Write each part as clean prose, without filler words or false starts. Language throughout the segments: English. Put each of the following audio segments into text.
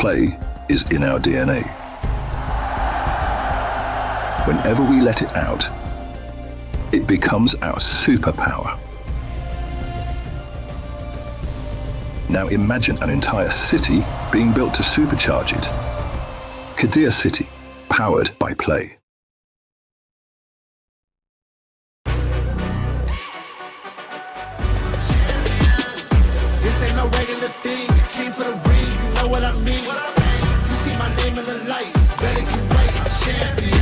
Play is in our DNA. Whenever we let it out, it becomes our superpower. Now imagine an entire city being built to supercharge it. Kadir City, powered by Play. This ain't no regular thing. I came for the ring, you know what I mean. You see my name in the lights, better get right, I'm champion.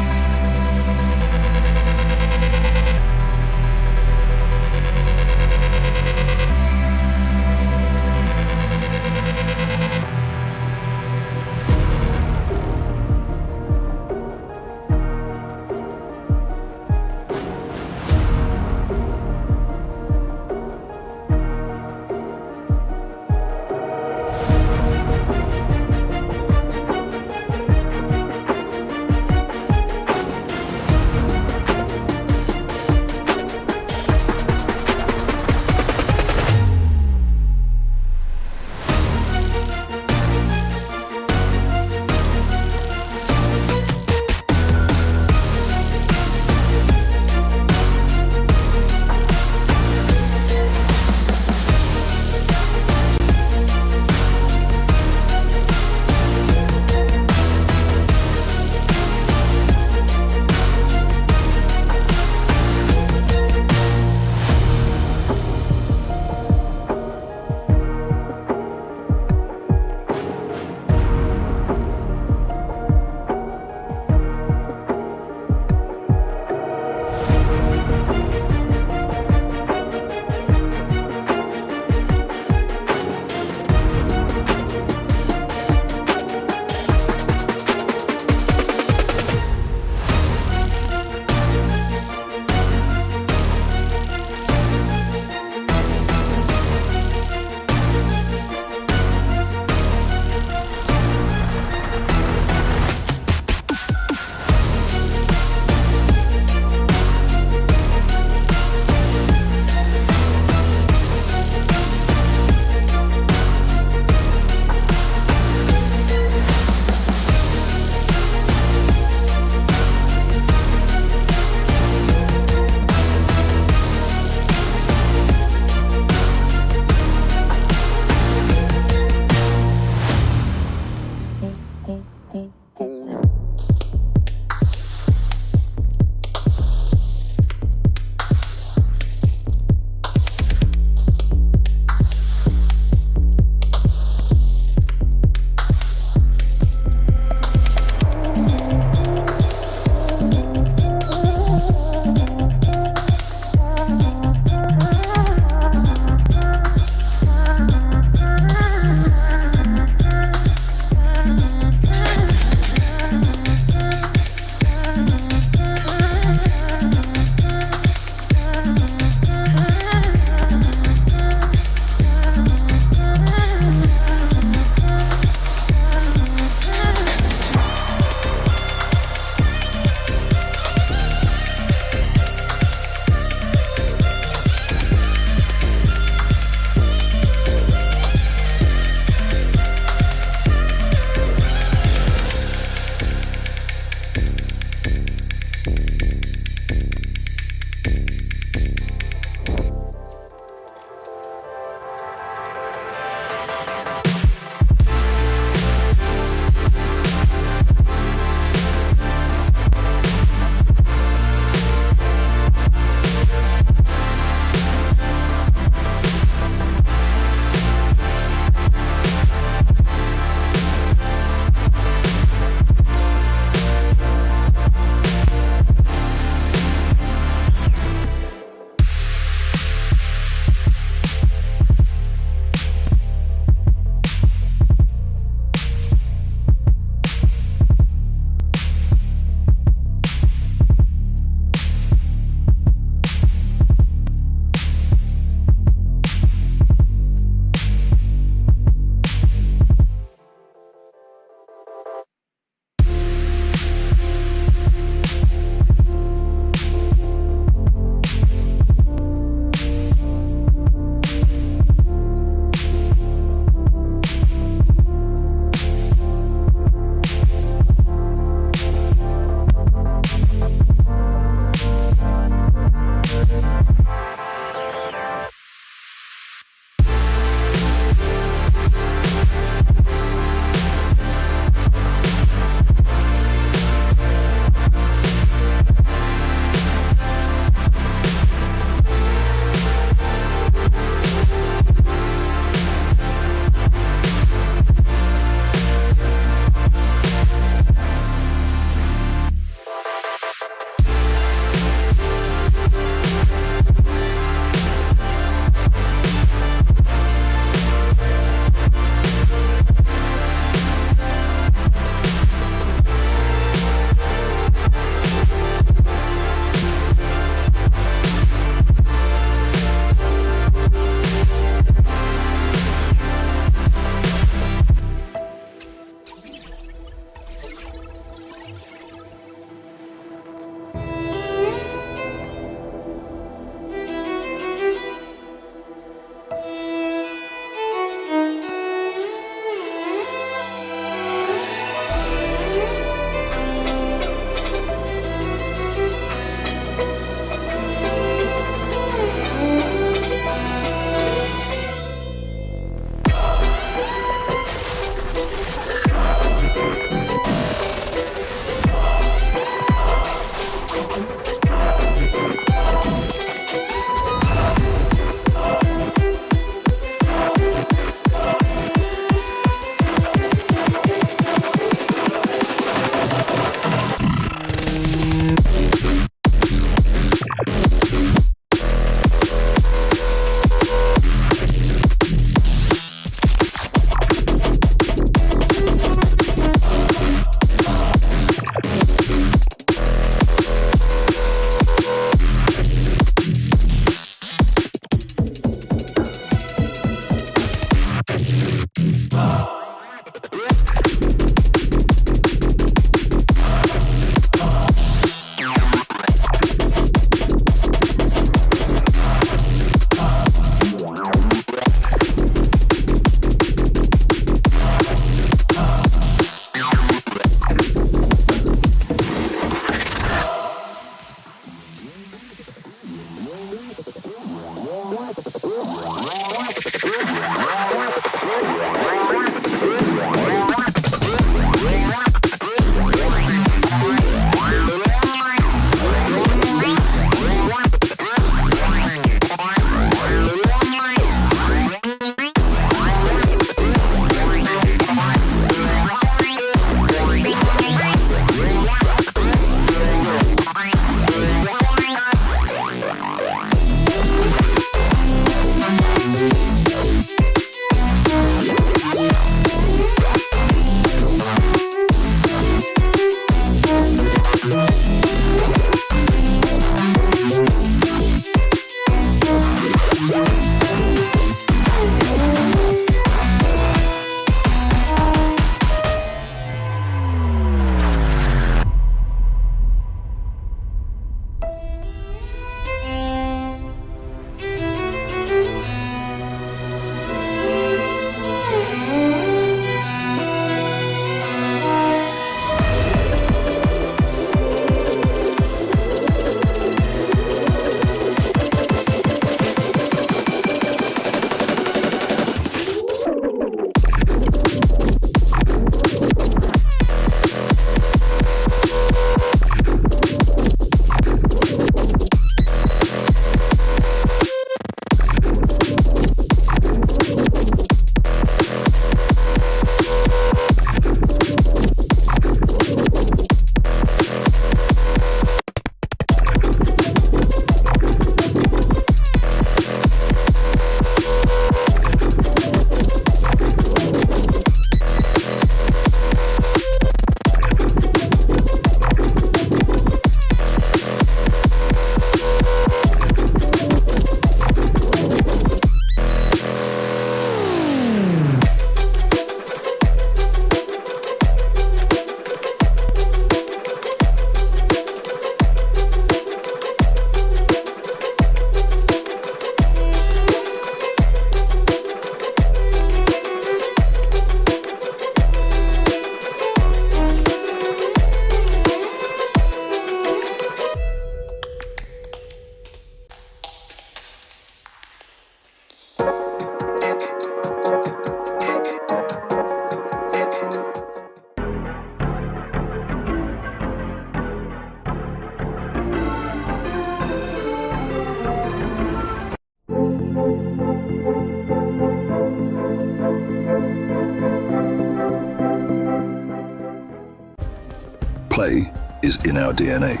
Play is in our DNA.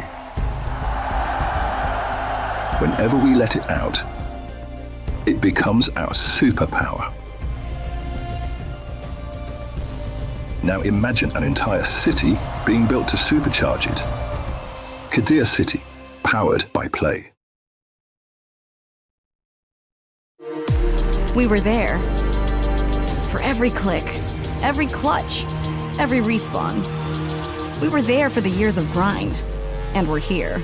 Whenever we let it out, it becomes our superpower. Now imagine an entire city being built to supercharge it. Kadir City, powered by Play. We were there. For every click, every clutch, every respawn. We were there for the years of grind. And we're here.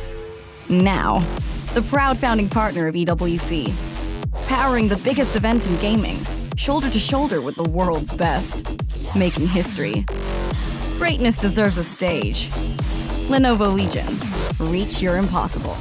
Now. The proud founding partner of EWC. Powering the biggest event in gaming. Shoulder to shoulder with the world's best. Making history. Greatness deserves a stage. Lenovo Legion. Reach your impossible.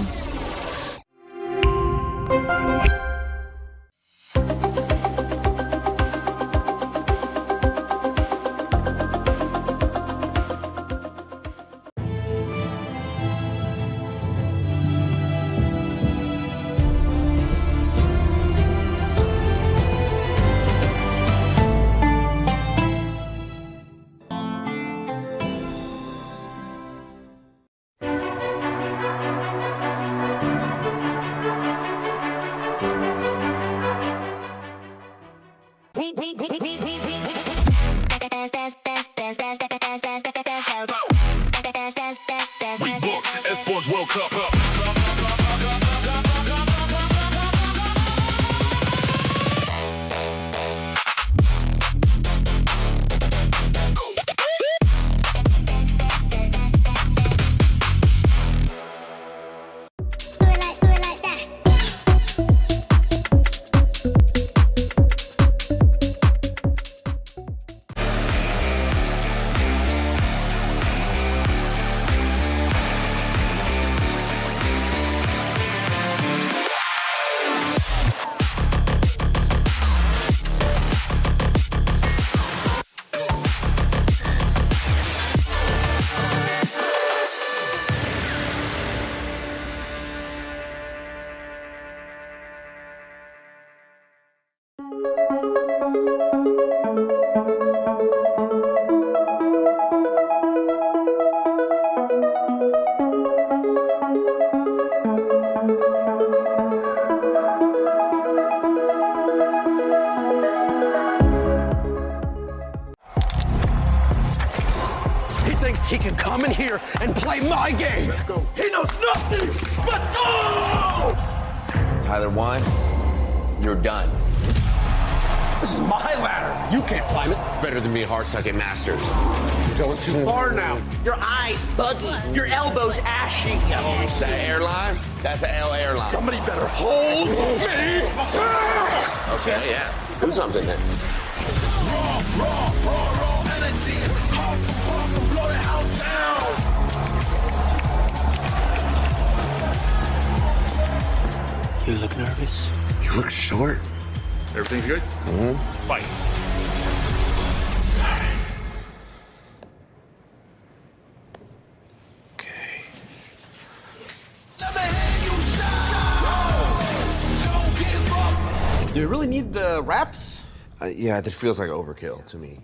We book Esports World Cup. He can come in here and play my game. He knows nothing. Let's go! Tyler Wine, you're done. This is my ladder. You can't climb it. It's better than being hard-suck at Masters. You're going too far now. Your eyes buggy. Your elbows ashy. Is that airline? That's an L airline. Somebody better hold me. Okay, yeah. Do something then. Raw energy. Puff, blow the house down. You look nervous. You look short. Everything's good? Mm-hmm. Fight. Okay. Do you really need the wraps? Yeah, that feels like overkill to me.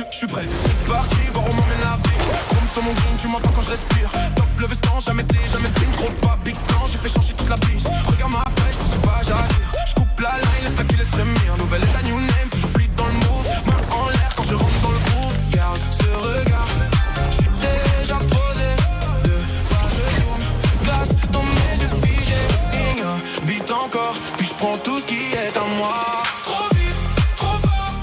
Je suis prêt, c'est parti, voir où m'emmène la vie. Chrome sur mon green, tu m'entends quand je respire. Top le veston, jamais fine, trop de pas, big plan, j'ai fait changer toute la piste. Regarde ma pêche, je pense pas j'attire. Je coupe la line, laisse la qui laisse frémir. Nouvelle état, new name, toujours fluide dans le move. Main en l'air quand je rentre dans le groove. Garde ce regard, je suis déjà posé. Deux pas, je tourne, glace dans mes yeux figés. Beat encore, puis je prends tout ce qui est à moi. Trop vif, trop fort.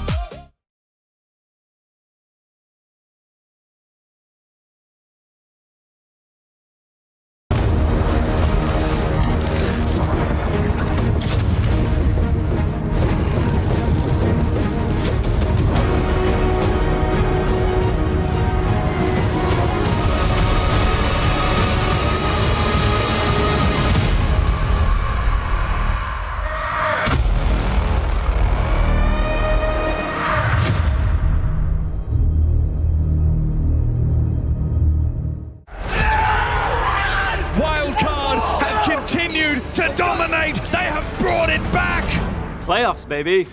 Playoffs, baby.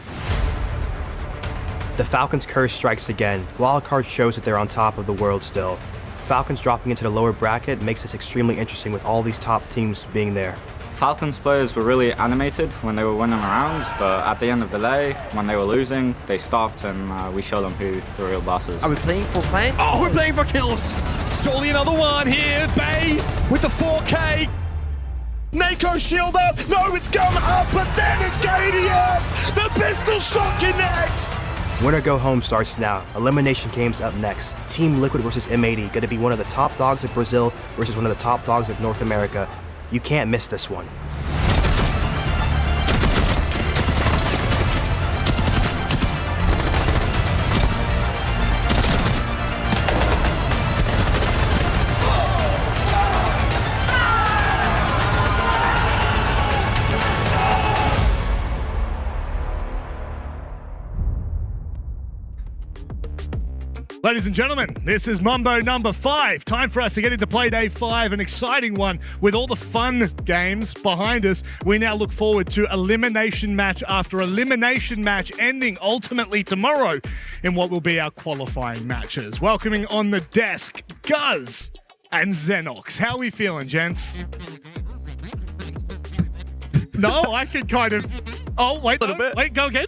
The Falcons' curse strikes again. Wildcard shows that they're on top of the world still. Falcons dropping into the lower bracket makes this extremely interesting with all these top teams being there. Falcons players were really animated when they were winning rounds, but at the end of the day, when they were losing, they stopped and we showed them who the real boss is. Are we playing for plan? Oh, we're playing for kills. Surely another one here. Bay with the 4K. Nako shield up. No, it's gone up, but then it's Gadiant. The pistol shot connects. Winner go home starts now. Elimination games up next. Team Liquid versus M80, gonna be one of the top dogs of Brazil versus one of the top dogs of North America. You can't miss this one. Ladies and gentlemen, this is Mambo number 5. Time for us to get into play day 5, an exciting one with all the fun games behind us. We now look forward to elimination match after elimination match ending ultimately tomorrow in what will be our qualifying matches. Welcoming on the desk, Guz and Xenox. How are we feeling, gents? No, I can kind of... Oh, wait, wait, go again.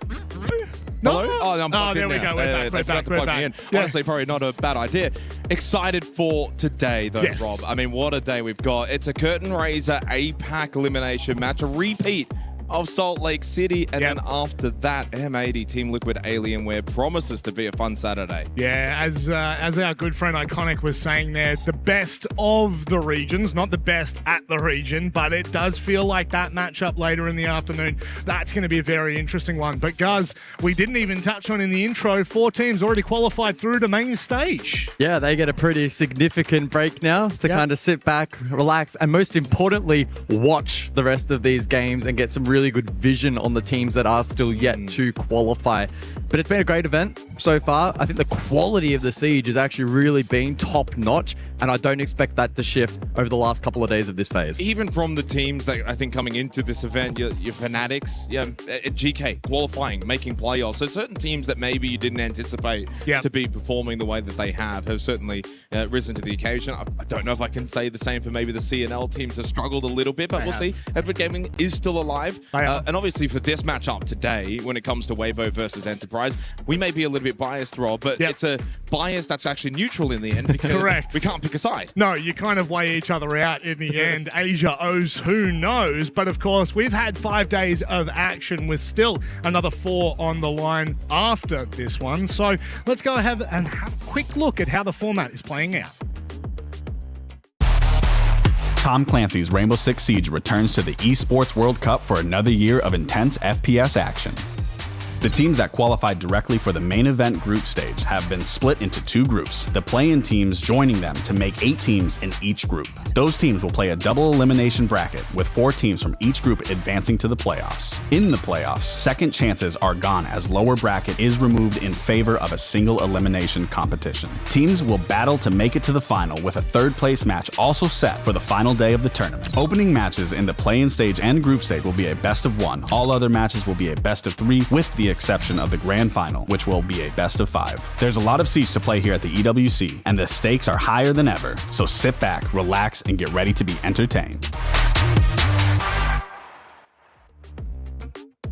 No. Hello? Oh, I'm plugged there in we now. go. We're back. We're back. Yeah. Honestly, probably not a bad idea. Excited for today, though, Yes. Rob. I mean, what a day we've got. It's a curtain raiser APAC elimination match, a repeat of Salt Lake City, and then after that, M80 Team Liquid Alienware promises to be a fun Saturday. Yeah, as our good friend Iconic was saying there, the best of the regions, not the best at the region, but it does feel like that matchup later in the afternoon, that's going to be a very interesting one. But Guz, we didn't even touch on in the intro, 4 teams already qualified through to main stage. Yeah, they get a pretty significant break now to kind of sit back, relax, and most importantly, watch the rest of these games and get some really good vision on the teams that are still yet to qualify. But it's been a great event so far. I think the quality of the Siege has actually really been top notch, and I don't expect that to shift over the last couple of days of this phase. Even from the teams that I think coming into this event, your Fanatics, GK qualifying, making playoffs. So certain teams that maybe you didn't anticipate to be performing the way that they have certainly risen to the occasion. I don't know if I can say the same for maybe the CNL teams have struggled a little bit, but we'll see. Edward Gaming is still alive. And obviously for this matchup today, when it comes to Weibo versus Enterprise, we may be a little bit biased, Rob, but it's a bias that's actually neutral in the end because we can't pick a side. No, you kind of weigh each other out in the end. Asia owes who knows, but of course we've had 5 days of action with still another 4 on the line after this one. So let's go ahead and have a quick look at how the format is playing out. Tom Clancy's Rainbow Six Siege returns to the Esports World Cup for another year of intense FPS action. The teams that qualified directly for the main event group stage have been split into 2 groups, the play-in teams joining them to make 8 teams in each group. Those teams will play a double elimination bracket with 4 teams from each group advancing to the playoffs. In the playoffs, second chances are gone as lower bracket is removed in favor of a single elimination competition. Teams will battle to make it to the final with a 3rd place match also set for the final day of the tournament. Opening matches in the play-in stage and group stage will be a best of 1. All other matches will be a best of 3 with the exception of the grand final, which will be a best of 5. There's a lot of Siege to play here at the EWC, and the stakes are higher than ever, so sit back, relax, and get ready to be entertained.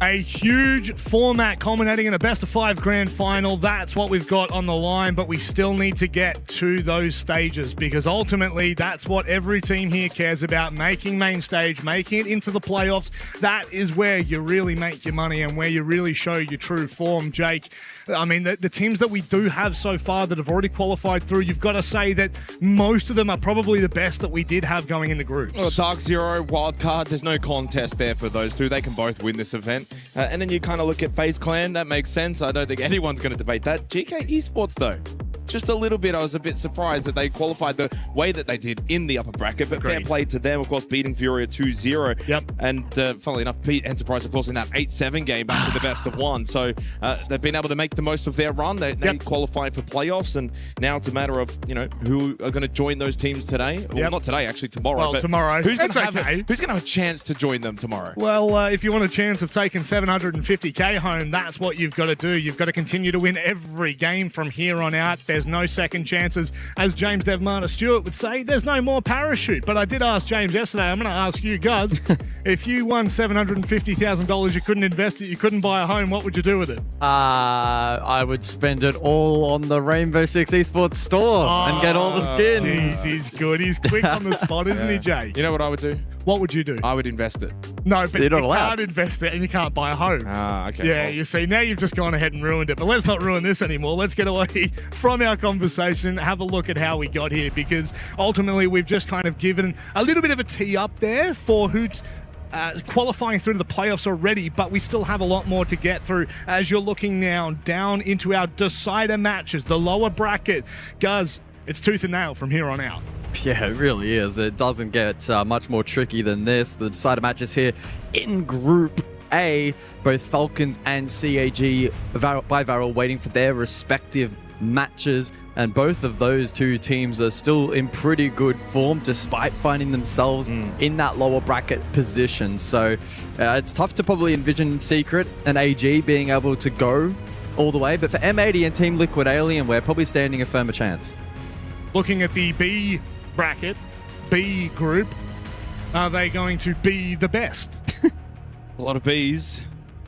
A huge format culminating in a best of 5 grand final. That's what we've got on the line, but we still need to get to those stages because ultimately that's what every team here cares about, making main stage, making it into the playoffs. That is where you really make your money and where you really show your true form, Jake. I mean, the teams that we do have so far that have already qualified through, you've got to say that most of them are probably the best that we did have going into groups. Well, Dark Zero, Wildcard, there's no contest there for those 2. They can both win this event. And then you kind of look at FaZe Clan, that makes sense. I don't think anyone's going to debate that. GK Esports, though. just a little bit, I was a bit surprised that they qualified the way that they did in the upper bracket. But fair play to them, of course, beating Furia 2-0. Yep. And funnily enough, beat Enterprise, of course, in that 8-7 game back to the best of one. So they've been able to make the most of their run. They qualified for playoffs, and now it's a matter of, who are going to join those teams today. Well, not today, actually, tomorrow. Well, but tomorrow. Who's going to have a chance to join them tomorrow? Well, if you want a chance of taking $750K home, that's what you've got to do. You've got to continue to win every game from here on out. There's no second chances. As James Devmarter Stewart would say, there's no more parachute. But I did ask James yesterday, I'm going to ask you guys, if you won $750,000, you couldn't invest it, you couldn't buy a home, what would you do with it? I would spend it all on the Rainbow Six Esports store and get all the skins. Jeez, he's good. He's quick on the spot, isn't he, Jay? You know what I would do? What would you do? I would invest it. No, but You're not you allowed. can't invest it and you can't buy a home. Okay. Yeah, you see, now you've just gone ahead and ruined it. But let's not ruin this anymore. Let's get away from our conversation, have a look at how we got here, because ultimately we've just kind of given a little bit of a tee up there for who's qualifying through to the playoffs already, but we still have a lot more to get through as you're looking now down into our decider matches, the lower bracket. Guz, it's tooth and nail from here on out. Yeah, it really is. It doesn't get much more tricky than this. The decider matches here in Group A, both Falcons and CAG by Varel waiting for their respective matches, and both of those two teams are still in pretty good form despite finding themselves in that lower bracket position. So it's tough to probably envision Secret and AG being able to go all the way, but for M80 and Team Liquid Alien, we're probably standing a firmer chance. Looking at the B bracket, B group, are they going to be the best? A lot of bees.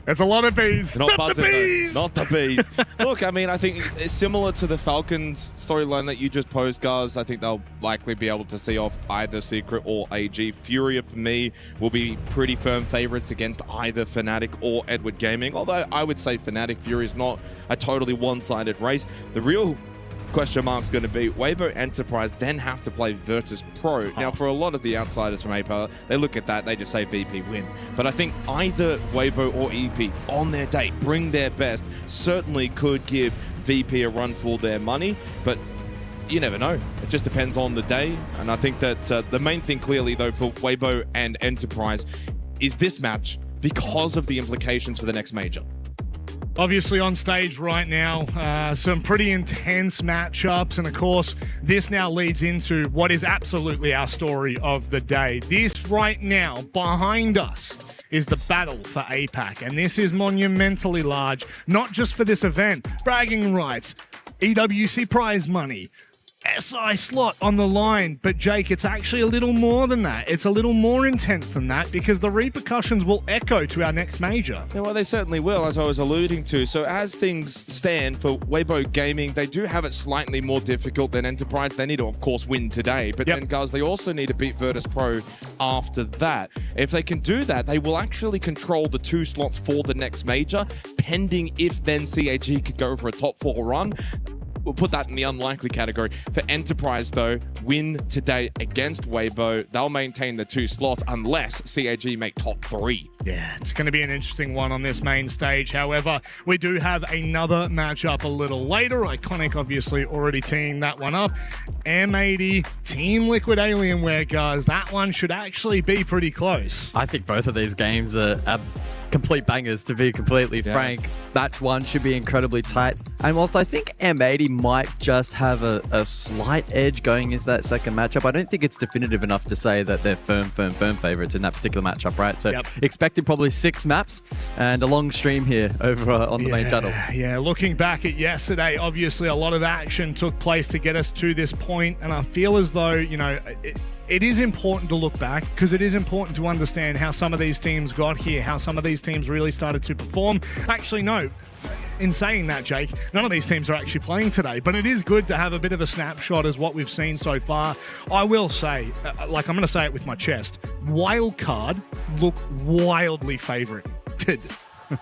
There's a lot of bees. Not buzzing, the bees. though. Not the bees. Look, I mean, I think it's similar to the Falcons storyline that you just posed, guys. I think they'll likely be able to see off either Secret or AG. Furia, for me, will be pretty firm favorites against either Fnatic or Edward Gaming. Although I would say Fnatic, Furia is not a totally one-sided race. The real question mark's going to be Weibo Enterprise then have to play virtus.pro. Now, for a lot of the outsiders from ag.al, they look at that, they just say VP win. But I think either Weibo or EP on their day, bring their best, certainly could give VP a run for their money. But you never know. It just depends on the day. And I think that the main thing clearly, though, for Weibo and Enterprise is this match because of the implications for the next major. Obviously on stage right now, some pretty intense matchups, and of course, this now leads into what is absolutely our story of the day. This right now, behind us, is the battle for APAC, and this is monumentally large, not just for this event. Bragging rights, EWC prize money, SI slot on the line, but Jake, it's actually a little more than that. It's a little more intense than that because the repercussions will echo to our next major. Yeah, well, they certainly will, as I was alluding to. So as things stand for Weibo Gaming, they do have it slightly more difficult than Enterprise. They need to, of course, win today, but then, guys, they also need to beat virtus.pro after that. If they can do that, they will actually control the 2 slots for the next major, pending if then CAG could go for a top 4 run. We'll put that in the unlikely category. For Enterprise, though, win today against Weibo. They'll maintain the 2 slots unless CAG make top 3. Yeah, it's going to be an interesting one on this main stage. However, we do have another matchup a little later. Iconic, obviously, already teeing that one up. M80, Team Liquid Alienware, guys. That one should actually be pretty close. I think both of these games are complete bangers, to be completely frank. Match 1 should be incredibly tight. And whilst I think M80 might just have a slight edge going into that second matchup, I don't think it's definitive enough to say that they're firm favorites in that particular matchup, right? So expecting probably 6 maps and a long stream here over on the main channel. Yeah, looking back at yesterday, obviously a lot of action took place to get us to this point, and I feel as though, you know, it is important to look back because it is important to understand how some of these teams got here, how some of these teams really started to perform. Actually, no. In saying that, Jake, none of these teams are actually playing today, but it is good to have a bit of a snapshot as what we've seen so far. I will say, like I'm going to say it with my chest, Wildcard look wildly favorited.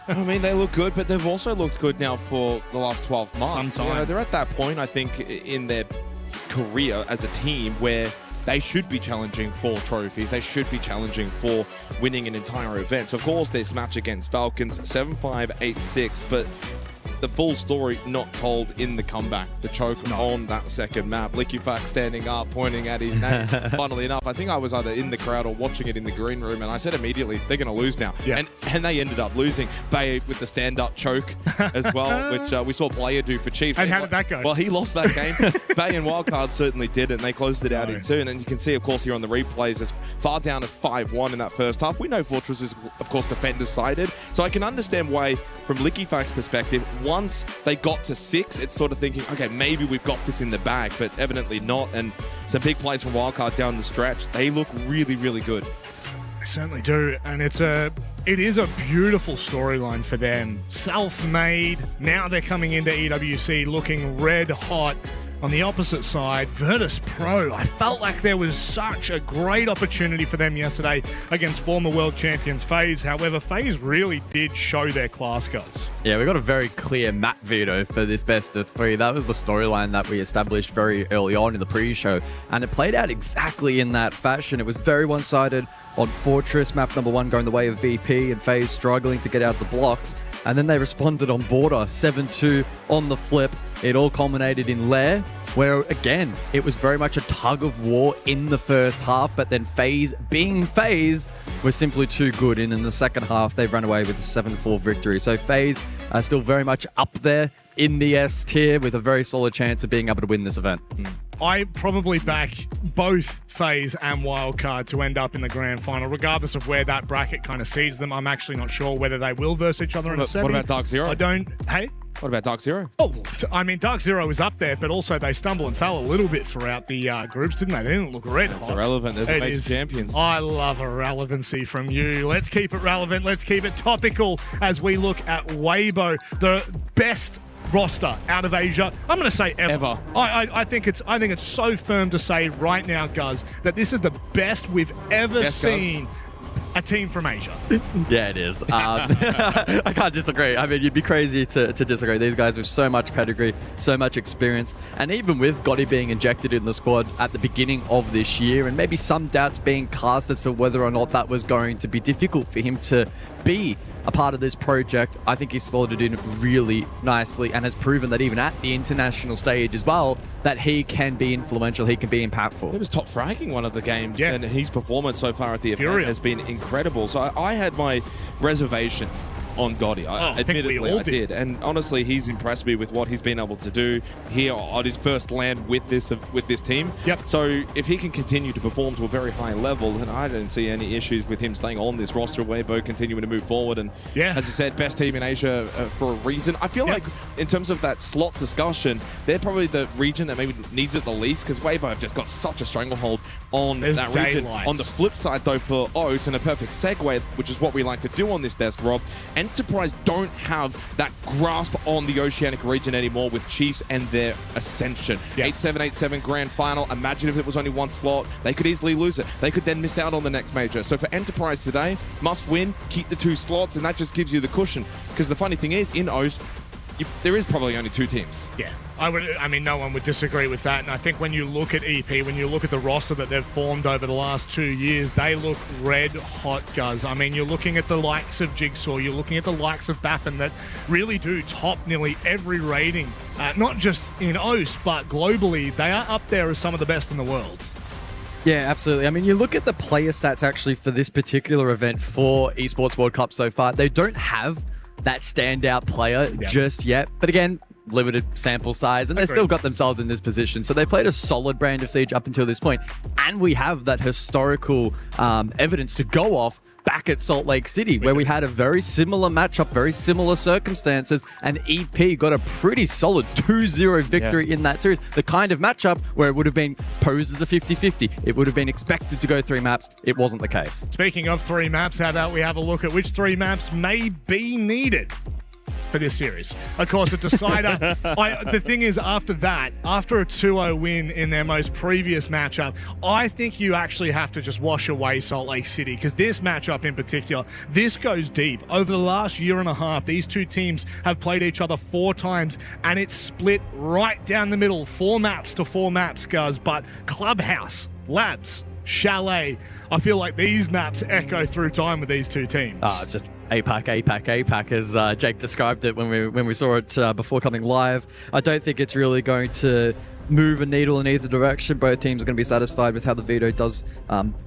I mean, they look good, but they've also looked good now for the last 12 months. Sometime. You know, they're at that point, I think, in their career as a team where they should be challenging for trophies. They should be challenging for winning an entire event. So, of course, this match against Falcons, 7-5, 8-6, but the full story not told in the comeback. The choke on that second map. Liquifax standing up, pointing at his name. Funnily enough, I think I was either in the crowd or watching it in the green room, and I said immediately, they're going to lose now. Yeah. And they ended up losing. Bay with the stand-up choke as well, which we saw Player do for Chiefs. And how did that go? Well, he lost that game. Bay and Wildcard certainly did, and they closed it out in 2. And then you can see, of course, here on the replays, as far down as 5-1 in that first half. We know Fortress is, of course, defender-sided, so I can understand why, from Liquifax's perspective, once they got to 6, it's sort of thinking, okay, maybe we've got this in the bag, but evidently not. And some big plays from Wildcard down the stretch. They look really, really good. They certainly do, and it is a beautiful storyline for them. Self-made, now they're coming into EWC looking red hot. On the opposite side, virtus.pro. I felt like there was such a great opportunity for them yesterday against former world champions FaZe. However, FaZe really did show their class, guys. Yeah, we got a very clear map veto for this best of 3. That was the storyline that we established very early on in the pre-show, and it played out exactly in that fashion. It was very one-sided on Fortress, map number 1 going the way of VP, and FaZe struggling to get out the blocks. And then they responded on Border, 7-2 on the flip. It all culminated in Lair, where, again, it was very much a tug of war in the first half, but then FaZe, being FaZe, was simply too good. And in the second half, they ran away with a 7-4 victory. So FaZe are still very much up there in the S tier with a very solid chance of being able to win this event. I probably back both FaZe and Wildcard to end up in the grand final, regardless of where that bracket kind of seeds them. I'm actually not sure whether they will verse each other in a semi. What about Dark Zero? I don't... Hey? What about Dark Zero? Oh, I mean, Dark Zero is up there, but also they stumble and fell a little bit throughout the groups, didn't they? They didn't look red hot. It's irrelevant. They're the major champions. I love irrelevancy from you. Let's keep it relevant. Let's keep it topical as we look at Weibo, the best roster out of Asia. I'm going to say ever. I think it's so firm to say right now, Guz, that this is the best we've ever seen. A team from Asia. Yeah, it is. I can't disagree. I mean, you'd be crazy to disagree. These guys with so much pedigree, so much experience, and even with Gotti being injected in the squad at the beginning of this year, and maybe some doubts being cast as to whether or not that was going to be difficult for him to be a part of this project, I think he's slotted in really nicely and has proven that even at the international stage as well, that he can be influential, he can be impactful. He was top fragging one of the games, and his performance so far at the event has been incredible. So I had my reservations on Gotti. Admittedly, I did. And honestly, he's impressed me with what he's been able to do here on his first land with this team. So if he can continue to perform to a very high level, then I don't see any issues with him staying on this roster. Weibo continuing to move forward, and as I said, best team in Asia for a reason. I feel like in terms of that slot discussion, they're probably the region that maybe needs it the least, because Weibo have just got such a stranglehold on that region. On the flip side, though, for OS, and a perfect segue, which is what we like to do on this desk, Rob, Enterprise don't have that grasp on the Oceanic region anymore with Chiefs and their ascension. 8-7 grand final. Imagine if it was only one slot. They could easily lose it. They could then miss out on the next major. So for Enterprise today, must win, keep the 2 slots, and that just gives you the cushion. Because the funny thing is, in OS, there is probably only 2 teams. I mean, no one would disagree with that. And I think when you look at EP, when you look at the roster that they've formed over the last 2 years, they look red hot, Guz. I mean, you're looking at the likes of Jigsaw, you're looking at the likes of Bappin that really do top nearly every rating, not just in OS, but globally. They are up there as some of the best in the world. Yeah, absolutely. I mean, you look at the player stats actually for this particular event for Esports World Cup so far, they don't have that standout player just yet. But again, limited sample size, and they've still got themselves in this position. So they played a solid brand of Siege up until this point. And we have that historical evidence to go off back at Salt Lake City, where we had a very similar matchup, very similar circumstances, and EP got a pretty solid 2-0 victory in that series. The kind of matchup where it would have been posed as a 50-50. It would have been expected to go 3 maps. It wasn't the case. Speaking of 3 maps, how about we have a look at which 3 maps may be needed for this series? Of course, a decider. The thing is, after that, after a 2-0 win in their most previous matchup, I think you actually have to just wash away Salt Lake City, because this matchup in particular, this goes deep. Over the last year and a half, these 2 teams have played each other 4 times, and it's split right down the middle, 4 maps to 4 maps, guys. But Clubhouse, Labs, Chalet, I feel like these maps echo through time with these 2 teams. It's just APAC, as Jake described it when we saw it before coming live. I don't think it's really going to move a needle in either direction. Both teams are going to be satisfied with how the veto does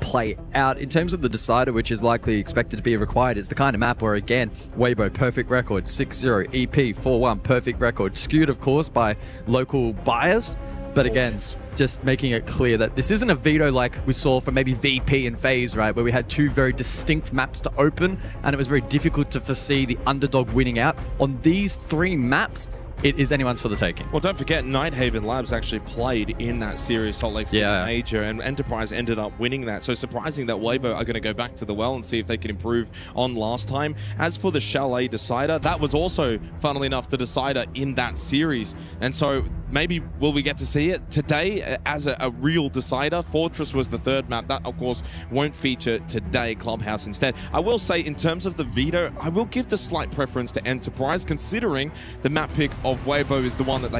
play out. In terms of the decider, which is likely expected to be required, it's the kind of map where, again, Weibo, perfect record, 6-0, EP, 4-1, perfect record. Skewed, of course, by local bias, but again, just making it clear that this isn't a veto like we saw for maybe VP and FaZe, right, where we had two very distinct maps to open, and it was very difficult to foresee the underdog winning out. On these 3 maps, it is anyone's for the taking. Well, don't forget, Nighthaven Labs actually played in that series, Salt Lake City Major, and Enterprise ended up winning that. So surprising that Weibo are going to go back to the well and see if they can improve on last time. As for the Chalet decider, that was also, funnily enough, the decider in that series. And so maybe will we get to see it today as a real decider? Fortress was the 3rd map. That, of course, won't feature today. Clubhouse instead. I will say, in terms of the veto, I will give the slight preference to Enterprise, considering the map pick of Weibo is the one that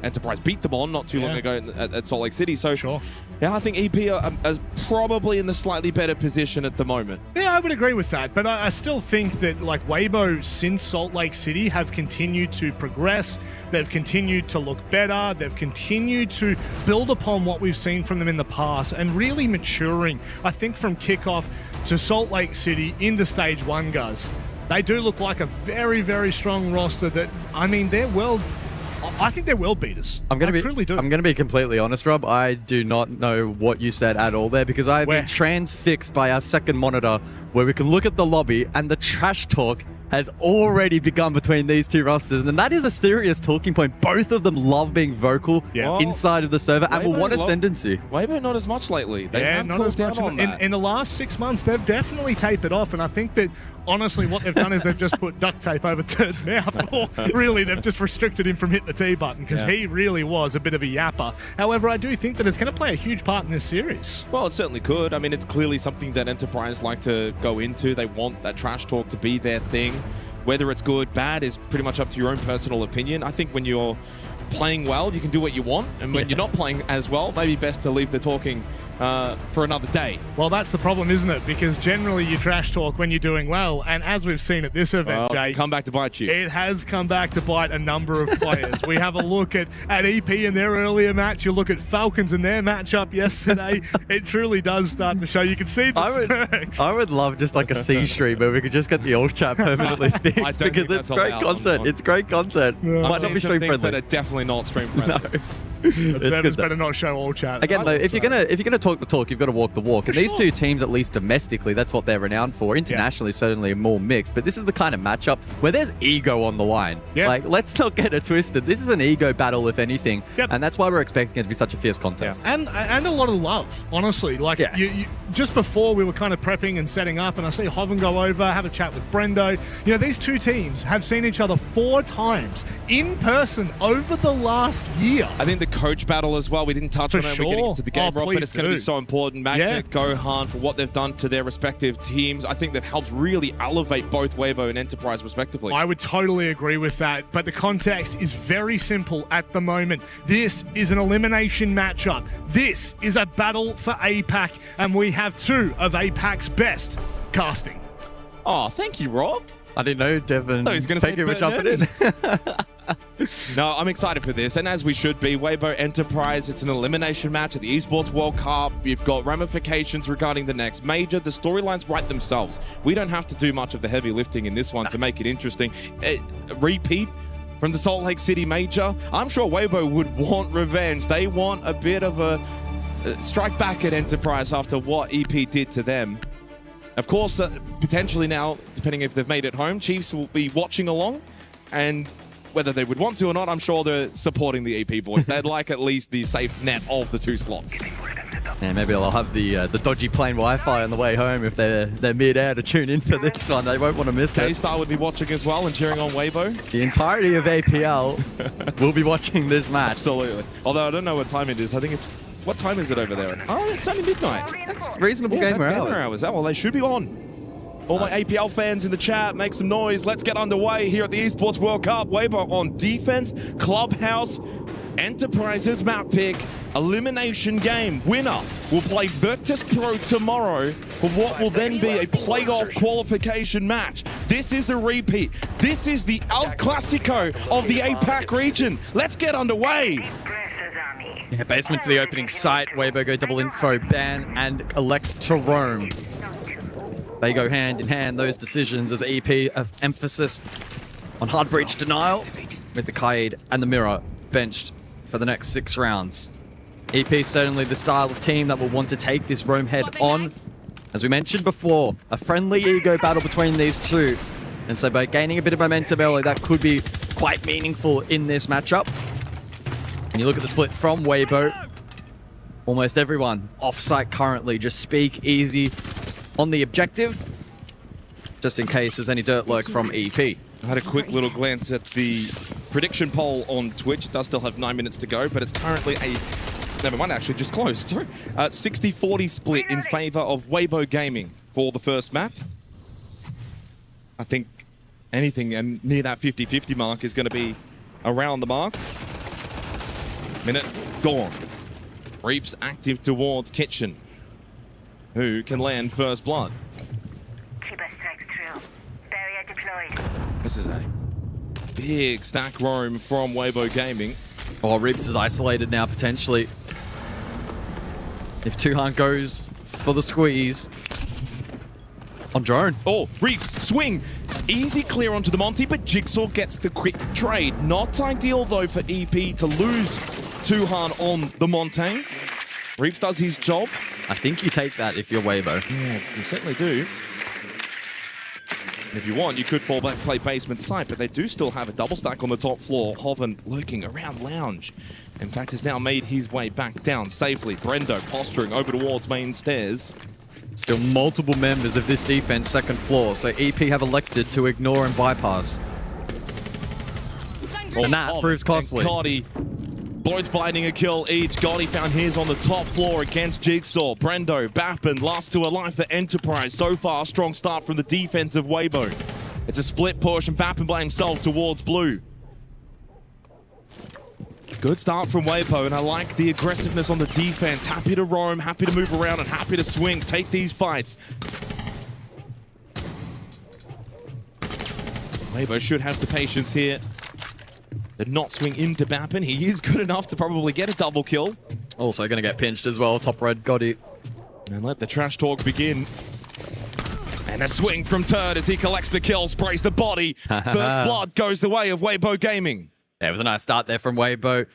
Enterprise beat them on not too long ago at Salt Lake City. So, yeah, I think EP are probably in the slightly better position at the moment. Yeah, I would agree with that, but I still think that, like, Weibo since Salt Lake City have continued to progress. They've continued to look better. They've continued to build upon what we've seen from them in the past and really maturing. I think from kickoff to Salt Lake City into Stage 1, guys, they do look like a very, very strong roster that, I mean, I think they're world beaters. I truly do. I'm going to be completely honest, Rob. I do not know what you said at all there, because I've been transfixed by our second monitor where we can look at the lobby and the trash talk has already begun between these two rosters, and that is a serious talking point. Both of them love being vocal inside of the server and will want ascendancy. Weibo not as much lately. They have not as much. In the last 6 months, they've definitely tapered off, and I think that honestly what they've done is they've just put duct tape over Turd's mouth, or really they've just restricted him from hitting the T button, because he really was a bit of a yapper. However, I do think that it's going to play a huge part in this series. Well, it certainly could. I mean, it's clearly something that Enterprise like to go into. They want that trash talk to be their thing. Whether it's good, bad is pretty much up to your own personal opinion. I think when you're playing well, you can do what you want, and when you're not playing as well, maybe best to leave the talking for another day. Well, that's the problem, isn't it? Because generally you trash talk when you're doing well, and as we've seen at this event, Jay, come back to bite you. It has come back to bite a number of players. We have a look at EP in their earlier match. You look at Falcons in their matchup yesterday. It truly does start to show. You can see the smirks. I would love just like a C stream where we could just get the old chat permanently fixed, because it's great content. It's great content. Might not be stream friendly. That are definitely not stream friendly. It's better not show all chat. Again, though, if you're gonna talk the talk, you've got to walk the walk. And these two teams, at least domestically, that's what they're renowned for. Internationally, certainly more mixed. But this is the kind of matchup where there's ego on the line. Like, let's not get it twisted. This is an ego battle, if anything, and that's why we're expecting it to be such a fierce contest. And a lot of love, honestly. Like, you just before we were kind of prepping and setting up, and I see Hoven go over, have a chat with Brendo. You know, these two teams have seen each other 4 times in person over the last year. I think the coach battle as well, we didn't touch on it. We're getting into the game, Rob, but it's going to be so important. Magnet, Gohan, for what they've done to their respective teams. I think they've helped really elevate both Weibo and Enterprise respectively. I would totally agree with that, but the context is very simple at the moment. This is an elimination matchup. This is a battle for APAC, and we have 2 of APAC's best casting. Oh, thank you, Rob. I didn't know, Devin. No, he's going to say for jumping in. No, I'm excited for this, and as we should be. Weibo Enterprise, it's an elimination match at the Esports World Cup. You've got ramifications regarding the next major. The storylines write themselves. We don't have to do much of the heavy lifting in this one to make it interesting. Repeat from the Salt Lake City major. I'm sure Weibo would want revenge. They want a bit of a strike back at Enterprise after what EP did to them. Of course, potentially now, depending if they've made it home, Chiefs will be watching along, and whether they would want to or not, I'm sure they're supporting the EP boys. They'd like at least the safe net of the 2 slots. Yeah, maybe they'll have the dodgy plane Wi-Fi on the way home if they're mid-air to tune in for this one. They won't want to miss it. K-Star would be watching as well and cheering on Weibo. The entirety of APL will be watching this match. Absolutely. Although I don't know what time it is. I think it's... What time is it over there? Oh, it's only midnight. That's reasonable gamer hours. Well, they should be on. All my APL fans in the chat, make some noise. Let's get underway here at the Esports World Cup. Weibo on defense, Clubhouse, Enterprise's map pick. elimination game. Winner will play Virtus.pro tomorrow for what will then be a playoff qualification match. This is a repeat. This is the El Clasico of the APAC region. Let's get underway. Yeah, basement for the opening site. Weibo go double info, ban, and elect to roam. They go hand in hand, those decisions, as EP have emphasis on hard breach denial, with the Kaid and the Mirror benched for the next 6 rounds. EP certainly the style of team that will want to take this roam head on. As we mentioned before, a friendly ego battle between these two. And so by gaining a bit of momentum early, that could be quite meaningful in this matchup. And you look at the split from Weibo, almost everyone off-site currently. Just speak easy on the objective, just in case there's any dirt lurk from EP. I had a quick little glance at the prediction poll on Twitch. It does still have 9 minutes to go, but it's currently a... Never mind, actually, just closed. 60-40 split in favor of Weibo Gaming for the first map. I think anything and near that 50-50 mark is going to be around the mark. Minute gone. Reaps active towards Kitchen, who can land first blood. This is a big stack roam from Weibo Gaming. Oh, Reaps is isolated now, potentially. If Tuhan goes for the squeeze on drone. Oh, Reaps, swing. Easy clear onto the Monty, but Jigsaw gets the quick trade. Not ideal, though, for EP to lose Tuhan on the Montagne. Reaps does his job. I think you take that if you're Weibo. Yeah, you certainly do. If you want, you could fall back, play basement site, but they do still have a double stack on the top floor. Hoven lurking around lounge. In fact, has now made his way back down safely. Brendo posturing over towards main stairs. Still multiple members of this defense, second floor, so EP have elected to ignore and bypass. And that proves costly. Gotti both finding a kill each. Gotti found his on the top floor against Jigsaw. Brendo, Bappen, last to a life for Enterprise. So far, strong start from the defense of Weibo. It's a split push and Bappen by himself towards blue. Good start from Weibo, and I like the aggressiveness on the defense. Happy to roam, happy to move around, and happy to swing. Take these fights. Weibo should have the patience here. Did not swing into Bappen. He is good enough to probably get a double kill. Also going to get pinched as well. Top red, Gotti. And let the trash talk begin. And a swing from Turd as he collects the kill, sprays the body. First blood goes the way of Weibo Gaming. Yeah, it was a nice start there from Weibo.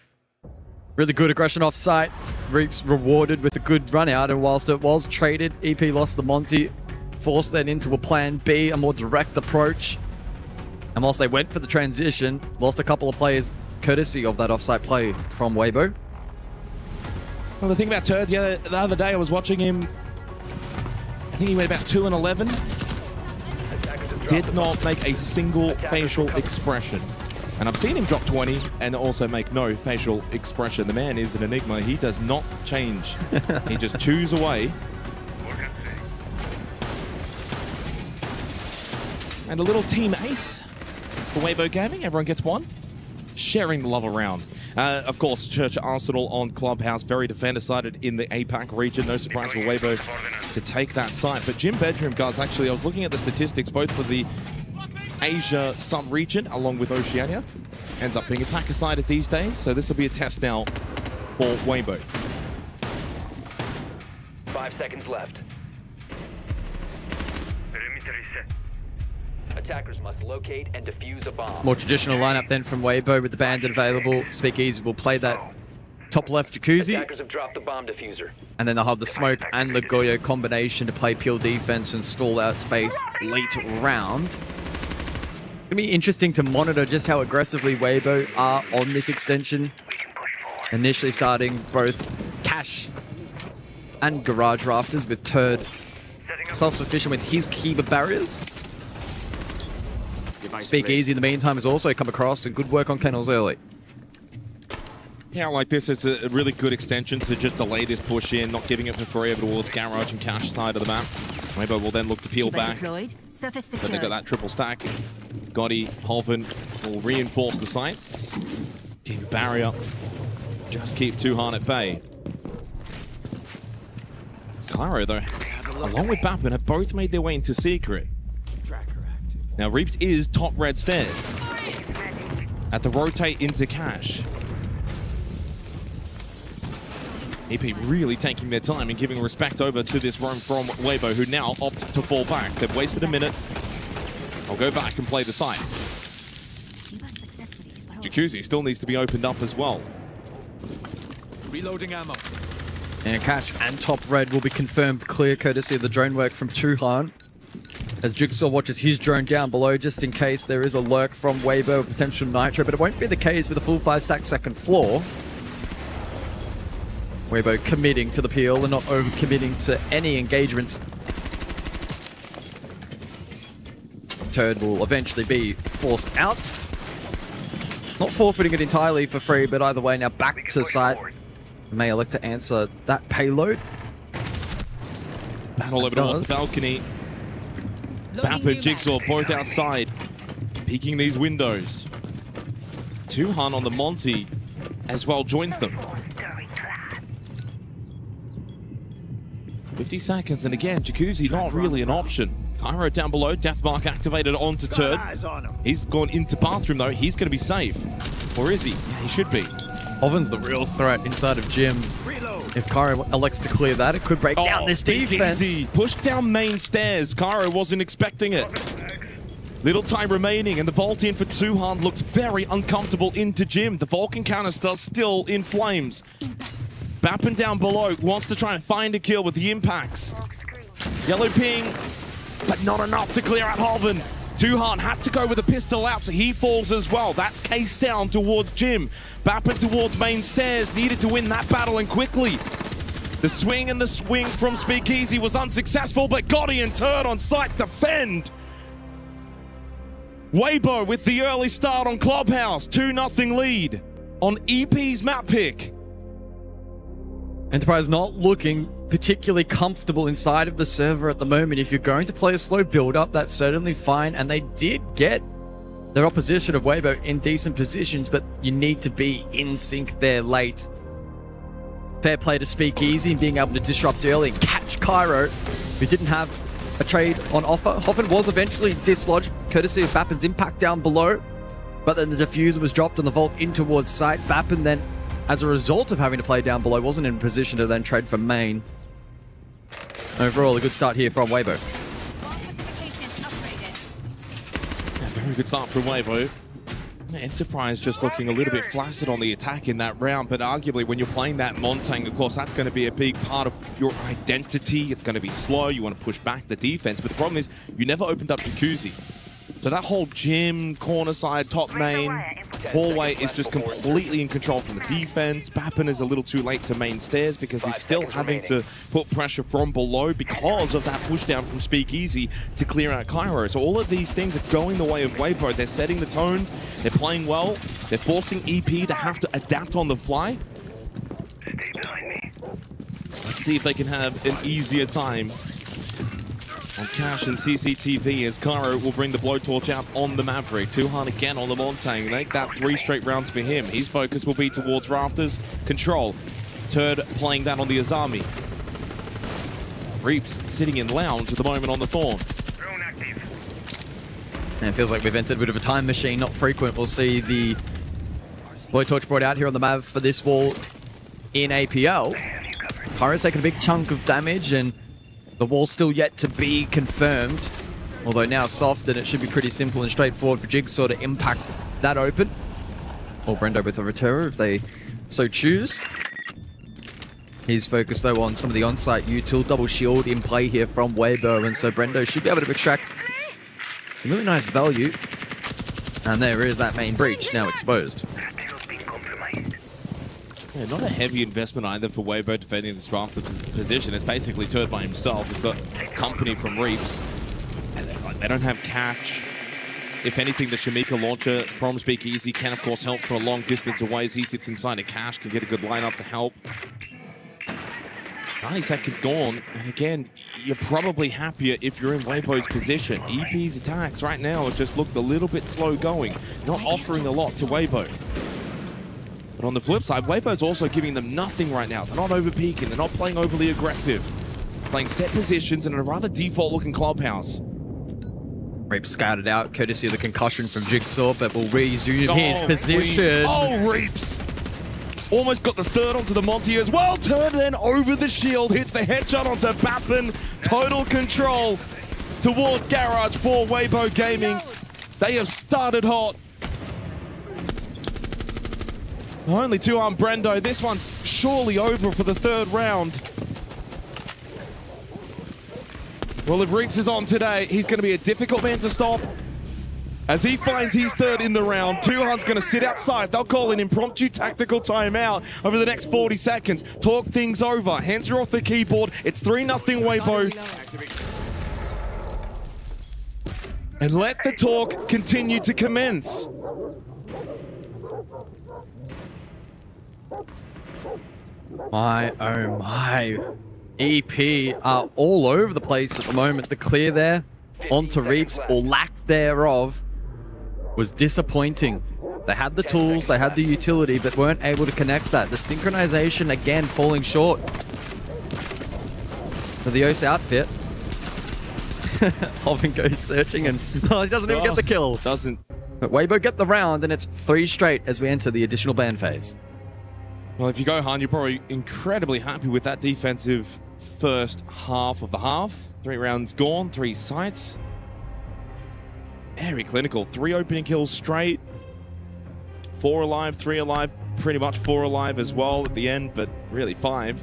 Really good aggression off site. Reaps rewarded with a good run out. And whilst it was traded, EP lost the Monty. Forced that into a plan B, a more direct approach. And whilst they went for the transition, lost a couple of players courtesy of that offsite play from Weibo. Well, the thing about Turd, the other day I was watching him. I think he went about 2 and 11. Did not make a single facial expression. And I've seen him drop 20 and also make no facial expression. The man is an enigma. He does not change. He just chews away. And a little team ace for Weibo Gaming. Everyone gets one. Sharing the love around. Of course, Church Arsenal on Clubhouse. Very defender-sided in the APAC region. No surprise for Weibo to take that site. But Jim Bedroom, guys, actually, I was looking at the statistics both for the Asia sub-region along with Oceania. Ends up being attacker-sided these days. So this will be a test now for Weibo. 5 seconds left. Attackers must locate and defuse a bomb. More traditional lineup then from Weibo with the bandit available. Speakeasy will play that top left jacuzzi. Attackers have dropped the bomb diffuser. And then they'll have the smoke and the Goyo combination to play pure defense and stall out space late round. It'll be interesting to monitor just how aggressively Weibo are on this extension. Initially starting both Cash and Garage Rafters with Turd self-sufficient with his Kiba barriers. Speakeasy in the meantime has also come across and good work on Kennels early. Yeah, like this, it's a really good extension to just delay this push in, not giving it for free over towards Garage and Cash side of the map. Weibo will then look to peel back. But they've got that triple stack. Gotti, Hoven will reinforce the site. Keep barrier. just keep Tuhan at bay. Cairo, though, along with Bappen, have both made their way into secret. Now, Reaps is top red stairs at the rotate into cash. EP really taking their time and giving respect over to this roam from Weibo, who now opt to fall back. They've wasted a minute. I'll go back and play the side. Jacuzzi still needs to be opened up as well. Reloading ammo. And cash and top red will be confirmed clear courtesy of the drone work from Tuhan. As Jigsaw watches his drone down below just in case there is a lurk from Weibo, potential nitro, but it won't be the case with a full 5-stack second floor. Weibo committing to the peel and not over-committing to any engagements. Turd will eventually be forced out. Not forfeiting it entirely for free, but either way now back to site. May elect to answer that payload. Battle over towards the balcony. Bappen, Jigsaw, both outside. Peeking these windows. Tuhan on the Monty as well joins them. 50 seconds, and again, Jacuzzi not really an option. Cairo down below, death mark activated onto Turd. He's gone into bathroom though, he's going to be safe. Or is he? Yeah, he should be. Oven's the real threat inside of Jim. If Cairo elects to clear that, it could break down this defense. Easy. Pushed down main stairs. Cairo wasn't expecting it. Little time remaining, and the vault in for Tuhan looks very uncomfortable into Jim. The Vulcan canister still in flames. Bappen down below wants to try and find a kill with the impacts. Yellow ping, but not enough to clear out Hoven. Tuhan had to go with a pistol out, so he falls as well. That's case down towards Jim. Bappen towards main stairs, needed to win that battle and quickly. The swing and the swing from Speakeasy was unsuccessful, but Gotti and Turd on site defend. Weibo with the early start on Clubhouse, 2-0 lead on EP's map pick. Enterprise not looking particularly comfortable inside of the server at the moment. If you're going to play a slow build-up, that's certainly fine. And they did get their opposition of Weibo in decent positions, but you need to be in sync there late. Fair play to Speakeasy and being able to disrupt early and catch Cairo, who didn't have a trade on offer. Hoffen was eventually dislodged, courtesy of Bappen's impact down below, but then the diffuser was dropped on the vault in towards site. Bappen then, as a result of having to play down below, wasn't in a position to then trade for main. Overall, a good start here from Weibo. Very good start from Weibo. Enterprise just looking a little bit flaccid on the attack in that round, but arguably when you're playing that Montang, of course, that's going to be a big part of your identity. It's going to be slow. You want to push back the defense, but the problem is you never opened up Jacuzzi. So that whole gym, corner side, top main, hallway is just completely in control from the defense. Bappen is a little too late to main stairs because he's still having to put pressure from below because of that push down from Speakeasy to clear out Cairo. So all of these things are going the way of Weibo. They're setting the tone. They're playing well. They're forcing EP to have to adapt on the fly. Let's see if they can have an easier time on Cash and CCTV as Cairo will bring the blowtorch out on the Maverick. Tuhan again on the Montang. Make that 3 straight rounds for him. His focus will be towards Rafters. Control. Turd playing that on the Azami. Reaps sitting in lounge at the moment on the Thorn. And it feels like we've entered a bit of a time machine, not frequent. We'll see the blowtorch brought out here on the Mav for this wall in APL. Cairo's taken a big chunk of damage and the wall's still yet to be confirmed, although now soft, and it should be pretty simple and straightforward for Jigsaw to impact that open. Or Brendo with a Reterra if they so choose. He's focused though on some of the on-site util, double shield in play here from Weibo, and so Brendo should be able to extract some really nice value. And there is that main breach now exposed. Yeah, not a heavy investment either for Weibo defending this Raptor position. It's basically Turd by himself. He's got company from Reaps. And they don't have catch. If anything, the Shamika launcher from Speakeasy can, of course, help from a long distance away as he sits inside a cache, can get a good lineup to help. 90 seconds gone, and again, you're probably happier if you're in Weibo's position. EP's attacks right now have just looked a little bit slow going, not offering a lot to Weibo. But on the flip side, Weibo's also giving them nothing right now. They're not over-peaking. They're not playing overly aggressive. Playing set positions in a rather default-looking clubhouse. Reaps scouted out, courtesy of the concussion from Jigsaw, but will resume his position. Reaps! Almost got the third onto the Monty as well. Turned then over the shield, hits the headshot onto Bappin. Total control towards Garage for Weibo Gaming. They have started hot. Only two on Brendo. This one's surely over for the third round. Well, if Reaps is on today, he's going to be a difficult man to stop. As he finds his third in the round, Tuhan's going to sit outside. They'll call an impromptu tactical timeout over the next 40 seconds. Talk things over. Hands are off the keyboard. It's 3-0 Weibo. And let the talk continue to commence. My, oh my. EP are all over the place at the moment. The clear there onto Reaps, or lack thereof, was disappointing. They had the tools, they had the utility, but weren't able to connect that. The synchronization, again, falling short for the OS outfit. Hoven goes searching and he doesn't even get the kill. Doesn't. But Weibo get the round, and it's 3 straight as we enter the additional ban phase. Well, if you go, Han, you're probably incredibly happy with that defensive first half of the half. 3 rounds gone, 3 sites. Very clinical. 3 opening kills straight. 4 alive, 3 alive, pretty much 4 alive as well at the end, but really 5.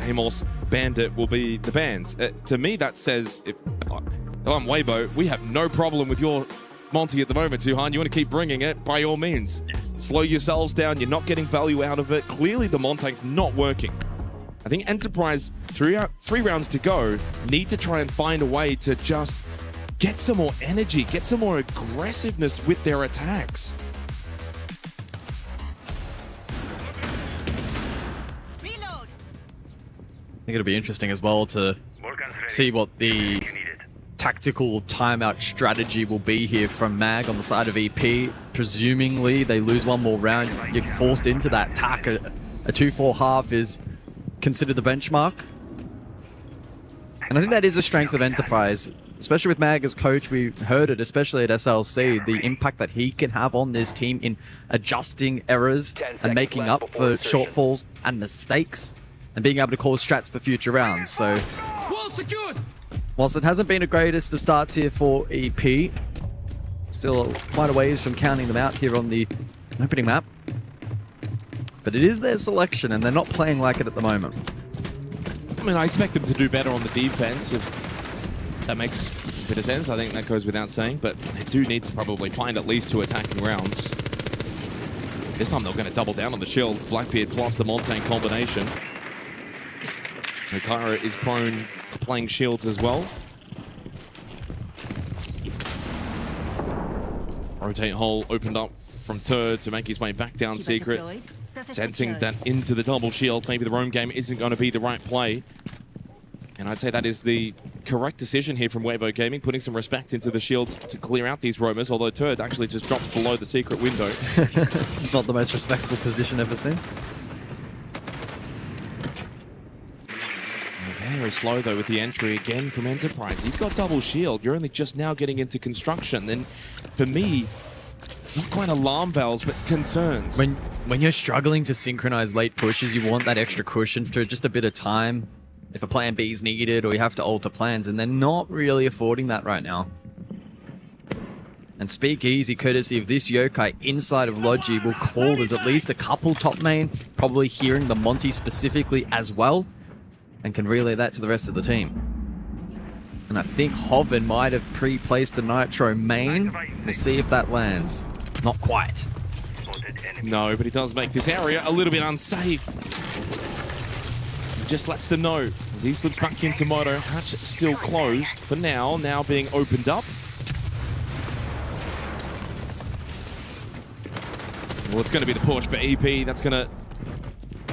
Amos, Bandit will be the bans. To me, that says, if I'm Weibo, we have no problem with your Monty at the moment, Tuhan. You want to keep bringing it, by all means. Slow yourselves down. You're not getting value out of it. Clearly, the Montague's not working. I think Enterprise, 3 rounds to go, need to try and find a way to just get some more energy, get some more aggressiveness with their attacks. I think it'll be interesting as well to see what the tactical timeout strategy will be here from MAG on the side of EP. Presumably, they lose one more round. You're forced into that tack. A 2-4 half is considered the benchmark. And I think that is a strength of Enterprise. Especially with MAG as coach, we heard it, especially at SLC, the impact that he can have on this team in adjusting errors and making up for shortfalls and mistakes and being able to call strats for future rounds. So, whilst it hasn't been the greatest of starts here for EP, still quite a ways from counting them out here on the opening map. But it is their selection, and they're not playing like it at the moment. I mean, I expect them to do better on the defense. If that makes a bit of sense, I think that goes without saying. But they do need to probably find at least 2 attacking rounds. This time they're going to double down on the shields. Blackbeard plus the Montaigne combination. Kyra is prone to playing shields as well. Rotate hole opened up from Turd to make his way back down Secret. Sensing that into the double shield, maybe the roam game isn't going to be the right play. And I'd say that is the correct decision here from Weibo Gaming, putting some respect into the shields to clear out these roamers, although Turd actually just drops below the secret window. Not the most respectful position ever seen. Very slow though with the entry again from Enterprise. You've got double shield, you're only just now getting into construction. Then for me, not quite alarm bells, but concerns. When you're struggling to synchronize late pushes, you want that extra cushion for just a bit of time. If a plan B is needed or you have to alter plans, and they're not really affording that right now. And Speakeasy, courtesy of this yokai inside of Logi, will call there's at least a couple top main, probably hearing the Monty specifically as well, and can relay that to the rest of the team. And I think Hoven might have pre-placed a Nitro main. We'll see if that lands. Not quite. No, but he does make this area a little bit unsafe. He just lets them know as he slips back into Moto. Hatch still closed for now being opened up. Well, it's going to be the push for EP. That's going to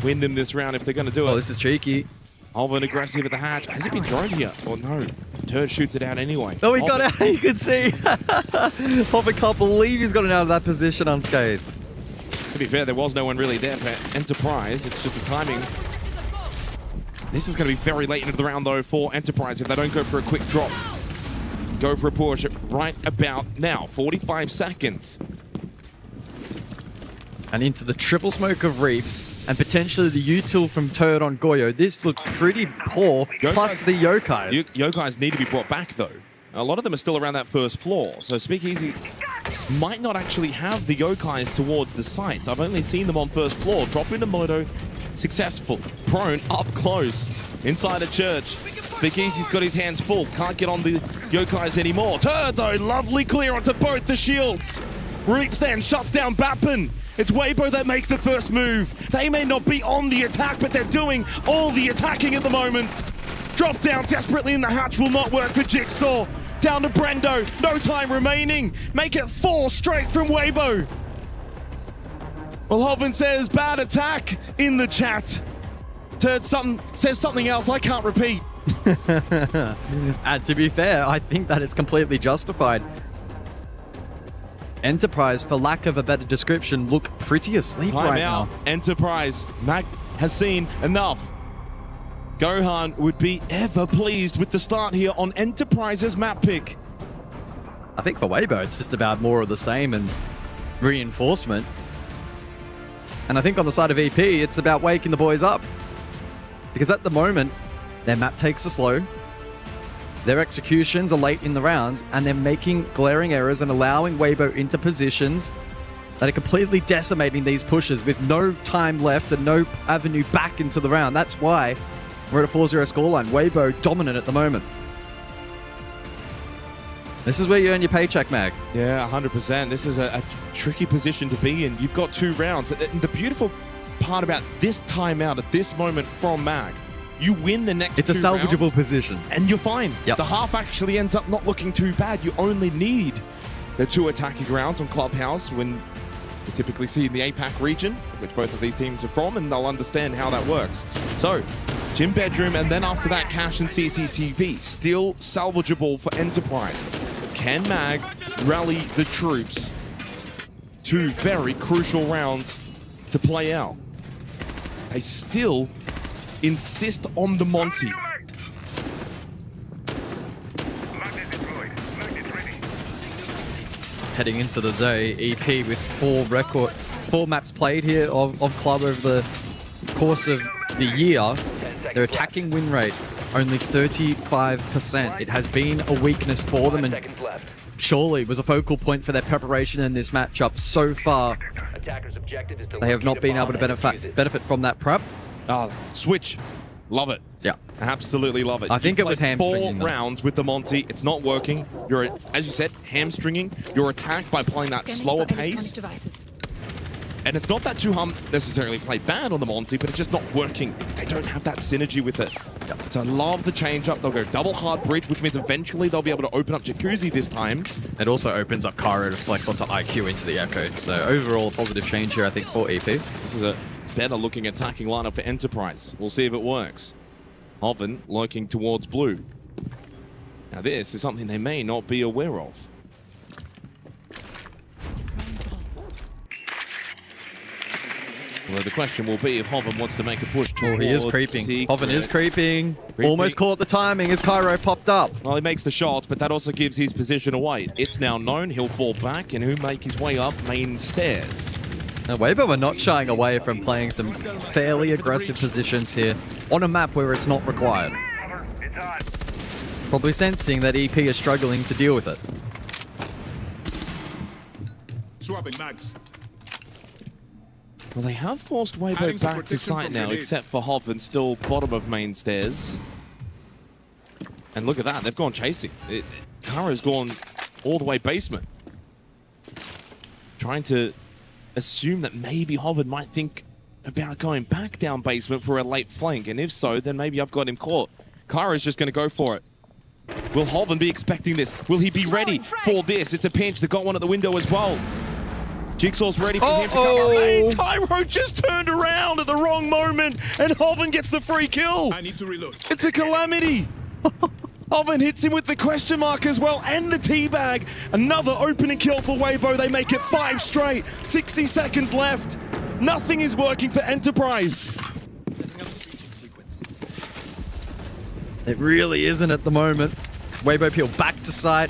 win them this round if they're going to do it. Oh, this is tricky. Alvin aggressive at the hatch. Has it been drone here? Oh no. Turd shoots it out anyway. Oh, he got out. You could see. Hoven can't believe he's gotten out of that position unscathed. To be fair, there was no one really there for Enterprise. It's just the timing. This is going to be very late into the round, though, for Enterprise if they don't go for a quick drop. Go for a push right about now. 45 seconds. And into the triple smoke of Reaps and potentially the util from Turd on Goyo. This looks pretty poor, plus the Yokais. Yokais need to be brought back, though. A lot of them are still around that first floor, so Speakeasy might not actually have the Yokais towards the site. I've only seen them on first floor. Drop into Moto, successful. Prone, up close, inside a church. Speakeasy's got his hands full, can't get on the Yokais anymore. Turd, though, lovely clear onto both the shields. Reaps then shuts down Bappin. It's Weibo that make the first move. They may not be on the attack, but they're doing all the attacking at the moment. Drop down desperately in the hatch will not work for Jigsaw. Down to Brendo, no time remaining. Make it 4 straight from Weibo. Well, Hoven says bad attack in the chat. Turd says something else I can't repeat. And to be fair, I think that it's completely justified. Enterprise, for lack of a better description, look pretty asleep right now. Enterprise, Mag has seen enough. Gohan would be ever pleased with the start here on Enterprise's map pick. I think for Weibo, it's just about more of the same and reinforcement. And I think on the side of EP, it's about waking the boys up. Because at the moment, their map takes a slow. Their executions are late in the rounds, and they're making glaring errors and allowing Weibo into positions that are completely decimating these pushes with no time left and no avenue back into the round. That's why we're at a 4-0 scoreline. Weibo dominant at the moment. This is where you earn your paycheck, Mag. Yeah, 100%. This is a tricky position to be in. You've got 2 rounds. And the beautiful part about this timeout at this moment from Mag, you win the next 2 rounds. It's a salvageable position. And you're fine. Yep. The half actually ends up not looking too bad. You only need the 2 attacking rounds on Clubhouse when you typically see in the APAC region, of which both of these teams are from, and they'll understand how that works. So, Gym Bedroom, and then after that, Cash and CCTV. Still salvageable for Enterprise. Can Mag rally the troops? 2 very crucial rounds to play out. They still insist on the Monty. Heading into the day, EP with 4 maps played here of Club over the course of the year. Their attacking win rate, only 35%. It has been a weakness for them, and surely was a focal point for their preparation in this matchup so far. They have not been able to benefit from that prep. Switch. Love it. Yeah. Absolutely love it. I think it was hamstringing 4 rounds with the Monty. It's not working. You're, as you said, hamstringing your attack by playing that slower pace. And it's not that Tuhum necessarily played bad on the Monty, but it's just not working. They don't have that synergy with it. Yep. So I love the change up. They'll go double hard bridge, which means eventually they'll be able to open up Jacuzzi this time. It also opens up Cairo to flex onto IQ into the Echo. So overall, a positive change here, I think, for EP. This is a better looking attacking lineup for Enterprise. We'll see if it works. Hoven lurking towards blue. Now this is something they may not be aware of. Well, the question will be if Hoven wants to make a push towards... Oh, he is creeping. Hoven is creeping. Almost caught the timing as Cairo popped up. Well, he makes the shots, but that also gives his position away. It's now known he'll fall back, and he'll make his way up main stairs. Now, Weibo are not shying away from playing some fairly aggressive positions here on a map where it's not required. Probably sensing that EP is struggling to deal with it. Swapping mags. Well, they have forced Weibo back to site now, except for Hoven still bottom of main stairs. And look at that, they've gone chasing. Kara's gone all the way basement. Trying to assume that maybe Hoven might think about going back down basement for a late flank, and if so, then maybe I've got him caught. Kara's just going to go for it. Will Hoven be expecting this? Will he be ready for this? It's a pinch. They got one at the window as well. Jigsaw's ready for him to come up. Hey, Cairo just turned around at the wrong moment, and Hoven gets the free kill. I need to reload. It's a calamity. Hoven hits him with the question mark as well, and the teabag. Another opening kill for Weibo. They make it 5 straight. 60 seconds left. Nothing is working for Enterprise. It really isn't at the moment. Weibo peel back to site.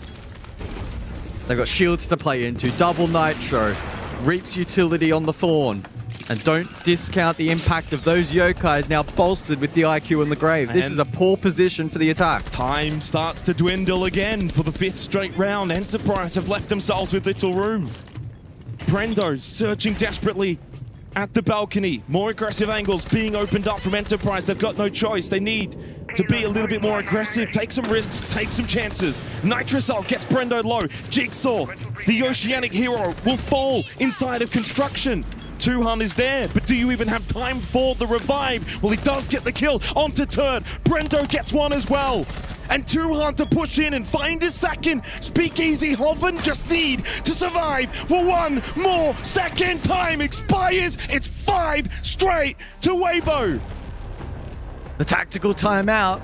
They've got shields to play into. Double Nitro. Reaps utility on the Thorn. And don't discount the impact of those yokais now bolstered with the IQ in the grave. This is a poor position for the attack. Time starts to dwindle again for the 5th straight round. Enterprise have left themselves with little room. Brendo searching desperately at the balcony. More aggressive angles being opened up from Enterprise. They've got no choice. They need to be a little bit more aggressive, take some risks, take some chances. Nitrocell gets Brendo low. Jigsaw, the Oceanic hero, will fall inside of construction. Tuhan is there, but do you even have time for the revive? Well, he does get the kill onto Turd. Brendo gets one as well. And Tuhan to push in and find a second. Speakeasy Hoven just need to survive for one more second. Time expires. It's 5 straight to Weibo. The tactical timeout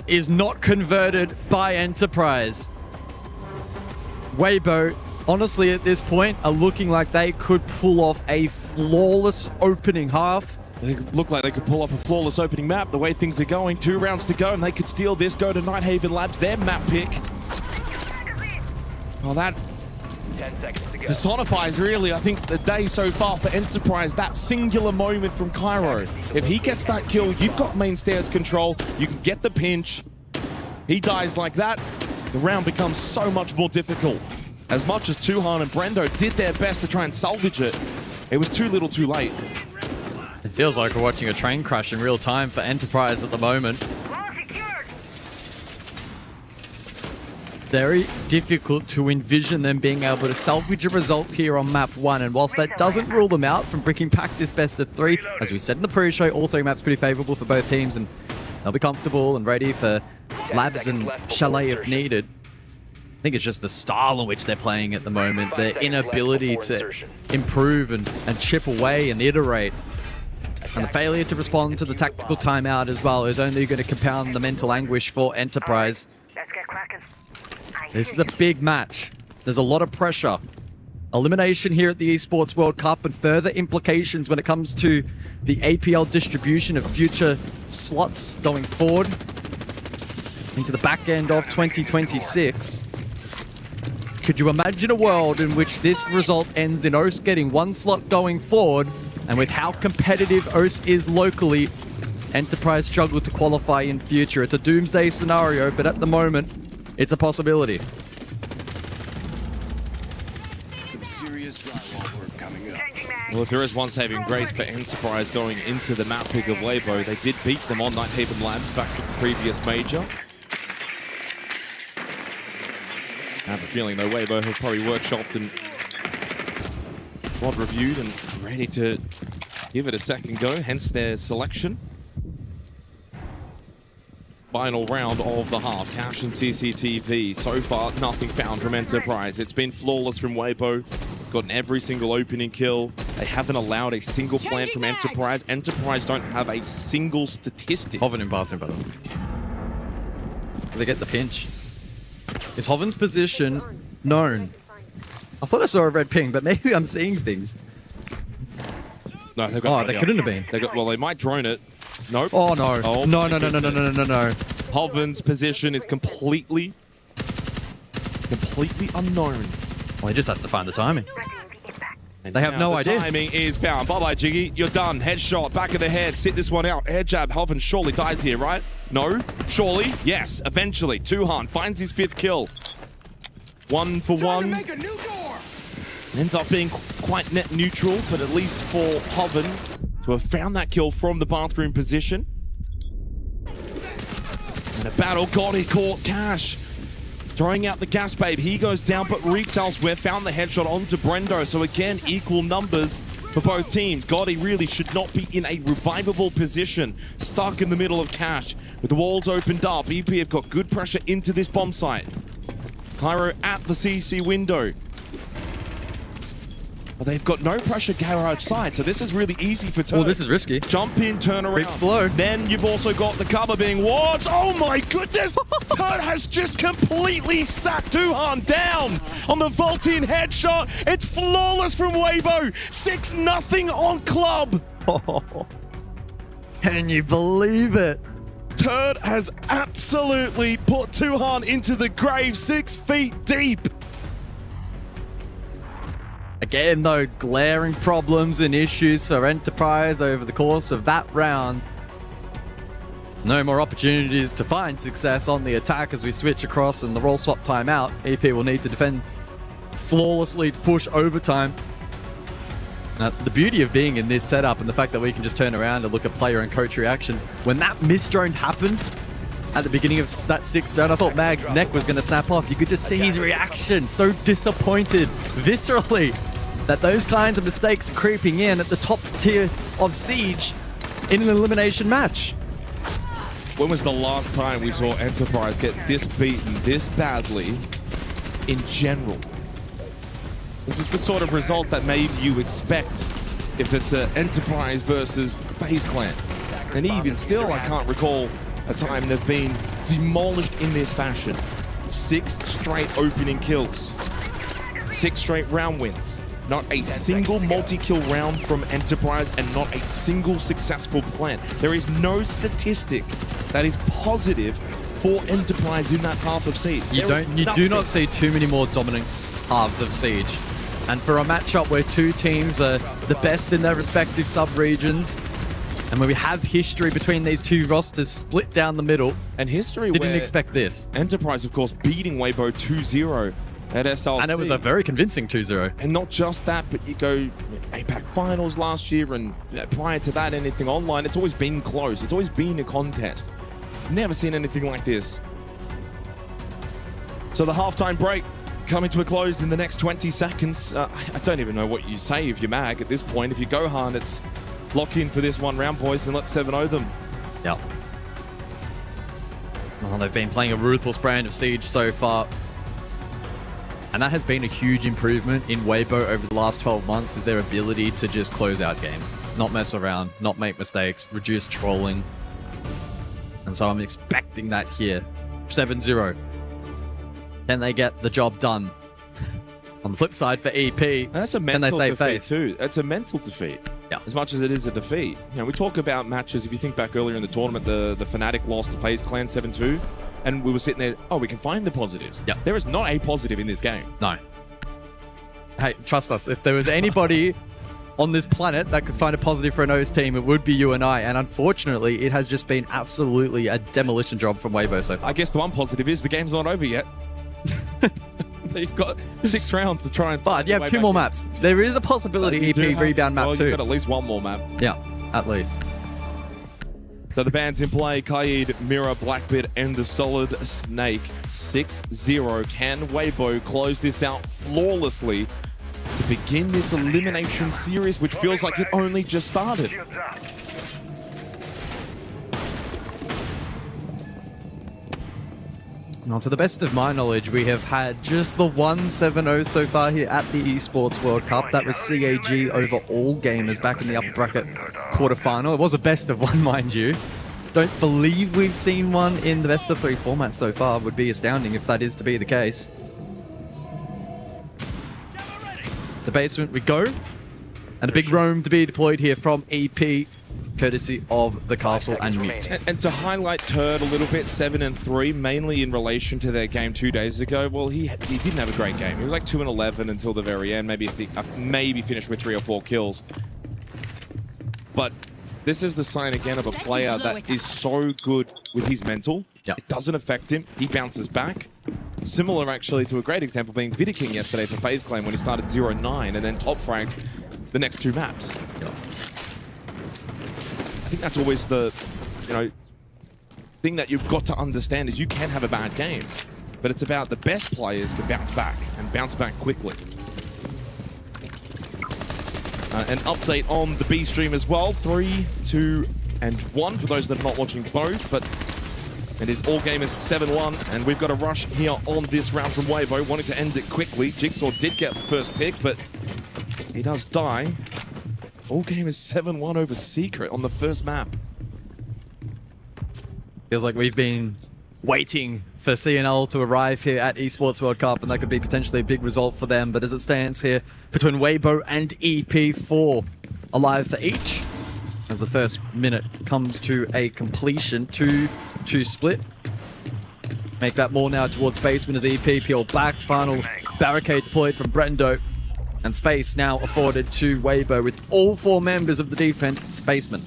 is not converted by Enterprise. Weibo, honestly, at this point, are looking like they could pull off a flawless opening half. They look like they could pull off a flawless opening map the way things are going. 2 rounds to go, and they could steal this, go to Nighthaven Labs, their map pick. Well, that 10 seconds to go. personifies really, I think, the day so far for Enterprise. That singular moment from Cairo. If he gets that kill, you've got main stairs control. You can get the pinch. He dies like that. The round becomes so much more difficult. As much as Tuhan and Brendo did their best to try and salvage it, it was too little too late. It feels like we're watching a train crash in real time for Enterprise at the moment. Very difficult to envision them being able to salvage a result here on map 1, and whilst that doesn't rule them out from bringing back this best of 3, as we said in the pre-show, all 3 maps pretty favourable for both teams, and they'll be comfortable and ready for Labs and Chalet if needed. I think it's just the style in which they're playing at the moment, their inability to improve and chip away and iterate. And the failure to respond to the tactical timeout as well is only going to compound the mental anguish for Enterprise. This is a big match. There's a lot of pressure. Elimination here at the Esports World Cup and further implications when it comes to the APL distribution of future slots going forward into the back end of 2026. Could you imagine a world in which this result ends in OS getting 1 slot going forward, and with how competitive OS is locally, Enterprise struggle to qualify in future? It's a doomsday scenario, but at the moment, it's a possibility. Some serious drywall work coming up. Well, if there is one saving grace for Enterprise going into the map pick of Weibo, they did beat them on Nighthaven Labs back at the previous major. I have a feeling, though, Weibo have probably workshopped and reviewed and ready to give it a second go, hence their selection. Final round of the half. Cash and CCTV. So far, nothing found from Enterprise. It's been flawless from Weibo. Gotten every single opening kill. They haven't allowed a single plant from Enterprise. Enterprise don't have a single statistic. Hoven in bathroom, by the way. They get the pinch. Is Hoven's position known? I thought I saw a red ping, but maybe I'm seeing things. No, they've got. Oh, they couldn't have been. Well, they might drone it. Nope. Oh no. Oh, no. Hoven's position is completely unknown. Well, he just has to find the timing. And they have no idea. The timing is found. Bye-bye, Jiggy. You're done. Headshot. Back of the head. Sit this one out. Air jab. Hoven surely dies here, right? No? Surely? Yes. Eventually. Tuhan finds his 5th kill. 1 for 1. Ends up being quite net neutral, but at least for Hoven to have found that kill from the bathroom position. And a battle. Gotti caught Cash. Throwing out the gas babe. He goes down, but reaps elsewhere. Found the headshot onto Brendo. So again, equal numbers for both teams. Gotti really should not be in a revivable position. Stuck in the middle of Cash. With the walls opened up, EP have got good pressure into this bomb site. Cairo at the CC window. Well, they've got no pressure garage side, so this is really easy for Turd. Oh, this is risky. Jump in, turn around. Explode. Then you've also got the cover being wards. Oh my goodness! Turd has just completely sacked Duhan down on the vault-in headshot. It's flawless from Weibo. 6-0 on club. Can you believe it? Turd has absolutely put Duhan into the grave 6 feet deep. Again, though, glaring problems and issues for Enterprise over the course of that round. No more opportunities to find success on the attack as we switch across and the roll swap timeout. EP will need to defend flawlessly to push overtime. Now, the beauty of being in this setup and the fact that we can just turn around and look at player and coach reactions. When that miss drone happened at the beginning of that 6th round, I thought Mag's neck was going to snap off. You could just see his reaction, so disappointed, viscerally, that those kinds of mistakes are creeping in at the top tier of Siege in an elimination match. When was the last time we saw Enterprise get this beaten this badly in general? This is the sort of result that maybe you expect if it's an Enterprise versus FaZe Clan. And even still, I can't recall a time they've been demolished in this fashion. 6 straight opening kills. 6 straight round wins. Not a single multi-kill round from Enterprise and not a single successful plant. There is no statistic that is positive for Enterprise in that half of Siege. You do not see too many more dominant halves of Siege. And for a matchup where two teams are the best in their respective sub-regions, and where we have history between these two rosters split down the middle, and history didn't expect this. Enterprise, of course, beating Weibo 2-0 at SLC. And it was a very convincing 2-0. And not just that, but you go APAC Finals last year, and prior to that, anything online, it's always been close. It's always been a contest. Never seen anything like this. So the halftime break coming to a close in the next 20 seconds. I don't even know what you say if you're Mag at this point. If you're Gohan, it's lock in for this one round, boys, and let's 7-0 them. Yep. Well, they've been playing a ruthless brand of Siege so far. And that has been a huge improvement in Weibo over the last 12 months, is their ability to just close out games. Not mess around, not make mistakes, reduce trolling. And so I'm expecting that here. 7-0. Can they get the job done? On the flip side for EP, that's a mental defeat too. It's a mental defeat. Yeah. As much as it is a defeat. You know, we talk about matches, if you think back earlier in the tournament, the Fnatic lost to FaZe Clan 7-2. And we were sitting there, oh, we can find the positives. Yeah. There is not a positive in this game. No. Hey, trust us. If there was anybody on this planet that could find a positive for an OS team, it would be you and I. And unfortunately, it has just been absolutely a demolition job from Weibo so far. I guess the one positive is the game's not over yet. You've got 6 rounds to try and find. But you have 2 more maps. There is a possibility EP rebound map too. You've got at least 1 more map. Yeah, at least. So the bands in play, Kaid, Mira, Blackbeard, and the Solid Snake. 6-0. Can Weibo close this out flawlessly to begin this elimination series, which feels like it only just started? Now, to the best of my knowledge, we have had just the 1-7-0 so far here at the Esports World Cup. That was CAG over all gamers back in the upper bracket quarterfinal. It was a best of 1, mind you. Don't believe we've seen one in the best of 3 format so far. Would be astounding if that is to be the case. The basement we go. And a big roam to be deployed here from EP, courtesy of the Castle and Mute. And to highlight Turd a little bit, 7-3, mainly in relation to their game 2 days ago. Well, he didn't have a great game. He was like 2-11 until the very end. Maybe finished with 3 or 4 kills. But this is the sign again of a player that is so good with his mental. Yep. It doesn't affect him. He bounces back. Similar, actually, to a great example being Vidiking yesterday for FaZe Clan when he started 0-9 and then top fragged the next 2 maps. Yep. I think that's always the, thing that you've got to understand is you can have a bad game, but it's about the best players can bounce back and bounce back quickly. An update on the B stream as well, 3, 2, and 1 for those that are not watching both, but it is all gamers 7-1, and we've got a rush here on this round from Weibo, wanting to end it quickly. Jigsaw did get the first pick, but He does die. All game is 7-1 over Secret on the first map. Feels like we've been waiting for CNL to arrive here at Esports World Cup, and that could be potentially a big result for them. But as it stands here, between Weibo and EP4, alive for each. As the first minute comes to a completion, 2-2 split. Make that more now towards Spaceman as EP peel back. Final barricade deployed from Brendo. And space now afforded to Weibo with all 4 members of the defense, Spaceman.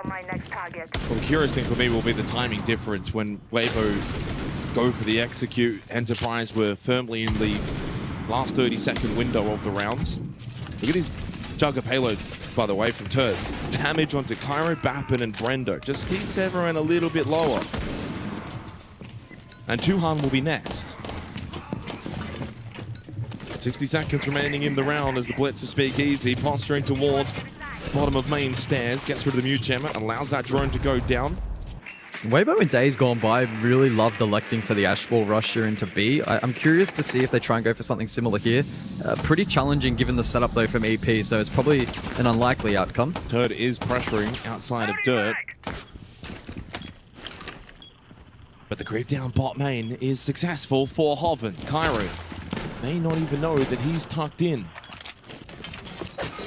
My next target. Well, the curious thing for me will be the timing difference when Weibo go for the execute. Enterprise were firmly in the last 30-second window of the rounds. Look at his Jugger payload, by the way, from Turd. Damage onto Cairo, Bappin, and Brendo. Just keeps everyone a little bit lower. And Tuhan will be next. 60 seconds remaining in the round as the Blitz of Speakeasy posturing towards bottom of main stairs. Gets rid of the mute jammer, allows that drone to go down. Weibo in days gone by really loved electing for the Ashwall rush here into B. I'm curious to see if they try and go for something similar here. Pretty challenging given the setup though from EP, so it's probably an unlikely outcome. Turd is pressuring outside of Dirt. But the creep down bot main is successful for Hoven. Cairo may not even know that he's tucked in.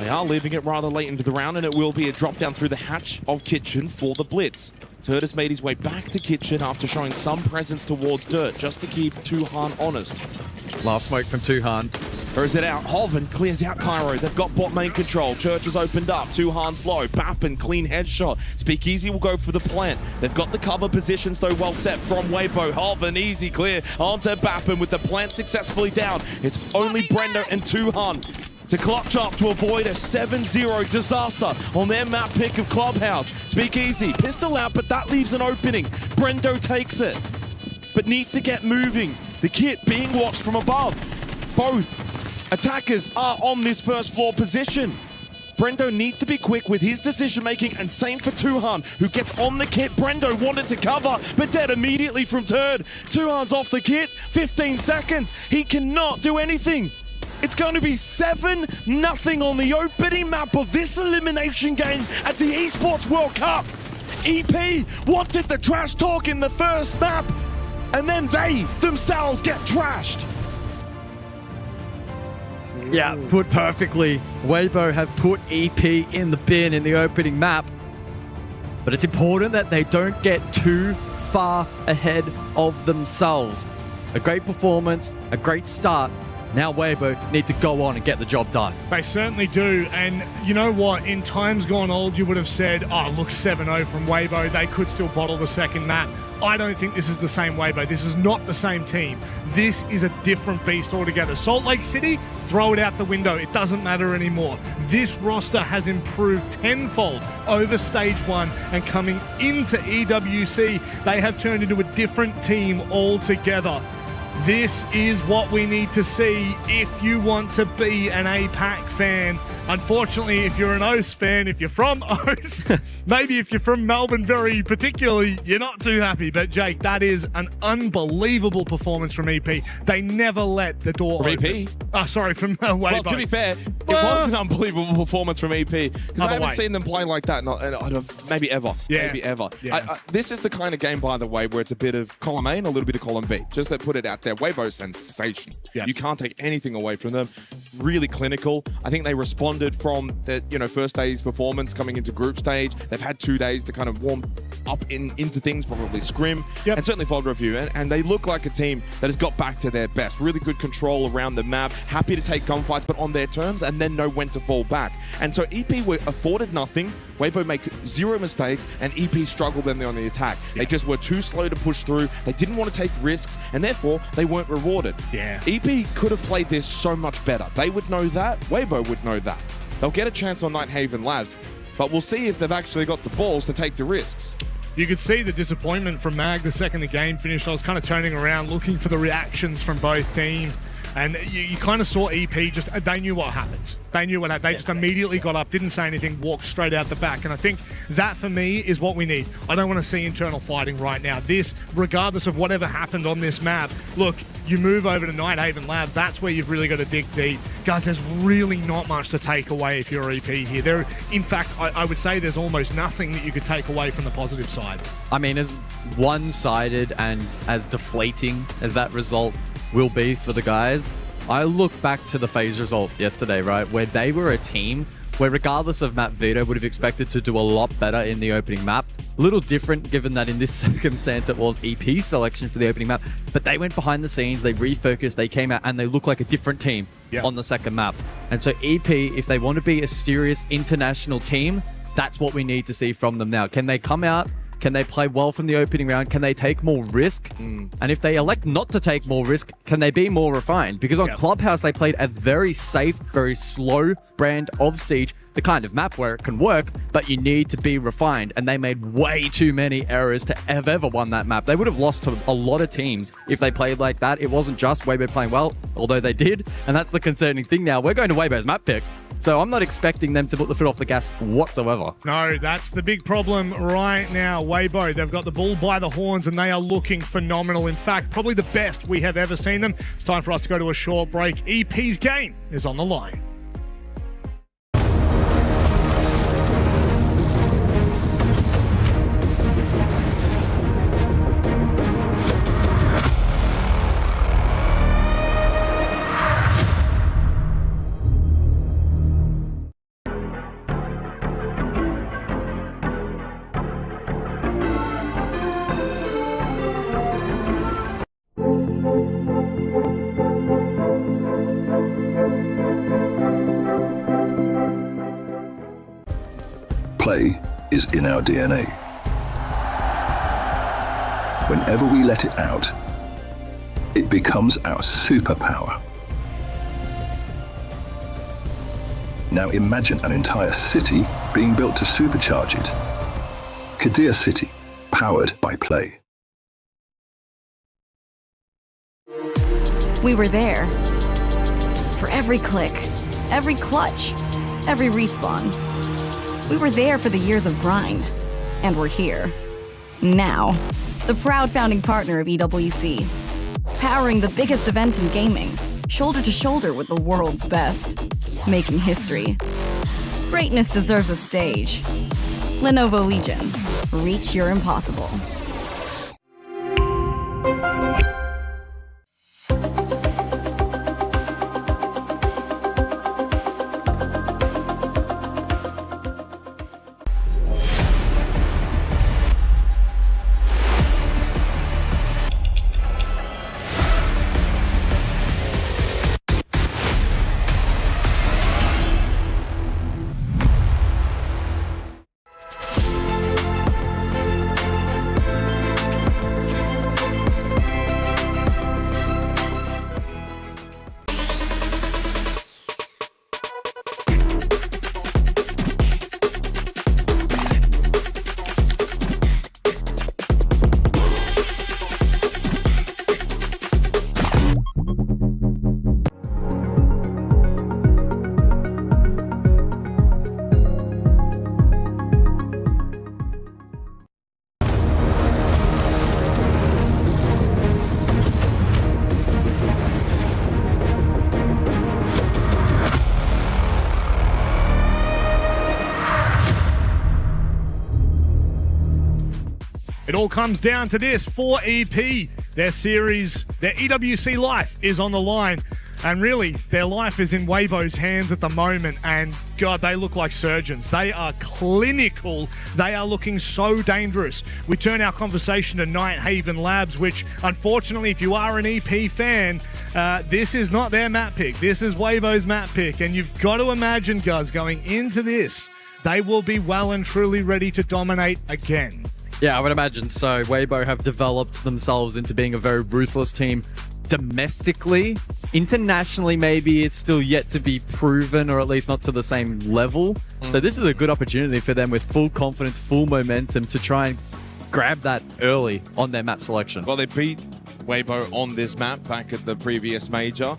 They are leaving it rather late into the round, and it will be a drop down through the hatch of Kitchen for the Blitz. Turd has made his way back to Kitchen after showing some presence towards Dirt, just to keep Tuhan honest. Last smoke from Tuhan. Throws it out. Hoven clears out Cairo. They've got bot main control. Church has opened up. Tuhan's low. Bappin, clean headshot. Speakeasy will go for the plant. They've got the cover positions, though, well set from Weibo. Hoven, easy clear onto Bappin with the plant successfully down. It's only Brendo and Tuhan to clutch up to avoid a 7-0 disaster on their map pick of Clubhouse. Speakeasy, pistol out, but that leaves an opening. Brendo takes it, but needs to get moving. The kit being watched from above. Both attackers are on this first floor position. Brendo needs to be quick with his decision making, and same for Tuhan, who gets on the kit. Brendo wanted to cover, but dead immediately from Turd. Tuhan's off the kit, 15 seconds. He cannot do anything. It's going to be 7-0 on the opening map of this elimination game at the Esports World Cup. EP wanted the trash talk in the first map, and then they themselves get trashed. Yeah, put perfectly. Weibo have put EP in the bin in the opening map, but it's important that they don't get too far ahead of themselves. A great performance, a great start. Now Weibo need to go on and get the job done. They certainly do, and you know what? In times gone old, you would have said, oh, look, 7-0 from Weibo. They could still bottle the second map. I don't think this is the same Weibo. This is not the same team. This is a different beast altogether. Salt Lake City, throw it out the window. It doesn't matter anymore. This roster has improved tenfold over stage 1, and coming into EWC, they have turned into a different team altogether. This is what we need to see if you want to be an APAC fan. Unfortunately, if you're an OS fan, if you're from OS, maybe if you're from Melbourne very particularly, you're not too happy. But Jake, that is an unbelievable performance from EP. They never let the door from open. EP? Oh, sorry, from Weibo. Well, to be fair, it was an unbelievable performance from EP, because I haven't seen them play like that, maybe ever. Yeah. Maybe ever. Yeah. This is the kind of game, by the way, where it's a bit of column A and a little bit of column B. Just to put it out there, Weibo sensation. Yeah. You can't take anything away from them. Really clinical. I think they responded from the first day's performance coming into group stage. They've had 2 days to kind of warm up into things, probably scrim, and certainly VOD review. And they look like a team that has got back to their best. Really good control around the map. Happy to take gunfights, but on their terms, and then know when to fall back. And so EP were afforded nothing. Weibo make 0 mistakes, and EP struggled then on the attack. They just were too slow to push through. They didn't want to take risks, and therefore they weren't rewarded. Yeah. EP could have played this so much better. They would know that. Weibo would know that. They'll get a chance on Nighthaven Labs, but we'll see if they've actually got the balls to take the risks. You could see the disappointment from Mag the second the game finished. I was kind of turning around, looking for the reactions from both teams. And you kind of saw EP they knew what happened. They knew what happened. They just immediately got up, didn't say anything, walked straight out the back. And I think that, for me, is what we need. I don't want to see internal fighting right now. This, regardless of whatever happened on this map, look, you move over to Nighthaven Labs, that's where you've really got to dig deep. Guys, there's really not much to take away if you're EP here. In fact, I would say there's almost nothing that you could take away from the positive side. I mean, as one-sided and as deflating as that result will be for the guys, I look back to the FaZe result yesterday, right, where they were a team where, regardless of map veto, would have expected to do a lot better in the opening map. A little different, given that in this circumstance it was EP's selection for the opening map, but they went behind the scenes, they refocused, they came out, and they look like a different team on the second map. And so EP, if they want to be a serious international team, that's what we need to see from them now. Can they come out? Can they play well from the opening round? Can they take more risk? And if they elect not to take more risk, can they be more refined? Because on Clubhouse, they played a very safe, very slow brand of Siege, the kind of map where it can work, but you need to be refined. And they made way too many errors to have ever won that map. They would have lost to a lot of teams if they played like that. It wasn't just Weibo playing well, although they did. And that's the concerning thing now. We're going to Weibo's map pick. So I'm not expecting them to put the foot off the gas whatsoever. No, that's the big problem right now. Weibo, they've got the bull by the horns and they are looking phenomenal. In fact, probably the best we have ever seen them. It's time for us to go to a short break. EP's game is on the line. Play is in our DNA. Whenever we let it out, it becomes our superpower. Now imagine an entire city being built to supercharge it. Kadir City, powered by Play. We were there. For every click, every clutch, every respawn. We were there for the years of grind, and we're here. Now, the proud founding partner of EWC, powering the biggest event in gaming, shoulder to shoulder with the world's best, making history. Greatness deserves a stage. Lenovo Legion, reach your impossible. It all comes down to this for EP. Their series, their EWC life is on the line. And really, their life is in Weibo's hands at the moment. And God, they look like surgeons. They are clinical. They are looking so dangerous. We turn our conversation to Nighthaven Labs, which unfortunately, if you are an EP fan, this is not their map pick. This is Weibo's map pick. And you've got to imagine, guys, going into this, they will be well and truly ready to dominate again. Yeah, I would imagine so. Weibo have developed themselves into being a very ruthless team domestically. Internationally, maybe it's still yet to be proven, or at least not to the same level. So this is a good opportunity for them with full confidence, full momentum to try and grab that early on their map selection. Well, they beat Weibo on this map back at the previous major.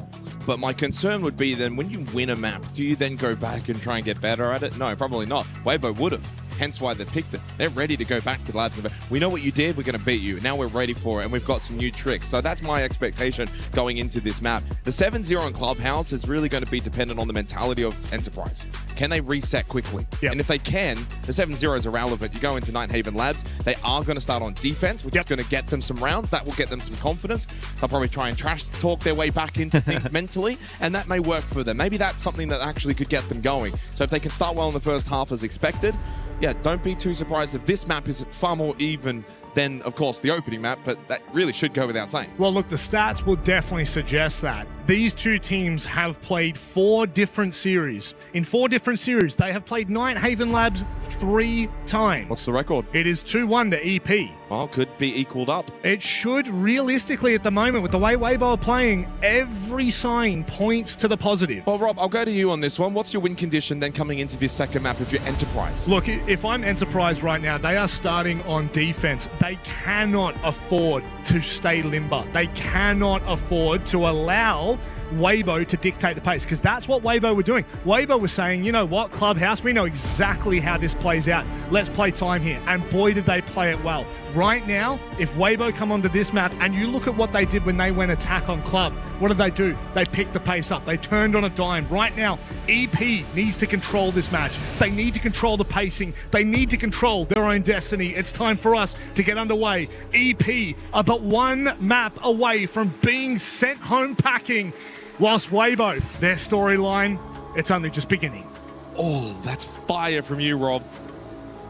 But my concern would be then when you win a map, do you then go back and try and get better at it? No, probably not. Weibo would have. Hence why they picked it. They're ready to go back to labs. We know what you did. We're going to beat you. Now we're ready for it, and we've got some new tricks. So that's my expectation going into this map. The 7-0 in Clubhouse is really going to be dependent on the mentality of Enterprise. Can they reset quickly? Yep. And if they can, the 7-0 is irrelevant. You go into Nighthaven Labs. They are going to start on defense, which is going to get them some rounds. That will get them some confidence. They'll probably try and trash talk their way back into things mentally, and that may work for them. Maybe that's something that actually could get them going. So if they can start well in the first half as expected, yeah, don't be too surprised if this map is far more even than, of course, the opening map, but that really should go without saying. Well, look, the stats will definitely suggest that. These two teams have played 4 different series. In 4 different series, they have played Nighthaven Labs 3 times. What's the record? It is 2-1 to EP. Well, could be equaled up. It should, realistically, at the moment, with the way Weibo are playing, every sign points to the positive. Well, Rob, I'll go to you on this one. What's your win condition then coming into this second map if you're Enterprise? Look, if I'm Enterprise right now, they are starting on defense. They cannot afford to stay limber. They cannot afford to allow Weibo to dictate the pace, because that's what Weibo were doing. Weibo was saying, you know what, Clubhouse, we know exactly how this plays out. Let's play time here. And boy, did they play it well. Right now, if Weibo come onto this map and you look at what they did when they went attack on Club, what did they do? They picked the pace up. They turned on a dime. Right now, EP needs to control this match. They need to control the pacing. They need to control their own destiny. It's time for us to get underway. EP are but one map away from being sent home packing. Whilst Weibo, their storyline, it's only just beginning. Oh, that's fire from you, Rob.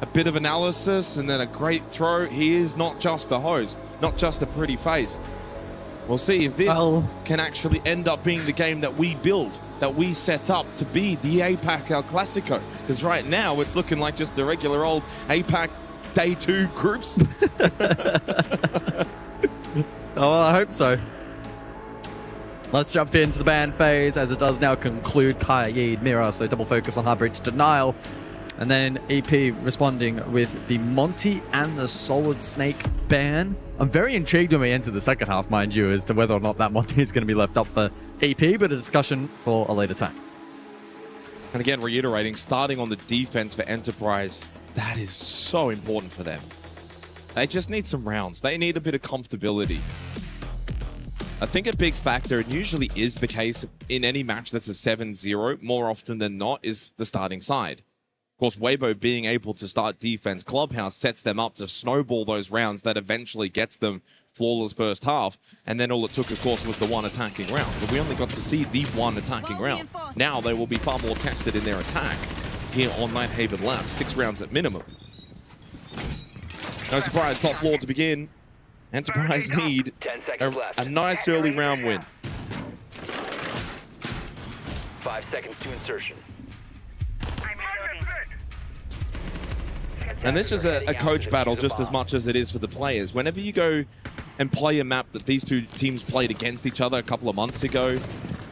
A bit of analysis and then a great throw. He is not just a host, not just a pretty face. We'll see if this can actually end up being the game that we build, that we set up to be the APAC El Clasico. Because right now, it's looking like just a regular old APAC Day 2 groups. Oh, well, I hope so. Let's jump into the ban phase as it does now conclude Kaid Mira, so double focus on Harbridge Denial. And then EP responding with the Monty and the Solid Snake ban. I'm very intrigued when we enter the second half, mind you, as to whether or not that Monty is going to be left up for EP, but a discussion for a later time. And again, reiterating, starting on the defense for Enterprise, that is so important for them. They just need some rounds. They need a bit of comfortability. I think a big factor, and usually is the case in any match that's a 7-0, more often than not, is the starting side. Of course, Weibo being able to start defense, Clubhouse sets them up to snowball those rounds that eventually gets them flawless first half. And then all it took, of course, was the one attacking round. But we only got to see the one attacking round. Now they will be far more tested in their attack here on Nighthaven Labs, 6 rounds at minimum. No surprise, top floor to begin. Enterprise need a nice early round win. 5 seconds to insertion. And this is a coach battle just as much as it is for the players. Whenever you go and play a map that these two teams played against each other a couple of months ago,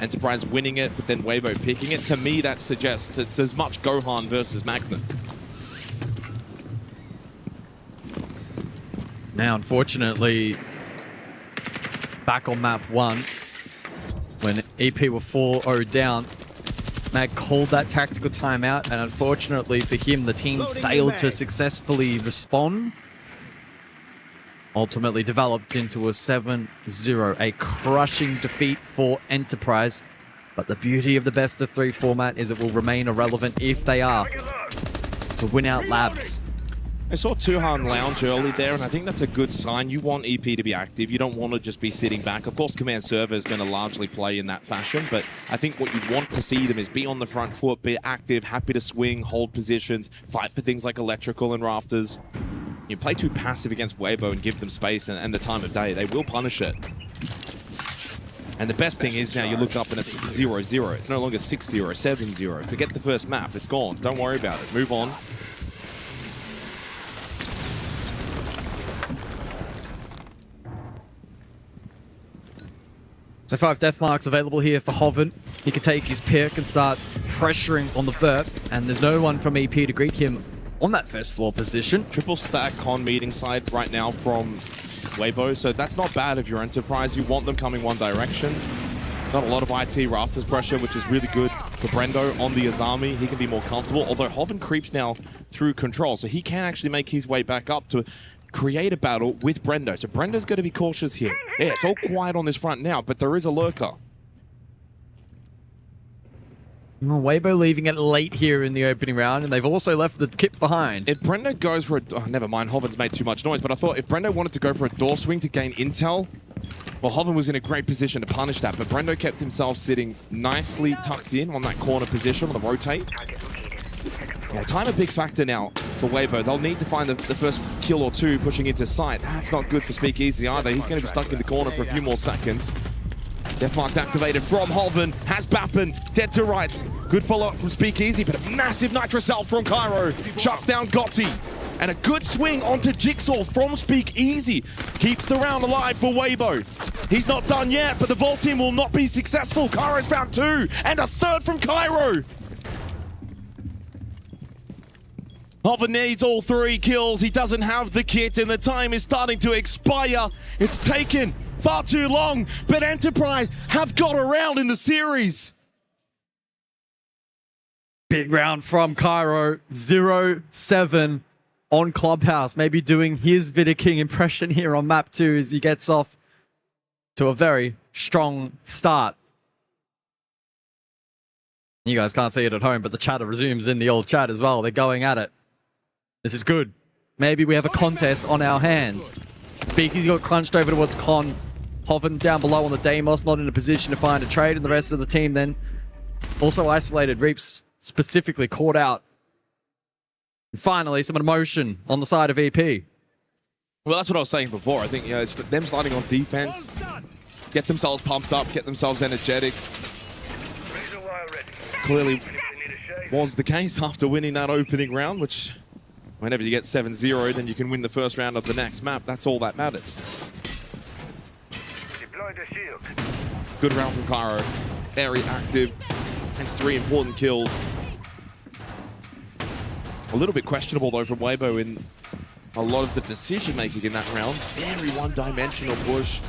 Enterprise winning it, but then Weibo picking it, to me that suggests it's as much Gohan versus Magnet. Now, unfortunately, back on map 1, when EP were 4-0 down, Mag called that tactical timeout, and unfortunately for him, the team failed to successfully respond. Ultimately developed into a 7-0, a crushing defeat for Enterprise. But the beauty of the best of 3 format is it will remain irrelevant if they are to win out Labs. I saw Tuhan lounge early there, and I think that's a good sign. You want EP to be active. You don't want to just be sitting back. Of course, command server is going to largely play in that fashion, but I think what you want to see them is be on the front foot, be active, happy to swing, hold positions, fight for things like electrical and rafters. You play too passive against Weibo and give them space and the time of day. They will punish it. And the best thing is now you look up and it's 0-0. It's no longer 6-0, 7-0. Forget the first map. It's gone. Don't worry about it. Move on. So 5 death marks available here for Hoven. He can take his pick and start pressuring on the Verp, and there's no one from EP to greet him on that first floor position. Triple stack con meeting side right now from Weibo, so that's not bad if you're Enterprise. You want them coming one direction. Not a lot of IT Rafters pressure, which is really good for Brendo on the Azami. He can be more comfortable, although Hoven creeps now through control, so he can actually make his way back up to create a battle with Brendo. So Brendo's going to be cautious here. Yeah, it's all quiet on this front now, but there is a lurker. Well, Weibo leaving it late here in the opening round, and they've also left the kit behind. If Brendo goes for a... Oh, never mind, Hoven's made too much noise, but I thought if Brendo wanted to go for a door swing to gain intel, well, Hoven was in a great position to punish that, but Brendo kept himself sitting nicely tucked in on that corner position on the rotate. Yeah, time a big factor now for Weibo. They'll need to find the first kill or two pushing into sight. That's not good for Speakeasy either. He's going to be stuck in the corner for a few more seconds. Deathmark activated from Hoven. Has Bappen dead to rights. Good follow-up from Speakeasy, but a massive Nitro Cell from Cairo. Shuts down Gotti. And a good swing onto Jigsaw from Speakeasy. Keeps the round alive for Weibo. He's not done yet, but the Vault team will not be successful. Cairo's found two, and a third from Cairo. Hoven needs all 3 kills. He doesn't have the kit, and the time is starting to expire. It's taken far too long, but Enterprise have got around in the series. Big round from Cairo, 0-7 on Clubhouse. Maybe doing his Vida King impression here on map 2 as he gets off to a very strong start. You guys can't see it at home, but the chatter resumes in the old chat as well. They're going at it. This is good. Maybe we have a contest on our hands. Speakeasy got crunched over towards Con. Hoven down below on the Deimos, not in a position to find a trade, and the rest of the team then also isolated. Reaps specifically caught out. And finally, some emotion on the side of EP. Well, that's what I was saying before. I think it's them starting on defense, get themselves pumped up, get themselves energetic. Clearly was the case after winning that opening round, which whenever you get 7-0, then you can win the first round of the next map. That's all that matters. Good round from Cairo. Very active. Hence 3 important kills. A little bit questionable, though, from Weibo in a lot of the decision-making in that round. Very one-dimensional push.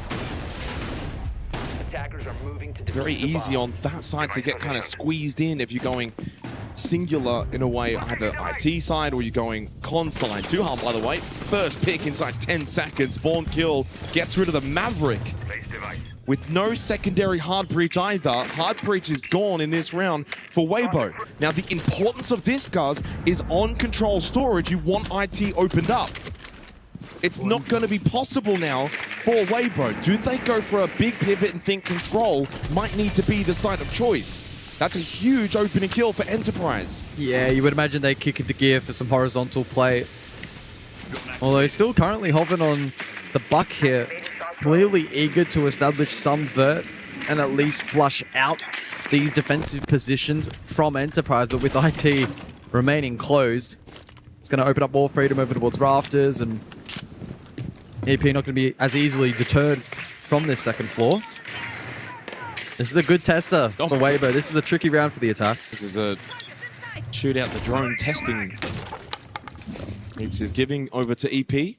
It's very easy on that side to get kind of squeezed in if you're going singular in a way, either IT side or you're going con side. 2 harm, by the way. First pick inside 10 seconds. Spawn kill gets rid of the Maverick. With no secondary hard breach either. Hard breach is gone in this round for Weibo. Now, the importance of this, guys, is on control storage. You want IT opened up. It's not going to be possible now for Weibo. Do they go for a big pivot and think control might need to be the site of choice? That's a huge opening kill for Enterprise. Yeah, you would imagine they kick into gear for some horizontal play. Although still currently hovering on the buck here. Clearly eager to establish some vert and at least flush out these defensive positions from Enterprise, but with IT remaining closed, it's going to open up more freedom over towards Rafters, and EP not going to be as easily deterred from this second floor. This is a good tester for Weibo. This is a tricky round for the attack. This is a shootout, the drone testing. Reaps is giving over to EP.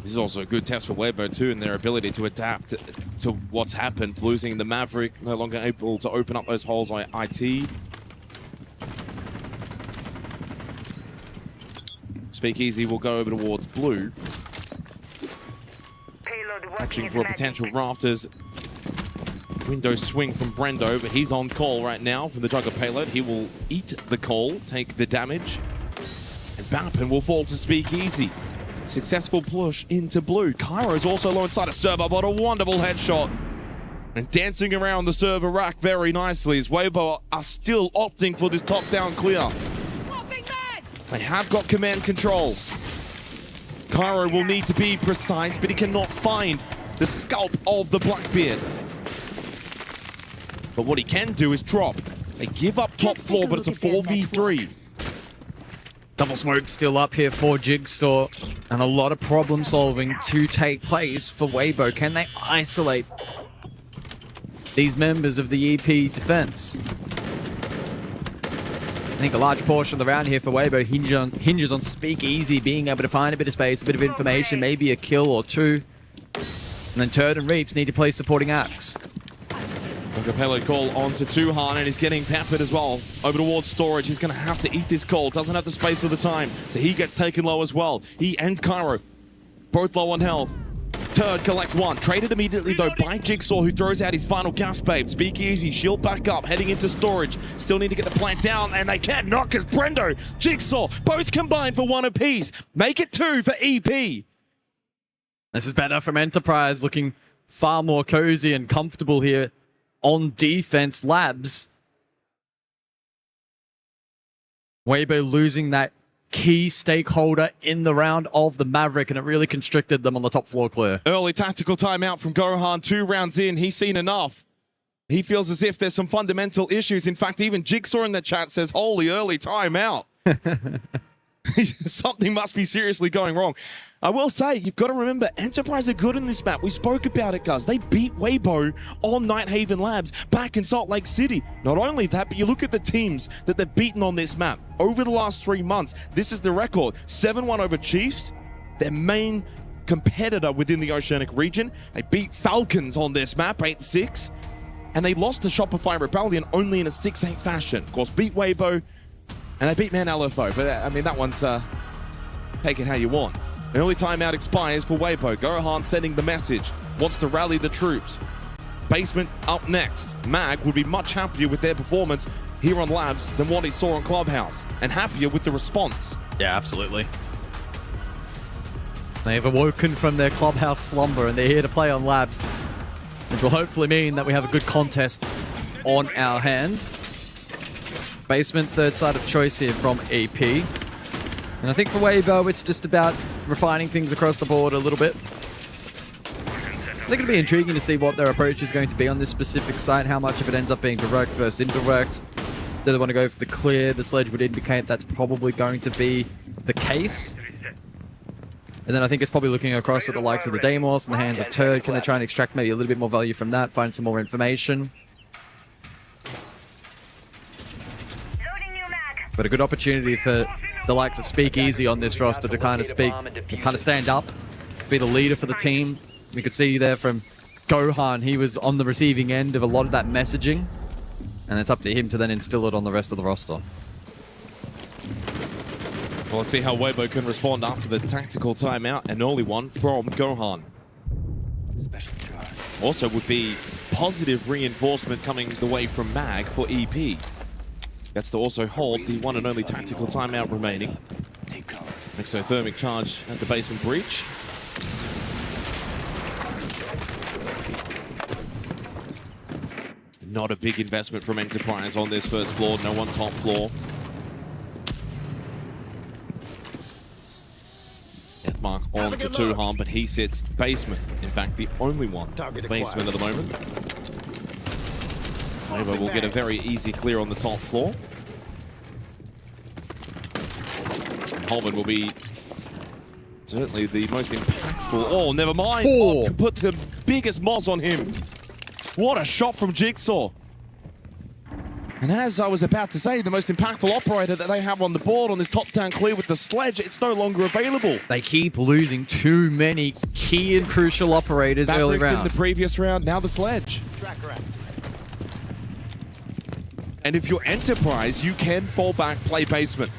This is also a good test for Weibo too, in their ability to adapt to what's happened. Losing the Maverick, no longer able to open up those holes by IT. Speakeasy will go over towards blue. Watching for a potential Rafters. Window swing from Brendo, but he's on call right now for the Jugger payload. He will eat the call, take the damage. And Bappen will fall to Speakeasy. Successful push into blue. Cairo's also low inside a server, but a wonderful headshot. And dancing around the server rack very nicely as Weibo are still opting for this top-down clear. They have got command control. Cairo will need to be precise, but he cannot find the scalp of the Blackbeard. But what he can do is drop. They give up top floor, but it's a 4v3. Double smoke still up here for Jigsaw, and a lot of problem solving to take place for Weibo. Can they isolate these members of the EP defense? I think a large portion of the round here for Weibo hinges on Speakeasy being able to find a bit of space, a bit of information, maybe a kill or two. And then Turd and Reaps need to play supporting Axe. A payload call onto Tuhan, and he's getting peppered as well. Over towards Storage. He's going to have to eat this call. Doesn't have the space or the time. So he gets taken low as well. He and Cairo, both low on health. Turd collects one. Traded immediately, though, by Jigsaw, who throws out his final gas babe. Speakeasy, shield back up, heading into Storage. Still need to get the plant down, and they can't knock because Brendo, Jigsaw, both combined for one apiece. Make it 2 for EP. This is better from Enterprise, looking far more cozy and comfortable here on defense. Labs. Weibo losing that key stakeholder in the round of the Maverick, and it really constricted them on the top floor clear. Early tactical timeout from Gohan. 2 rounds in, he's seen enough. He feels as if there's some fundamental issues. In fact, even Jigsaw in the chat says, holy, early timeout. Something must be seriously going wrong. I will say, you've got to remember, Enterprise are good in this map. We spoke about it, guys. They beat Weibo on Nighthaven Labs back in Salt Lake City. Not only that, but you look at the teams that they've beaten on this map over the last 3 months. This is the record. 7-1 over Chiefs, their main competitor within the Oceanic region. They beat Falcons on this map, 8-6. And they lost to Shopify Rebellion only in a 6-8 fashion. Of course, beat Weibo, and they beat Man LFO. But, I mean, that one's take it how you want. Early timeout expires for Weibo. Gohan sending the message. Wants to rally the troops. Basement up next. Mag would be much happier with their performance here on Labs than what he saw on Clubhouse. And happier with the response. Yeah, absolutely. They've awoken from their Clubhouse slumber and they're here to play on Labs. Which will hopefully mean that we have a good contest on our hands. Basement, third side of choice here from AP. And I think for Weibo, it's just about refining things across the board a little bit. I think it'll be intriguing to see what their approach is going to be on this specific site, how much of it ends up being direct versus indirect. Do they want to go for the clear? The sledge would indicate that's probably going to be the case. And then I think it's probably looking across at the likes of the Deimos and the hands of Turd. Can they try and extract maybe a little bit more value from that, find some more information? But a good opportunity for the likes of Speakeasy on this roster to kind of stand up, be the leader for the team. We could see there from Gohan, he was on the receiving end of a lot of that messaging. And it's up to him to then instill it on the rest of the roster. Well, let's see how Weibo can respond after the tactical timeout. An early one from Gohan. Also would be positive reinforcement coming the way from Mag for EP. Gets to also hold the one and only tactical timeout remaining. Exothermic charge at the basement breach. Not a big investment from Enterprise on this first floor. No one top floor. Deathmark on to Tuhan, but he sits basement. In fact, the only one basement at the moment. Weibo will get a very easy clear on the top floor. And Holman will be certainly the most impactful. Oh, never mind. Oh, put the biggest moz on him. What a shot from Jigsaw. And as I was about to say, the most impactful operator that they have on the board on this top-down clear with the sledge, it's no longer available. They keep losing too many key and crucial operators early round. In the previous round, now the sledge. And if you're Enterprise, you can fall back, play basement.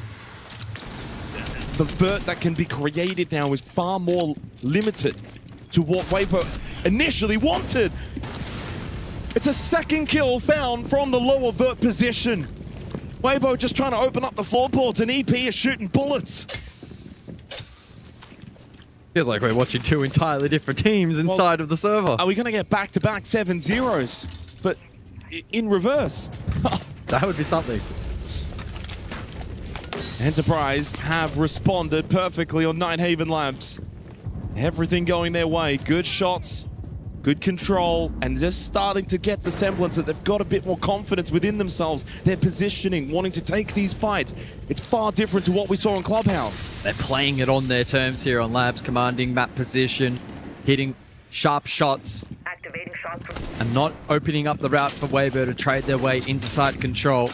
The vert that can be created now is far more limited to what Weibo initially wanted. It's a second kill found from the lower vert position. Weibo just trying to open up the floorboards, and EP is shooting bullets. Feels like we're watching two entirely different teams inside of the server. Are we going to get back-to-back 7-0s? But in reverse. That would be something. Enterprise have responded perfectly on Nighthaven Labs. Everything going their way. Good shots, good control, and just starting to get the semblance that they've got a bit more confidence within themselves. Their positioning, wanting to take these fights. It's far different to what we saw in Clubhouse. They're playing it on their terms here on Labs, commanding map position, hitting sharp shots, and not opening up the route for Weibo to trade their way into site control.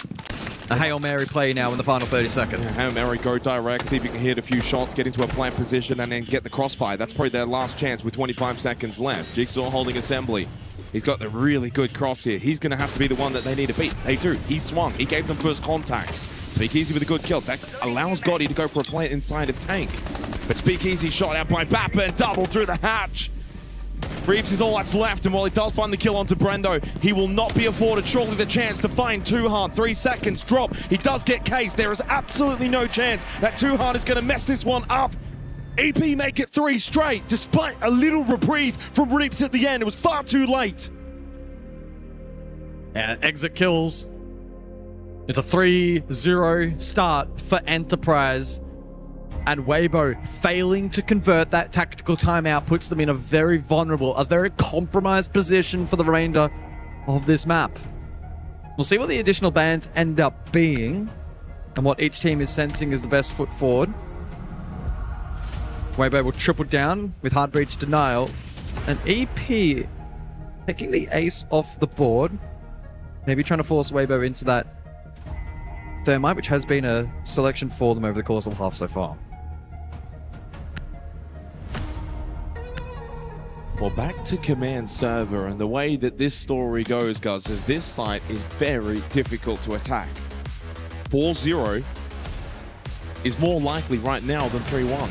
A Hail Mary play now in the final 30 seconds. Yeah, Hail Mary, go direct, see if you can hit a few shots, get into a plant position, and then get the crossfire. That's probably their last chance with 25 seconds left. Jigsaw holding assembly. He's got the really good cross here. He's going to have to be the one that they need to beat. They do. He swung. He gave them first contact. Speakeasy with a good kill. That allows Gotti to go for a plant inside of tank. But Speakeasy shot out by Bappa and double through the hatch. Reeves is all that's left, and while he does find the kill onto Brendo, he will not be afforded surely the chance to find Too-Hard. 3 seconds drop. He does get cased. There is absolutely no chance that Too-Hard is going to mess this one up. EP make it 3 straight, despite a little reprieve from Reeves at the end. It was far too late. And exit kills. It's a 3-0 start for Enterprise. And Weibo failing to convert that tactical timeout puts them in a very vulnerable, a very compromised position for the remainder of this map. We'll see what the additional bans end up being and what each team is sensing is the best foot forward. Weibo will triple down with hard breach denial. And EP taking the ace off the board. Maybe trying to force Weibo into that Thermite, which has been a selection for them over the course of the half so far. Well, back to command server, and the way that this story goes, guys, is this site is very difficult to attack. 4-0 is more likely right now than 3-1.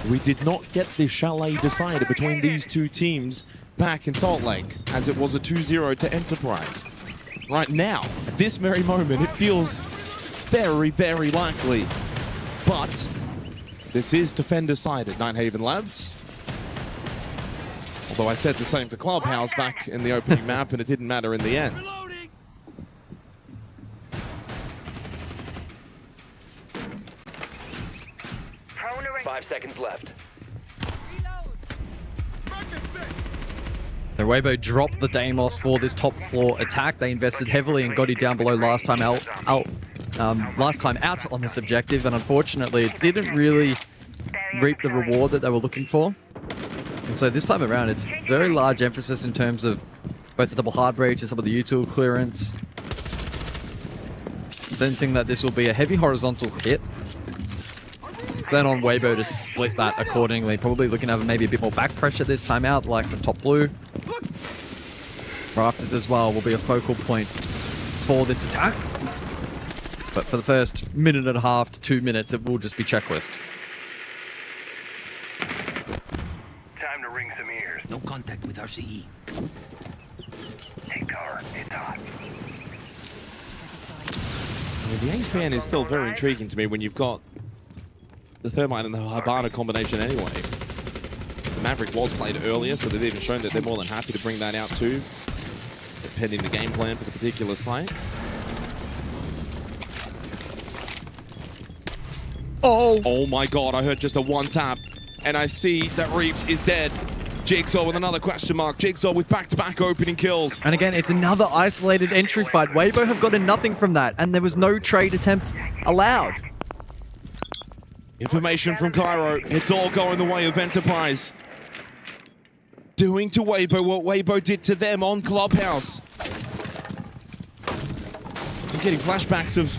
We did not get the chalet decided between these two teams back in Salt Lake, as it was a 2-0 to Enterprise. Right now, at this very moment, it feels very, very likely, but this is defender side at Nighthaven Labs. Although I said the same for Clubhouse back in the opening map, and it didn't matter in the end. Five seconds left. The Weibo dropped the Deimos for this top floor attack. They invested heavily in Gotti down below last time out on this objective, and unfortunately it didn't really reap the reward that they were looking for. And so this time around, it's very large emphasis in terms of both the double hard breach and some of the util clearance. Sensing that this will be a heavy horizontal hit. Then on Weibo to split that accordingly. Probably looking to have maybe a bit more back pressure this time out, the likes of top blue. Rafters as well will be a focal point for this attack. But for the first minute and a half to 2 minutes, it will just be checklist. Time to ring some ears. No contact with RCE. Take cover. It's hot. I mean, the ace ban is still very intriguing to me when you've got the Thermite and the Hibana combination anyway. The Maverick was played earlier, so they've even shown that they're more than happy to bring that out too, depending the game plan for the particular site. Oh my god, I heard just a one tap, and I see that Reeves is dead. Jigsaw with another question mark. Jigsaw with back-to-back opening kills. And again, it's another isolated entry fight. Weibo have gotten nothing from that, and there was no trade attempt allowed. Information from Cairo. It's all going the way of Enterprise. Doing to Weibo what Weibo did to them on Clubhouse. I'm getting flashbacks of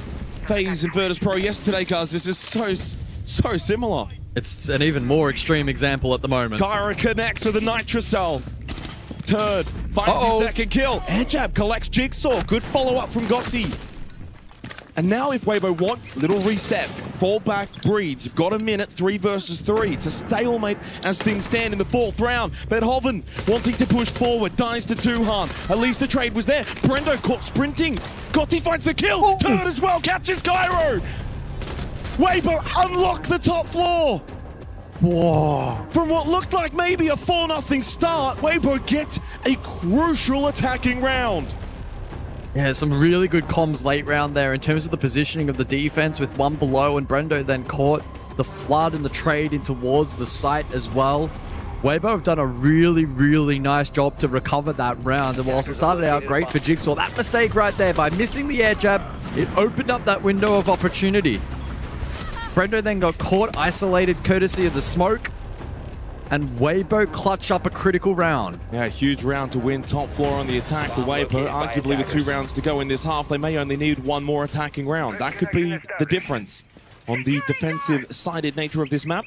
FaZe and virtus.pro yesterday, guys. This is so similar. It's an even more extreme example at the moment. Cairo connects with a Nitrocell. Turd, 5-second kill. Air jab collects Jigsaw. Good follow-up from Gotti. And now if Weibo want, little reset, fall back, breeds. You've got a minute, 3 versus 3. It's a stalemate as things stand in the 4th round. But Hoven wanting to push forward, dies to Too-Hard. At least the trade was there. Brendo caught sprinting. Gotti finds the kill. Turd as well, catches Cairo. Weibo unlock the top floor. Whoa. From what looked like maybe a 4-0 start, Weibo gets a crucial attacking round. Yeah, some really good comms late round there in terms of the positioning of the defense with one below, and Brendo then caught the flood and the trade in towards the site as well. Weibo have done a really, really nice job to recover that round, and whilst it started out great for Jigsaw, that mistake right there by missing the air jab, it opened up that window of opportunity. Brendo then got caught, isolated courtesy of the smoke. and Weibo clutch up a critical round. Yeah, a huge round to win. Top floor on the attack for Weibo. Arguably with 2 rounds to go in this half, they may only need 1 more attacking round. That could be the difference on the defensive-sided nature of this map.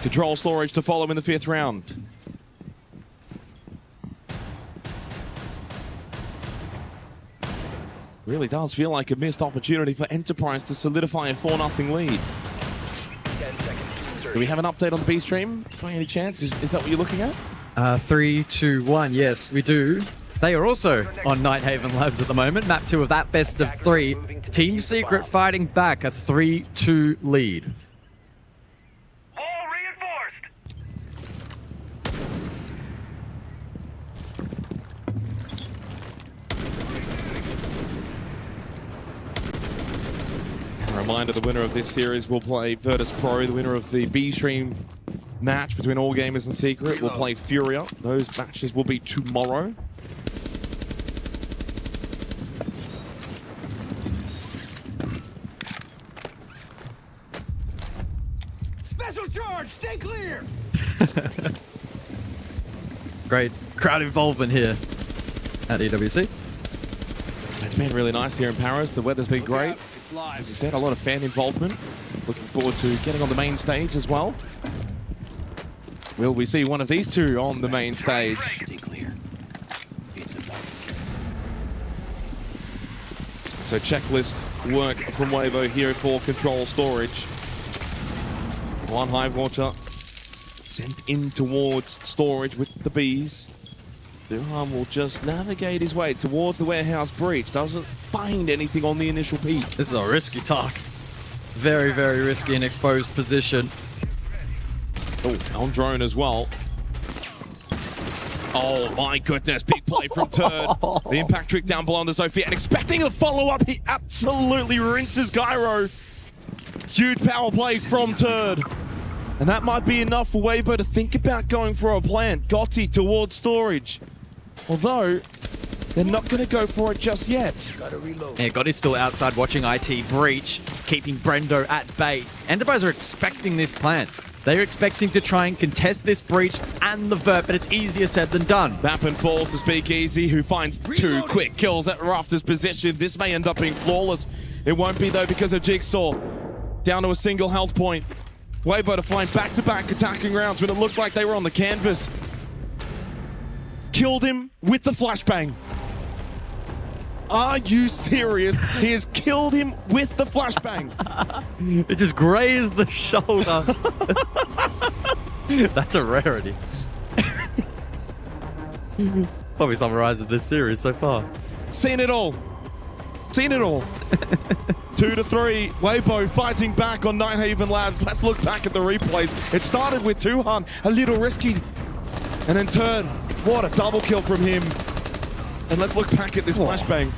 Control storage to follow in the 5th round. Really does feel like a missed opportunity for Enterprise to solidify a 4-0 lead. Do we have an update on the B stream by any chance? Is that what you're looking at? 3, 2, 1. Yes, we do. They are also on Nighthaven Labs at the moment. Map 2 of that best of 3. Team Secret fighting back a 3-2 lead. Reminder, the winner of this series will play virtus.pro. The winner of the B stream match between All Gamers and Secret will play Furia. Those matches will be tomorrow. Special charge, stay clear. Great crowd involvement here at EWC. It's been really nice here in Paris. The weather's been great. As I said, a lot of fan involvement. Looking forward to getting on the main stage as well. Will we see one of these two on the main stage? So checklist work from Weibo here for control storage. 1 Hive Watcher sent in towards storage with the bees. Durham will just navigate his way towards the warehouse breach. Doesn't find anything on the initial peek. This is a risky talk. Very, very risky and exposed position. Oh, on drone as well. Oh my goodness, big play from Turd. The impact trick down below on the Sophia and expecting a follow-up. He absolutely rinses Gyro. Huge power play from Turd. And that might be enough for Weibo to think about going for a plant. Gotti towards storage. Although, they're not going to go for it just yet. Yeah, Gotti's still outside watching IT breach, keeping Brendo at bay. Enterprise are expecting this plant. They're expecting to try and contest this breach and the vert, but it's easier said than done. Mappin falls to Speakeasy, who finds 2 quick kills at Rafter's position. This may end up being flawless. It won't be, though, because of Jigsaw. Down to a single health point. Weibo to find back-to-back attacking rounds when it looked like they were on the canvas. Killed him with the flashbang. Are you serious? He has killed him with the flashbang. It just grazed the shoulder. That's a rarity. Probably summarizes this series so far. Seen it all. Seen it all. 2-3. Weibo fighting back on Nighthaven Labs. Let's look back at the replays. It started with Tuhan, a little risky. And then Turn. What a double kill from him. And let's look back at this flashbang.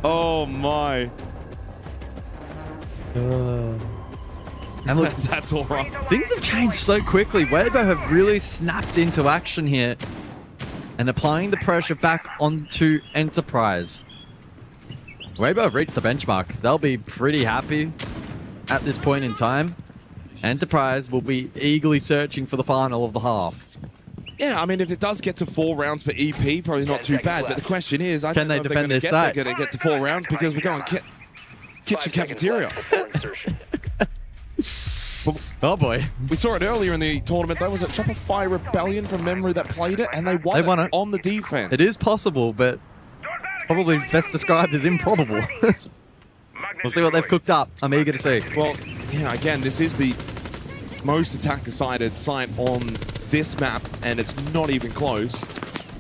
Oh my. And look, that's all right. Things have changed so quickly. Weibo have really snapped into action here and applying the pressure back onto Enterprise. Weibo have reached the benchmark. They'll be pretty happy at this point in time. Enterprise will be eagerly searching for the final of the half. Yeah, I mean, if it does get to 4 rounds for EP, probably not too bad. But the question is, I can they defend their side? They're going to get to 4 rounds because we're going kitchen cafeteria. Oh boy. We saw it earlier in the tournament, though. Was it Shopify Rebellion from memory that played it? And they won it on the defense. It is possible, but probably best described as improbable. We'll see what they've cooked up. I'm eager to see. Well, yeah, again, this is the most attack-decided site on this map, and it's not even close.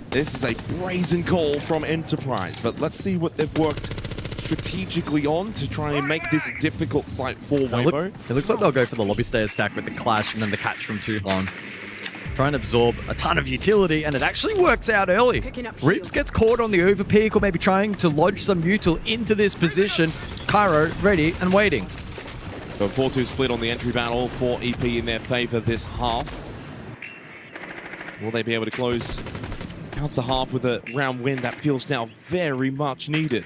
This is a brazen call from Enterprise, but let's see what they've worked strategically on to try and make this a difficult site for Weibo. It looks like they'll go for the lobby stairs stack with the clash and then the catch from Tuhan. Trying to absorb a ton of utility, and it actually works out early. Reaps gets caught on the overpeak, or maybe trying to lodge some util into this position. Cairo ready and waiting. So 4-2 split on the entry battle for EP in their favor this half. Will they be able to close out the half with a round win that feels now very much needed?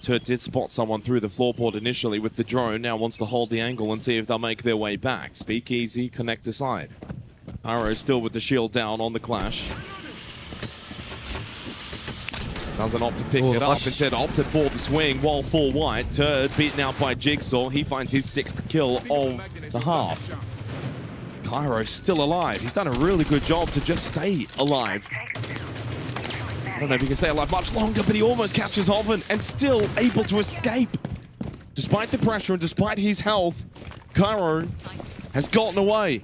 Turd did spot someone through the floorboard initially with the drone, now wants to hold the angle and see if they'll make their way back. Speakeasy, connect aside. Pyro still with the shield down on the clash. Doesn't opt to pick it up, instead opted for the swing while full white. Turd beaten out by Jigsaw. He finds his 6th kill of the half. Cairo still alive. He's done a really good job to just stay alive. I don't know if he can stay alive much longer, but he almost catches Oven and still able to escape. Despite the pressure and despite his health, Cairo has gotten away.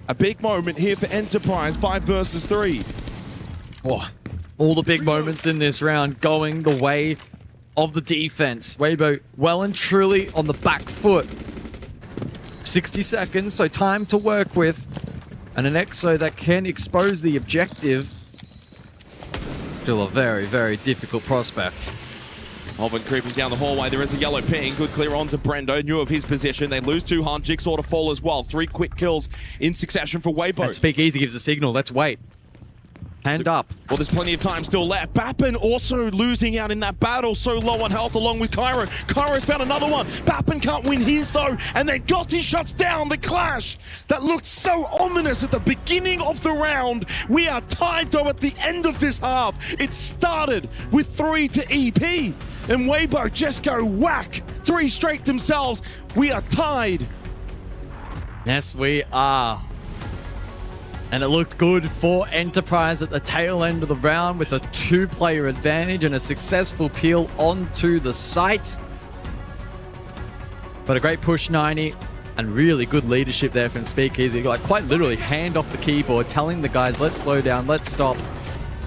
A big moment here for Enterprise, 5 versus 3. Oh, all the big moments in this round going the way of the defense. Weibo well and truly on the back foot. 60 seconds, so time to work with. And an Exo that can expose the objective. Still a very, very difficult prospect. Oven creeping down the hallway. There is a yellow ping. Good clear on to Brendo. Knew of his position. They lose 2 hard. Jigsaw to fall as well. 3 quick kills in succession for Weibo. And Speakeasy gives a signal. Let's wait. Hand up. Well, there's plenty of time still left. Bappin also losing out in that battle, so low on health along with Cairo. Cairo's found another one. Bappin can't win his though, and then Gotti shuts down the clash. That looked so ominous at the beginning of the round. We are tied though at the end of this half. It started with 3 to EP, and Weibo just go whack. 3 straight themselves. We are tied. Yes, we are. And it looked good for Enterprise at the tail end of the round with a 2-player advantage and a successful peel onto the site. But a great push 90 and really good leadership there from Speakeasy. Like quite literally hand off the keyboard, telling the guys, let's slow down, let's stop.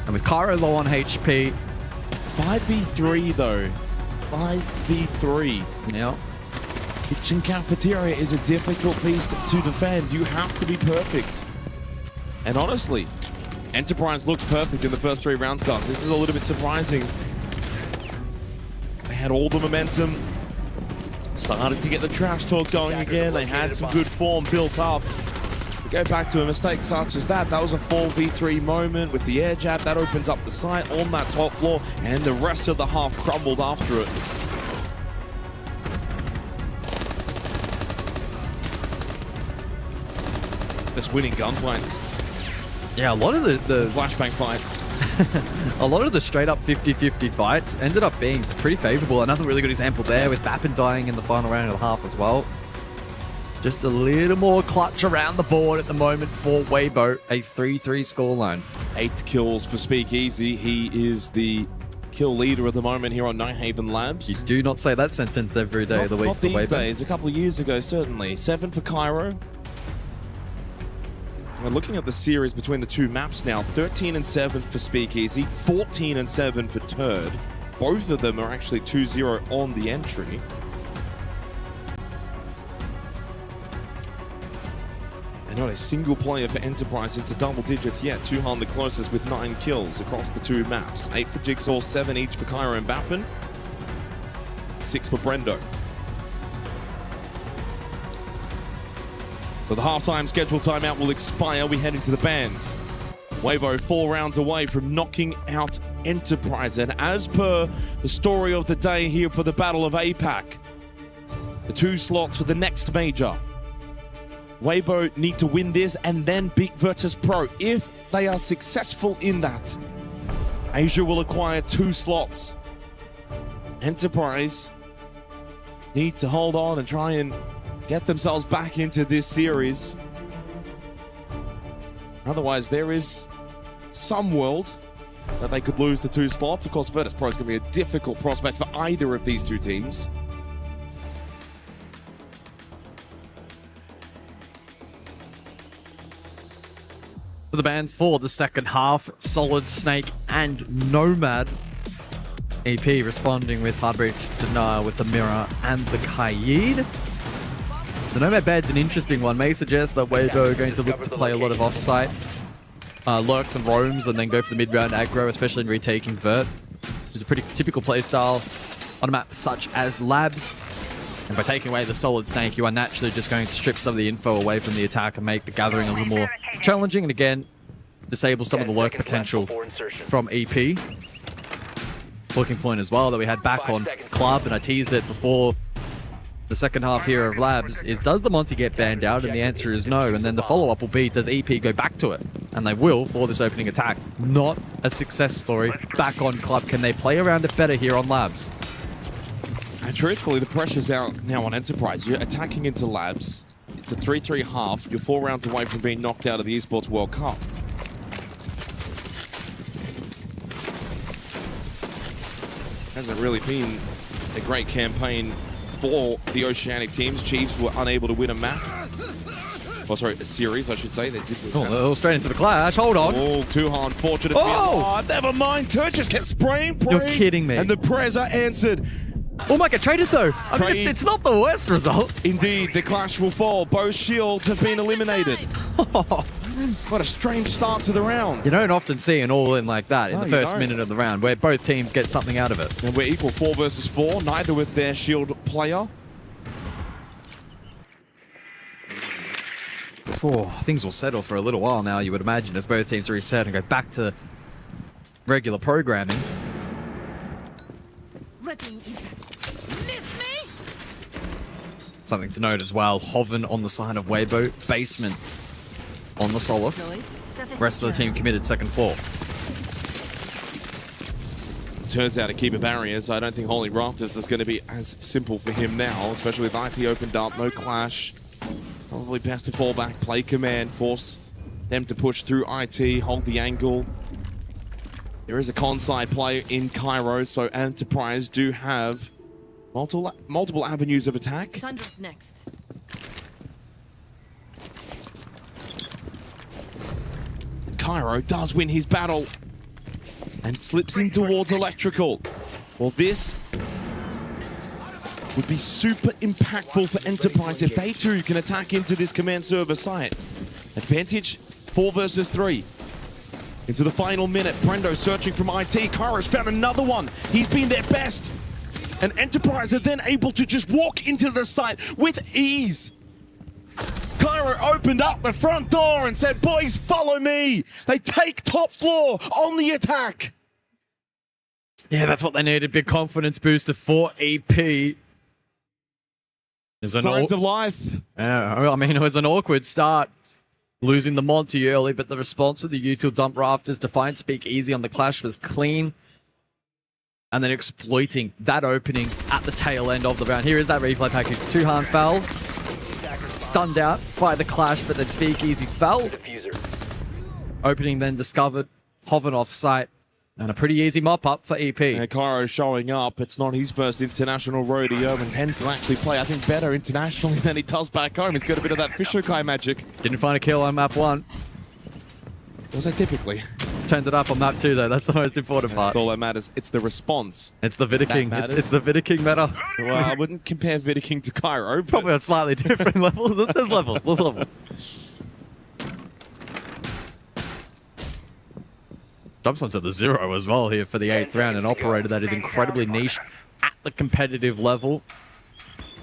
And with Cairo low on HP. 5v3 though. 5v3. Yeah. Kitchen Cafeteria is a difficult piece to defend. You have to be perfect. And honestly, Enterprise looked perfect in the first 3 rounds, guys. This is a little bit surprising. They had all the momentum. Started to get the trash talk going again. They had some good form built up. Go back to a mistake such as that. That was a 4v3 moment with the air jab. That opens up the site on that top floor. And the rest of the half crumbled after it. Just winning gunfights. Yeah, a lot of the flashbang fights. A lot of the straight up 50-50 fights ended up being pretty favorable. Another really good example there with Bappin dying in the final round of the half as well. Just a little more clutch around the board at the moment for Weibo. A 3-3 scoreline. 8 kills for Speakeasy. He is the kill leader at the moment here on Nighthaven Labs. You do not say that sentence every day of the week not for these Weibo. days. A couple of years ago, certainly. 7 for Cairo. We're looking at the series between the 2 maps now. 13-7 for Speakeasy, 14-7 for Turd. Both of them are actually 2-0 on the entry. And not a single player for Enterprise into double digits yet. Tuhan the closest with 9 kills across the 2 maps. 8 for Jigsaw, 7 each for Cairo and Bappin. 6 for Brendo. But the halftime scheduled timeout will expire. We head into the bands. Weibo 4 rounds away from knocking out Enterprise. And as per the story of the day here for the Battle of APAC, the 2 slots for the next major. Weibo need to win this and then beat virtus.pro. If they are successful in that, Asia will acquire 2 slots. Enterprise need to hold on and try and get themselves back into this series. Otherwise, there is some world that they could lose the 2 slots. Of course, virtus.pro is going to be a difficult prospect for either of these 2 teams. For the bands for the second half, Solid Snake and Nomad. EP responding with Heartbreak Denial with the Mirror and the Kaid. The Nomad Bed's an interesting one. May suggest that Weibo are going to look to play a lot of off-site lurks and roams and then go for the mid-round aggro, especially in retaking Vert, which is a pretty typical playstyle on a map such as Labs. And by taking away the Solid Snake, you are naturally just going to strip some of the info away from the attack and make the gathering a little more challenging, and again, disable some of the lurk potential from EP. talking point as well that we had back on Club, and I teased it before the second half here of Labs, is does the Monty get banned out? And the answer is no. And then the follow-up will be, does EP go back to it? And they will for this opening attack. Not a success story back on Club. Can they play around it better here on Labs? And truthfully, the pressure's out now on Enterprise. You're attacking into Labs. It's a 3-3 half. You're 4 rounds away from being knocked out of the Esports World Cup. Hasn't really been a great campaign for the Oceanic teams. Chiefs were unable to win a map. Oh, sorry, a series, I should say. They did. Oh, straight into the clash. Hold on. Oh, Tuhan, fortunate. Oh! Never mind. Turd just kept spraying. You're kidding me. And the prayers are answered. Oh, might get traded though. I mean, it's not the worst result. Indeed, the clash will fall. Both shields have been eliminated. What a strange start to the round. You don't often see an all-in like that in the first minute of the round, where both teams get something out of it. And we're equal 4 versus 4, neither with their shield player. Things will settle for a little while now, you would imagine, as both teams reset and go back to regular programming. Something to note as well, Hoven on the side of Weibo, Basement on the Solace. Rest of the team committed second floor. Turns out to keep a barrier, so I don't think Holy Rafters is going to be as simple for him now, especially with IT opened up, no clash. Probably best to fall back, play command, force them to push through IT, hold the angle. There is a con-side player in Cairo, so Enterprise do have multiple avenues of attack. Tundra's next. Cairo does win his battle and slips in towards Electrical. Well, this would be super impactful for Enterprise if they too can attack into this command server site. Advantage 4 versus 3. Into the final minute, Brendo searching from IT. Cairo's found another one. He's been their best. And Enterprise are then able to just walk into the site with ease. Cairo opened up the front door and said, boys, follow me. They take top floor on the attack. Yeah, that's what they needed. Big confidence booster for EP. Signs of life. Yeah, I mean, it was an awkward start. Losing the Monty early, but the response to the util dump rafters, Defiant Speak Easy on the clash was clean. And then exploiting that opening at the tail end of the round. Here is that replay package. Tuhan fell. Stunned out by the clash, but then Speak Easy fell. Opening then discovered. Hoven off site. And a pretty easy mop-up for EP. And Cairo showing up. It's not his first international rodeo and tends to actually play, I think, better internationally than he does back home. He's got a bit of that Fishokai magic. Didn't find a kill on map 1. Was that typically? Turned it up on map 2, though. That's the most important part. That's all that matters. It's the response. It's the Vidiking. It's the Vidiking meta. Well, I wouldn't compare Vidiking to Cairo. Probably on slightly different levels. There's levels. There's levels. Jumps onto the 0 as well here for the 8th round. An operator that is incredibly niche at the competitive level.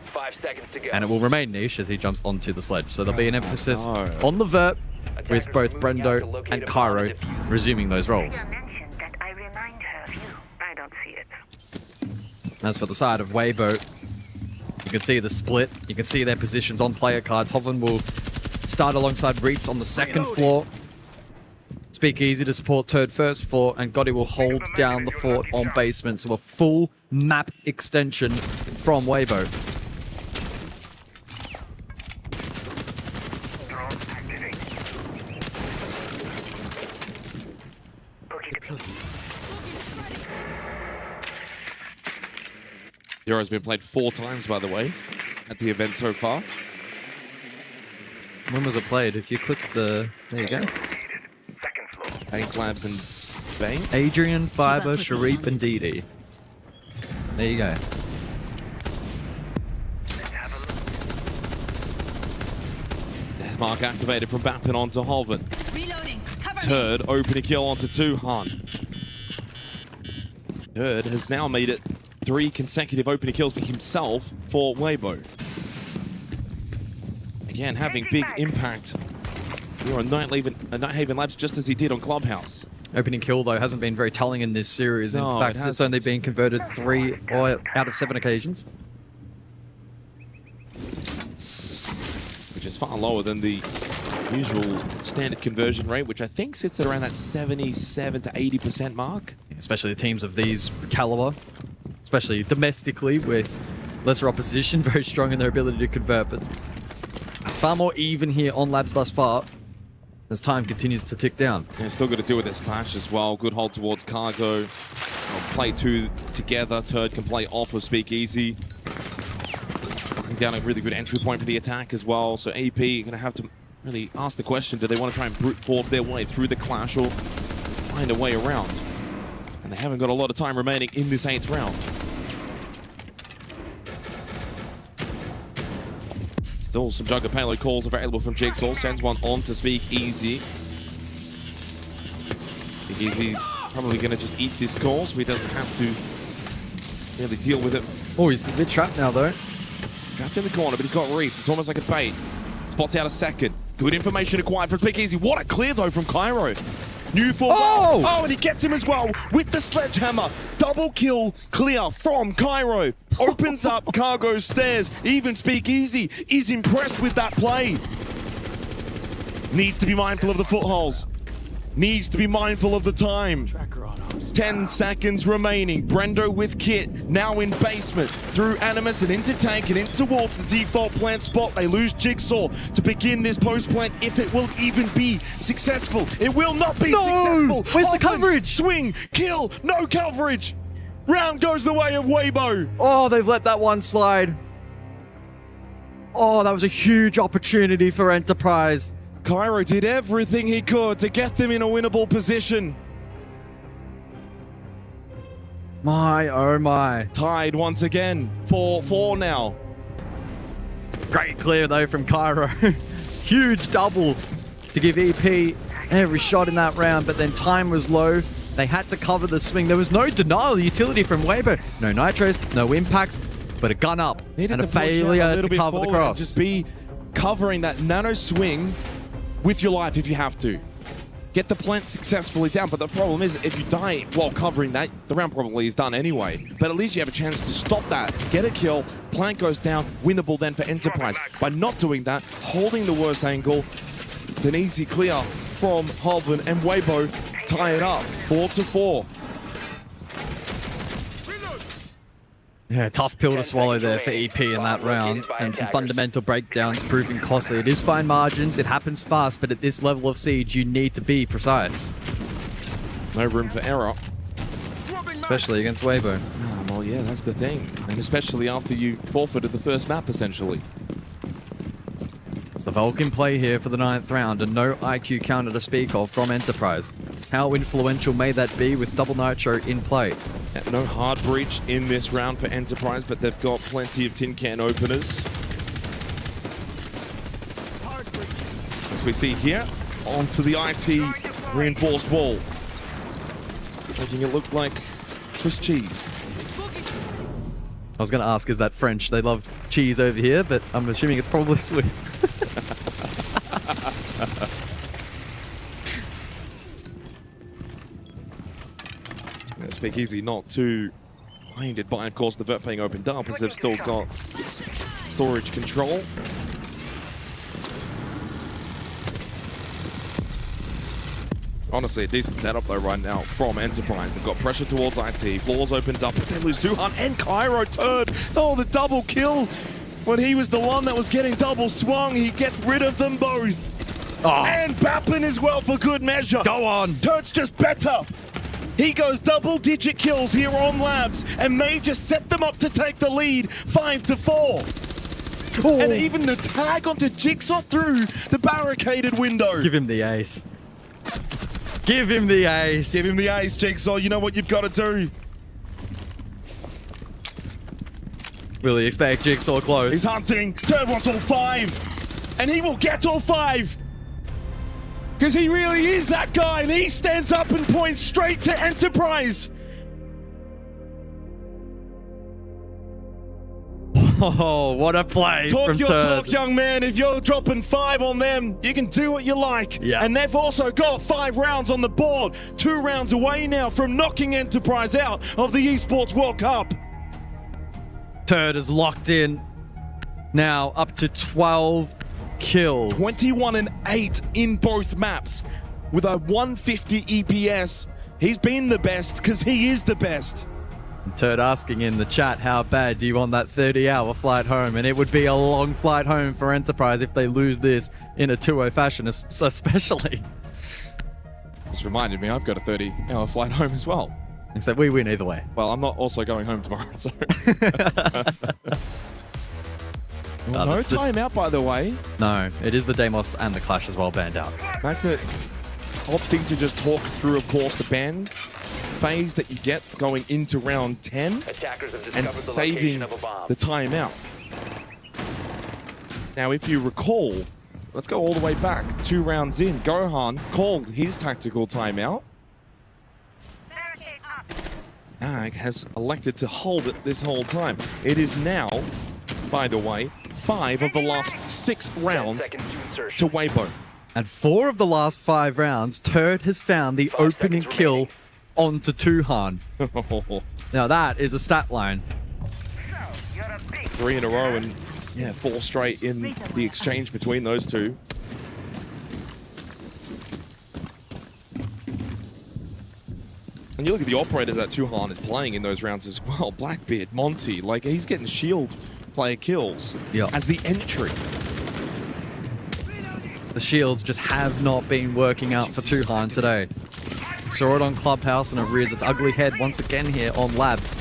5 seconds to go. And it will remain niche as he jumps onto the sledge. So there'll be an emphasis on the vert with both Brendo and Cairo resuming those roles. As for the side of Weibo, you can see the split. You can see their positions on player cards. Hoven will start alongside Reaps on the second floor. Speak Easy to support third first floor, and Gotti will hold down the fort on basement. So a full map extension from Weibo. Euro's been played 4 times, by the way, at the event so far. When was it played? If you click the... There you go. Bank Labs and Bang. Adrian, Fiber, Sharif, and Didi. There you go. Mark activated from Bappin onto Hoven. Turd open a kill onto Tuhan. Turd has now made it 3 consecutive opening kills for himself for Weibo. Again, having big impact here on Nighthaven Labs, just as he did on Clubhouse. Opening kill, though, hasn't been very telling in this series. In No, fact, it it's only been converted 3 out of 7 occasions. Which is far lower than the usual standard conversion rate, which I think sits at around that 77 to 80% mark. Especially the teams of these caliber, especially domestically with lesser opposition, very strong in their ability to convert, but far more even here on Labs thus far as time continues to tick down. Yeah, still got to deal with this clash as well. Good hold towards Cargo. Play 2 together. Turd can play off of Speakeasy. Down a really good entry point for the attack as well. So AP going to have to really ask the question, do they want to try and brute force their way through the clash or find a way around? And they haven't got a lot of time remaining in this 8th round. Still some Jugger payload calls available from Jigsaw. Sends one on to Speakeasy. Speakeasy's probably going to just eat this call so he doesn't have to really deal with it. Oh, he's a bit trapped now, though. Trapped in the corner, but he's got reads. It's almost like a bait. Spots out a second. Good information acquired from Speakeasy. What a clear, though, from Cairo. New for oh, and he gets him as well with the sledgehammer. Double kill clear from Cairo. Opens up Cargo stairs. Even Speakeasy is impressed with that play. Needs to be mindful of the footholds. Needs to be mindful of the time. 10 seconds remaining. Brendo with Kit, now in basement. Through Animus and into tank and in towards the default plant spot. They lose Jigsaw to begin this post plant if it will even be successful. It will not be successful. Where's the coverage? Swing, kill, no coverage. Round goes the way of Weibo. Oh, they've let that one slide. Oh, that was a huge opportunity for Enterprise. Cairo did everything he could to get them in a winnable position. My, oh my. Tied once again. 4-4 now. Great clear, though, from Cairo. Huge double to give EP every shot in that round, but then time was low. They had to cover the swing. There was no denial utility from Weibo. No nitros, no impacts, but a gun up and a failure to cover the cross. Just be covering that nano swing with your life if you have to. Get the plant successfully down, but the problem is if you die while covering that, the round probably is done anyway. But at least you have a chance to stop that, get a kill, plant goes down, winnable then for Enterprise. By not doing that, holding the worst angle, it's an easy clear from Halvin, and Weibo tie it up, 4-4. Yeah, tough pill to swallow there for EP in that round, and some fundamental breakdowns proving costly. It is fine margins, it happens fast, but at this level of siege, you need to be precise. No room for error. Especially against Weibo. Well, yeah, that's the thing. And especially after you forfeited the first map, essentially. It's the Vulcan play here for the 9th round, and no IQ counter to speak of from Enterprise. How influential may that be with double nitro in play? No hard breach in this round for Enterprise, but they've got plenty of tin can openers. As we see here, onto the IT reinforced wall. Making it look like Swiss cheese. I was going to ask, is that French? They love cheese over here, but I'm assuming it's probably Swiss. Speakeasy not too blinded by, of course, the vert being opened up, as they've still got storage control. Honestly, a decent setup though right now from Enterprise. They've got pressure towards IT. Floors opened up, but they lose Zuhan and Cairo Turd. Oh, the double kill. When he was the one that was getting double swung, he gets rid of them both. Oh. And Baplin as well for good measure. Go on. Turd's just better. He goes double-digit kills here on Labs and may just set them up to take the lead 5-4. Oh. And even the tag onto Jigsaw through the barricaded window. Give him the ace. Give him the ace. Give him the ace, Jigsaw. You know what you've got to do. Really expect Jigsaw close. He's hunting. Turd wants all 5. And he will get all 5. Because he really is that guy, and he stands up and points straight to Enterprise. Oh, what a play Talk from your Turd. talk, young man. If you're dropping 5 on them, you can do what you like. Yeah. And they've also got 5 rounds on the board. 2 rounds away now from knocking Enterprise out of the Esports World Cup. Turd is locked in. Now up to 12 kills. 21 and 8 in both maps with a 150 EPS. He's been the best because he is the best. Turd asking in the chat, how bad do you want that 30-hour flight home? And it would be a long flight home for Enterprise if they lose this in a 2-0 fashion, especially. This reminded me, I've got a 30-hour flight home as well. Except we win either way. Well, I'm not also going home tomorrow, so. Oh, no timeout, by the way. No, it is the Deimos and the Clash as well banned out. Magnet opting to just talk through, of course, the ban phase that you get going into round 10 and saving the timeout. Now, if you recall, let's go all the way back 2 rounds in. Gohan called his tactical timeout. Ag has elected to hold it this whole time. It is now, by the way, 5 of the last 6 rounds to Weibo. And 4 of the last 5 rounds, Turd has found the opening kill onto Tuhan. Now that is a stat line. 3 in a row and, yeah, 4 straight in the exchange between those two. And you look at the operators that Tuhan is playing in those rounds as well. Blackbeard, Monty, like he's getting shield player kills as the entry. The shields just have not been working out for Tuhan today. Saw it on Clubhouse and it rears its ugly head once again here on Labs.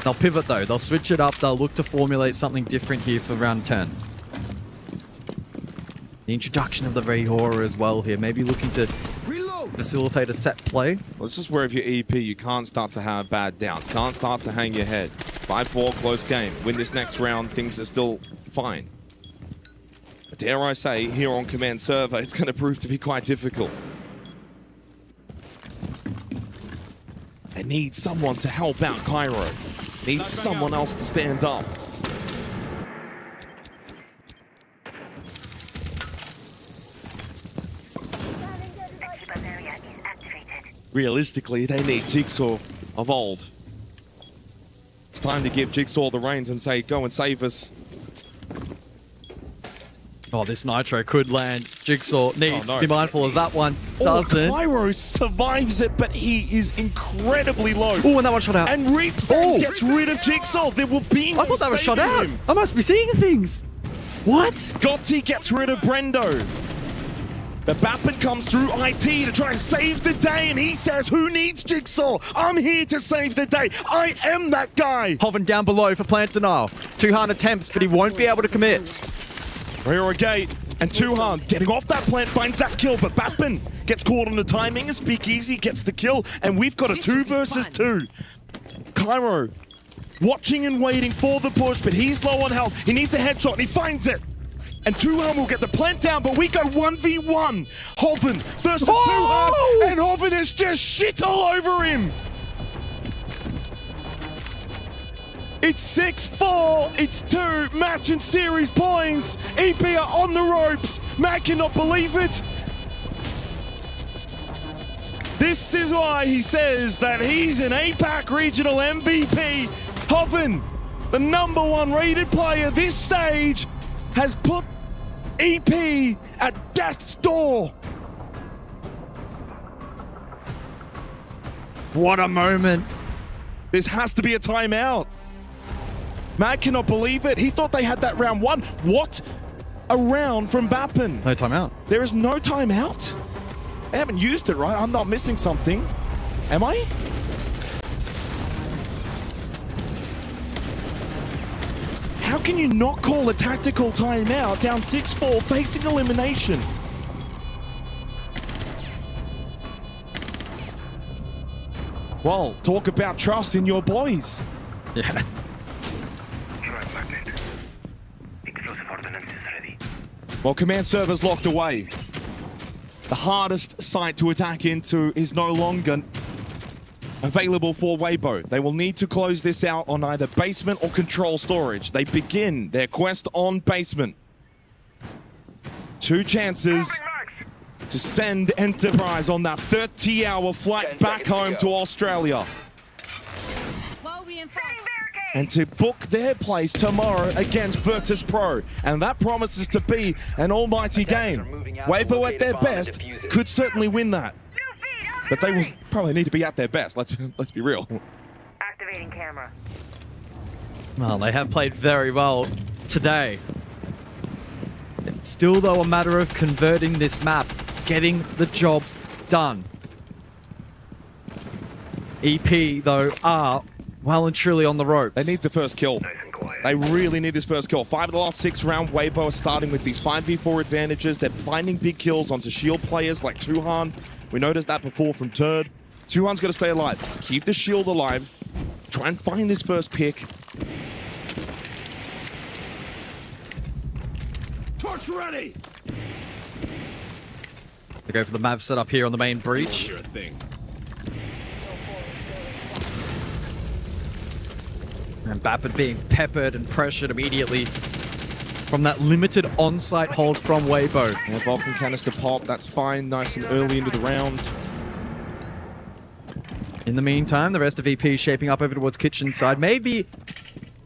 They'll pivot though, they'll switch it up, they'll look to formulate something different here for round 10. The introduction of the Vehora as well here, maybe looking to facilitate a set play. Well, this is where if you're EP, you can't start to have bad downs, can't start to hang your head. 5-4, close game. Win this next round, things are still fine. But dare I say, here on Command Server, it's going to prove to be quite difficult. They need someone to help out Cairo. Needs someone else to stand up. Realistically, they need Jigsaw of old. It's time to give Jigsaw the reins and say, go and save us. Oh, this Nitro could land. Jigsaw needs to be mindful as that one doesn't. Cairo survives it, but he is incredibly low. Oh, and that one shot out. And Reaps then gets rid of Jigsaw. There will be no I thought that was shot saving out. him. I must be seeing things. What? Gotti gets rid of Brendo. But Bappin comes through IT to try and save the day, and he says, who needs Jigsaw? I'm here to save the day. I am that guy. Hovering down below for plant denial. Tuhan attempts, but he won't be able to commit. Rear a gate, and Tuhan getting off that plant finds that kill, but Bappin gets caught on the timing, and Speakeasy gets the kill, and we've got a 2 versus 2. Cairo watching and waiting for the push, but he's low on health. He needs a headshot, and he finds it. And Tuhan will get the plant down, but we go 1v1. Hoven versus Tuhan, and Hoven is just shit all over him. It's 6-4, it's 2 match and series points. EP are on the ropes. Matt cannot believe it. This is why he says that he's an APAC regional MVP. Hoven, the #1 rated player this stage, has put EP at death's door. What a moment. This has to be a timeout. Matt cannot believe it. He thought they had that round 1. What a round from Bappin. No timeout. There is no timeout? They haven't used it, right? I'm not missing something. Am I? How can you not call a tactical timeout down 6-4 facing elimination? Well, talk about trust in your boys. Yeah. Well, command server's locked away. The hardest site to attack into is no longer available for Weibo. They will need to close this out on either basement or control storage. They begin their quest on basement. 2 chances to send Enterprise on that 30-hour flight back home to Australia. And to book their place tomorrow against Virtus.pro. And that promises to be an almighty game. Weibo at their best could certainly win that. But they will probably need to be at their best, let's be real. Activating camera. Well, they have played very well today. It's still, though, a matter of converting this map, getting the job done. EP, though, are well and truly on the ropes. They need the first kill. They really need this first kill. 5 of the last 6 rounds, Weibo are starting with these 5v4 advantages. They're finding big kills onto shield players like Tuhan. We noticed that before from Turd. Tuhan's got to stay alive. Keep the shield alive. Try and find this first pick. Torch ready! They go for the Mav setup here on the main breach. And Bapid being peppered and pressured immediately from that limited on-site hold from Weibo. And Vulcan canister pop, that's fine, nice and early into the round. In the meantime, the rest of EP shaping up over towards kitchen side. Maybe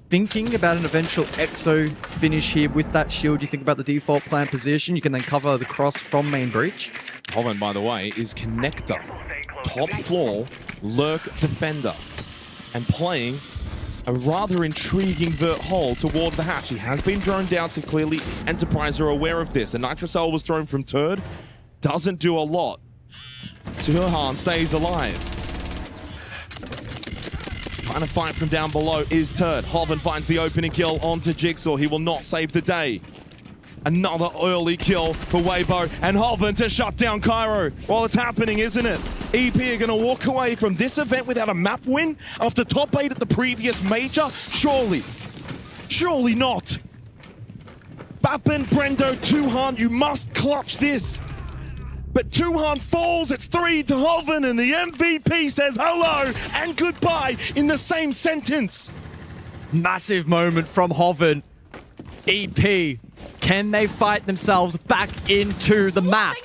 thinking about an eventual Exo finish here with that shield. You think about the default plan position. You can then cover the cross from main breach. Hoven, by the way, is connector. Top floor, lurk defender. And playing a rather intriguing vert hole towards the hatch. He has been droned down, so clearly Enterprise are aware of this. A Nitrocell was thrown from Turd. Doesn't do a lot. Tuhan stays alive. Trying to fight from down below is Turd. Hoven finds the opening kill onto Jigsaw. He will not save the day. Another early kill for Weibo and Hoven to shut down Cairo. Well, it's happening, isn't it? EP are going to walk away from this event without a map win after top 8 at the previous major? Surely. Surely not. Bapin, Brendo, Tuhan, you must clutch this. But Tuhan falls, it's 3 to Hoven, and the MVP says hello and goodbye in the same sentence. Massive moment from Hoven. EP, can they fight themselves back into the map?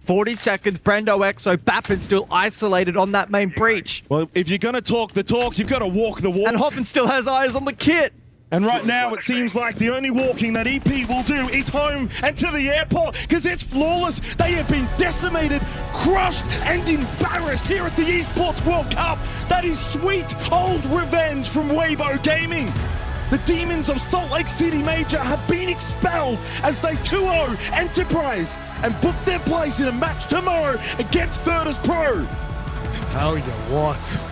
40 seconds, Brendo Exo, Bapin still isolated on that main breach. Well, if you're going to talk the talk, you've got to walk the walk. And Hoven still has eyes on the kit. And right now, it seems like the only walking that EP will do is home and to the airport, because it's flawless. They have been decimated, crushed, and embarrassed here at the Esports World Cup. That is sweet old revenge from Weibo Gaming. The Demons of Salt Lake City Major have been expelled as they 2-0 Enterprise and book their place in a match tomorrow against Virtus.pro. Tell you what,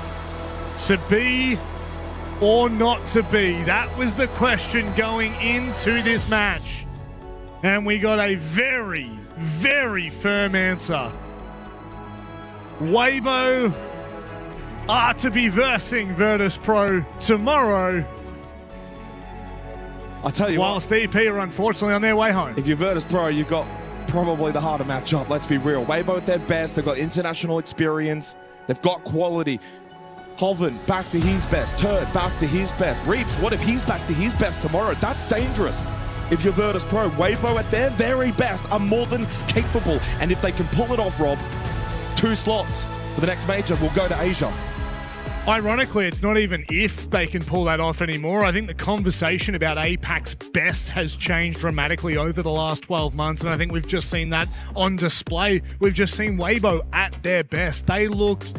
to be or not to be, that was the question going into this match. And we got a very, very firm answer. Weibo are to be versing Virtus.pro tomorrow. I tell you whilst EP are unfortunately on their way home. If you're Virtus.pro, you've got probably the harder matchup, let's be real. Weibo at their best, they've got international experience, they've got quality. Hoven back to his best, Turd back to his best. Reaps, what if he's back to his best tomorrow? That's dangerous. If you're Virtus.pro, Weibo at their very best are more than capable. And if they can pull it off, Rob, 2 slots for the next major will go to Asia. Ironically, it's not even if they can pull that off anymore. I think the conversation about APAC's best has changed dramatically over the last 12 months, and I think we've just seen that on display. We've just seen Weibo at their best. They looked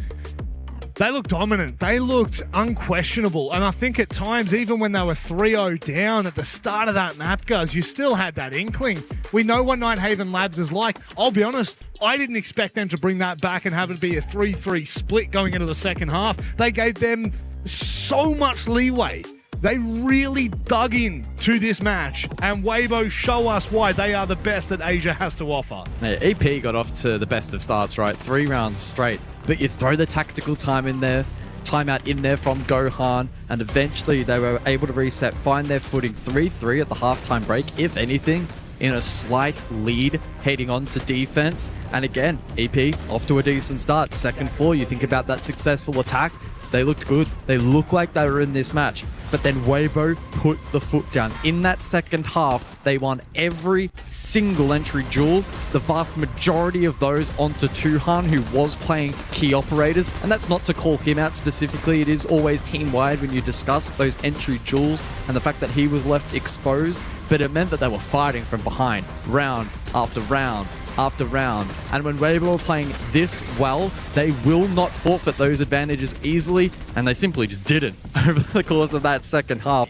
dominant. They looked unquestionable. And I think at times, even when they were 3-0 down at the start of that map, guys, you still had that inkling. We know what Nighthaven Labs is like. I'll be honest, I didn't expect them to bring that back and have it be a 3-3 split going into the second half. They gave them so much leeway. They really dug in to this match, and Weibo show us why they are the best that Asia has to offer. Yeah, EP got off to the best of starts, right? 3 rounds straight, but you throw the tactical timeout in there from Gohan, and eventually they were able to reset, find their footing. 3-3 at the halftime break. If anything, in a slight lead heading on to defense. And again, EP off to a decent start. Second floor, you think about that successful attack. They looked good. They looked like they were in this match. But then Weibo put the foot down. In that second half, they won every single entry duel. The vast majority of those onto Tuhan, who was playing key operators. And that's not to call him out specifically. It is always team-wide when you discuss those entry duels and the fact that he was left exposed. But it meant that they were fighting from behind, round after round after round. And when Weibo were playing this well, they will not forfeit those advantages easily, and they simply just didn't over the course of that second half.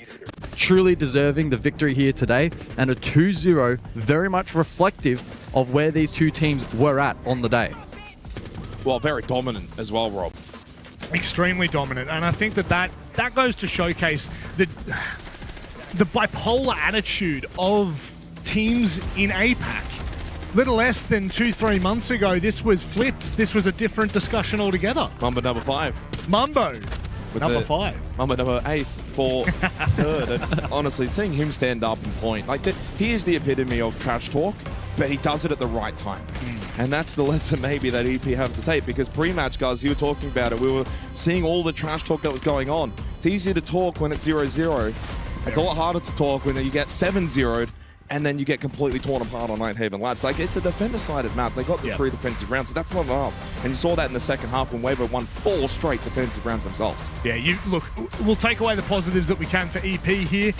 Truly deserving the victory here today, and a 2-0 very much reflective of where these two teams were at on the day. Well, very dominant as well, Rob. Extremely dominant, and I think that goes to showcase the bipolar attitude of teams in APAC. Little less than 2-3 months ago, this was flipped. This was a different discussion altogether. Mambo number 5. Mambo number 5. Mambo number ace for third. And honestly, seeing him stand up and point, like that, he is the epitome of trash talk, but he does it at the right time. And that's the lesson maybe that EP have to take, because pre-match, guys, you were talking about it. We were seeing all the trash talk that was going on. It's easy to talk when it's 0-0. It's a lot harder to talk when you get 7-0'd. And then you get completely torn apart on Nighthaven Labs. Like, it's a defender-sided map. They got the 3 defensive rounds, so that's not enough. And you saw that in the second half when Weibo won 4 straight defensive rounds themselves. Yeah, look, we'll take away the positives that we can for EP here.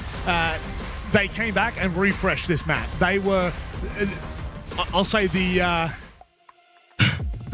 They came back and refreshed this map. They were, I'll say the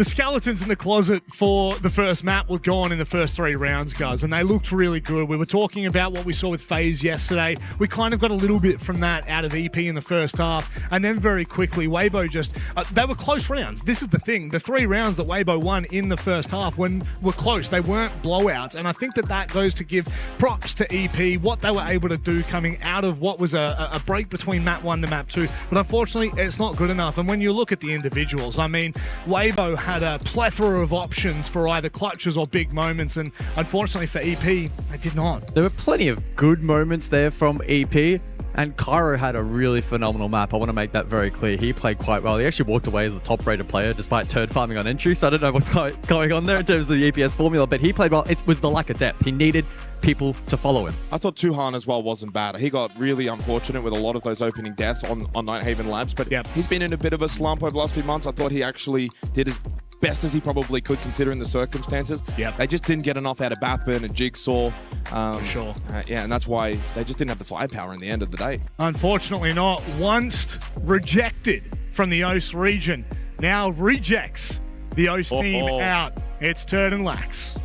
skeletons in the closet for the first map were gone in the first 3 rounds, guys, and they looked really good. We were talking about what we saw with FaZe yesterday. We kind of got a little bit from that out of EP in the first half, and then very quickly, Weibo just... they were close rounds. This is the thing. The 3 rounds that Weibo won in the first half were close. They weren't blowouts, and I think that goes to give props to EP, what they were able to do coming out of what was a break between map 1 to map 2, but unfortunately, it's not good enough. And when you look at the individuals, I mean, Weibo had a plethora of options for either clutches or big moments, and unfortunately for EP, they did not. There were plenty of good moments there from EP, and Cairo had a really phenomenal map. I want to make that very clear. He played quite well. He actually walked away as the top-rated player despite turd farming on entry, so I don't know what's going on there in terms of the EPS formula, but he played well. It was the lack of depth. He needed people to follow him. I thought Tuhan as well wasn't bad. He got really unfortunate with a lot of those opening deaths on Nighthaven Labs, but he's been in a bit of a slump over the last few months. I thought he actually did as best as he probably could considering the circumstances. They just didn't get enough out of Batman and Jigsaw. For sure. Yeah, and that's why they just didn't have the firepower in the end of the day. Unfortunately not. Once rejected from the OS region, now rejects the OS team out. It's Turd and Lax.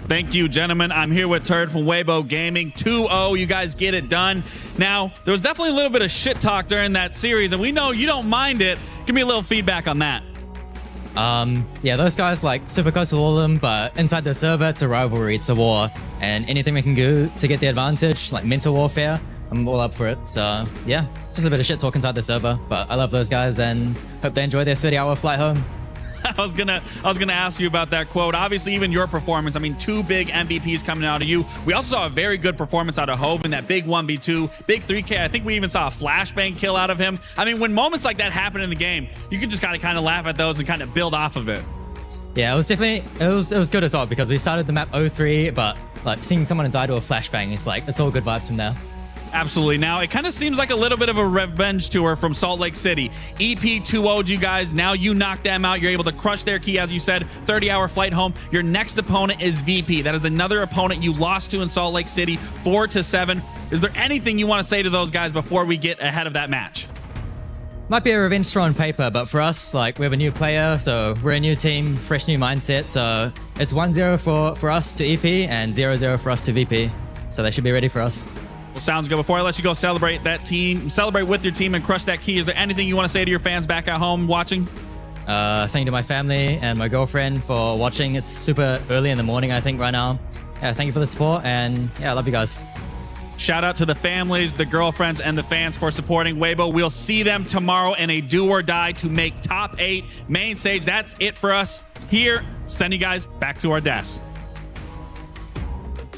Thank you, gentlemen. I'm here with Turd from Weibo Gaming. 2-0, you guys get it done. Now, there was definitely a little bit of shit talk during that series, and we know you don't mind it. Give me a little feedback on that. Yeah, those guys, like, super close to all of them, but inside the server, it's a rivalry, it's a war. And anything we can do to get the advantage, like mental warfare, I'm all up for it. So, yeah, just a bit of shit talk inside the server, but I love those guys and hope they enjoy their 30-hour flight home. I was gonna ask you about that quote. Obviously, even your performance. I mean, 2 big MVPs coming out of you. We also saw a very good performance out of Hove in that big 1v2, big 3K. I think we even saw a flashbang kill out of him. I mean, when moments like that happen in the game, you can just kind of laugh at those and kind of build off of it. Yeah, it was definitely it was good as well, because we started the map 0-3, but like seeing someone die to a flashbang, it's all good vibes from there. Absolutely. Now, it kind of seems like a little bit of a revenge tour from Salt Lake City. EP 2-0'd you guys. Now you knock them out. You're able to crush their key, as you said. 30-hour flight home. Your next opponent is VP. That is another opponent you lost to in Salt Lake City, 4-7. Is there anything you want to say to those guys before we get ahead of that match? Might be a revenge tour on paper, but for us, like, we have a new player, so we're a new team, fresh new mindset. So it's 1-0 for us to EP and 0-0 for us to VP. So they should be ready for us. Well, sounds good. Before I let you go celebrate with your team and crush that key, is there anything you want to say to your fans back at home watching? Thank you to my family and my girlfriend for watching. It's super early in the morning, I think, right now. Yeah, thank you for the support, and yeah, I love you guys. Shout out to the families, the girlfriends, and the fans for supporting Weibo. We'll see them tomorrow in a do or die to make top 8 main stage. That's it for us here. Send you guys back to our desk.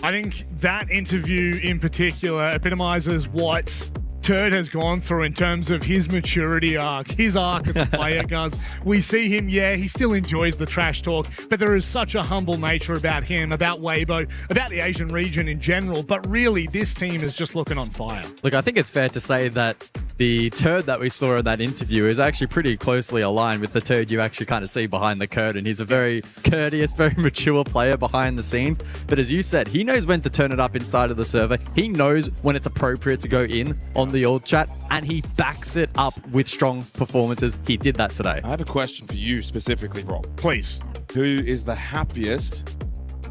I think that interview in particular epitomizes what Turd has gone through in terms of his maturity arc, his arc as a player, guys. We see him, he still enjoys the trash talk, but there is such a humble nature about him, about Weibo, about the Asian region in general. But really, this team is just looking on fire. Look, I think it's fair to say that the Turd that we saw in that interview is actually pretty closely aligned with the Turd you actually kind of see behind the curtain. He's a very courteous, very mature player behind the scenes. But as you said, he knows when to turn it up inside of the server. He knows when it's appropriate to go in on the old chat, and he backs it up with strong performances. He did that today. I have a question for you specifically, Rob. Please. Who is the happiest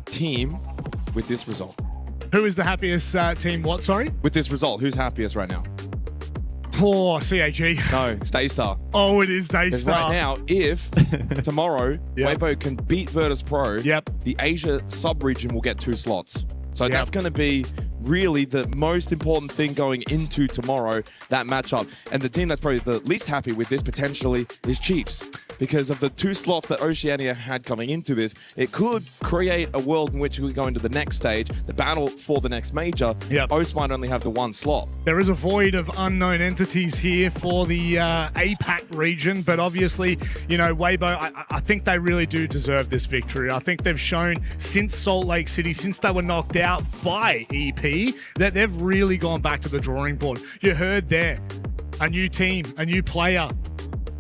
team with this result? Who is the happiest team? What, sorry? With this result, who's happiest right now? Poor CAG. No, it's Daystar. Oh, it is Because Daystar. right now, if tomorrow Weibo can beat Virtus.pro, the Asia sub-region will get 2 slots. So that's going to be really the most important thing going into tomorrow, that matchup. And the team that's probably the least happy with this potentially is Chiefs. Because of the 2 slots that Oceania had coming into this, it could create a world in which we go into the next stage, the battle for the next major. OS might only have the 1 slot. There is a void of unknown entities here for the APAC region, but obviously, you know, Weibo, I think they really do deserve this victory. I think they've shown since Salt Lake City, since they were knocked out by EP, that they've really gone back to the drawing board. You heard there, a new team, a new player.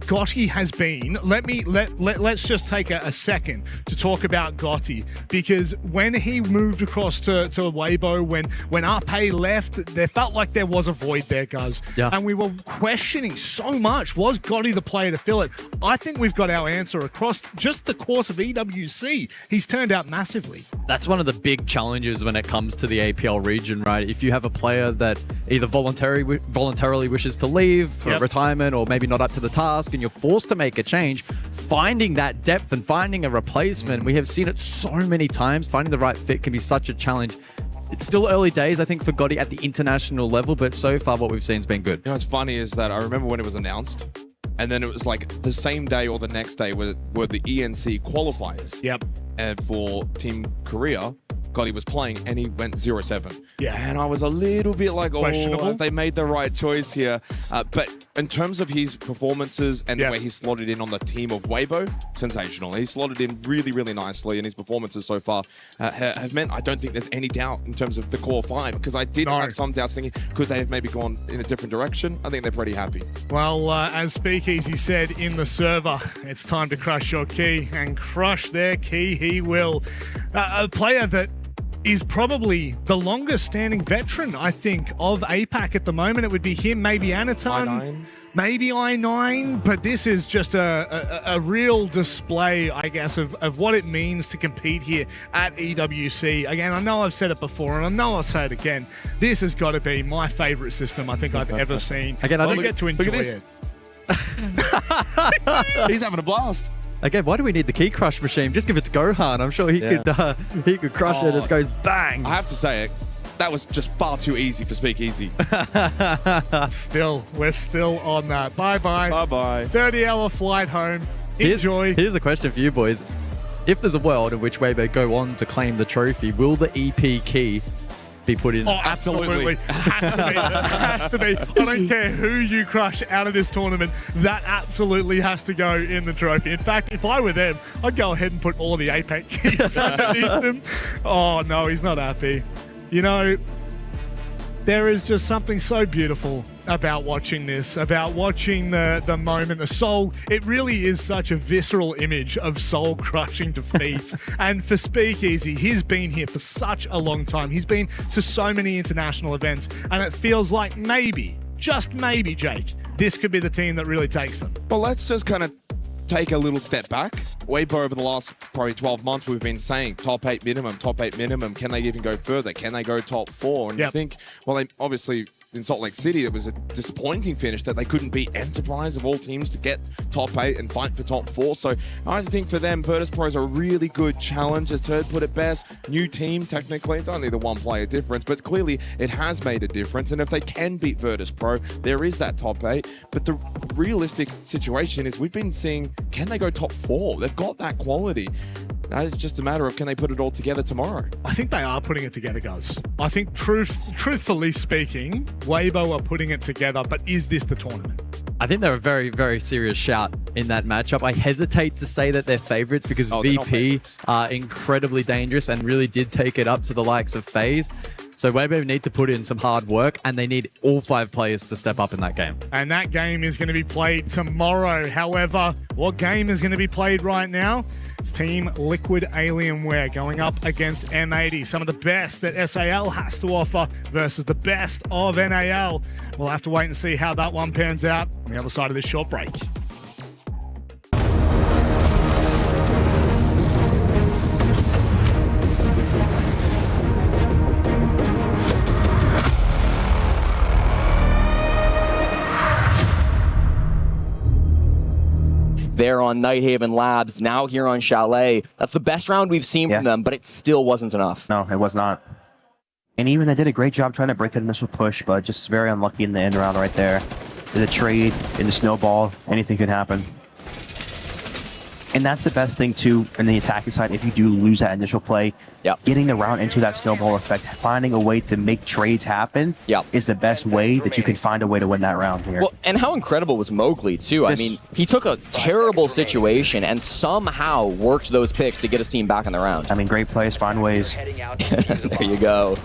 Gotti has been, let's just take a second to talk about Gotti, because when he moved across to Weibo, when Arpe left, there felt like there was a void there, guys. And we were questioning so much, was Gotti the player to fill it? I think we've got our answer across just the course of EWC. He's turned out massively. That's one of the big challenges when it comes to the APL region, right? If you have a player that either voluntarily wishes to leave for retirement or maybe not up to the task, and you're forced to make a change, finding that depth and finding a replacement, we have seen it so many times, finding the right fit can be such a challenge. It's still early days, I think, for Gotti at the international level, but so far what we've seen has been good. You know what's funny is that I remember when it was announced, and then it was like the same day or the next day were the ENC qualifiers. And for Team Korea, Gotti was playing and he went 0-7. And I was a little bit like, oh, they made the right choice here. But in terms of his performances and the way he slotted in on the team of Weibo, sensational. He slotted in really, really nicely, and his performances so far have meant I don't think there's any doubt in terms of the core 5, because I did have some doubts thinking, could they have maybe gone in a different direction? I think they're pretty happy. Well, as Speakeasy said in the server, it's time to crush your key, and crush their key he will. A player that is probably the longest standing veteran, I think, of APAC at the moment. It would be him, maybe Anaton, maybe I9, but this is just a real display, I guess, of what it means to compete here at EWC. Again, I know I've said it before, and I know I'll say it again. This has got to be my favorite system I think I've ever seen. Again, I get to enjoy it. He's having a blast. Again, why do we need the key crush machine? Just give it to Gohan. I'm sure he could crush it. It goes bang. I have to say it. That was just far too easy for Speakeasy. Still, we're still on that. Bye-bye. Bye-bye. 30-hour flight home. Enjoy. Here's a question for you, boys. If there's a world in which Weibo go on to claim the trophy, will the EP key be put in? Oh, absolutely. Has to be. I don't care who you crush out of this tournament. That absolutely has to go in the trophy. In fact, if I were them, I'd go ahead and put all of the APAC keys underneath them. Oh, no, he's not happy. You know, there is just something so beautiful about watching this, about watching the moment, the soul. It really is such a visceral image of soul-crushing defeats. And for Speakeasy, he's been here for such a long time. He's been to so many international events, and it feels like maybe, just maybe, Jake, this could be the team that really takes them. Well, let's just kind of take a little step back. Weibo over the last probably 12 months, we've been saying top 8 minimum, top 8 minimum. Can they even go further? Can they go top 4? And I think, well, they obviously in Salt Lake City, it was a disappointing finish that they couldn't beat Enterprise of all teams to get top 8 and fight for top 4. So I think for them, Virtus.pro is a really good challenge. As Turd put it best, new team, technically, it's only the one player difference, but clearly it has made a difference. And if they can beat Virtus.pro, there is that top 8. But the realistic situation is we've been seeing, can they go top 4? They've got that quality. Now it's just a matter of can they put it all together tomorrow. I think they are putting it together, guys. I think truthfully speaking, Weibo are putting it together, but is this the tournament? I think they're a very, very serious shout in that matchup. I hesitate to say that they're favorites because VP are incredibly dangerous and really did take it up to the likes of FaZe. So Weibo need to put in some hard work, and they need all 5 players to step up in that game. And that game is going to be played tomorrow. However, what game is going to be played right now? It's Team Liquid Alienware going up against M80. Some of the best that SAL has to offer versus the best of NAL. We'll have to wait and see how that one pans out on the other side of this short break. There on Nighthaven Labs, now here on Chalet. That's the best round we've seen from them, but it still wasn't enough. No, it was not. And even they did a great job trying to break that initial push, but just very unlucky in the end round right there. In the trade, in the snowball, anything could happen. And that's the best thing, too, in the attacking side. If you do lose that initial play, getting the round into that snowball effect, finding a way to make trades happen is the best way that you can find a way to win that round here. Well, and how incredible was Mowgli, too? I mean, he took a terrible situation and somehow worked those picks to get his team back in the round. I mean, great plays, find ways. There you go.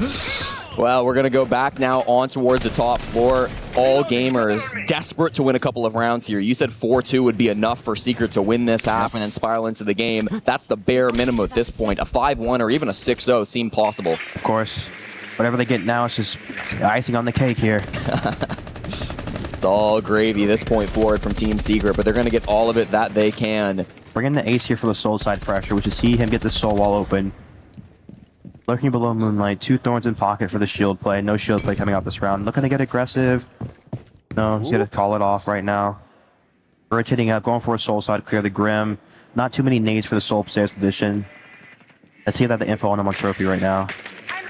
Well, we're going to go back now on towards the top floor. All gamers desperate to win a couple of rounds here. You said 4-2 would be enough for Secret to win this half and then spiral into the game. That's the bare minimum at this point. A 5-1 or even a 6-0 seem possible. Of course. Whatever they get now is just icing on the cake here. It's all gravy this point forward from Team Secret, but they're going to get all of it that they can. Bring in the ace here for the soul side pressure, which is see him get the soul wall open. Lurking below Moonlight, 2 thorns in pocket for the shield play. No shield play coming out this round. Looking to get aggressive. No, he's going to call it off right now. Rotating up, going for a soul side, clear the Grim. Not too many nades for the soul stairs position. Let's see if they have the info on him on Trophy right now.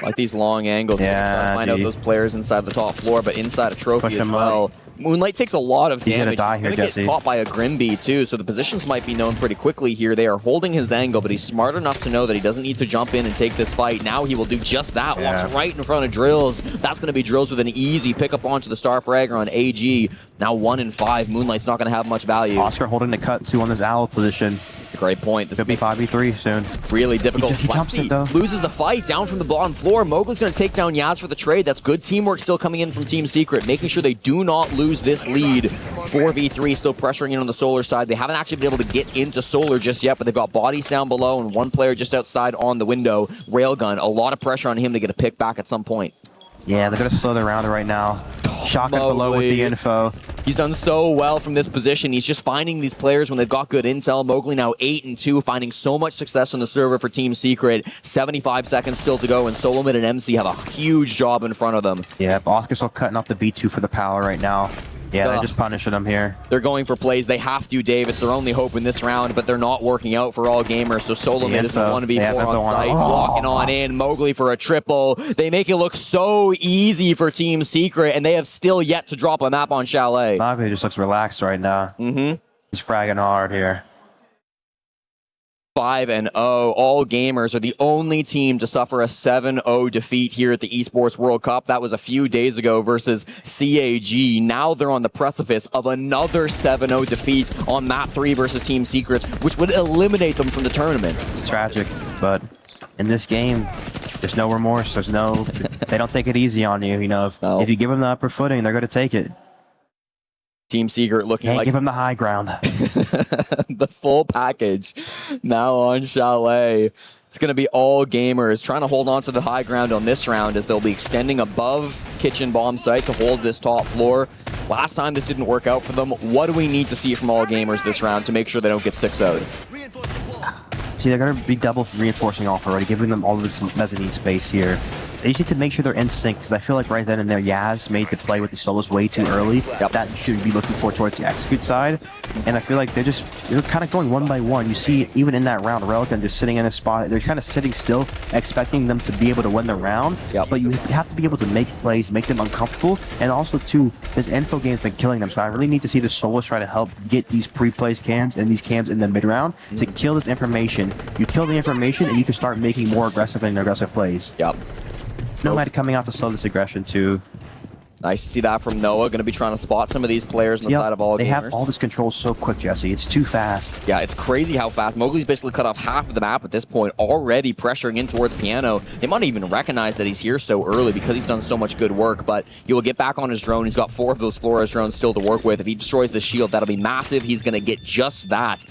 Like these long angles. Yeah, find out those players inside the top floor, but inside a Trophy as well. Moonlight takes a lot of damage. He's gonna die here, Jesse. Get caught by a Grimby too, so the positions might be known pretty quickly here. They are holding his angle, but he's smart enough to know that he doesn't need to jump in and take this fight. Now he will do just that. Walks right in front of Drills. That's going to be Drills with an easy pickup onto the Star Fragger on AG. Now 1 in 5. Moonlight's not going to have much value. Oscar holding the cut too on this owl position. Great point. This could be 5v3 soon. Really difficult. He jumps it though. Loses the fight down from the bottom floor. Mowgli's going to take down Yaz for the trade. That's good teamwork still coming in from Team Secret, making sure they do not lose this lead. 4v3 still pressuring in on the Solar side. They haven't actually been able to get into Solar just yet, but they've got bodies down below and one player just outside on the window. Railgun, a lot of pressure on him to get a pick back at some point. Yeah, they're going to slow their round right now. Shotgun below with the info. He's done so well from this position. He's just finding these players when they've got good intel. Mowgli now 8-2, finding so much success on the server for Team Secret. 75 seconds still to go, and Solomon and MC have a huge job in front of them. Yeah, Oscar's still cutting off the B2 for the power right now. Yeah, they're just punishing them here. They're going for plays. They have to, Dave. It's their only hope in this round, but they're not working out for all gamers. So Solomon doesn't want to be 4 on site. Walking on in. Mowgli for a triple. They make it look so easy for Team Secret, and they have still yet to drop a map on Chalet. Mowgli just looks relaxed right now. He's fragging hard here. 5-0. All gamers are the only team to suffer a 7-0 defeat here at the Esports World Cup. That was a few days ago versus CAG. Now they're on the precipice of another 7-0 defeat on map 3 versus Team Secrets, which would eliminate them from the tournament. It's tragic, but in this game, there's no remorse. There's no, they don't take it easy on you. You know, if you give them the upper footing, they're going to take it. Team Secret looking like... give them the high ground. The full package now on Chalet. It's going to be all gamers trying to hold on to the high ground on this round as they'll be extending above Kitchen Bomb site to hold this top floor. Last time this didn't work out for them. What do we need to see from all gamers this round to make sure they don't get 6-0'd? See, they're going to be double reinforcing off already, giving them all of this mezzanine space here. They just need to make sure they're in sync, because I feel like right then and there, Yaz made the play with the solos way too early. That you should be looking for towards the execute side. And I feel like they're kind of going one by one. You see it even in that round, Relative just sitting in a spot. They're kind of sitting still, expecting them to be able to win the round. But you have to be able to make plays, make them uncomfortable. And also, too, this info game's been killing them. So I really need to see the solos try to help get these pre-placed cams and these cams in the mid-round to kill this information. You kill the information, and you can start making more aggressive and aggressive plays. Nomad coming out to slow this aggression too. Nice to see that from Noah. Going to be trying to spot some of these players on the side of all gamers. They have all this control so quick, Jesse. It's too fast. Yeah, it's crazy how fast. Mowgli's basically cut off half of the map at this point, already pressuring in towards Piano. They might even recognize that he's here so early because he's done so much good work, but he will get back on his drone. He's got 4 of those Flores drones still to work with. If he destroys the shield, that'll be massive. He's going to get just that.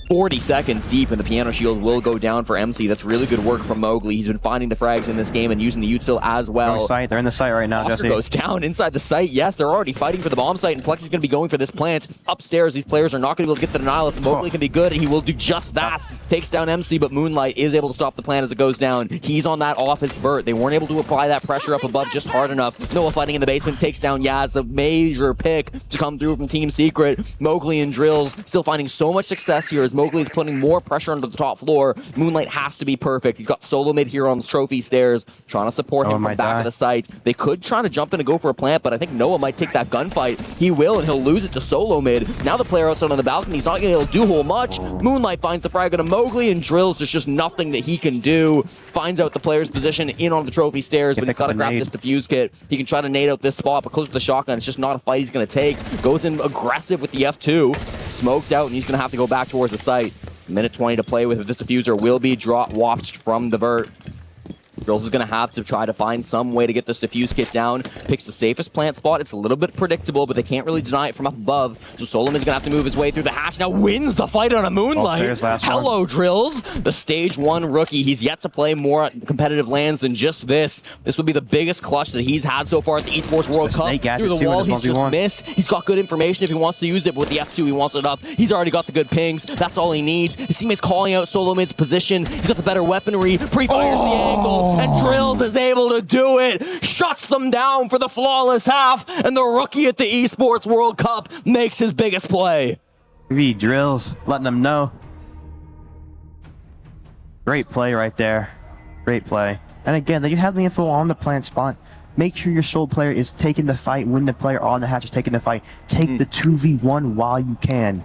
40 seconds deep, and the Piano shield will go down for MC. That's really good work from Mowgli. He's been finding the frags in this game and using the util as well. They're in the site right now, Oscar Jesse. goes down inside the site. Yes, they're already fighting for the bomb site, and Flex is going to be going for this plant. Upstairs, these players are not going to be able to get the denial. If Mowgli can be good, he will do just that. Takes down MC, but Moonlight is able to stop the plant as it goes down. He's on that office vert. They weren't able to apply that pressure up above just hard enough. Noah fighting in the basement, takes down Yaz, the major pick to come through from Team Secret. Mowgli and Drills still finding so much success here as Mowgli is putting more pressure onto the top floor. Moonlight has to be perfect. He's got solo mid here on the trophy stairs, trying to support him from back of the site. They could try to jump in and go for a plant, but I think Noah might take that gunfight. He will, and he'll lose it to solo mid. Now the player outside on the balcony, he's not going to be able to do whole much. Moonlight finds the frag on a Mowgli, and Drills, there's just nothing that he can do. Finds out the player's position in on the trophy stairs, but he's got to grab this defuse kit. He can try to nade out this spot, but close to the shotgun, it's just not a fight he's going to take. Goes in aggressive with the F2. Smoked out, and he's going to have to go back towards the site. Minute 20 to play with. This diffuser will be watched from the vert. Drills is going to have to try to find some way to get this diffuse kit down. Picks the safest plant spot. It's a little bit predictable, but they can't really deny it from up above. So Solomon's going to have to move his way through the hash. Now wins the fight on a Moonlight. Hello, Drills. The stage 1 rookie. He's yet to play more competitive lands than just this. This would be the biggest clutch that he's had so far at the Esports World Cup. Through the wall, he's just missed. He's got good information if he wants to use it, but with the F2, he wants it up. He's already got the good pings. That's all he needs. His teammate's calling out Solomon's position. He's got the better weaponry. Pre-fires the angle, and Drills is able to do it. Shuts them down for the flawless half, and the rookie at the Esports World Cup makes his biggest play. Drills, letting them know. Great play right there. Great play. And again, you have the info on the plant spot. Make sure your sole player is taking the fight when the player on the hatch is taking the fight. Take the 2v1 while you can.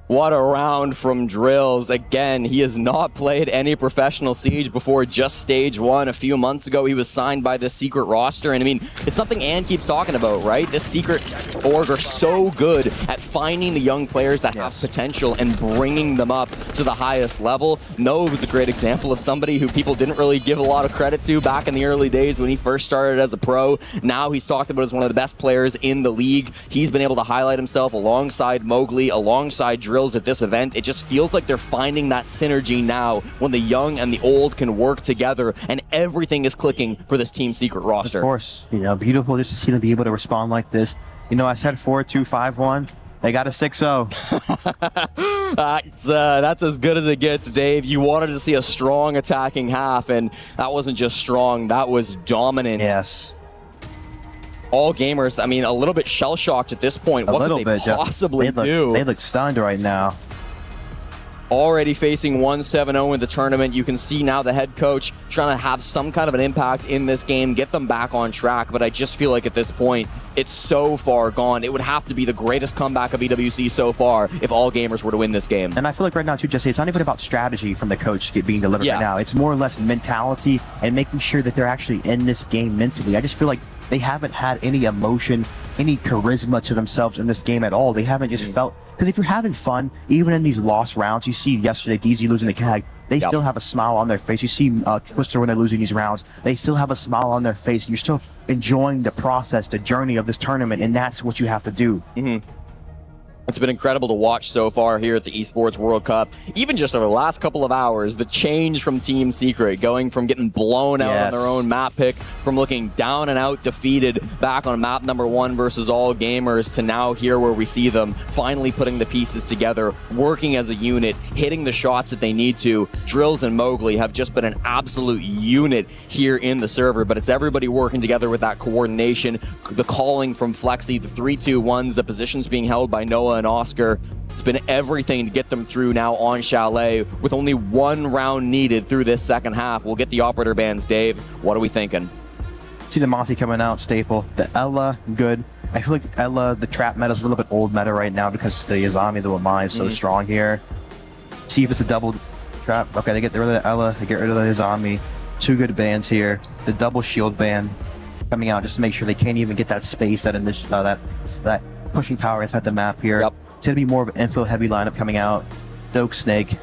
What a round from Drills. Again, he has not played any professional Siege before, just stage 1. A few months ago, he was signed by the Secret roster. And I mean, it's something Ann keeps talking about, right? The Secret org are so good at finding the young players that have potential and bringing them up to the highest level. Noah was a great example of somebody who people didn't really give a lot of credit to back in the early days when he first started as a pro. Now he's talked about as one of the best players in the league. He's been able to highlight himself alongside Mowgli, alongside Drills at this event. It just feels like they're finding that synergy now when the young and the old can work together, and everything is clicking for this Team Secret roster. Of course, beautiful just to see them be able to respond like this. I said 4-2-5-1. They got a 6-0. That's as good as it gets, Dave. You wanted to see a strong attacking half, and that wasn't just strong, that was dominant. Yes. All gamers, I mean, a little bit shell-shocked at this point. What could they possibly do? They look stunned right now. Already facing 1-7-0 in the tournament. You can see now the head coach trying to have some kind of an impact in this game, get them back on track, but I just feel like at this point, it's so far gone. It would have to be the greatest comeback of EWC so far if all gamers were to win this game. And I feel like right now, too, Jesse, it's not even about strategy from the coach being delivered right now. It's more or less mentality and making sure that they're actually in this game mentally. I just feel like they haven't had any emotion, any charisma to themselves in this game at all. They haven't just felt... Because if you're having fun, even in these lost rounds, you see yesterday DZ losing the CAG, they still have a smile on their face. You see Twister when they're losing these rounds, they still have a smile on their face. You're still enjoying the process, the journey of this tournament, and that's what you have to do. It's been incredible to watch so far here at the Esports World Cup. Even just over the last couple of hours, the change from Team Secret, going from getting blown out on their own map pick, from looking down and out defeated back on map number 1 versus all gamers, to now here where we see them finally putting the pieces together, working as a unit, hitting the shots that they need to. Drills and Mowgli have just been an absolute unit here in the server, but it's everybody working together with that coordination, the calling from Flexi, the 3-2-1s, the positions being held by Noah and Oscar. It's been everything to get them through now on Chalet, with only 1 round needed through this second half. We'll get the operator bands. Dave, what are we thinking? See the Monty coming out, staple. The Ella, good. I feel like Ella, the trap meta is a little bit old meta right now because the Yazami, the Wamai is so strong here. See if it's a double trap. Okay, they get rid of the Ella, they get rid of the Yazami. 2 good bands here. The double shield band coming out just to make sure they can't even get that space, that pushing power inside the map here. It's going to be more of an info-heavy lineup coming out. Doke Snake.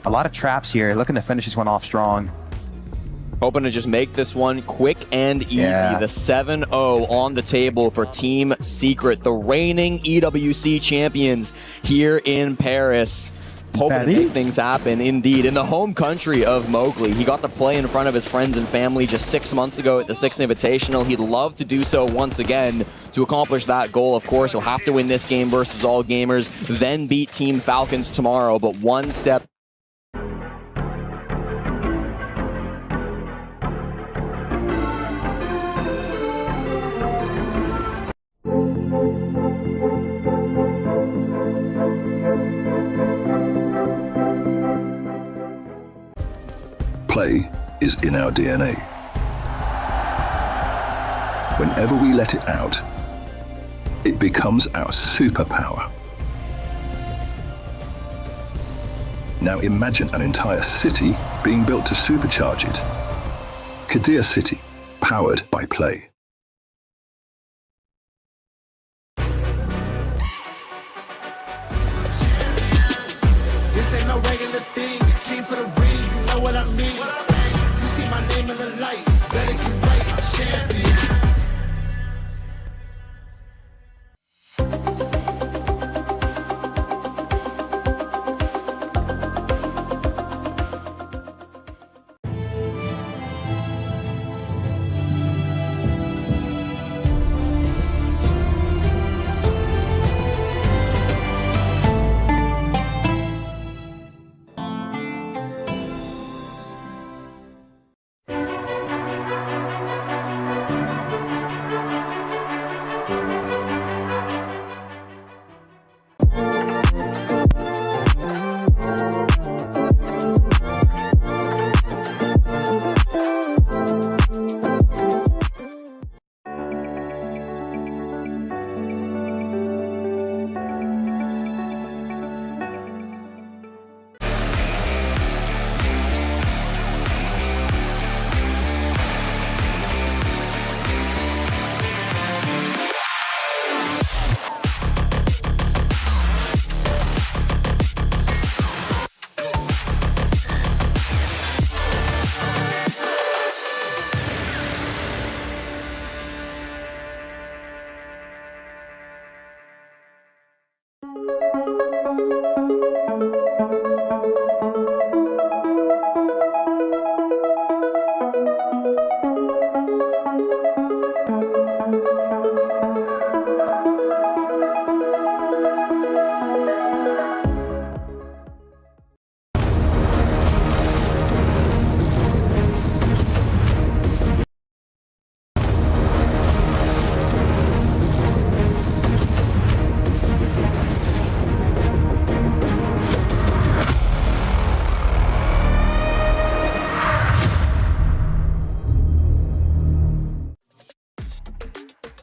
A lot of traps here. Looking to finish this one off strong. Hoping to just make this one quick and easy. The 7-0 on the table for Team Secret, the reigning EWC champions here in Paris. Hoping to make things happen, indeed. In the home country of Mowgli, he got to play in front of his friends and family just 6 months ago at the 6th Invitational. He'd love to do so once again to accomplish that goal. Of course, he'll have to win this game versus all gamers, then beat Team Falcons tomorrow, but one step. Play is in our DNA. Whenever we let it out, it becomes our superpower. Now imagine an entire city being built to supercharge it. Kadir City, powered by Play. This ain't no regular thing. I came for the ring, you know what I mean. You see my name in the lights, better get right, I'm champion.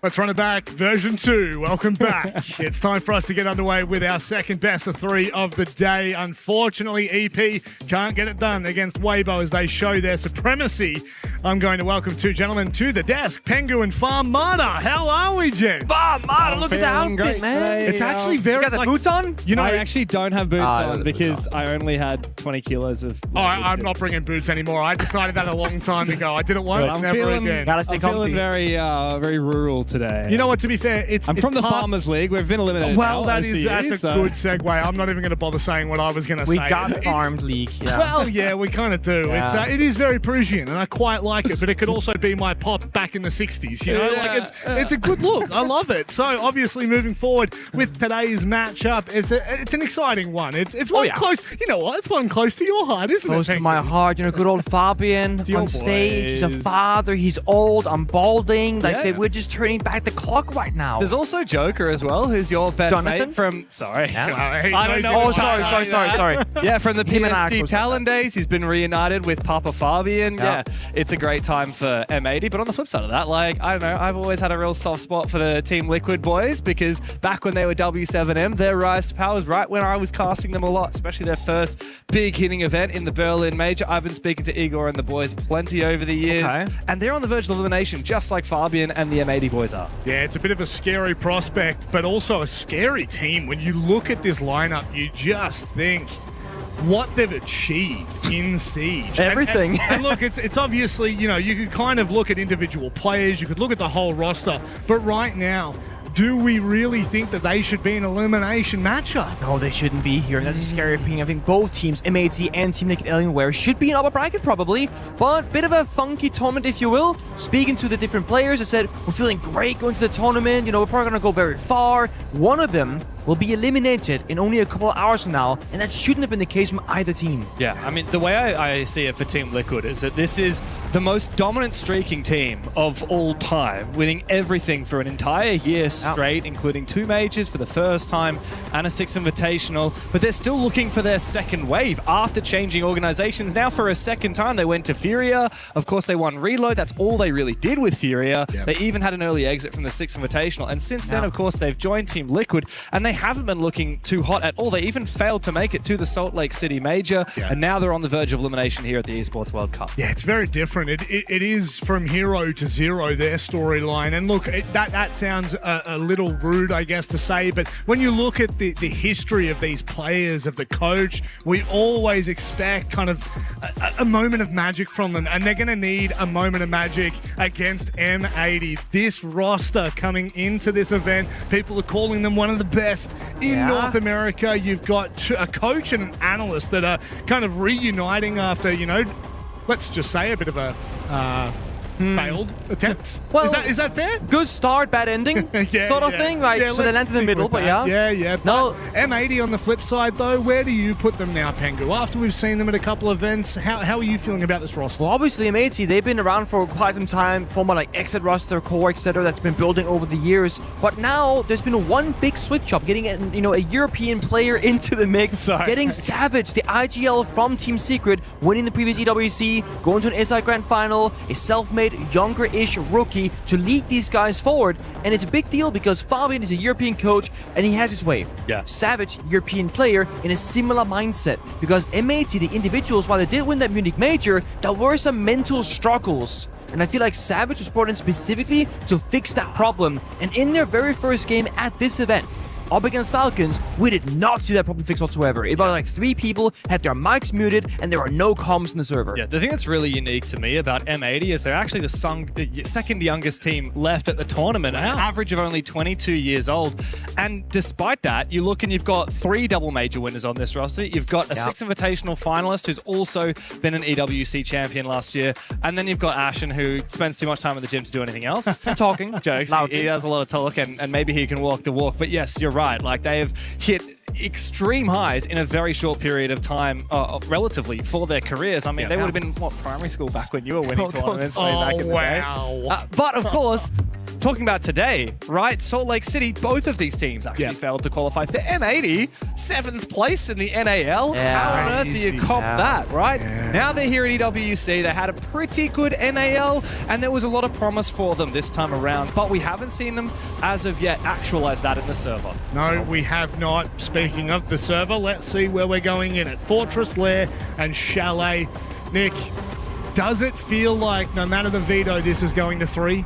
Let's run it back. Version 2. Welcome back. It's time for us to get underway with our second best of 3 of the day. Unfortunately, EP can't get it done against Weibo as they show their supremacy. I'm going to welcome 2 gentlemen to the desk. Pengu and Farmada. How are we, gents? Farmada, look at the outfit, man. It's actually very... You got the boots on? You know, I actually don't have boots on because I only had 20 kilos of... I'm not bringing boots anymore. I decided that a long time ago. I did it once, never again. I'm feeling very, very rural today. You know what? To be fair, I'm from the Farmers League. We've been eliminated. Well, now, that's a good segue. I'm not even going to bother saying what I was going to say. We got Farmed League. Yeah. Well, yeah, we kind of do. Yeah. It is very Parisian, and I quite like it. But it could also be my pop back in the '60s. You know, like it's a good look. I love it. So obviously, moving forward with today's matchup, it's an exciting one. It's one close. You know what? It's one close to your heart, isn't it? Close to my heart. You know, good old Fabian on stage. He's a father. He's old. I'm balding. Like we're just turning back the clock right now. There's also Joker as well, who's your best mate from. Sorry, I don't know. Oh, sorry. Yeah, from the Him and I PSG was Talon days, he's been reunited with Papa Fabian. Yeah, it's a great time for M80. But on the flip side of that, like, I don't know, I've always had a real soft spot for the Team Liquid boys because back when they were W7M, their rise to power was right when I was casting them a lot, especially their first big hitting event in the Berlin Major. I've been speaking to Igor and the boys plenty over the years, and they're on the verge of elimination, just like Fabian and the M80 boys are. Yeah, it's a bit of a scary prospect, but also a scary team. When you look at this lineup, you just think what they've achieved in Siege. Everything. And look, it's obviously, you know, you could kind of look at individual players, you could look at the whole roster, but right now, do we really think that they should be an elimination matchup? No, they shouldn't be here. That's a scary opinion. I think both teams, M80 and Team Liquid Alienware, should be in upper bracket probably, but bit of a funky tournament, if you will. Speaking to the different players, I said, we're feeling great going to the tournament. You know, we're probably going to go very far. One of them will be eliminated in only a couple of hours from now, and that shouldn't have been the case from either team. Yeah, I mean, the way I see it for Team Liquid is that this is the most dominant streaking team of all time, winning everything for an entire year straight, including 2 majors for the first time and a 6th invitational, but they're still looking for their second wave after changing organizations. Now for a second time, they went to Furia. Of course, they won Reload. That's all they really did with Furia. Yep. They even had an early exit from the 6th invitational, and since then, of course, they've joined Team Liquid, and they haven't been looking too hot at all. They even failed to make it to the Salt Lake City Major, and now they're on the verge of elimination here at the Esports World Cup. Yeah, it's very different. It is from hero to zero, their storyline. And look, that sounds a little rude, I guess, to say, but when you look at the history of these players, of the coach, we always expect kind of a moment of magic from them, and they're going to need a moment of magic against M80. This roster coming into this event, people are calling them one of the best in North America. You've got a coach and an analyst that are kind of reuniting after, you know, let's just say a bit of a failed attempts. Well, is that fair? Good start, bad ending, sort of thing. Like, so they land in the middle, but Yeah. No, M80 on the flip side, though, where do you put them now, Pengu? After we've seen them at a couple of events, how are you feeling about this roster? Well, obviously, M80, they've been around for quite some time, former like exit roster, core, etc., that's been building over the years. But now there's been one big switch up, getting a European player into the mix, getting Savage, the ag.al from Team Secret, winning the previous EWC, going to an SI Grand Final, a self-made younger-ish rookie to lead these guys forward, and it's a big deal because Fabian is a European coach and he has his way. Yeah. Savage, European player, in a similar mindset because M80, the individuals, while they did win that Munich Major, there were some mental struggles. And I feel like Savage was brought in specifically to fix that problem. And in their very first game at this event, up against Falcons, we did not see that problem fixed whatsoever. It was like 3 people had their mics muted and there were no comms in the server. Yeah, the thing that's really unique to me about M80 is they're actually the second youngest team left at the tournament, an average of only 22 years old. And despite that, you look and you've got 3 double major winners on this roster. You've got a 6th invitational finalist who's also been an EWC champion last year. And then you've got Ashen, who spends too much time in the gym to do anything else. Talking. Jokes. He has a lot of talk and maybe he can walk the walk. But yes, you're right. Like, they have hit extreme highs in a very short period of time, relatively, for their careers. I mean, they would have been, primary school back when you were winning tournaments way back in the day. But, of course, talking about today, right? Salt Lake City, both of these teams actually failed to qualify. For M80, 7th place in the NAL. How on earth do you cop that, right? Now they're here at EWC. They had a pretty good NAL, and there was a lot of promise for them this time around, but we haven't seen them, as of yet, actualize that in the server. No, we have not. Speaking of the server, let's see where we're going in it. Fortress, Lair, and Chalet. Nick, does it feel like no matter the veto, this is going to 3?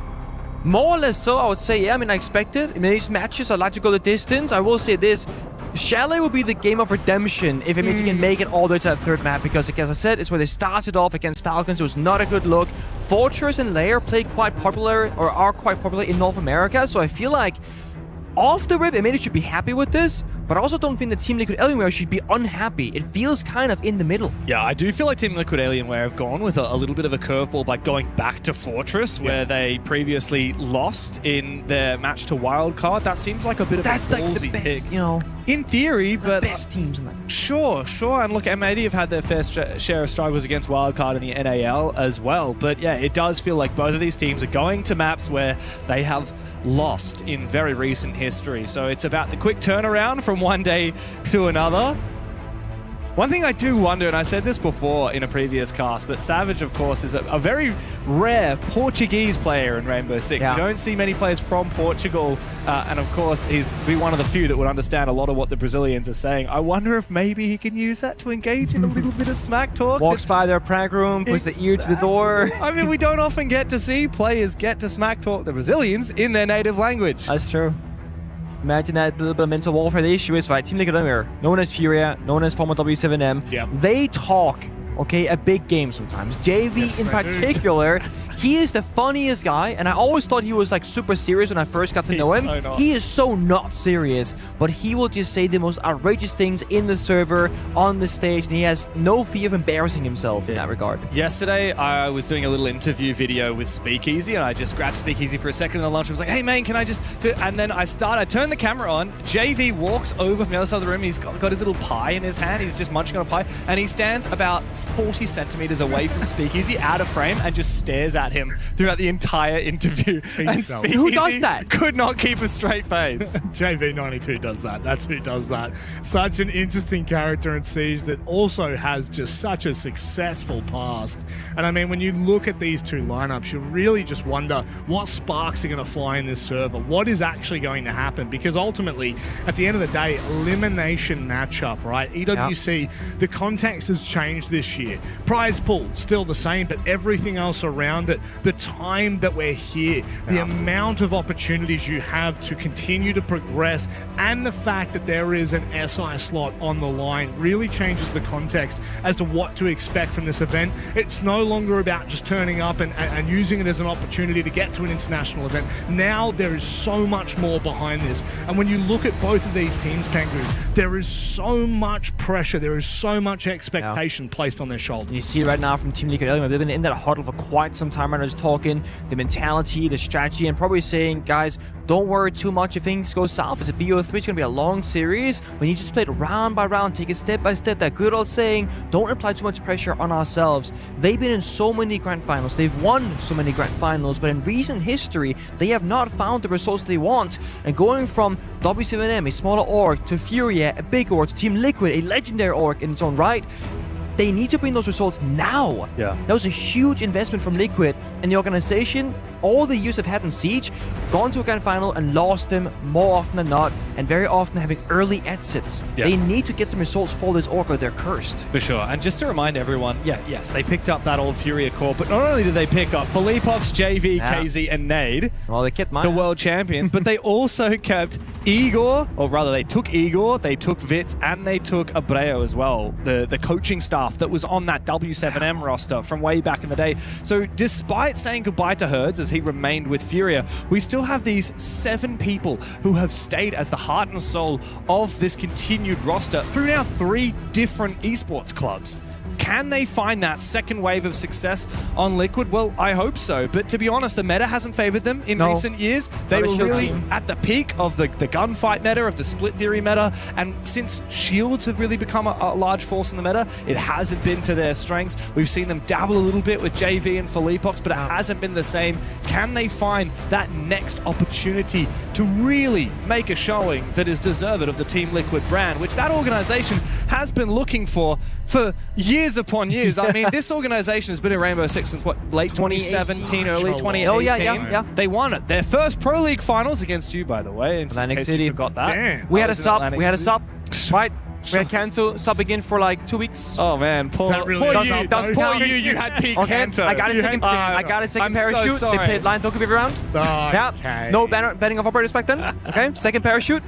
More or less so, I would say. Yeah, I mean, I expect it. In these matches, I like to go the distance. I will say this. Chalet will be the game of redemption if it means you can make it all the way to that third map, because as I said, it's where they started off against Falcons. It was not a good look. Fortress and Lair play quite popular, or are quite popular in North America, so I feel like off the rip, Emady should be happy with this, but I also don't think the Team Liquid Alienware should be unhappy. It feels kind of in the middle. Yeah, I do feel like Team Liquid Alienware have gone with a little bit of a curveball by going back to Fortress, where they previously lost in their match to Wildcard. That seems like a bit of a ballsy best, pick. you know, in theory, but best teams in that. Sure. And look, M80 have had their fair share of struggles against Wildcard in the NAL as well. But yeah, it does feel like both of these teams are going to maps where they have lost in very recent history. So it's about the quick turnaround from one day to another. One thing I do wonder, and I said this before in a previous cast, but Savage, of course, is a very rare Portuguese player in Rainbow Six. Yeah. You don't see many players from Portugal, and of course, he's be one of the few that would understand a lot of what the Brazilians are saying. I wonder if maybe he can use that to engage in a little bit of smack talk. Walks by their prag room, puts the ear to the door. I mean, we don't often get to see players get to smack talk the Brazilians in their native language. That's true. Imagine that little bit of mental warfare. The issue is, right, Team Liquid Alienware, known as Furia, known as former W7M, they talk, okay, a big game sometimes. JV in particular, he is the funniest guy, and I always thought he was like super serious when I first got to know him. He is so not serious, but he will just say the most outrageous things in the server, on the stage, and he has no fear of embarrassing himself in that regard. Yesterday, I was doing a little interview video with Speakeasy, and I just grabbed Speakeasy for a second in the lunch. I was like, hey man, can I just do it? And then I turn the camera on, JV walks over from the other side of the room, he's got his little pie in his hand, he's just munching on a pie, and he stands about 40 centimeters away from Speakeasy, out of frame, and just stares at him throughout the entire interview. And who does that? Could not keep a straight face. JV92 does that. That's who does that. Such an interesting character in Siege that also has just such a successful past. And I mean, when you look at these two lineups, you really just wonder what sparks are going to fly in this server. What is actually going to happen? Because ultimately, at the end of the day, elimination matchup, right? EWC, the context has changed this year. Prize pool, still the same, but everything else around it, the time that we're here, the amount of opportunities you have to continue to progress, and the fact that there is an SI slot on the line really changes the context as to what to expect from this event. It's no longer about just turning up and using it as an opportunity to get to an international event. Now there is so much more behind this. And when you look at both of these teams, Pengu, there is so much pressure, there is so much expectation placed on their shoulders. You see right now from Team Liquid Alienware, they've been in that huddle for quite some time, and just talking the mentality, the strategy, and probably saying, guys, don't worry too much if things go south. It's a BO3, it's going to be a long series. We need to just play it round by round, take it step by step. That good old saying, don't apply too much pressure on ourselves. They've been in so many grand finals. They've won so many grand finals, but in recent history, they have not found the results they want. And going from W7M, a smaller org, to Furia, a big org, to Team Liquid, a legendary org in its own right, they need to bring those results now. Yeah. That was a huge investment from Liquid, and the organization, all the years they've had in Siege, gone to a grand final and lost them more often than not, and very often having early exits. Yeah. They need to get some results for this org or they're cursed. For sure. And just to remind everyone, yes, they picked up that old Furia core, but not only did they pick up Philippox, JV, KZ, and Nade, well, they kept the world champions, but they also kept Igor, or rather they took Igor, they took Vitz, and they took Abreu as well, the coaching staff that was on that W7M roster from way back in the day. So despite saying goodbye to Herds as he remained with Furia, we still have these 7 people who have stayed as the heart and soul of this continued roster through now 3 different esports clubs. Can they find that second wave of success on Liquid? Well, I hope so. But to be honest, the meta hasn't favored them in recent years. They were really at the peak of the gunfight meta, of the split theory meta. And since shields have really become a large force in the meta, it hasn't been to their strengths. We've seen them dabble a little bit with JV and Philippox, but it hasn't been the same. Can they find that next opportunity to really make a showing that is deserved of the Team Liquid brand, which that organization has been looking for years upon years. I mean, this organization has been in Rainbow Six since what, late 2017, early 2018. Oh, yeah. They won it. Their first Pro League finals against you, by the way. In Atlantic case City. you forgot that. We had a sub. Right? We had Kanto subbing in for like 2 weeks. Oh man, poor you. You had Pete Kanto. I got a second parachute. So sorry. They played line Togepi every round. Okay. No betting of operators back then. Okay, second parachute.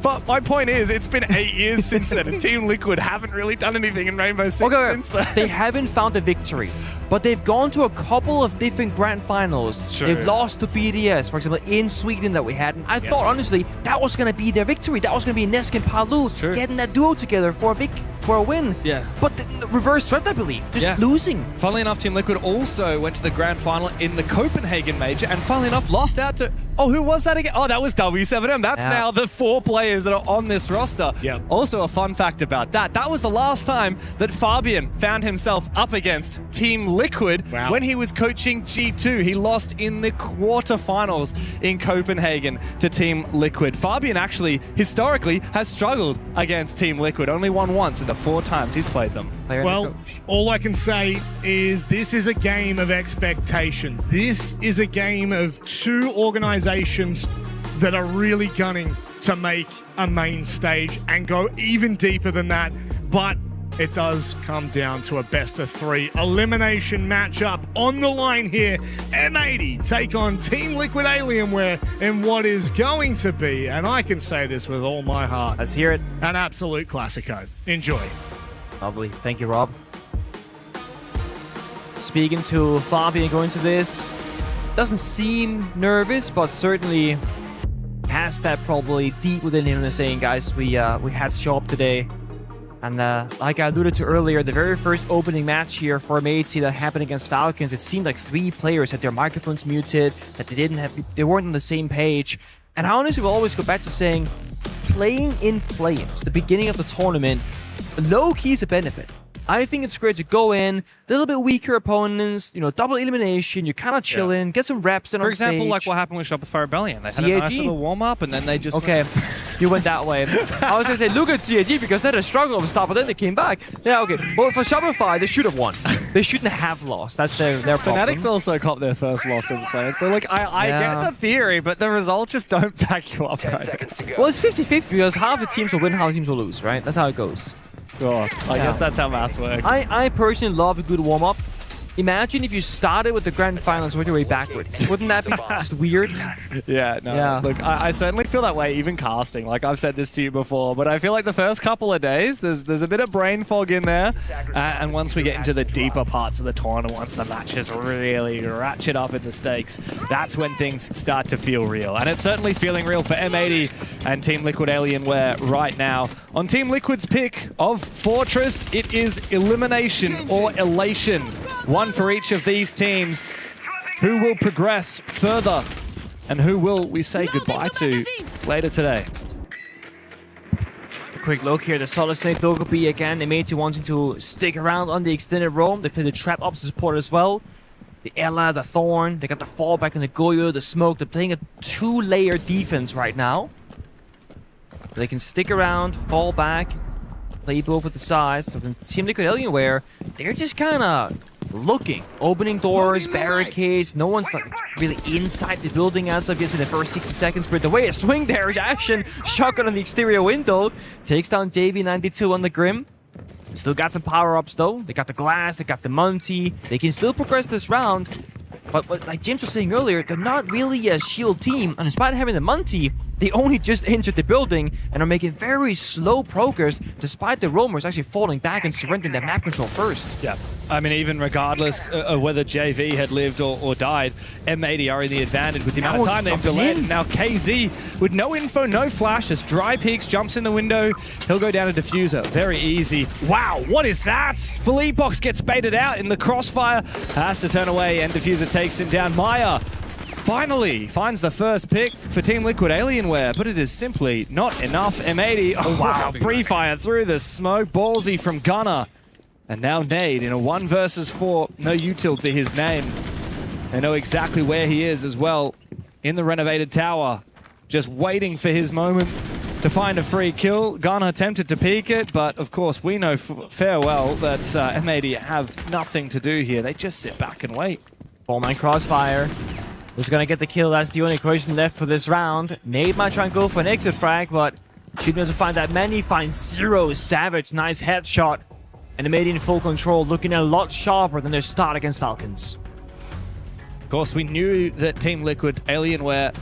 But my point is, it's been 8 years since then, and Team Liquid haven't really done anything in Rainbow Six since then. They haven't found a victory, but they've gone to a couple of different grand finals. They've lost to BDS, for example, in Sweden that we had. And I thought, honestly, that was going to be their victory. That was going to be Nesk and Palu getting that duo together for a win. Yeah. But the reverse swept, I believe. Just losing. Funnily enough, Team Liquid also went to the grand final in the Copenhagen Major, and funnily enough, lost out to... Oh, who was that again? Oh, that was W7M. That's now the 4 players that are on this roster. Yep. Also, a fun fact about that. That was the last time that Fabian found himself up against Team Liquid when he was coaching G2. He lost in the quarterfinals in Copenhagen to Team Liquid. Fabian actually, historically, has struggled against Team Liquid. Only won once in the 4 times he's played them. Well, all I can say is this is a game of expectations. This is a game of 2 organizations that are really gunning to make a main stage and go even deeper than that. But it does come down to a best-of-3 elimination matchup on the line here. M80 take on Team Liquid Alienware in what is going to be, and I can say this with all my heart, let's hear it, an absolute classico. Enjoy. Lovely. Thank you, Rob. Speaking to Fabian going to this, doesn't seem nervous, but certainly has that probably deep within him and saying, guys, we had to show up today. And like I alluded to earlier, the very first opening match here for M80 that happened against Falcons, it seemed like 3 players had their microphones muted, that they weren't on the same page. And I honestly will always go back to saying, playing in play-ins, the beginning of the tournament, low-key is a benefit. I think it's great to go in, a little bit weaker opponents, double elimination, you're kind of chilling, get some reps in on stage. For example, like what happened with Shopify Rebellion. They had a nice little warm-up, and then they just... Okay, you went that way. I was going to say, look at CAG, because they had a struggle to stop, but then they came back. Yeah, okay. Well, for Shopify, they should have won. They shouldn't have lost. That's their problem. Fnatic's also copped their first loss since playing. So, look, I get the theory, but the results just don't back you up right. Well, it's 50-50, because half the teams will win, half the teams will lose, right? That's how it goes. God, I guess that's how maths works. I personally love a good warm-up. Imagine if you started with the grand finals with your way backwards. Wouldn't that be just weird? Yeah. Look, I certainly feel that way, even casting. Like, I've said this to you before, but I feel like the first couple of days, there's a bit of brain fog in there. And once we get into the deeper parts of the tournament, once the matches really ratchet up in the stakes, that's when things start to feel real. And it's certainly feeling real for M80 and Team Liquid Alienware right now. On Team Liquid's pick of Fortress, it is elimination or elation. One for each of these teams. Who will progress further and who will we say goodbye to later today? A quick look here, the Solid Snake Togepi again. M80 wanting to stick around on the extended roam. They play the trap opposite support as well. The Ella, the Thorn, they got the fallback and the Goyo, the Smoke. They're playing a 2-layer defense right now. They can stick around, fall back, play both at the sides. So then Team Liquid Alienware, they're just kind of looking, opening doors, barricades. No one's like really inside the building as of yet in the first 60 seconds. But the way a swing there is action. Shotgun on the exterior window. Takes down JV92 on the Grim. Still got some power-ups though. They got the Glass, they got the Munty. They can still progress this round. But like James was saying earlier, they're not really a shield team. And despite having the Munty, they only just entered the building and are making very slow progress despite the roamers actually falling back and surrendering their map control first. Yeah, I mean, even regardless of whether JV had lived or died, M80 are in the advantage with the amount of time they've delayed. Now KZ, with no info, no flash, as Dry Peaks jumps in the window, he'll go down a diffuser. Very easy. Wow, what is that? Philippebox gets baited out in the crossfire, has to turn away, and diffuser takes him down. Maya finally finds the first pick for Team Liquid Alienware, but it is simply not enough. M80, oh wow, pre-fire through the smoke. Ballsy from Gunner. And now Nade in a 1 versus 4. No util to his name. They know exactly where he is as well. In the renovated tower. Just waiting for his moment to find a free kill. Gunner attempted to peek it, but of course we know fair well that M80 have nothing to do here. They just sit back and wait. Ballman crossfire. Who's gonna get the kill? That's the only question left for this round. Nade might try and go for an exit frag, but Shouldn't be able to find that many. Finds 0. Savage, nice headshot. And the Made in full control, looking a lot sharper than their start against Falcons. Of course, we knew that Team Liquid Alienware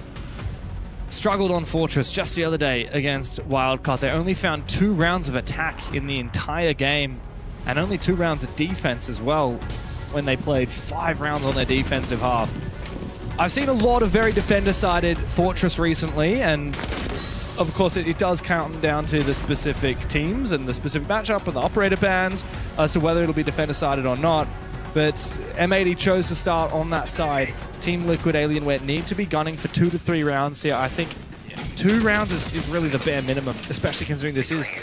struggled on Fortress just the other day against Wildcard. They only found 2 rounds of attack in the entire game, and only 2 rounds of defense as well when they played 5 rounds on their defensive half. I've seen a lot of very defender-sided Fortress recently, and of course it does count down to the specific teams and the specific matchup and the operator bans as to whether it'll be defender-sided or not. But M80 chose to start on that side. Team Liquid Alienware need to be gunning for 2 to 3 rounds here. I think 2 rounds is really the bare minimum, especially considering this is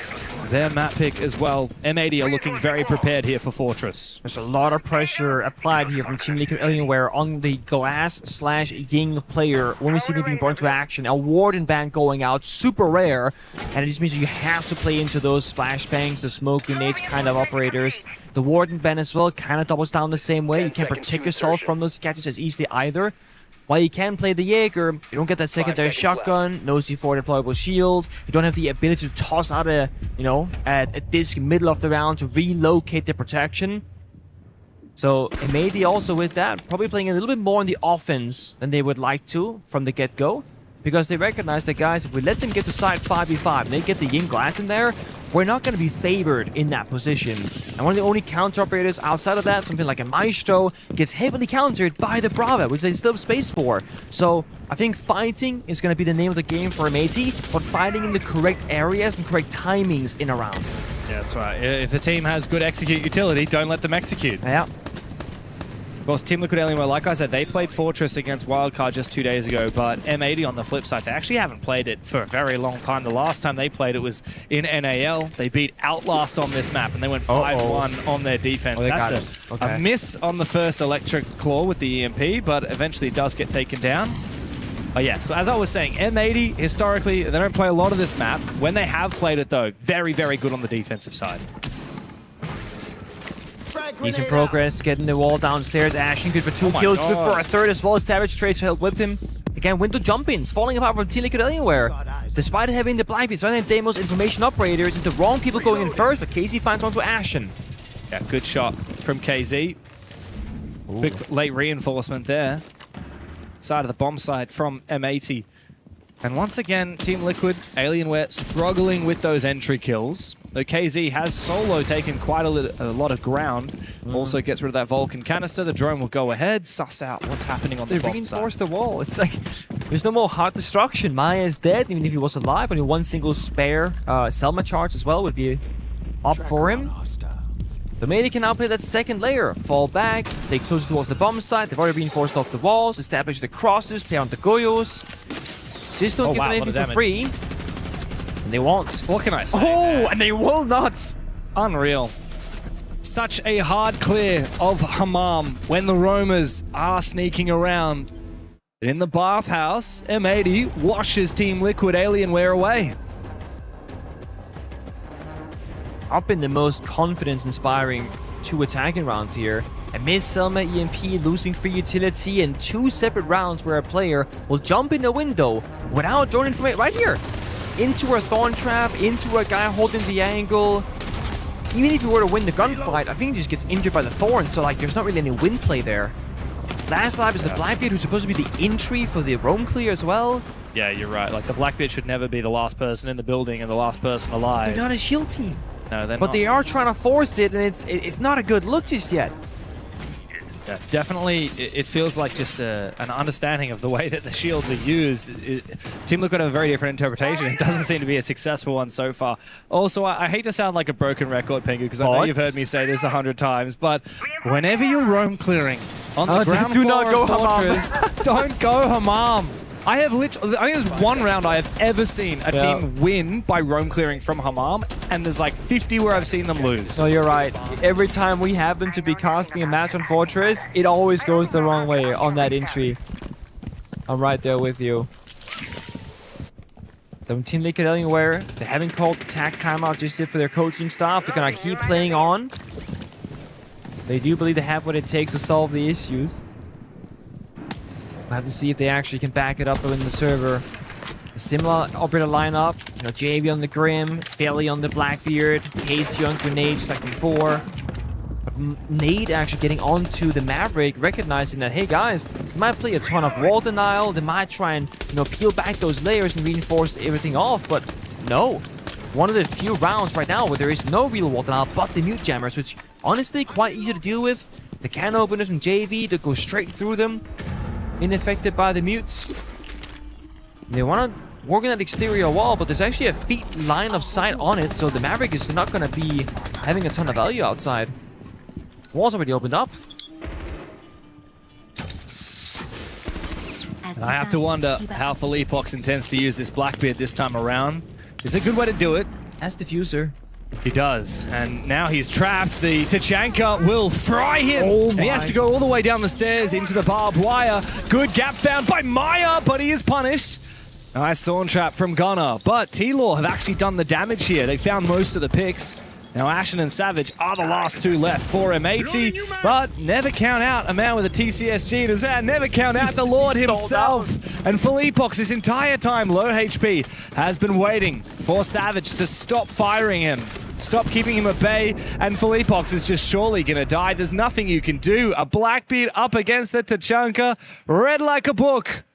their map pick as well. M80 are looking very prepared here for Fortress. There's a lot of pressure applied here from Team Liquid Alienware on the Glass/Ying player when we see them being brought into action. A Warden ban going out, super rare, and it just means you have to play into those flashbangs, the smoke grenades kind of operators. The Warden ban as well kind of doubles down the same way. You can't protect yourself from those gadgets as easily either. While you can play the Jaeger, you don't get that secondary shotgun, no C4 deployable shield. You don't have the ability to toss out a disc middle of the round to relocate the protection. So maybe also with that, probably playing a little bit more on the offense than they would like to from the get-go. Because they recognize that, guys, if we let them get to side 5v5 and they get the Ying Glass in there, we're not going to be favored in that position. And one of the only counter operators outside of that, something like a Maestro, gets heavily countered by the Brava, which they still have space for. So I think fighting is going to be the name of the game for M80, but fighting in the correct areas and correct timings in a round. Yeah, that's right. If the team has good execute utility, don't let them execute. Yeah. Of course, Team Liquid Alienware, like I said, they played Fortress against Wildcard just 2 days ago, but M80 on the flip side, they actually haven't played it for a very long time. The last time they played it was in NAL. They beat Outlast on this map, and they went 5-1 on their defense. That's a miss on the first Electric Claw with the EMP, but eventually it does get taken down. Oh yeah, so as I was saying, M80, historically, they don't play a lot of this map. When they have played it, though, very, very good on the defensive side. Decent progress, getting the wall downstairs. Ashen good for 2 kills, good for a 3rd as well. Savage trades to help with him. Again, window jump-ins, falling apart from Team Liquid Alienware. Despite having the blind pits, one of Demo's information operators, is the wrong people going in first, but KZ finds one to Ashen. Yeah, good shot from KZ. Big late reinforcement there. Side of the bomb side from M80. And once again, Team Liquid Alienware struggling with those entry kills. Though KZ has solo taken quite a lot of ground. Also gets rid of that Vulcan canister. The drone will go ahead, suss out what's happening on the bomb side. They reinforced the wall. It's like, there's no more hard destruction. Maya is dead, even if he was alive. Only one single spare Selma charge as well would be up for him. The Mady can now play that second layer. Fall back, stay closer towards the bomb site. They've already reinforced off the walls, established the crosses, play on the Goyos. Just don't give them anything for free. And they won't. What can I say? Oh, and they will not. Unreal. Such a hard clear of Hammam when the roamers are sneaking around. In the bathhouse, M80 washes Team Liquid Alienware away. Up in the most confidence-inspiring 2 attacking rounds here. A miss Selma EMP losing free utility, and 2 separate rounds where a player will jump in a window without drone information right here. Into a thorn trap, into a guy holding the angle. Even if you were to win the gunfight, I think he just gets injured by the thorn, so like there's not really any win play there. Last lap is the Blackbeard, who's supposed to be the entry for the roam clear as well. Yeah, you're right. Like the Blackbeard should never be the last person in the building and the last person alive. They're not a shield team. No, they're not. But they are trying to force it, and it's not a good look just yet. Yeah, definitely, it feels like just an understanding of the way that the shields are used. Team Liquid have a very different interpretation. It doesn't seem to be a successful one so far. Also, I hate to sound like a broken record, Pengu, because I know you've heard me say this 100 times, but whenever you're roam clearing on the ground floor of Fortress, don't go Hammam. I think there's one round I have ever seen a team win by roam clearing from Hammam, and there's like 50 where I've seen them lose. No, you're right. Every time we happen to be casting a match on Fortress, it always goes the wrong way on that entry. I'm right there with you. So Team Liquid Alienware, they haven't called the tag timeout just yet for their coaching staff. They're gonna keep playing on. They do believe they have what it takes to solve the issues. We'll have to see if they actually can back it up in the server. Similar operator lineup, you know, JV on the Grim, Felly on the Blackbeard, Casey on Grenade just like before. But Nade actually getting onto the Maverick, recognizing that, hey guys, they might play a ton of wall denial, they might try and, you know, peel back those layers and reinforce everything off, but no. One of the few rounds right now where there is no real wall denial but the mute jammers, which honestly quite easy to deal with. The can openers from JV that go straight through them, unaffected by the mutes. They want to work on that exterior wall, but there's actually a feet line of sight on it, so the Maverick is not going to be having a ton of value outside. Wall's already opened up. And I have to wonder how Philippox intends to use this Blackbeard this time around. It's a good way to do it. As diffuser. He does, and now he's trapped. The Tachanka will fry him. And he has to go all the way down the stairs into the barbed wire. Good gap found by Maya, but he is punished. Nice thorn trap from Gunnar, but T-Law have actually done the damage here. They found most of the picks. Now Ashen and Savage are the last two left for M80, but never count out a man with a TCSG. Does that never count out the Lord himself? And Philippox this entire time, low HP, has been waiting for Savage to stop firing him. Stop keeping him at bay, and Philippox is just surely gonna die. There's nothing you can do. A Blackbeard up against the Tachanka, read like a book.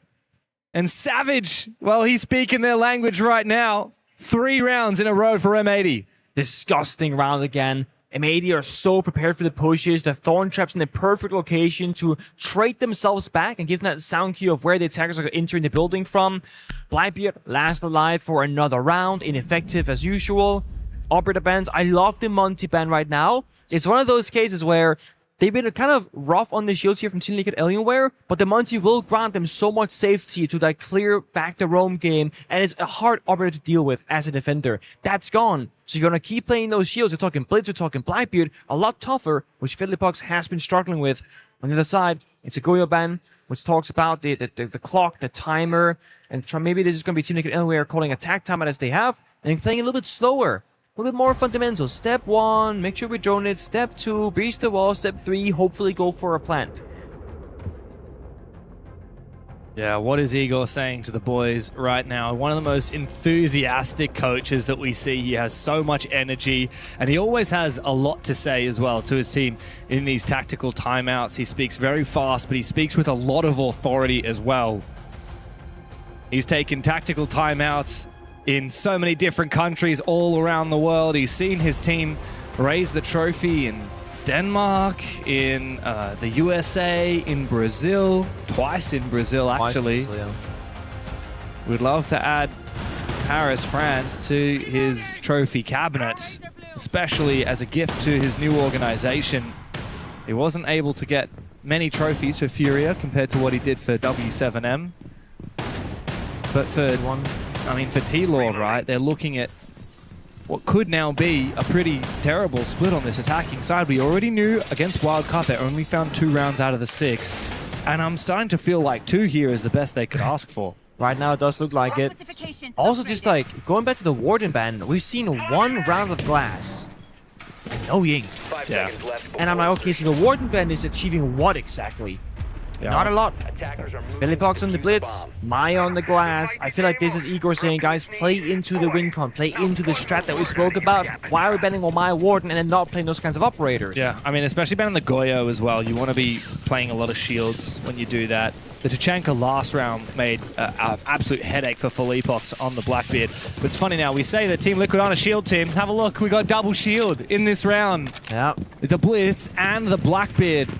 And Savage, well, he's speaking their language right now. 3 rounds in a row for M80. Disgusting round again. M80 are so prepared for the pushes. The thorn traps in the perfect location to trade themselves back and give them that sound cue of where the attackers are entering the building from. Blackbeard last alive for another round. Ineffective as usual. Operator bans. I love the Monty ban right now. It's one of those cases where they've been kind of rough on the shields here from Team Liquid Alienware, but the Monty will grant them so much safety to that clear back to roam game, and it's a hard operator to deal with as a defender. That's gone. So if you want to keep playing those shields, you're talking Blitz, you're talking Blackbeard, a lot tougher, which Philippox has been struggling with. On the other side, it's a Goyo ban, which talks about the clock, the timer, and maybe this is going to be Team Liquid Alienware calling attack time as they have, and playing a little bit slower. A little bit more fundamental. Step 1, make sure we drone it. Step 2, breach the wall. Step 3, hopefully go for a plant. Yeah, what is Igor saying to the boys right now? One of the most enthusiastic coaches that we see. He has so much energy, and he always has a lot to say as well to his team in these tactical timeouts. He speaks very fast, but he speaks with a lot of authority as well. He's taken tactical timeouts in so many different countries all around the world. He's seen his team raise the trophy in Denmark, in the USA, in Brazil, twice in Brazil actually. We'd love to add Paris, France to his trophy cabinet, especially as a gift to his new organization. He wasn't able to get many trophies for Furia compared to what he did for W7M. But for for T-Lord, right, they're looking at what could now be a pretty terrible split on this attacking side. We already knew against Wildcard they only found 2 rounds out of the 6. And I'm starting to feel like 2 here is the best they could ask for. Right now it does look like it. Also just like, going back to the Warden ban, we've seen 1 round of glass. No Ying. Yeah. And I'm like, okay, so the Warden ban is achieving what exactly? Yeah. Not a lot. Philippox on the Blitz, Maya on the glass. I feel like this is Igor saying, guys, play into the win con, play into the strat that we spoke about. Why are we banning on Maya Warden and then not playing those kinds of operators? Yeah, I mean, especially banning the Goyo as well. You want to be playing a lot of shields when you do that. The Tachanka last round made an absolute headache for Philippox on the Blackbeard. But it's funny now, we say that Team Liquid aren't a shield team. Have a look, we got double shield in this round. Yeah. The Blitz and the Blackbeard.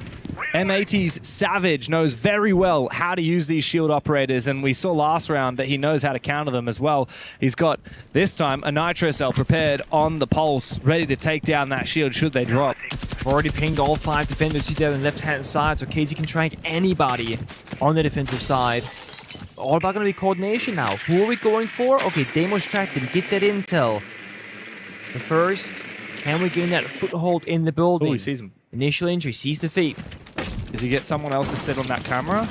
M80's Savage knows very well how to use these shield operators, and we saw last round that he knows how to counter them as well. He's got, this time, a Nitro Cell prepared on the pulse, ready to take down that shield should they drop. Already pinged all 5 defenders here on the left-hand side, so KZ can track anybody on the defensive side. All about going to be coordination now. Who are we going for? Okay, Deimos tracked him, get that intel. But first, can we gain that foothold in the building? Oh, he sees him. Initial injury, sees the feet. Does he get someone else to sit on that camera?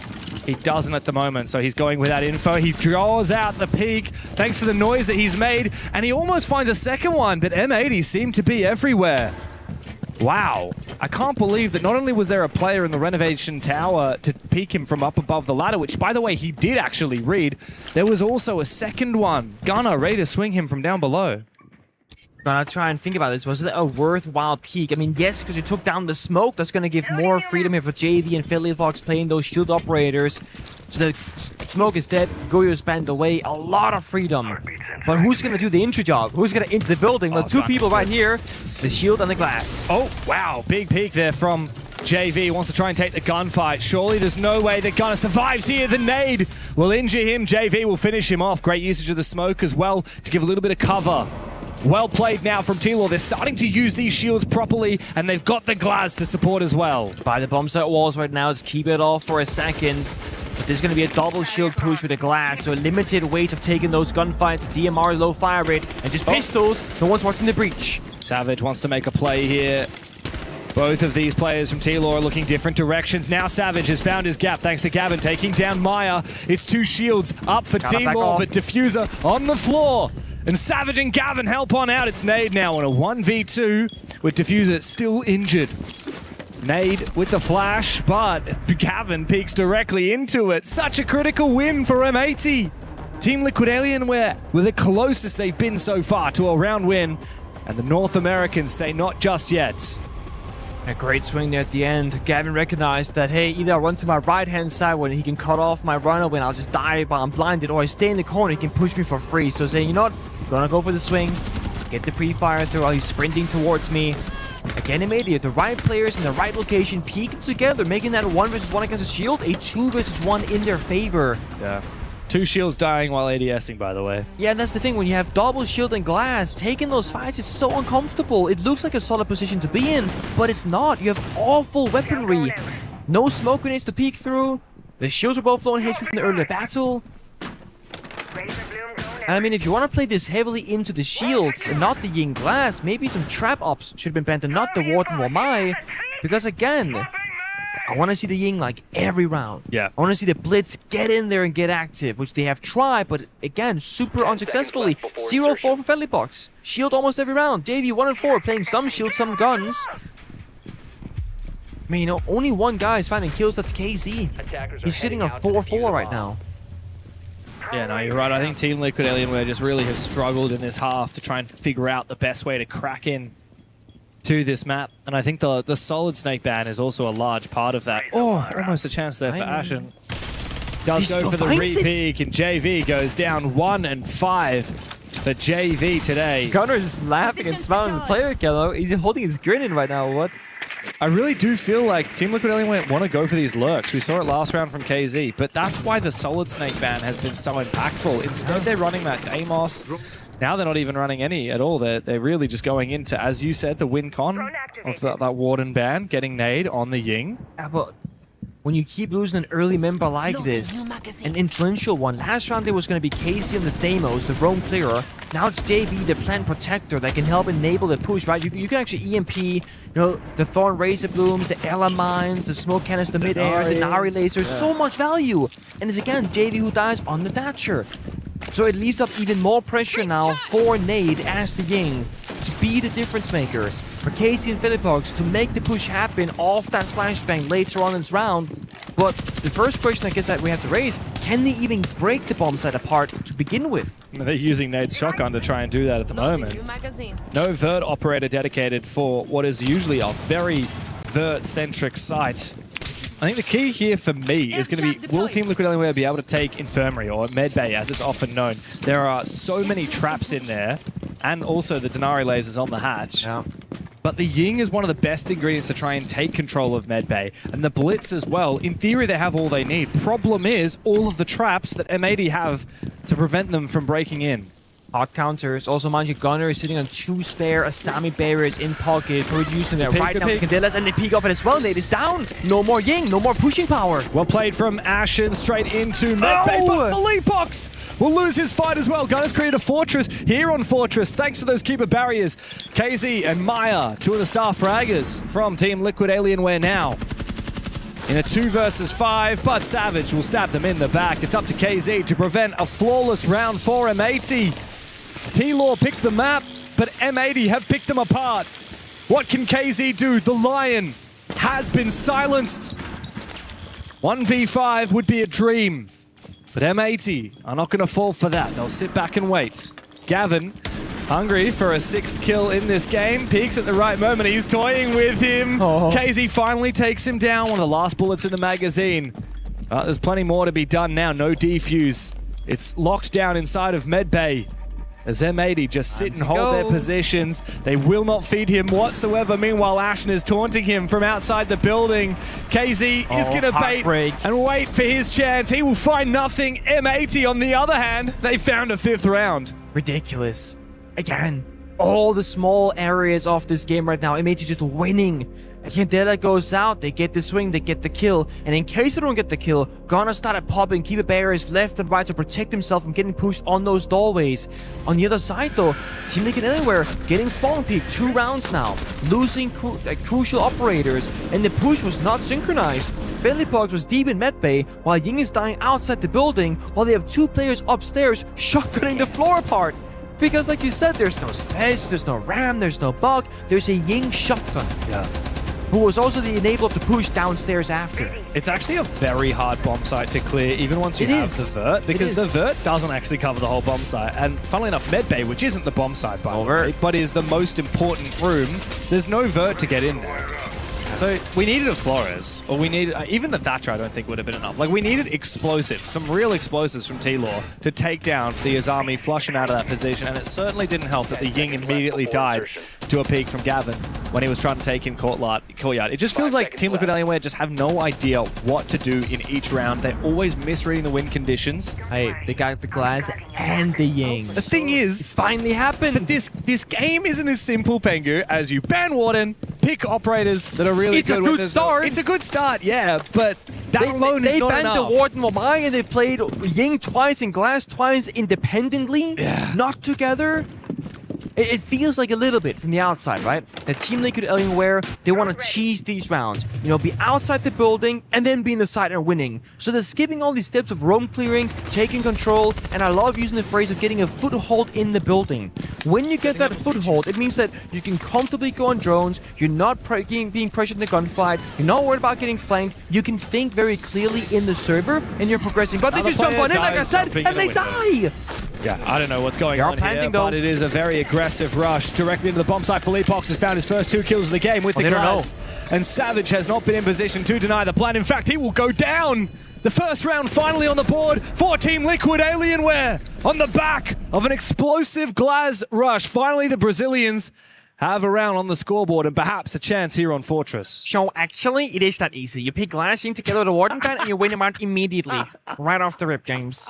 He doesn't at the moment, so he's going with that info. He draws out the peak thanks to the noise that he's made, and he almost finds a second one, but M80 seem to be everywhere. Wow. I can't believe that not only was there a player in the renovation tower to peek him from up above the ladder, which, by the way, he did actually read, there was also a second one. Gunner ready to swing him from down below. Gonna try and think about this. Was it a worthwhile peak? I mean, yes, because you took down the smoke. That's going to give more freedom here for JV and Phillyfox playing those shield operators. So the smoke is dead. Goyo's banned away. A lot of freedom. But who's going to do the entry job? Who's going to enter the building? The two people right here. The shield and the glass. Oh, wow. Big peek there from JV. Wants to try and take the gunfight. Surely there's no way that Gunner survives here. The nade will injure him. JV will finish him off. Great usage of the smoke as well to give a little bit of cover. Well played now from T-Law. They're starting to use these shields properly, and they've got the glass to support as well. By the bomb site walls right now, let's keep it off for a second. There's going to be a double shield push with the glass, so limited ways of taking those gunfights. DMR, low fire rate, and just pistols. No one's watching the breach. Savage wants to make a play here. Both of these players from T-Law are looking different directions. Now Savage has found his gap thanks to Gavin taking down Maya. It's two shields up for T-Law, but Diffuser on the floor. And Savage and Gavin help on out. It's Nade now on a 1v2 with Diffuser still injured. Nade with the flash, but Gavin peeks directly into it. Such a critical win for M80. Team Liquid Alienware were the closest they've been so far to a round win. And the North Americans say not just yet. A great swing there at the end. Gavin recognized that, hey, either I run to my right-hand side when he can cut off my runner when I'll just die while I'm blinded, or I stay in the corner, he can push me for free. So saying, you know what, I'm gonna go for the swing, get the pre-fire through while he's sprinting towards me. Again, M80, the right players in the right location peeking together, making that 1 versus 1 against a shield, a 2 versus 1 in their favor. Yeah. Two shields dying while ADSing, by the way. Yeah, that's the thing. When you have double shield and glass, taking those fights is so uncomfortable. It looks like a solid position to be in, but it's not. You have awful weaponry. No smoke grenades to peek through. The shields are both flowing HP from the earlier battle. And I mean, if you want to play this heavily into the shields and not the Ying glass, maybe some trap ops should have been banned and not the Warden Wamai. Because again, I want to see the Ying like every round. Yeah. I want to see the Blitz get in there and get active, which they have tried, but again, super unsuccessfully. 0-4 for Phillyfox. Shield almost every round. JV 1-4, playing some shield, some guns. I mean, you know, only one guy is finding kills, that's KZ. He's sitting on 4-4 right now. Yeah, no, you're right. I think Team Liquid Alienware just really have struggled in this half to try and figure out the best way to crack in to this map, and I think the solid snake ban is also a large part of that. Oh, almost a chance there for Ashen. Does go for the re-peek, and JV goes down 1-5 for JV today. Gunner is just laughing and smiling at the player kill. He's holding his grin in right now. What? I really do feel like Team Liquid Alienware want to go for these lurks. We saw it last round from KZ, but that's why the solid snake ban has been so impactful. Instead, they're running that Deimos. Now they're not even running any at all. They're really just going into, as you said, the win con of that Warden ban, getting nade on the Ying. Yeah, but when you keep losing an early member like this, an influential one, last round there was going to be Casey on the Deimos, the roam clearer. Now it's JV, the plant protector, that can help enable the push, right? You can actually EMP, you know, the Thorn Razor Blooms, the Ella Mines, the Smoke Cannons, the Mid-Air, the Nari Lasers, so much value. And it's again JV who dies on the Thatcher. So it leaves up even more pressure now for Nade as the Ying to be the difference maker. For Casey and Phillyfox to make the push happen off that flashbang later on in this round. But the first question I guess that we have to raise, can they even break the bomb site apart to begin with? They're using Nade's shotgun to try and do that at the moment. No vert operator dedicated for what is usually a very vert-centric site. I think the key here for me is going to be, will Team Liquid Alienware be able to take Infirmary, or Medbay as it's often known? There are so many traps in there, and also the Denari lasers on the hatch. Yeah. But the Ying is one of the best ingredients to try and take control of Medbay. And the Blitz as well. In theory, they have all they need. Problem is, all of the traps that M80 have to prevent them from breaking in. Hot counters. Also, mind you, Gunner is sitting on 2 spare Asami barriers in pocket. Producing there right now. Candelas, and they peek off it as well. Nade is down. No more Ying. No more pushing power. Well played from Ashen straight into Medbay. But Phillyfox will lose his fight as well. Gunner's created a fortress here on Fortress thanks to those keeper barriers. KZ and Maya, 2 of the star fraggers from Team Liquid Alienware now. In a 2 versus 5, but Savage will stab them in the back. It's up to KZ to prevent a flawless round for M80. T-Law picked the map, but M80 have picked them apart. What can KZ do? The Lion has been silenced. 1v5 would be a dream. But M80 are not going to fall for that. They'll sit back and wait. Gavin, hungry for a 6th kill in this game, peeks at the right moment. He's toying with him. KZ finally takes him down. One of the last bullets in the magazine. There's plenty more to be done now. No defuse. It's locked down inside of medbay. As M80 just sit and hold their positions. They will not feed him whatsoever. Meanwhile, Ashen is taunting him from outside the building. KZ is going to bait and wait for his chance. He will find nothing. M80, on the other hand, they found a 5th round. Ridiculous. Again, all the small areas of this game right now, M80 just winning. Candela goes out, they get the swing, they get the kill, and in case they don't get the kill, gonna start at popping, keep barriers left and right to protect himself from getting pushed on those doorways. On the other side though, Team Liquid Anywhere getting spawn peak 2 rounds now, losing crucial operators, and the push was not synchronized. Pogs was deep in medbay, while Ying is dying outside the building, while they have 2 players upstairs shotgunning the floor apart. Because like you said, there's no sledge, there's no ram, there's no bug, there's a Ying shotgun. Yeah. Who was also the enabler of the push downstairs after. It's actually a very hard bomb site to clear, even once you have the vert, because the vert doesn't actually cover the whole bomb site. And funnily enough, medbay, which isn't the bomb site by the way, but is the most important room, there's no vert to get in there. So we needed a Flores, or we needed, even the Thatcher I don't think would have been enough. Like we needed explosives, some real explosives from T-Law to take down the Azami, flush him out of that position, and it certainly didn't help that the Ying immediately died to a peek from Gavin when he was trying to take in Courtyard. It just feels like Team Liquid Anywhere just have no idea what to do in each round. They're always misreading the win conditions. Hey, they got the glass and the Ying. The thing is, it's finally happened. But this game isn't as simple, Pengu, as you ban Warden, pick operators that are really good. It's a good start. It's a good start, yeah, but that alone is not enough. They banned the Warden Wamai and they played Ying twice and Glass twice independently, not together. It feels like a little bit from the outside, right? That Team Liquid Anywhere, they want to cheese these rounds. You know, be outside the building and then be in the side and winning. So they're skipping all these steps of roam clearing, taking control, and I love using the phrase of getting a foothold in the building. When you get that foothold, it means that you can comfortably go on drones, you're not being pressured in the gunfight, you're not worried about getting flanked, you can think very clearly in the server, and you're progressing. But they just jump on in, like I said, and they die! Yeah, I don't know what's going on here, but it is a very aggressive rush directly into the bomb site. Philippox has found his first 2 kills of the game with the glass. And Savage has not been in position to deny the plan. In fact, he will go down. The first round finally on the board for Team Liquid Alienware on the back of an explosive glass rush. Finally, the Brazilians have a round on the scoreboard and perhaps a chance here on Fortress. So actually, it is that easy. You pick Glass in together with the Warden gun and you win him out immediately. Right off the rip, James.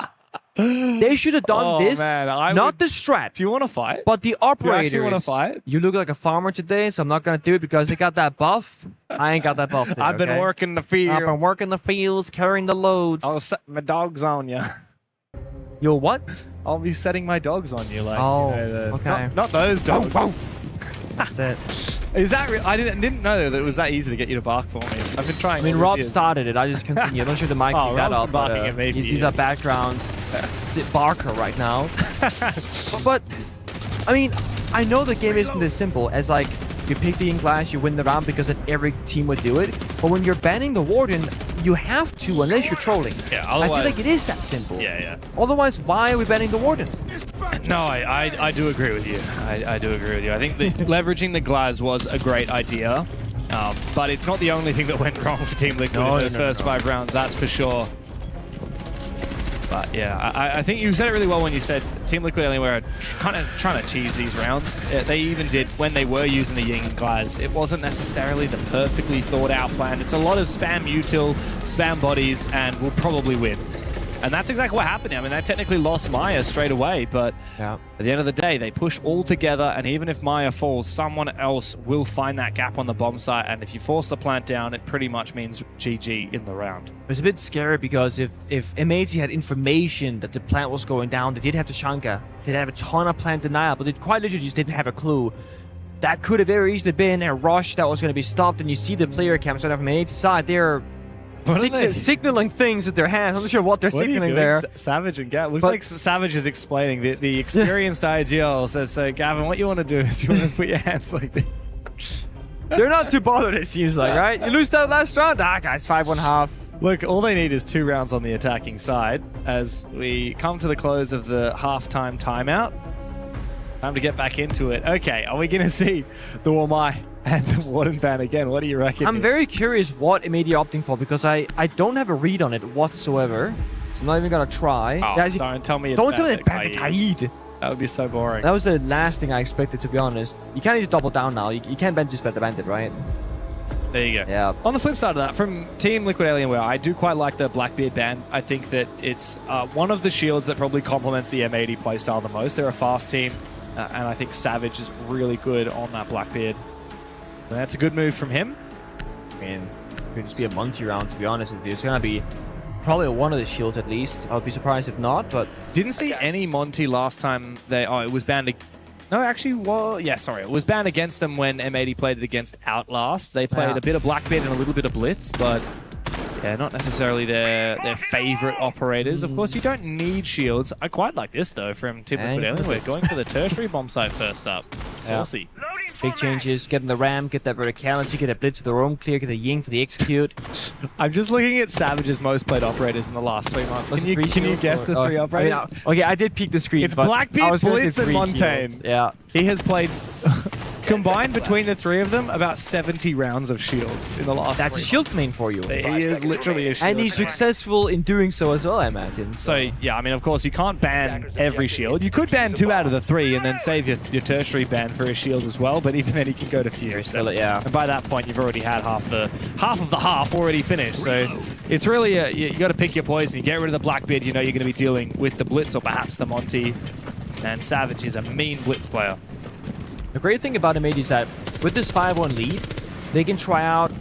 They should have done this, not the strat. Do you want to fight? But the operators. Do you actually want to fight? You look like a farmer today, so I'm not going to do it because they got that buff. I ain't got that buff today, I've been working the field. I've been working the fields, carrying the loads. I'll set my dogs on you. You'll what? I'll be setting my dogs on you. Like, okay. Not those dogs. That's it. Is that real? I didn't know that it was that easy to get you to bark for me. I've been trying. I mean, Rob started it. I just continue. I'm not sure the mic picked that up. Barking at me. He's a background barker right now. but I mean, I know the game isn't as simple as like you pick the Glass, you win the round because every team would do it. But when you're banning the Warden, you have to unless you're trolling. Yeah, otherwise, I feel like it is that simple. Yeah. Otherwise, why are we banning the Warden? No, I do agree with you. I do agree with you. I think leveraging the Glass was a great idea, but it's not the only thing that went wrong for Team Liquid in those first 5 rounds, that's for sure. But yeah, I think you said it really well when you said Team Liquid Anywhere are kind of trying to cheese these rounds. They even did when they were using the Ying and Glass. It wasn't necessarily the perfectly thought out plan. It's a lot of spam util, spam bodies, and we'll probably win. And that's exactly what happened. I mean, they technically lost Maya straight away, but at the end of the day, they push all together, and even if Maya falls, someone else will find that gap on the bomb site, and if you force the plant down, it pretty much means GG in the round. It was a bit scary because if M80 had information that the plant was going down, they did have Tashanka, they'd have a ton of plant denial, but they quite literally just didn't have a clue. That could have very easily been a rush that was going to be stopped, and you see the player cams from M80's side, they're signaling things with their hands. I'm not sure what they're signaling there. Savage and Gavin. Looks like Savage is explaining. The experienced ag.al says, so Gavin, what you want to do is you want to put your hands like this. They're not too bothered, it seems like, right? You lose that last round? Ah, guys, 5-1-1/2. Look, all they need is 2 rounds on the attacking side as we come to the close of the halftime timeout. Time to get back into it. Okay, are we going to see the Wamai and the Warden ban again? What do you reckon? I'm very curious what MAD are opting for because I don't have a read on it whatsoever. So I'm not even going to try. Oh, Guys, don't tell me don't tell me it's that ban the Kaid. That would be so boring. That was the last thing I expected, to be honest. You can't even double down now. You can't just bet the bandit, right? There you go. Yeah. On the flip side of that, from Team Liquid Alienware, I do quite like the Blackbeard ban. I think that it's one of the shields that probably complements the M80 playstyle the most. They're a fast team, and I think Savage is really good on that Blackbeard. And that's a good move from him. I mean, it could just be a Monty round, to be honest with you. It's going to be probably one of the shields at least. I would be surprised if not, but... Didn't see any Monty last time they... Oh, it was banned... No, actually, well, yeah, sorry. It was banned against them when M80 played it against Outlast. They played a bit of Blackbeard and a little bit of Blitz, but yeah, not necessarily their favorite operators. Of course, you don't need shields. I quite like this, though, from Team Liquid Alienware. Going for the tertiary bomb site first up. Saucy. Yeah. Big changes. Get in the ram, get that verticality, get a blitz for the roam clear, get a ying for the execute. I'm just looking at Savage's most played operators in the last 3 months. Can you guess the 3 operators? I mean, okay, I did peek the screen. It's Blackbeard, Blitz, and Montaigne. Yeah. He has played, combined between the 3 of them, about 70 rounds of shields in the last That's a shield main for you. He is literally a shield. And he's successful in doing so as well, I imagine. So, yeah, I mean, of course, you can't ban every shield. You could ban 2 out of the 3 and then save your tertiary ban for a shield as well, but even then he can go to Fuse. So, yeah. And by that point, you've already had half of the half already finished. So it's really, you got to pick your poison. You get rid of the Blackbeard, you know you're going to be dealing with the Blitz or perhaps the Monty. And Savage is a mean Blitz player. The great thing about MAD is that with this 5-1 lead, they can try out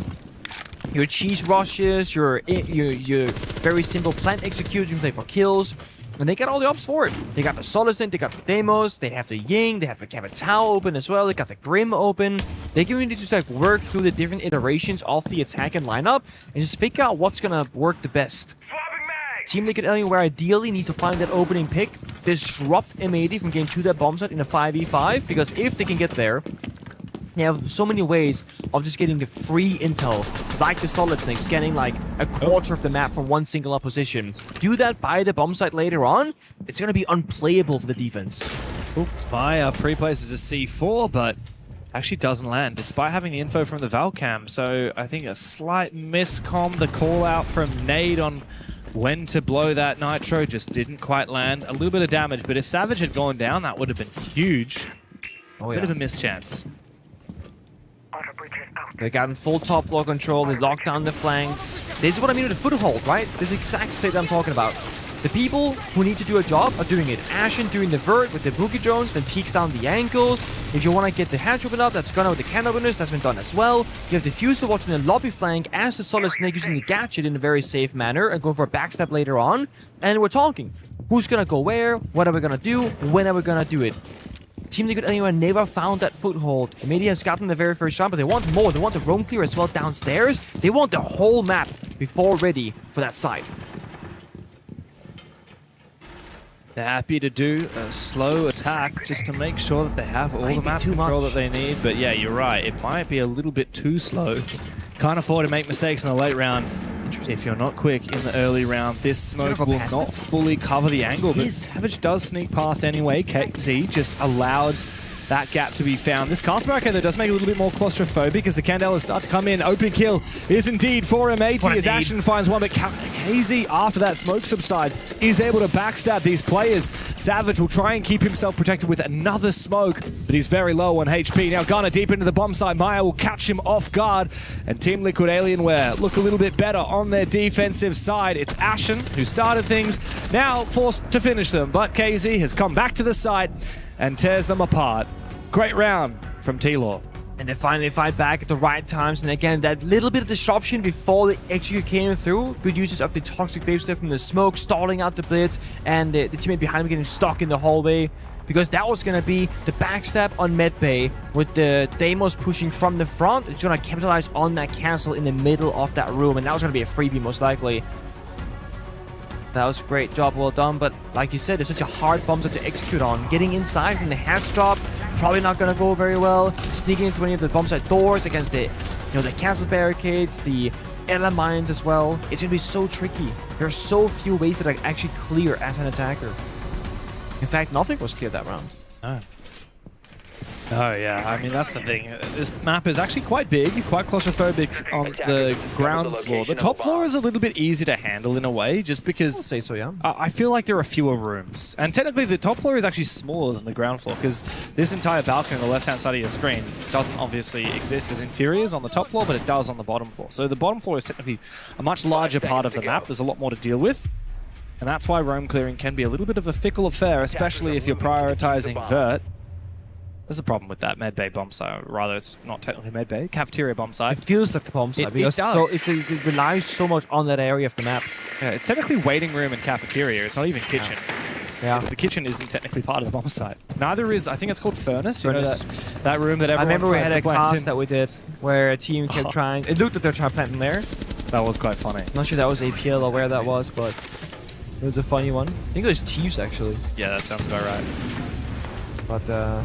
your cheese rushes, your very simple plant executes, you can play for kills, and they got all the ops for it. They got the Solacent, they got the Demos, they have the Ying, they have the Cabotao open as well, they got the Grim open. They can really just like work through the different iterations of the attack and lineup and just figure out what's gonna work the best. Team Liquid Alienware ideally needs to find that opening pick, disrupt M80 from getting to that bomb site in a 5v5, because if they can get there, they have so many ways of just getting the free intel, like the Solid Snake, scanning like a quarter of the map from one single position. Do that by the bomb site later on, it's going to be unplayable for the defense. Maya pre-places a C4, but actually doesn't land, despite having the info from the Valcam. So I think a slight miscomm, the call out from Nade on when to blow that Nitro just didn't quite land. A little bit of damage, but if Savage had gone down, that would have been huge. Bit of a mischance. They got in full top floor control, they locked down the flanks. This is what I mean with the foothold, right? This exact state I'm talking about. The people who need to do a job are doing it. Ashen doing the vert with the boogie drones, then peeks down the ankles. If you want to get the hatch open up, that's gone with the can openers, that's been done as well. You have the Diffuser watching the lobby flank as the Solid Snake using the gadget in a very safe manner and going for a backstab later on. And we're talking. Who's gonna go where? What are we gonna do? When are we gonna do it? Team Liquid Alienware never found that foothold. Media has gotten the very first shot, but they want more. They want the roam clear as well downstairs. They want the whole map before ready for that side. They're happy to do a slow attack just to make sure that they have all the map control that they need. But yeah, you're right. It might be a little bit too slow. Can't afford to make mistakes in the late round. If you're not quick in the early round, this smoke will not fully cover the angle. But Savage does sneak past anyway. KZ just allowed that gap to be found. This castle barricade though does make it a little bit more claustrophobic as the Candelas start to come in. Open kill is indeed for M80 as Ashen finds one, but KZ, after that smoke subsides, is able to backstab these players. Savage will try and keep himself protected with another smoke, but he's very low on HP. Now Gunner deep into the bomb site. Maya will catch him off guard, and Team Liquid Alienware look a little bit better on their defensive side. It's Ashen who started things, now forced to finish them, but KZ has come back to the side and tears them apart. Great round from T-Law. And they finally fight back at the right times. And again, that little bit of disruption before the execute came through. Good uses of the Toxic Babe Step from the smoke, stalling out the blitz, and the teammate behind him getting stuck in the hallway. Because that was going to be the backstab on Medbay with the Deimos pushing from the front. It's going to capitalize on that cancel in the middle of that room. And that was going to be a freebie most likely. That was a great job, well done, but like you said, it's such a hard bomb set to execute on. Getting inside from the hatch drop, probably not going to go very well. Sneaking into any of the bomb site doors against the, the castle barricades, the airline mines as well. It's going to be so tricky. There are so few ways that I actually clear as an attacker. In fact, nothing was cleared that round. No. Oh, yeah. I mean, that's the thing. This map is actually quite big, quite claustrophobic on the ground floor. The top floor is a little bit easier to handle in a way, just because... I'll say so, yeah. I feel like there are fewer rooms. And technically, the top floor is actually smaller than the ground floor, because this entire balcony on the left-hand side of your screen doesn't obviously exist as interiors on the top floor, but it does on the bottom floor. So the bottom floor is technically a much larger part of the map. There's a lot more to deal with. And that's why roam clearing can be a little bit of a fickle affair, especially if you're prioritizing Vert. There's a problem with that medbay bomb site. Rather, it's not technically medbay. Cafeteria bomb site. It feels like the bomb site because it relies so much on that area of the map. Yeah, it's technically waiting room and cafeteria. It's not even kitchen. Yeah. The kitchen isn't technically part of the bomb site. Neither is, I think it's called furnace. You know that room that everyone I remember we had a class class that we did where a team kept trying. It looked like they're trying to plant in there. That was quite funny. I'm not sure that was APL or where that was, but it was a funny one. I think it was Chiefs actually. Yeah, that sounds about right. But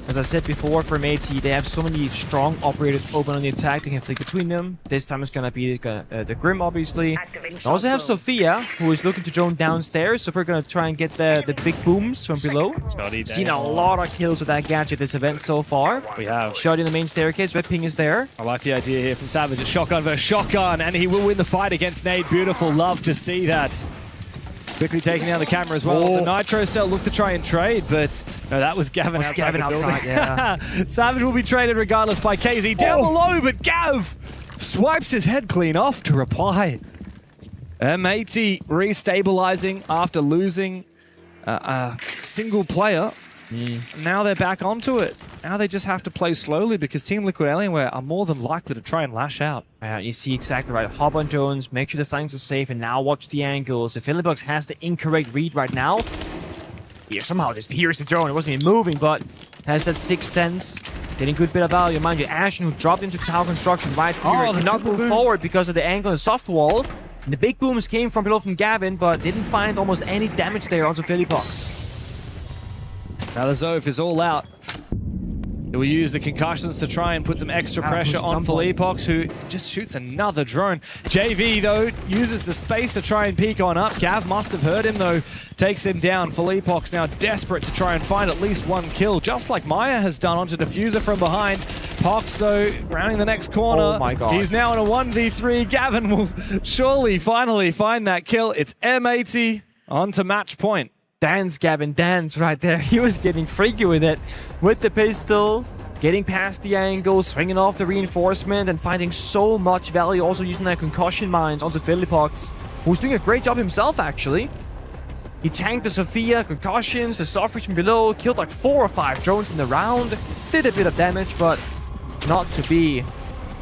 as I said before, for Métis, they have so many strong operators open on the attack. They can flick between them. This time it's gonna be the Grim, obviously. We also have Sophia, who is looking to drone downstairs. So we're gonna try and get the big booms from below. Seen a lot of kills with that gadget this event so far. We have. Shot in the main staircase. Red ping is there. I like the idea here from Savage. A shotgun versus shotgun, and he will win the fight against Nate. Beautiful. Love to see that. Quickly taking down the camera as well. The Nitro Cell looked to try and trade, but no, that was Gavin outside. Yeah. Savage will be traded regardless by KZ. Down below, but Gav swipes his head clean off to reply. M80 restabilizing after losing a single player. Now they're back onto it. Now they just have to play slowly because Team Liquid Alienware are more than likely to try and lash out. You see exactly right. Hop on Jones, make sure the flanks are safe, and now watch the angles. If Philibox has the incorrect read right now, here somehow just here's the drone. It wasn't even moving, but has that 6 stents. Getting a good bit of value. Mind you, Ashen, who dropped into tower construction right here, cannot move forward because of the angle and soft wall. And the big booms came from below from Gavin, but didn't find almost any damage there onto Philibox. Now the Zoph is all out. He will use the concussions to try and put some extra pressure on Philippox, who just shoots another drone. JV, though, uses the space to try and peek on up. Gav must have heard him, though. Takes him down. Philippox now desperate to try and find at least one kill, just like Maya has done onto Diffuser from behind. Pox, though, rounding the next corner. Oh my god. He's now in a 1v3. Gavin will surely finally find that kill. It's M80 on to match point. Dance, Gavin, dance right there. He was getting freaky with it. With the pistol, getting past the angle, swinging off the reinforcement, and finding so much value. Also using that concussion mines onto Philipox, who's doing a great job himself, actually. He tanked the Sophia, concussions, the soft from below, killed like 4 or 5 drones in the round. Did a bit of damage, but not to be.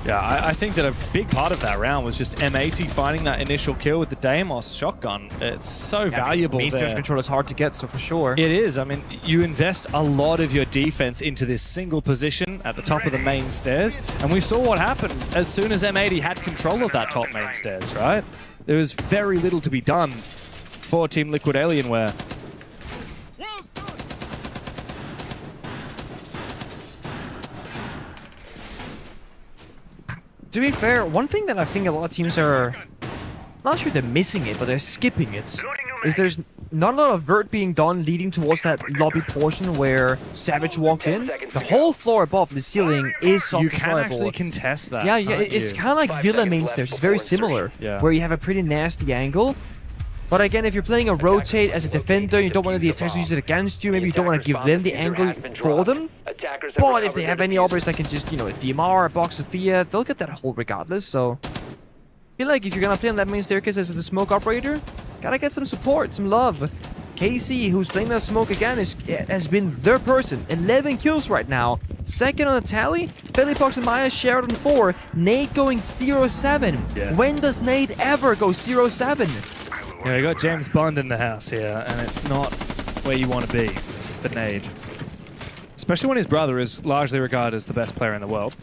Yeah, I think that a big part of that round was just M80 finding that initial kill with the Deimos shotgun. It's so valuable there. Main control is hard to get, so for sure. It is. I mean, you invest a lot of your defense into this single position at the top of the main stairs, and we saw what happened as soon as M80 had control of that top main stairs, right? There was very little to be done for Team Liquid Alienware. To be fair, one thing that I think a lot of teams are, not sure they're missing it, but they're skipping it, is there's not a lot of vert being done leading towards that lobby portion where Savage walked in. The whole floor above the ceiling is soft. You can actually contest that. Yeah, it's kind of like Villa main stairs. It's very similar, where you have a pretty nasty angle. But again, if you're playing a rotate as a defender, you don't want the attackers to use it against you. Maybe you don't want to give them the angle for them. But if they have any operators that can just, DMR, a box Sophia, they'll get that hold regardless. So I feel like if you're going to play on that main staircase as a smoke operator, gotta get some support, some love. KC, who's playing that smoke again, has been their person. 11 kills right now. Second on the tally. Philipox and Maya shared on 4. Nate going 0-7. Yeah. When does Nate ever go 0-7? Yeah, we got James Bond in the house here, and it's not where you want to be for Nade. Especially when his brother is largely regarded as the best player in the world.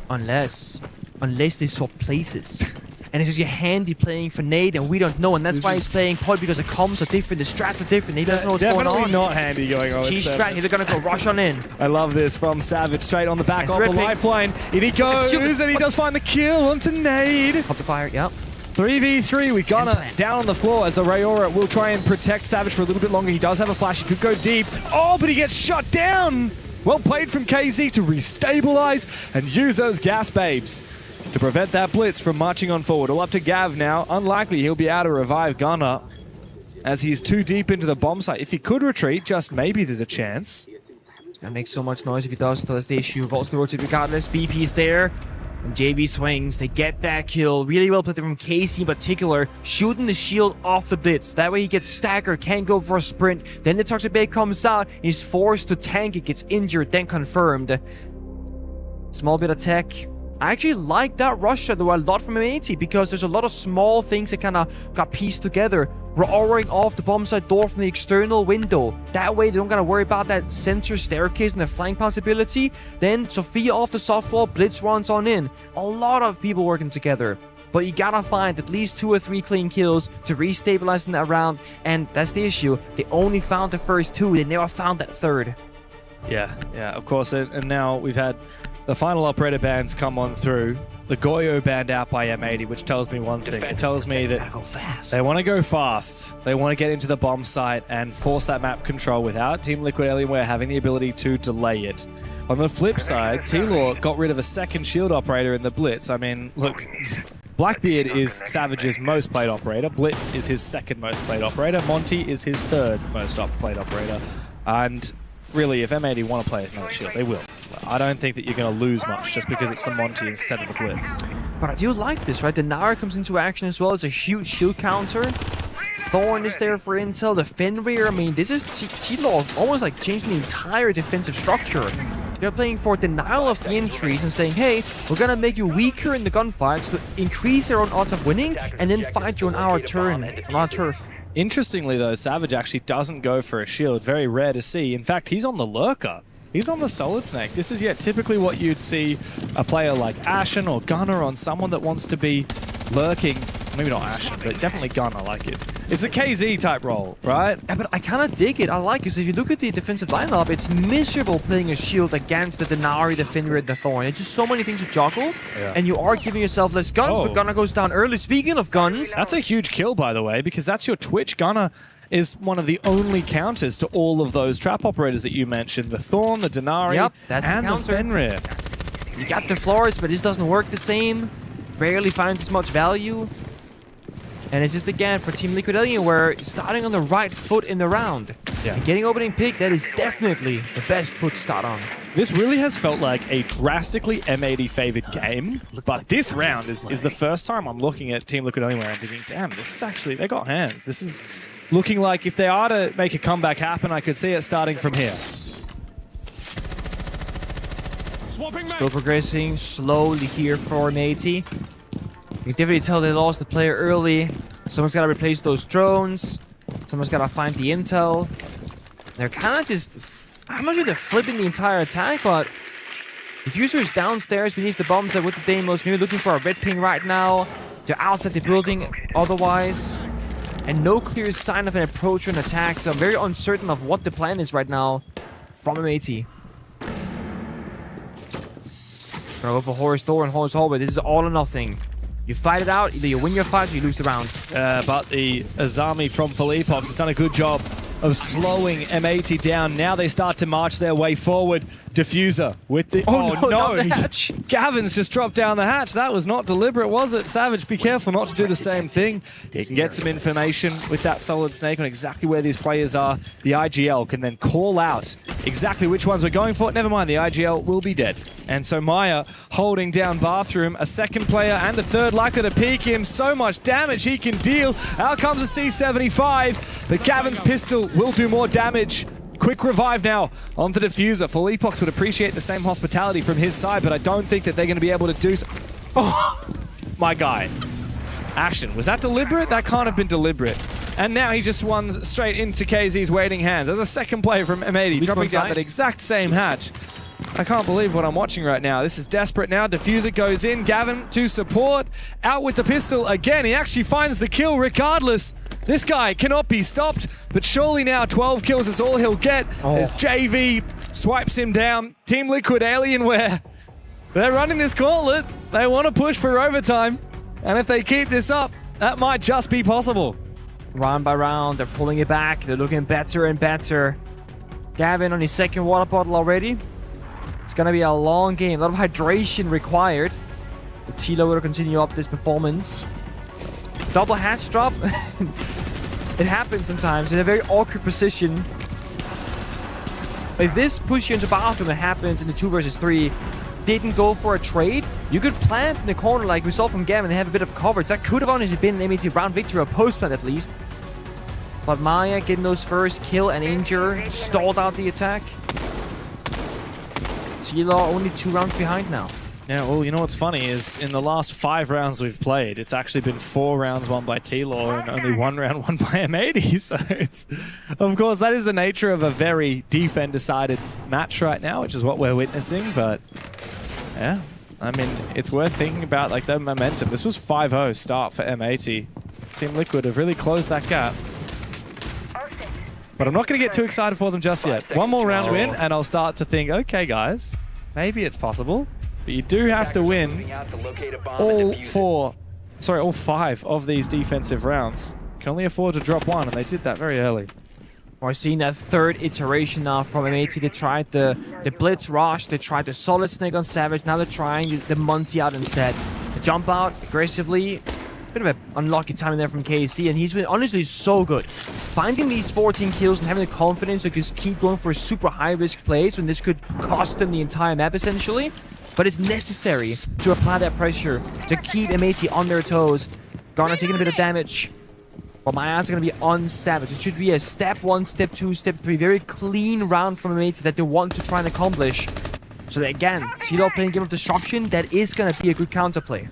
Unless they swap places. and it's just your handy playing for Nate, and we don't know, and that's why he's playing Porte, because the comms are different, the strats are different, he doesn't know what's going on. Definitely not handy going on. She's strat, they're gonna go rush on in. I love this from Savage, straight on the back of the lifeline. In he goes, and he does find the kill onto Nade. Pop the fire, yep. 3v3 with Gunnar down on the floor as the Rayora will try and protect Savage for a little bit longer. He does have a flash, he could go deep. Oh, but he gets shut down! Well played from KZ to restabilize and use those gas babes to prevent that blitz from marching on forward. All up to Gav now. Unlikely he'll be able to revive Gunnar as he's too deep into the bomb site. If he could retreat, just maybe there's a chance. That makes so much noise if he does, so that's the issue. Vaults the rotate regardless. BP's there. And JV swings, they get that kill. Really well played from KC in particular, shooting the shield off the blitz. That way he gets staggered, can't go for a sprint. Then the Toxic Bait comes out, he's forced to tank it, gets injured, then confirmed. Small bit of tech. I actually like that rush shadow a lot from M80 because there's a lot of small things that kind of got pieced together. Roaring off the bomb side door from the external window. That way they don't gotta worry about that center staircase and the flank possibility. Then Sophia off the softball, Blitz runs on in. A lot of people working together. But you gotta find at least 2 or 3 clean kills to restabilize in that round. And that's the issue. They only found the first 2, they never found that third. Yeah, of course. And now we've had the final operator bands come on through. The Goyo banned out by M80, which tells me one thing. It tells me that they want to go fast. They want to get into the bomb site and force that map control without Team Liquid Alienware having the ability to delay it. On the flip side, T-Law got rid of a second shield operator in the Blitz. I mean, look, Blackbeard is Savage's most played operator. Blitz is his second most played operator. Monty is his third most played operator. And really, if M80 want to play another shield, they will. I don't think that you're going to lose much just because it's the Monty instead of the Blitz. But I do like this, right? The Nara comes into action as well. It's a huge shield counter. Thorn is there for intel. The Fenrir, I mean, this is T-Law almost like changing the entire defensive structure. They're playing for denial of the entries and saying, hey, we're going to make you weaker in the gunfights to increase your own odds of winning and then fight you on our turn, on our turf. Interestingly, though, Savage actually doesn't go for a shield. Very rare to see. In fact, he's on the Lurker. He's on the Solid Snake. This is, typically what you'd see a player like Ashen or Gunnar on, someone that wants to be lurking. Maybe not Ashen, but definitely Gunnar, like it. It's a KZ type role, right? Yeah, but I kind of dig it. I like it. Because if you look at the defensive lineup, it's miserable playing a shield against the Denari, the Fenrir, the Thorn. It's just so many things to juggle, and you are giving yourself less guns, but Gunnar goes down early. Speaking of guns... That's a huge kill, by the way, because that's your Twitch. Gunnar is one of the only counters to all of those trap operators that you mentioned. The Thorn, the Denari, and the Fenrir. You got the Flores, but this doesn't work the same. Rarely finds as much value. And it's just, again, for Team Liquid Alienware, starting on the right foot in the round. And getting opening pick, that is definitely the best foot to start on. This really has felt like a drastically M80 favored game, but this round is the first time I'm looking at Team Liquid Alienware and thinking, damn, this is actually, they got hands. This is looking like if they are to make a comeback happen, I could see it starting from here. Still progressing slowly here for M80. You can definitely tell they lost the player early. Someone's got to replace those drones. Someone's got to find the intel. They're kind of just... I'm not sure they're flipping the entire attack, but... Diffuser is downstairs beneath the bomb set with the Deimos. Maybe looking for a red ping right now. They're outside the building otherwise. And no clear sign of an approach or an attack, so I'm very uncertain of what the plan is right now from M80. Gonna go for Horus Door and Horus Hallway. This is all or nothing. You fight it out, either you win your fight or you lose the round. But the Azami from Philippox has done a good job of slowing M80 down. Now they start to march their way forward. Diffuser with the... Oh no, the hatch. Gavin's just dropped down the hatch. That was not deliberate, was it? Savage, be careful not to do the same thing. You can get some information with that Solid Snake on exactly where these players are. The IGL can then call out exactly which ones we're going for. Never mind, the IGL will be dead. And so Maya holding down Bathroom, a second player and a third likely to peek him. So much damage he can deal. Out comes a C75, but Gavin's pistol will do more damage. Quick revive now onto Diffuser. Philippox would appreciate the same hospitality from his side, but I don't think that they're going to be able to do so. Oh, my guy. Ashen, was that deliberate? That can't have been deliberate. And now he just runs straight into KZ's waiting hands. There's a second player from M80 dropping down that exact same hatch. I can't believe what I'm watching right now. This is desperate now. Diffuser goes in. Gavin to support. Out with the pistol again. He actually finds the kill regardless. This guy cannot be stopped, but surely now 12 kills is all he'll get as JV swipes him down. Team Liquid Alienware, they're running this gauntlet. They want to push for overtime, and if they keep this up, that might just be possible. Round by round, they're pulling it back. They're looking better and better. Gavin on his second water bottle already. It's going to be a long game. A lot of hydration required. The Tilo will continue up this performance. Double hatch drop. It happens sometimes in a very awkward position. If this push you into bathroom that happens in the 2 versus 3 didn't go for a trade, you could plant in the corner like we saw from Gavin and have a bit of coverage. That could have honestly been an MAT round victory or post plant at least. But Maya getting those first kill and injure stalled out the attack. Tilo only 2 rounds behind now. Yeah, well, you know what's funny is in the last 5 rounds we've played, it's actually been 4 rounds won by T-Law and only 1 round won by M80. So it's, of course, that is the nature of a very defend-decided match right now, which is what we're witnessing. But yeah, I mean, it's worth thinking about like the momentum. This was 5-0 start for M80. Team Liquid have really closed that gap. But I'm not going to get too excited for them just yet. 1 more round win, and I'll start to think, okay, guys, maybe it's possible. But you do have to win all 5 of these defensive rounds. You can only afford to drop 1, and they did that very early. We're seeing that 3rd iteration now from M80. They tried the Blitz Rush, they tried the Solid Snake on Savage, now they're trying the Monty out instead. They jump out aggressively. Bit of an unlucky timing there from KC, and he's been honestly so good. Finding these 14 kills and having the confidence to just keep going for super high-risk plays when this could cost them the entire map essentially. But it's necessary to apply that pressure to keep M80 on their toes. Garner taking a bit of damage. But my eyes are going to be on Savage. It should be a step 1, step 2, step 3. Very clean round from M80 that they want to try and accomplish. So that, again, Tilo playing Game of Disruption, that is going to be a good counterplay.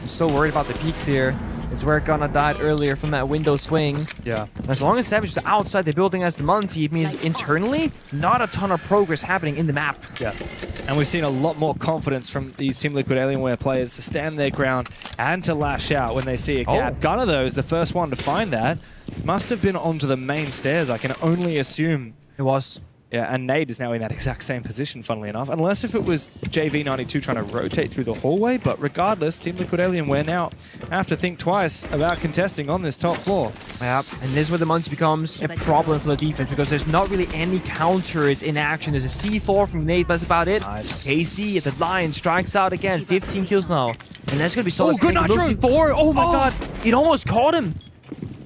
I'm so worried about the peaks here. It's where Ghana died earlier from that window swing. Yeah. And as long as Savage is outside the building as the Monty, it means internally, not a ton of progress happening in the map. Yeah. And we've seen a lot more confidence from these Team Liquid Alienware players to stand their ground and to lash out when they see a gap. Gunner, though, is the first one to find that. Must have been onto the main stairs, I can only assume. It was. Yeah, and Nade is now in that exact same position, funnily enough. Unless if it was JV92 trying to rotate through the hallway, but regardless, Team Liquid Alienware now have to think twice about contesting on this top floor. Yep, and this is where the Monty becomes a problem for the defense, because there's not really any counters in action. There's a C4 from Nade, but that's about it. Nice. KC at the line strikes out again, 15 kills now. And that's going to be solid. Good Nitro! C4. Oh my god, it almost caught him.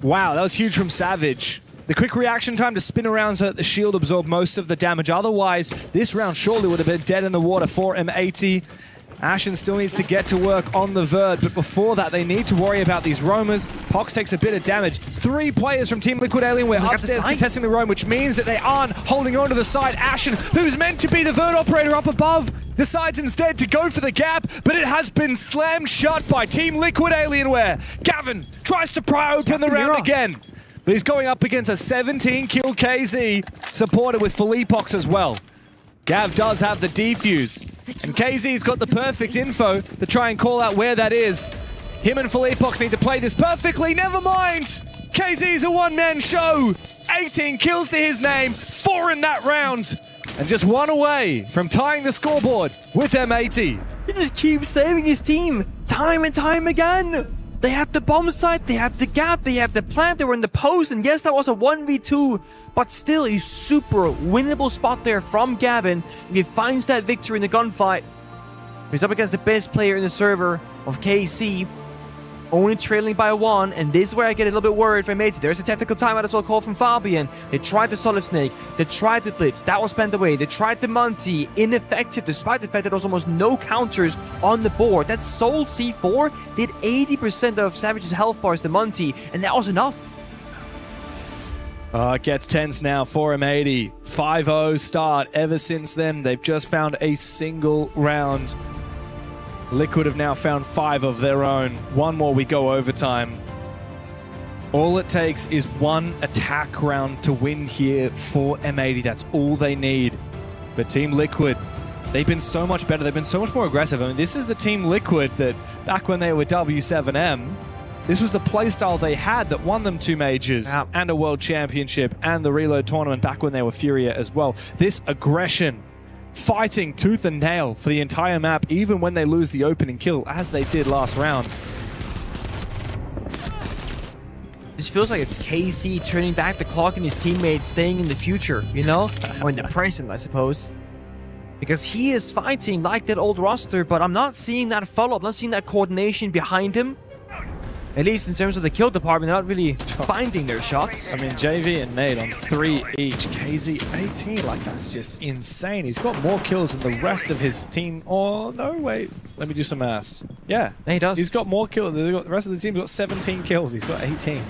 Wow, that was huge from Savage. The quick reaction time to spin around so that the shield absorbed most of the damage. Otherwise, this round surely would have been dead in the water for M80. Ashen still needs to get to work on the Verd, but before that, they need to worry about these roamers. Pox takes a bit of damage. 3 players from Team Liquid Alienware upstairs contesting the roam, which means that they aren't holding on to the side. Ashen, who's meant to be the Verd operator up above, decides instead to go for the gap, but it has been slammed shut by Team Liquid Alienware. Gavin tries to pry open the round again. But he's going up against a 17-kill KZ, supported with Philippox as well. Gav does have the defuse, and KZ's got the perfect info to try and call out where that is. Him and Philippox need to play this perfectly. Never mind! KZ's a one-man show! 18 kills to his name, 4 in that round, and just 1 away from tying the scoreboard with M80. He just keeps saving his team, time and time again! They had the bomb site, they had the gap, they had the plant, they were in the post, and yes, that was a 1v2, but still a super winnable spot there from Gavin. If he finds that victory in the gunfight, he's up against the best player in the server of KC, only trailing by 1, and this is where I get a little bit worried for mates. There's a technical timeout as well called from Fabian. They tried the Solid Snake, they tried the Blitz, that was spent away. They tried the Monty, ineffective despite the fact that there was almost no counters on the board. That Soul C4 did 80% of Savage's health bars, the Monty, and that was enough. It gets tense now for M80. 5-0 start. Ever since then, they've just found a single round. Liquid have now found 5 of their own. 1 more, we go overtime. All it takes is one attack round to win here for M80. That's all they need. But Team Liquid, they've been so much better. They've been so much more aggressive. I mean, this is the Team Liquid that back when they were W7M, this was the playstyle they had that won them 2 majors and a world championship and the Reload tournament back when they were Furia as well. This aggression, fighting tooth and nail for the entire map, even when they lose the opening kill, as they did last round. This feels like it's KC turning back the clock and his teammates staying in the future, you know? Or in the present, I suppose. Because he is fighting like that old roster, but I'm not seeing that follow-up, not seeing that coordination behind him. At least in terms of the kill department, they're not really finding their shots. I mean, JV and Nate on 3 each. KZ 18, like that's just insane. He's got more kills than the rest of his team. Oh, no, wait. Let me do some maths. Yeah. He does. He's got more kills. The rest of the team's got 17 kills. He's got 18.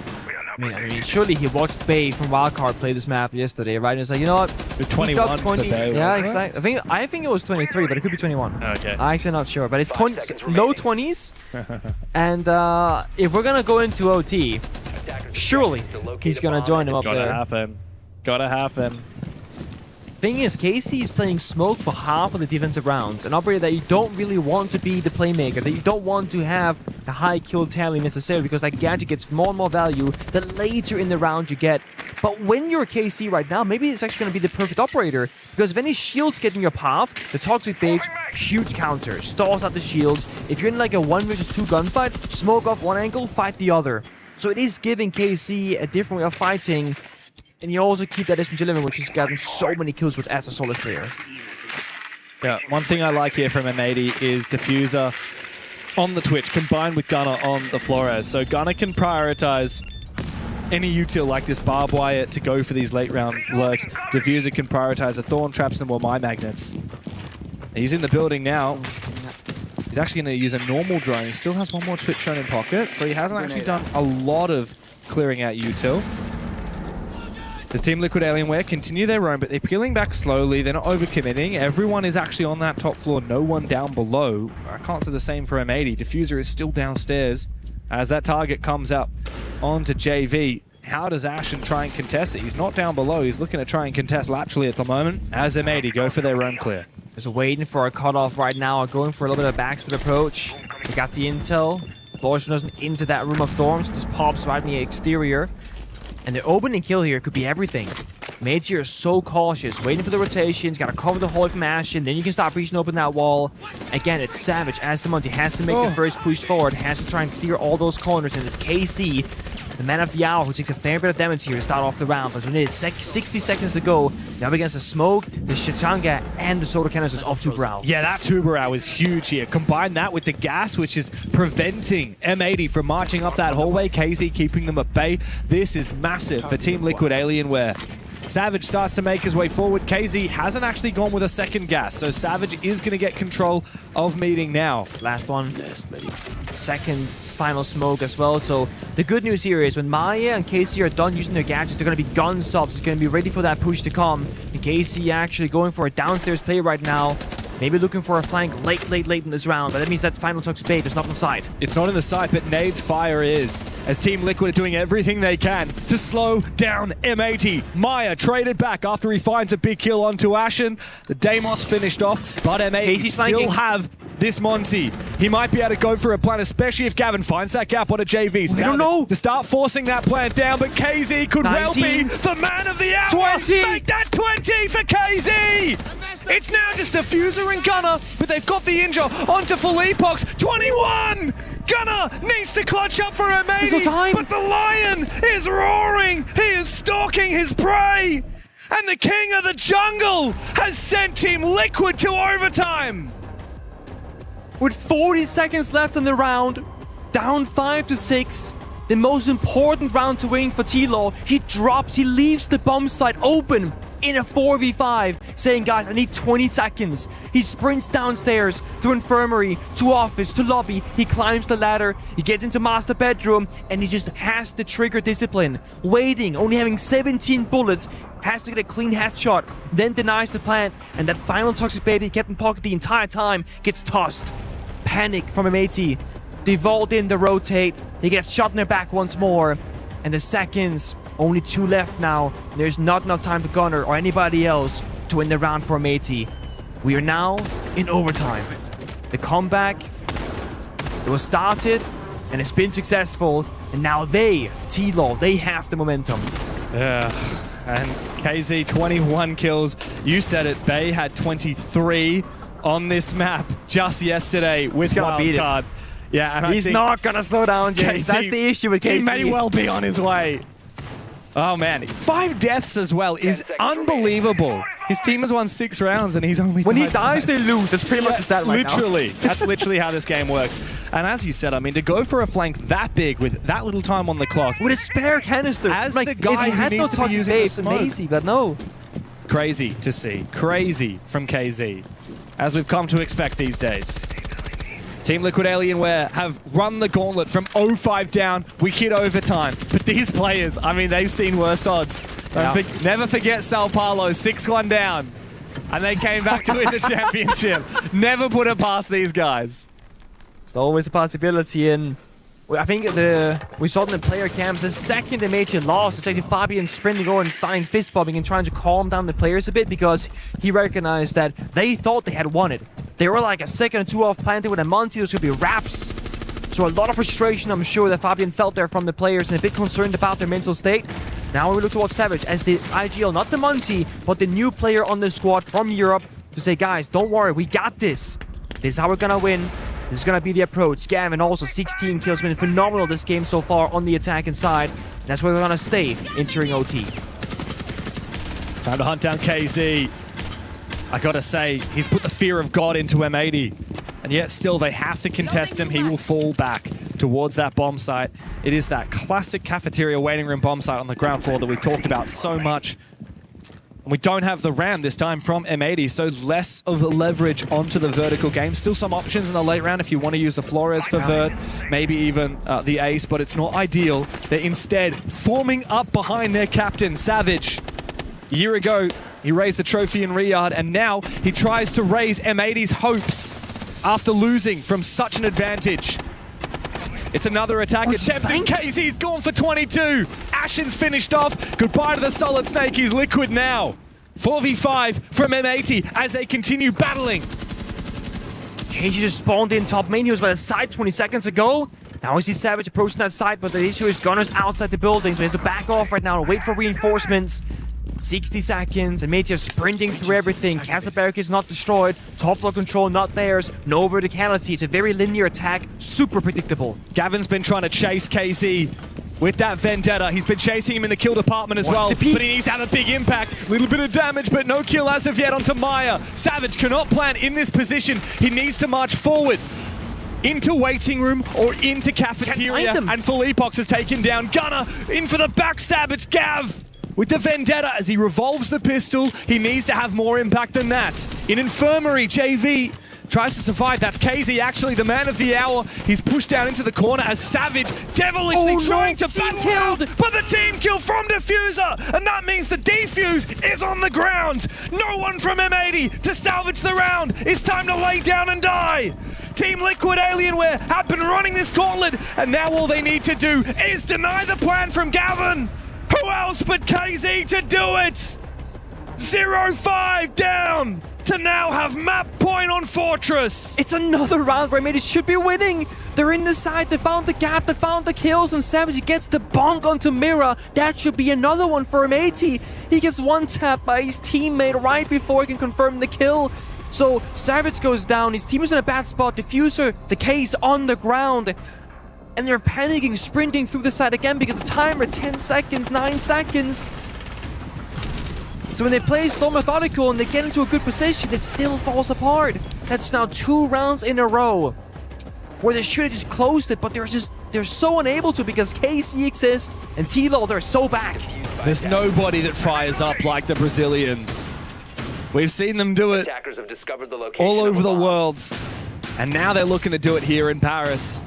I mean, surely he watched Bay from Wildcard play this map yesterday, right? And he's like, you know what? 21 for Bay. Yeah, exactly. I think it was 23, but it could be 21. Okay. I'm actually not sure, but it's low 20s. And if we're gonna go into OT, surely he's gonna join him up there. Gotta happen. Gotta happen. Thing is, KC is playing Smoke for half of the defensive rounds, an operator that you don't really want to be the playmaker, that you don't want to have a high kill tally necessarily, because that gadget gets more and more value the later in the round you get. But when you're KC right now, maybe it's actually going to be the perfect operator, because if any shields get in your path, the Toxic Babes, huge counter, stalls out the shields. If you're in like a 1 versus 2 gunfight, smoke off one angle, fight the other. So it is giving KC a different way of fighting. And you also keep that SMG11, which has gotten so many kills with as a Solis player. Yeah, one thing I like here from M80 is Diffuser on the Twitch combined with Gunner on the Flores. So Gunner can prioritize any util like this barbed wire to go for these late round lurks. Diffuser can prioritize the Thorn Traps and more My Magnets. He's in the building now. He's actually going to use a normal drone. He still has one more Twitch drone in pocket, so he hasn't actually done a lot of clearing out util. This Team Liquid Alienware continue their roam, but they're peeling back slowly. They're not overcommitting. Everyone is actually on that top floor. No one down below. I can't say the same for M80. Diffuser is still downstairs as that target comes up onto JV. How does Ashen try and contest it? He's not down below. He's looking to try and contest laterally at the moment as M80 go for their roam clear. Just waiting for a cutoff right now, going for a little bit of backstep approach. They got the intel. Blossom doesn't into that room of thorns. Just pops right in the exterior. And the opening kill here could be everything. Mates here are so cautious, waiting for the rotations, gotta cover the hole from Ashen, then you can start breaching open that wall. Again, it's Savage as the Monty has to make the first push forward, has to try and clear all those corners, and it's KC, the man of the hour, who takes a fair bit of damage here to start off the round. But when it's 60 seconds to go, now against the Smoke, the Shitanga, and the Soda Canisters of Tubarao. Yeah, that Tubarao is huge here. Combine that with the gas, which is preventing M80 from marching up that hallway. KZ keeping them at bay. This is massive for Team Liquid Alienware. Savage starts to make his way forward. KZ hasn't actually gone with a second gas, so Savage is going to get control of meeting now. Last one. Second final smoke as well. So the good news here is when Maya and KC are done using their gadgets, they're going to be gun subs. It's going to be ready for that push to come. And KC actually going for a downstairs play right now. Maybe looking for a flank late in this round, but that means that final Toxic Babe is not on site. It's not in the site, but Nade's fire is, as Team Liquid are doing everything they can to slow down M80. Maya traded back after he finds a big kill onto Ashen. The Deimos finished off, but M80 still have this Monty. He might be able to go for a plant, especially if Gavin finds that gap on a JV. I don't know. To start forcing that plant down, but KZ could 19, well be the man of the hour. 20. Make that 20 for KZ. It's now just Diffuser and Gunner, but they've got the injure onto Felipox. 21! Gunner needs to clutch up for M80, there's no time. But the Lion is roaring. He is stalking his prey. And the King of the Jungle has sent Team Liquid to overtime. With 40 seconds left in the round, down 5-6, the most important round to win for T-Law, he leaves the bomb site open in a 4v5, saying, guys, I need 20 seconds. He sprints downstairs, through infirmary, to office, to lobby. He climbs the ladder, he gets into master bedroom, and he just has to trigger discipline. Waiting, only having 17 bullets, has to get a clean headshot, then denies the plant, and that final Toxic Baby kept in pocket the entire time gets tossed. Panic from M80. They vault in, they rotate, he gets shot in the back once more. and the seconds, only 2 left now. There's not enough time for Gunnar or anybody else to win the round for M80. We are now in overtime. The comeback, it was started and it's been successful, and now T-Law, they have the momentum. Yeah, and KZ 21 kills. You said it, Bay had 23 on this map just yesterday with Wildcard. Yeah, and he's not gonna slow down, James. That's the issue with KZ. He may well be on his way. Oh man, 5 deaths as well is unbelievable. His team has won 6 rounds and he's only when he dies, they lose. That's pretty much the stat right now. Literally, that's literally how this game works. And as you said, I mean, to go for a flank that big with that little time on the clock, with a spare canister, as like, the guy if he had who no needs to be using the it's smoke. amazing, but no. Crazy to see, crazy from KZ, as we've come to expect these days. Team Liquid Alienware have run the gauntlet from 0-5 down. We hit overtime. But these players, I mean, they've seen worse odds. Never forget Sao Paulo, 6-1 down. And they came back to win the championship. Never put it past these guys. It's always a possibility, and I think we saw in the player camps, the second they made you lost, it's actually Fabian sprinting over and starting fist bumping and trying to calm down the players a bit, because he recognized that they thought they had won it. They were like a second or 2 off planted with a Monty. Those could be wraps. So a lot of frustration, I'm sure, that Fabian felt there from the players, and a bit concerned about their mental state. Now we look towards Savage as the ag.al, not the Monty, but the new player on the squad from Europe, to say, guys, don't worry, we got this. This is how we're gonna win. This is gonna be the approach. Gavin also 16 kills, been phenomenal this game so far on the attacking side. That's where we're gonna stay entering OT. Time to hunt down KZ. I gotta say, he's put the fear of God into M80. And yet still they have to contest him. He will fall back towards that bomb site. It is that classic cafeteria waiting room bomb site on the ground floor that we've talked about so much. And we don't have the ram this time from M80, so less of a leverage onto the vertical game. Still some options in the late round if you want to use the Flores for vert, maybe even the ace, but it's not ideal. They're instead forming up behind their captain, Savage. A year ago, he raised the trophy in Riyadh, and now he tries to raise M80's hopes after losing from such an advantage. It's another attack attempt, and KZ's gone for 22. Ashen's finished off. Goodbye to the Solid Snake. He's Liquid now. 4v5 from M80 as they continue battling. KZ just spawned in top main. He was by the side 20 seconds ago. Now we see Savage approaching that side, but the issue is Gunner's outside the building, so he has to back off right now and wait for reinforcements. 60 seconds, and Meteor sprinting through everything. Castle barricades not destroyed. Top floor control not theirs. No verticality. It's a very linear attack. Super predictable. Gavin's been trying to chase KZ with that Vendetta. He's been chasing him in the kill department as well, but he needs to have a big impact. Little bit of damage, but no kill as of yet onto Maya. Savage cannot plant in this position. He needs to march forward into waiting room or into cafeteria, and Full Epoch has taken down Gunner. In for the backstab, it's Gav with the Vendetta as he revolves the pistol. He needs to have more impact than that. In Infirmary, JV tries to survive. That's KZ, actually the man of the hour. He's pushed down into the corner as Savage devilishly trying to battle out, but the team kill from Diffuser, and that means the defuse is on the ground. No one from M80 to salvage the round. It's time to lay down and die. Team Liquid Alienware have been running this gauntlet, and now all they need to do is deny the plan from Gavin. Who else but KZ to do it? 0-5 down to now have map point on Fortress. It's another round where M80 should be winning. They're in the side, they found the gap, they found the kills, and Savage gets the bonk onto Mira. That should be another one for M80. He gets one tap by his teammate right before he can confirm the kill. So Savage goes down, his team is in a bad spot. Diffuser, the case on the ground. And they're panicking, sprinting through the side again because the timer, 10 seconds, 9 seconds. So when they play slow methodical and they get into a good position, it still falls apart. That's now 2 rounds in a row where they should have just closed it, but they're so unable to because KC exists and T-Law, they're so back. There's nobody that fires up like the Brazilians. We've seen them do it all over the world. And now they're looking to do it here in Paris.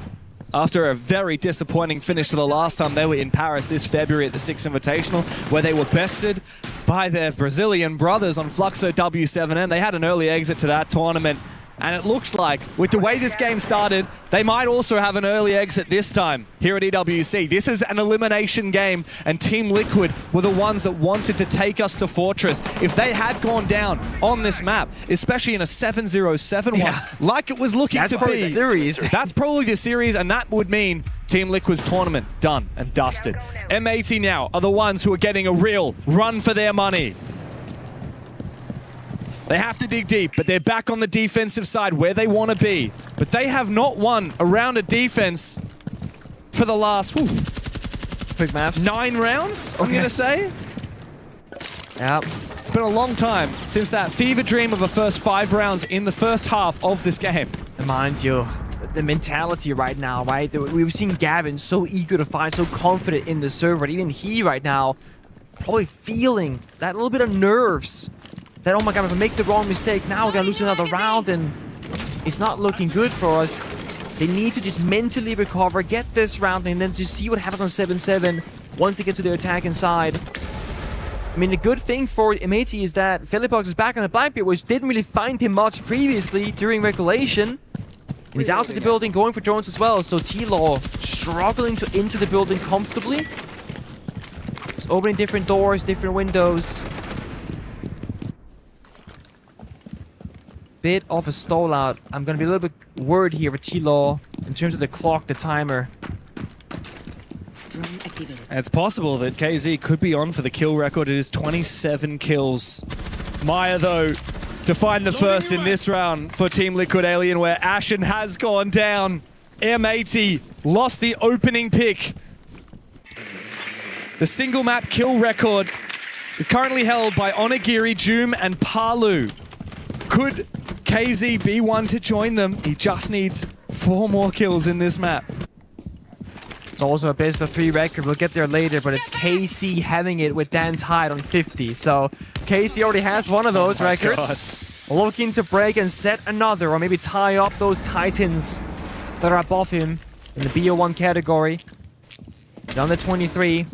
After a very disappointing finish to the last time they were in Paris this February at the 6th Invitational, where they were bested by their Brazilian brothers on Fluxo W7M. They had an early exit to that tournament, And it looks like, with the way this game started, they might also have an early exit this time here at EWC. This is an elimination game, and Team Liquid were the ones that wanted to take us to Fortress. If they had gone down on this map, especially in a 7-0-7-1, like it was looking to be, the series. That's probably the series, and that would mean Team Liquid's tournament done and dusted. M80 now are the ones who are getting a real run for their money. They have to dig deep, but they're back on the defensive side where they want to be. But they have not won a round of defense for the last quick maps. 9 rounds, I'm going to say. Yep. It's been a long time since that fever dream of the first 5 rounds in the first half of this game. And mind you, the mentality right now, right? We've seen Gavin so eager to fight, so confident in the server. But even he right now, probably feeling that little bit of nerves. That, oh my god, if I make the wrong mistake, now we're gonna lose another round, and it's not looking good for us. They need to just mentally recover, get this round, and then just see what happens on 7-7 once they get to their attacking side. I mean, the good thing for M80 is that Philippox is back on the Blackbeard, which didn't really find him much previously during regulation. And he's out of the building, going for drones as well, so T-Law struggling to enter the building comfortably. Just opening different doors, different windows. Bit of a stall out. I'm gonna be a little bit worried here for T-Law in terms of the clock, the timer. It's possible that KZ could be on for the kill record. It is 27 kills. Maya, though, to find the first in this round for Team Liquid Alienware. Ashen has gone down. M80 lost the opening pick. The single map kill record is currently held by Onigiri, Joom, and Palu. Could KZ be one to join them? He just needs 4 more kills in this map. It's also a best of 3 record. We'll get there later, but it's KC having it with Dan Tide on 50. So KC already has one of those records. Looking to break and set another, or maybe tie up those Titans that are above him in the BO1 category. Down to 23.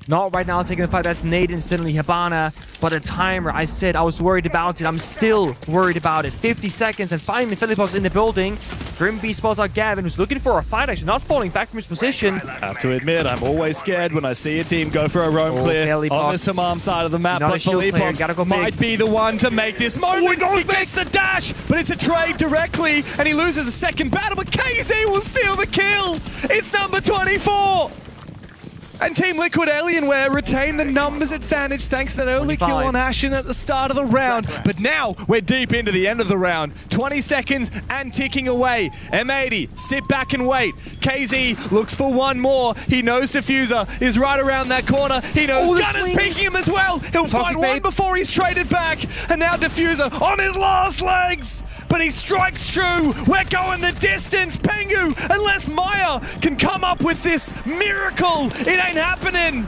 Not right now taking the fight. That's Nate instantly, Habana. But a timer, I said I was worried about it. I'm still worried about it. 50 seconds, and finally Philippox in the building. Grimby spots out Gavin, who's looking for a fight, actually not falling back from his position. I have to admit, I'm always scared when I see a team go for a roam clear on the Samam side of the map. But Philippox might be the one to make this moment. He gets the dash, but it's a trade directly, and he loses a second battle, but KZ will steal the kill. It's number 24. And Team Liquid Alienware retain the numbers advantage thanks to that early 25. kill on Ashen at the start of the round. But now we're deep into the end of the round. 20 seconds and ticking away. M80, sit back and wait. KZ looks for one more. He knows Diffuser is right around that corner. He knows Gunner's peeking him as well. He'll find one before he's traded back. And now Diffuser on his last legs. But he strikes true. We're going the distance. Pengu, unless Maya can come up with this miracle, it ain't happening.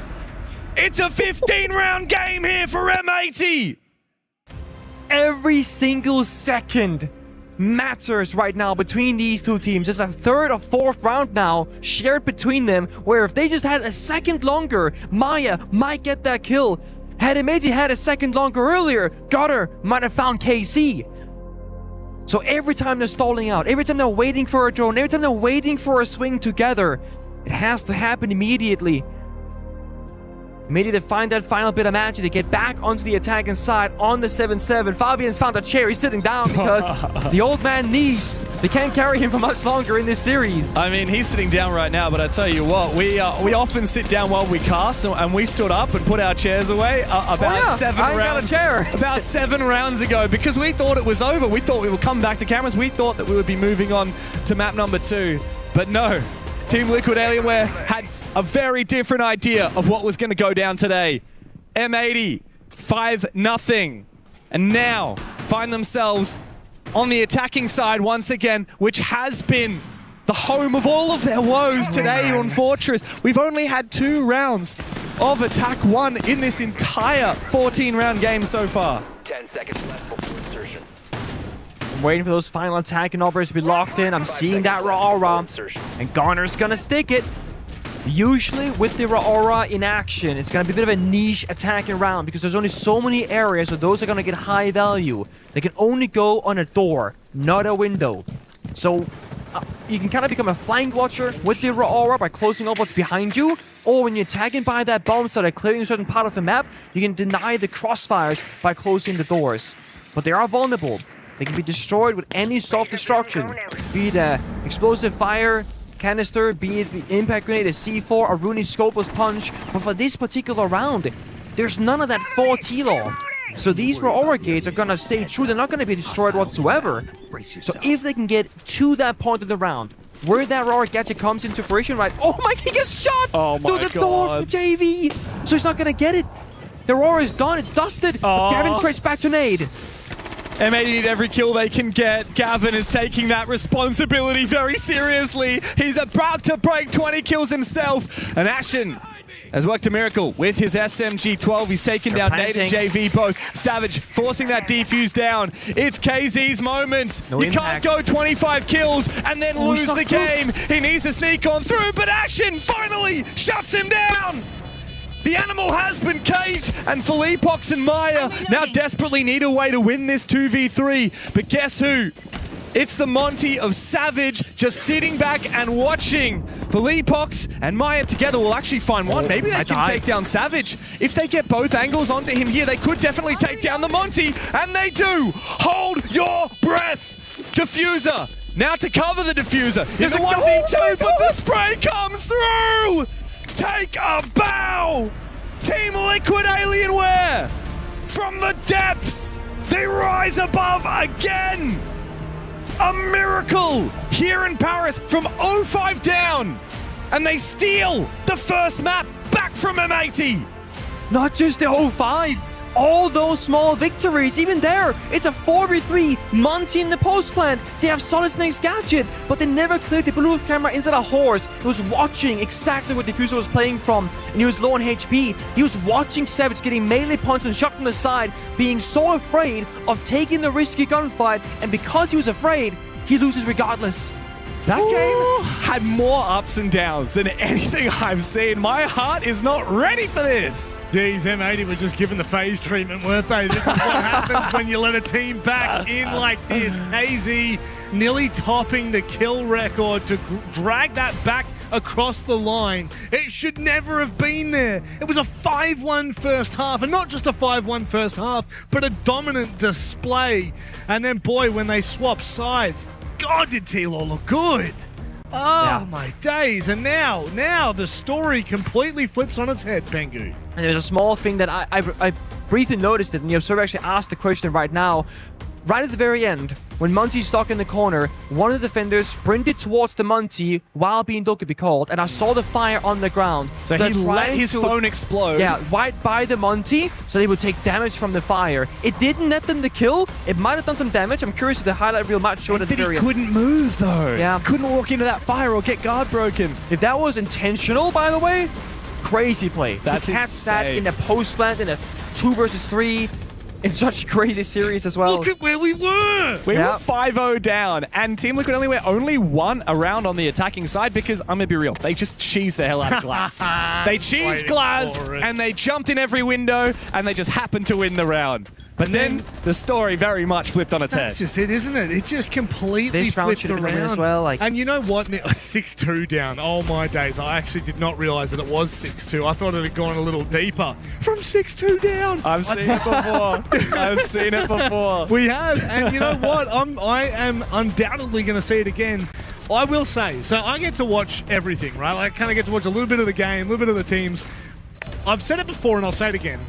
It's a 15-round game here for M80. Every single second matters right now between these two teams. It's a 3rd or 4th round now shared between them, where if they just had a second longer, Maya might get that kill. Had M80 had a second longer earlier, Gutter might have found KC. So every time they're stalling out, every time they're waiting for a drone, every time they're waiting for a swing together, it has to happen immediately. Maybe they find that final bit of magic to get back onto the attacking side on the 7-7. Fabian's found a chair. He's sitting down because the old man needs. They can't carry him for much longer in this series. I mean, he's sitting down right now, but I tell you what, we often sit down while we cast, and we stood up and put our chairs away about 7 rounds. Got a chair. About 7 rounds ago, because we thought it was over. We thought we would come back to cameras. We thought that we would be moving on to map number 2, but no. Team Liquid Alienware had a very different idea of what was going to go down today. M80, 5-0. And now find themselves on the attacking side once again, which has been the home of all of their woes today on Fortress. We've only had 2 rounds of attack 1 in this entire 14-round game so far. 10 seconds left before insertion. I'm waiting for those final attacking operators to be locked in. I'm seeing that raw aura, and Garner's gonna stick it. Usually with the Aura in action, it's going to be a bit of a niche attacking round because there's only so many areas where those are going to get high value. They can only go on a door. not a window. So you can kind of become a flank watcher with the aura by closing off what's behind you, or when you're tagging by that bomb site or clearing a certain part of the map, you can deny the crossfires by closing the doors. But they are vulnerable. They can be destroyed with any self-destruction, be it explosive fire, canister, be it impact grenade, a C4, a Rooney Scopeless punch. But for this particular round, there's none of that 4 T-Law. So these aura gates are gonna stay true. They're not gonna be destroyed whatsoever. So if they can get to that point of the round, where that aura gadget comes into fruition, right? Oh my, he gets shot through the door from JV. So he's not gonna get it. The aura is done. It's dusted. Gavin trades back to nade. M80 need every kill they can get. Gavin is taking that responsibility very seriously. He's about to break 20 kills himself. And Ashen has worked a miracle with his SMG-12. He's taken down Nate and JV both. Savage forcing that defuse down. It's KZ's moment. You can't go 25 kills and then lose the game. He needs to sneak on through, but Ashen finally shuts him down. The animal has been caged, and Philippox and Maya now desperately need a way to win this 2v3. But guess who? It's the Monty of Savage just sitting back and watching. Philippox and Maya together will actually find one. Maybe they can take down Savage. If they get both angles onto him here, they could definitely take down the Monty, and they do. Hold your breath. Diffuser. Now to cover the diffuser. There's a 1v2, but the spray comes through. Take a bow! Team Liquid Alienware! From the depths, they rise above again! A miracle here in Paris from 0-5 down! And they steal the first map back from M80! Not just the 0-5, all those small victories, even there, it's a 4v3, Monty in the post plant. They have Solid Snake's gadget, but they never cleared the blue camera inside a horse. He was watching exactly where Diffuser was playing from, and he was low on HP. He was watching Savage getting melee punched and shot from the side, being so afraid of taking the risky gunfight, and because he was afraid, he loses regardless. That game had more ups and downs than anything I've seen. My heart is not ready for this. Geez, M80 were just given the phase treatment, weren't they? This is what happens when you let a team back in like this. KZ nearly topping the kill record to drag that back across the line. It should never have been there. It was a 5-1 first half, and not just a 5-1 first half, but a dominant display. And then, boy, when they swap sides, God, did T-Law look good. Oh, my days. And now the story completely flips on its head, Bengu. And there's a small thing that I briefly noticed it, and the observer actually asked the question right now. Right at the very end, when Monty's stuck in the corner, one of the defenders sprinted towards the Monty while being told to be called, and I saw the fire on the ground. So he let his phone explode. Yeah, right by the Monty, so they would take damage from the fire. It didn't net them the kill. It might have done some damage. I'm curious if the highlight reel might show it at the very end. He couldn't move, though. Yeah. Couldn't walk into that fire or get guard broken. If that was intentional, by the way, crazy play. That's to catch that in a post plant in a 2 versus 3. In such a crazy series as well. Look at where we were! We were 5-0 down, and Team Liquid only won a round on the attacking side because, I'm going to be real, they just cheesed the hell out of Glass. They cheesed Glass, and they jumped in every window, and they just happened to win the round. But then the story very much flipped on its head. That's just it, isn't it? It just completely flipped around. As well, and you know what? 6-2 down. Oh my days. I actually did not realize that it was 6-2. I thought it had gone a little deeper. From 6-2 down. I've seen it before. I've seen it before. We have. And you know what? I am undoubtedly going to see it again. I will say, so I get to watch everything, right? I kind of get to watch a little bit of the game, a little bit of the teams. I've said it before and I'll say it again.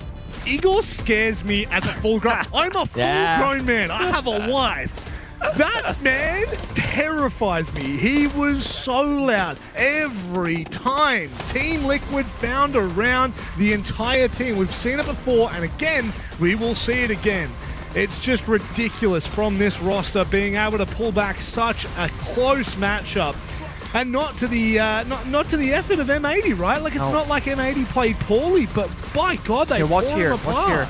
Igor scares me as a full-grown... I'm a full-grown man. I have a wife. That man terrifies me. He was so loud every time Team Liquid found a round, the entire team. We've seen it before, and again, we will see it again. It's just ridiculous from this roster being able to pull back such a close matchup. And not to the effort of M80, right? Like, it's not like M80 played poorly, but by God, they watch tore here, them apart. watch here.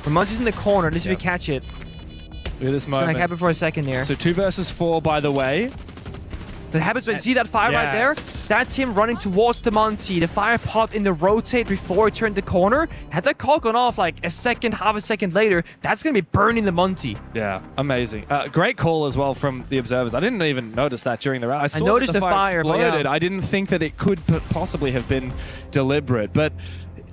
When Monty's in the corner, at least if we catch it. Look at this moment. It's gonna happen for a second here. So 2 versus 4, by the way. That happens when you see that fire right there. That's him running towards the Monty. The fire popped in the rotate before it turned the corner. Had that call gone off like a second, half a second later, that's going to be burning the Monty. Yeah, amazing. Great call as well from the observers. I didn't even notice that during the round. I saw noticed that the fire yeah. exploded. I didn't think that it could possibly have been deliberate, but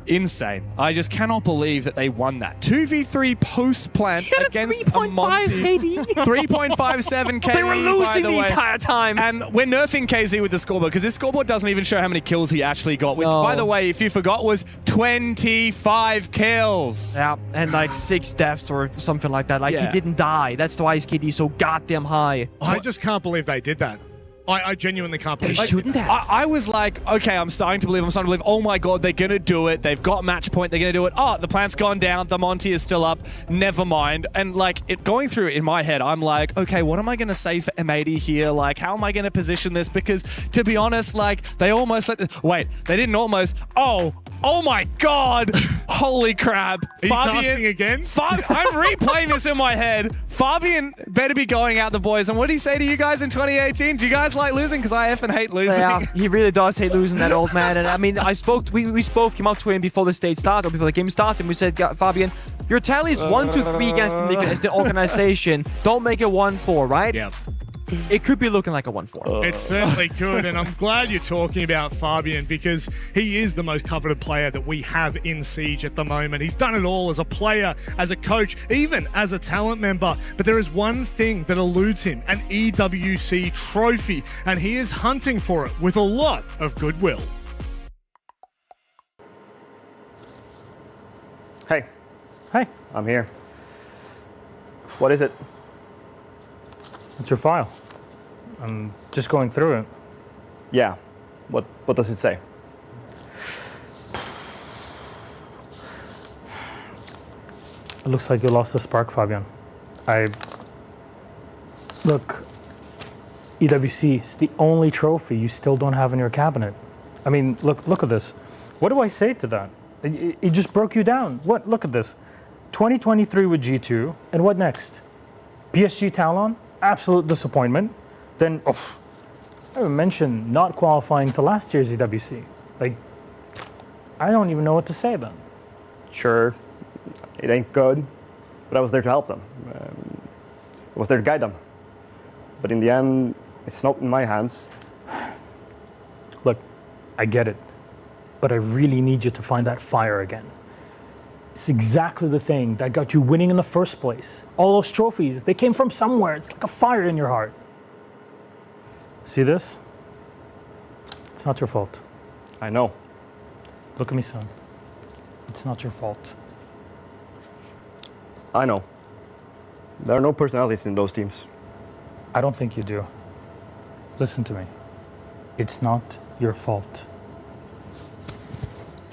insane. I just cannot believe that they won that. 2v3 post-plant against a Monty. 3.57 KD. They were losing the entire time. And we're nerfing KZ with the scoreboard because this scoreboard doesn't even show how many kills he actually got, which, by the way, if you forgot, was 25 kills. Yeah, and like 6 deaths or something like that. Like, he didn't die. That's why his KD is so goddamn high. I just can't believe they did that. I genuinely can't believe they shouldn't have. I was like, okay, I'm starting to believe. Oh my god, they're gonna do it. They've got match point. They're gonna do it. Oh, the plant's gone down. The Monty is still up. Never mind. And like it going through in my head, I'm like, okay, what am I gonna say for M80 here? Like, how am I gonna position this? Because to be honest, like they almost let this. Wait, they didn't almost. Oh my god! Holy crap! Are you casting again? I'm replaying this in my head. Fabian better be going out the boys. And what did he say to you guys in 2018? Do you guys like losing? Because I effing hate losing. Yeah, he really does hate losing, that old man. And I mean, we both came up to him before the stage started, or before the game started, and we said, Fabian, your tally is 1-3 against the as the organization. Don't make it 1-4, right? Yeah. It could be looking like a 1-4. It certainly could, and I'm glad you're talking about Fabian because he is the most coveted player that we have in Siege at the moment. He's done it all as a player, as a coach, even as a talent member. But there is one thing that eludes him, an EWC trophy, and he is hunting for it with a lot of goodwill. Hey. Hey. I'm here. What is it? It's your file. I'm just going through it. Yeah. What does it say? It looks like you lost the spark, Fabian. Look, EWC is the only trophy you still don't have in your cabinet. I mean, look at this. What do I say to that? It just broke you down. What? Look at this. 2023 with G2, and what next? PSG Talon? Absolute disappointment. Then, I would mention not qualifying to last year's EWC. Like, I don't even know what to say then. Sure, it ain't good, but I was there to help them. I was there to guide them. But in the end, it's not in my hands. Look, I get it, but I really need you to find that fire again. It's exactly the thing that got you winning in the first place. All those trophies, they came from somewhere. It's like a fire in your heart. See this? It's not your fault. I know. Look at me, son. It's not your fault. I know. There are no personalities in those teams. I don't think you do. Listen to me. It's not your fault.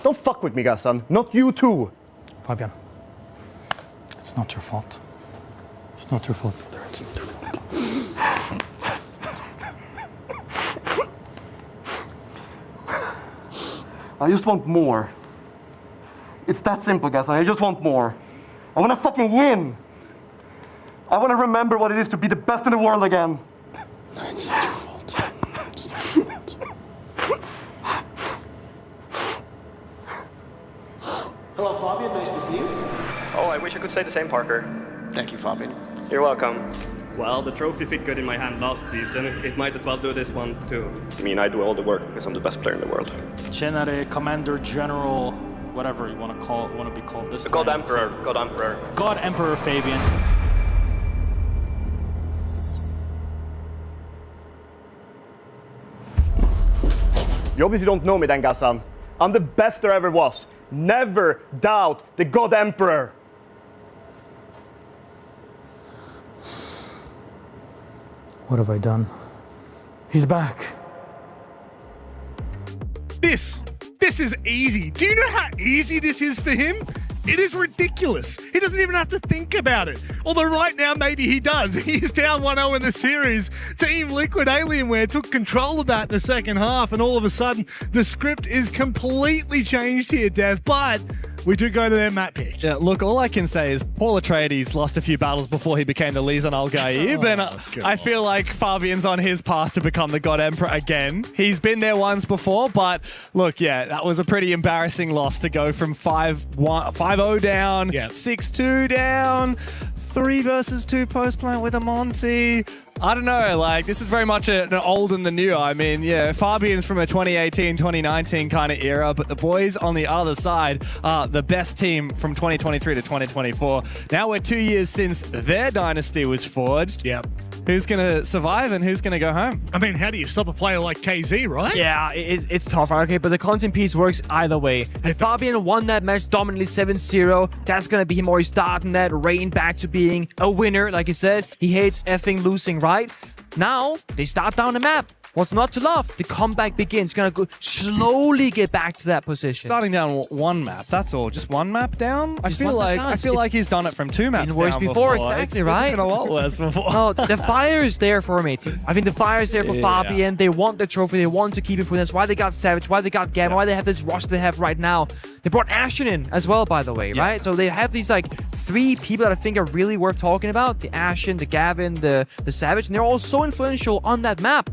Don't fuck with me, Gassan. Not you too. Fabian, it's not your fault. It's not your fault. It's not your fault. I just want more. It's that simple, Gassan. I just want more. I want to fucking win. I want to remember what it is to be the best in the world again. No, it's not your fault. It's not your fault. Hello, Fabian. Nice to see you. Oh, I wish I could say the same, Parker. Thank you, Fabian. You're welcome. Well, the trophy fit good in my hand last season. It might as well do this one too. I mean, I do all the work because I'm the best player in the world. Tjenare, Commander General, whatever you want to be called this time. God Emperor. God Emperor. God Emperor Fabian. You obviously don't know me then, Gassan. I'm the best there ever was. Never doubt the God Emperor. What have I done? He's back. This is easy. Do you know how easy this is for him? It is ridiculous. He doesn't even have to think about it. Although right now, maybe he does. He's down 1-0 in the series. Team Liquid Alienware took control of that in the second half, and all of a sudden, the script is completely changed here, Dev. But we do go to their map pick. Yeah, look, all I can say is Paul Atreides lost a few battles before he became the Lisan Al-Gaib, and I feel like Fabian's on his path to become the God Emperor again. He's been there once before, but look, yeah, that was a pretty embarrassing loss to go from 5-0 down, 6-2 down, 3 versus 2 post-plant with a Monty. I don't know, like, this is very much an old and the new. I mean, yeah, Fabian's from a 2018, 2019 kind of era, but the boys on the other side are the best team from 2023 to 2024. Now we're 2 years since their dynasty was forged. Yep. Who's going to survive and who's going to go home? I mean, how do you stop a player like KZ, right? Yeah, it's tough, okay, but the content piece works either way. And Fabian won that match dominantly 7-0. That's going to be him already starting that reign back to being a winner. Like you said, he hates effing losing, right? Now, they start down the map. What's not to love? The comeback begins. Gonna go slowly get back to that position. Starting down one map, that's all. Just one map down? I feel like he's done it from 2 maps worse down before. Exactly, right? It's been a lot worse before. No, the fire is there for me too. I think the fire is there for Fabian. They want the trophy. They want to keep it for them. That's why they got Savage, why they got Gavin, why they have this roster they have right now. They brought Ashen in as well, by the way, right? So they have these like 3 people that I think are really worth talking about. The Ashen, the Gavin, the Savage, and they're all so influential on that map.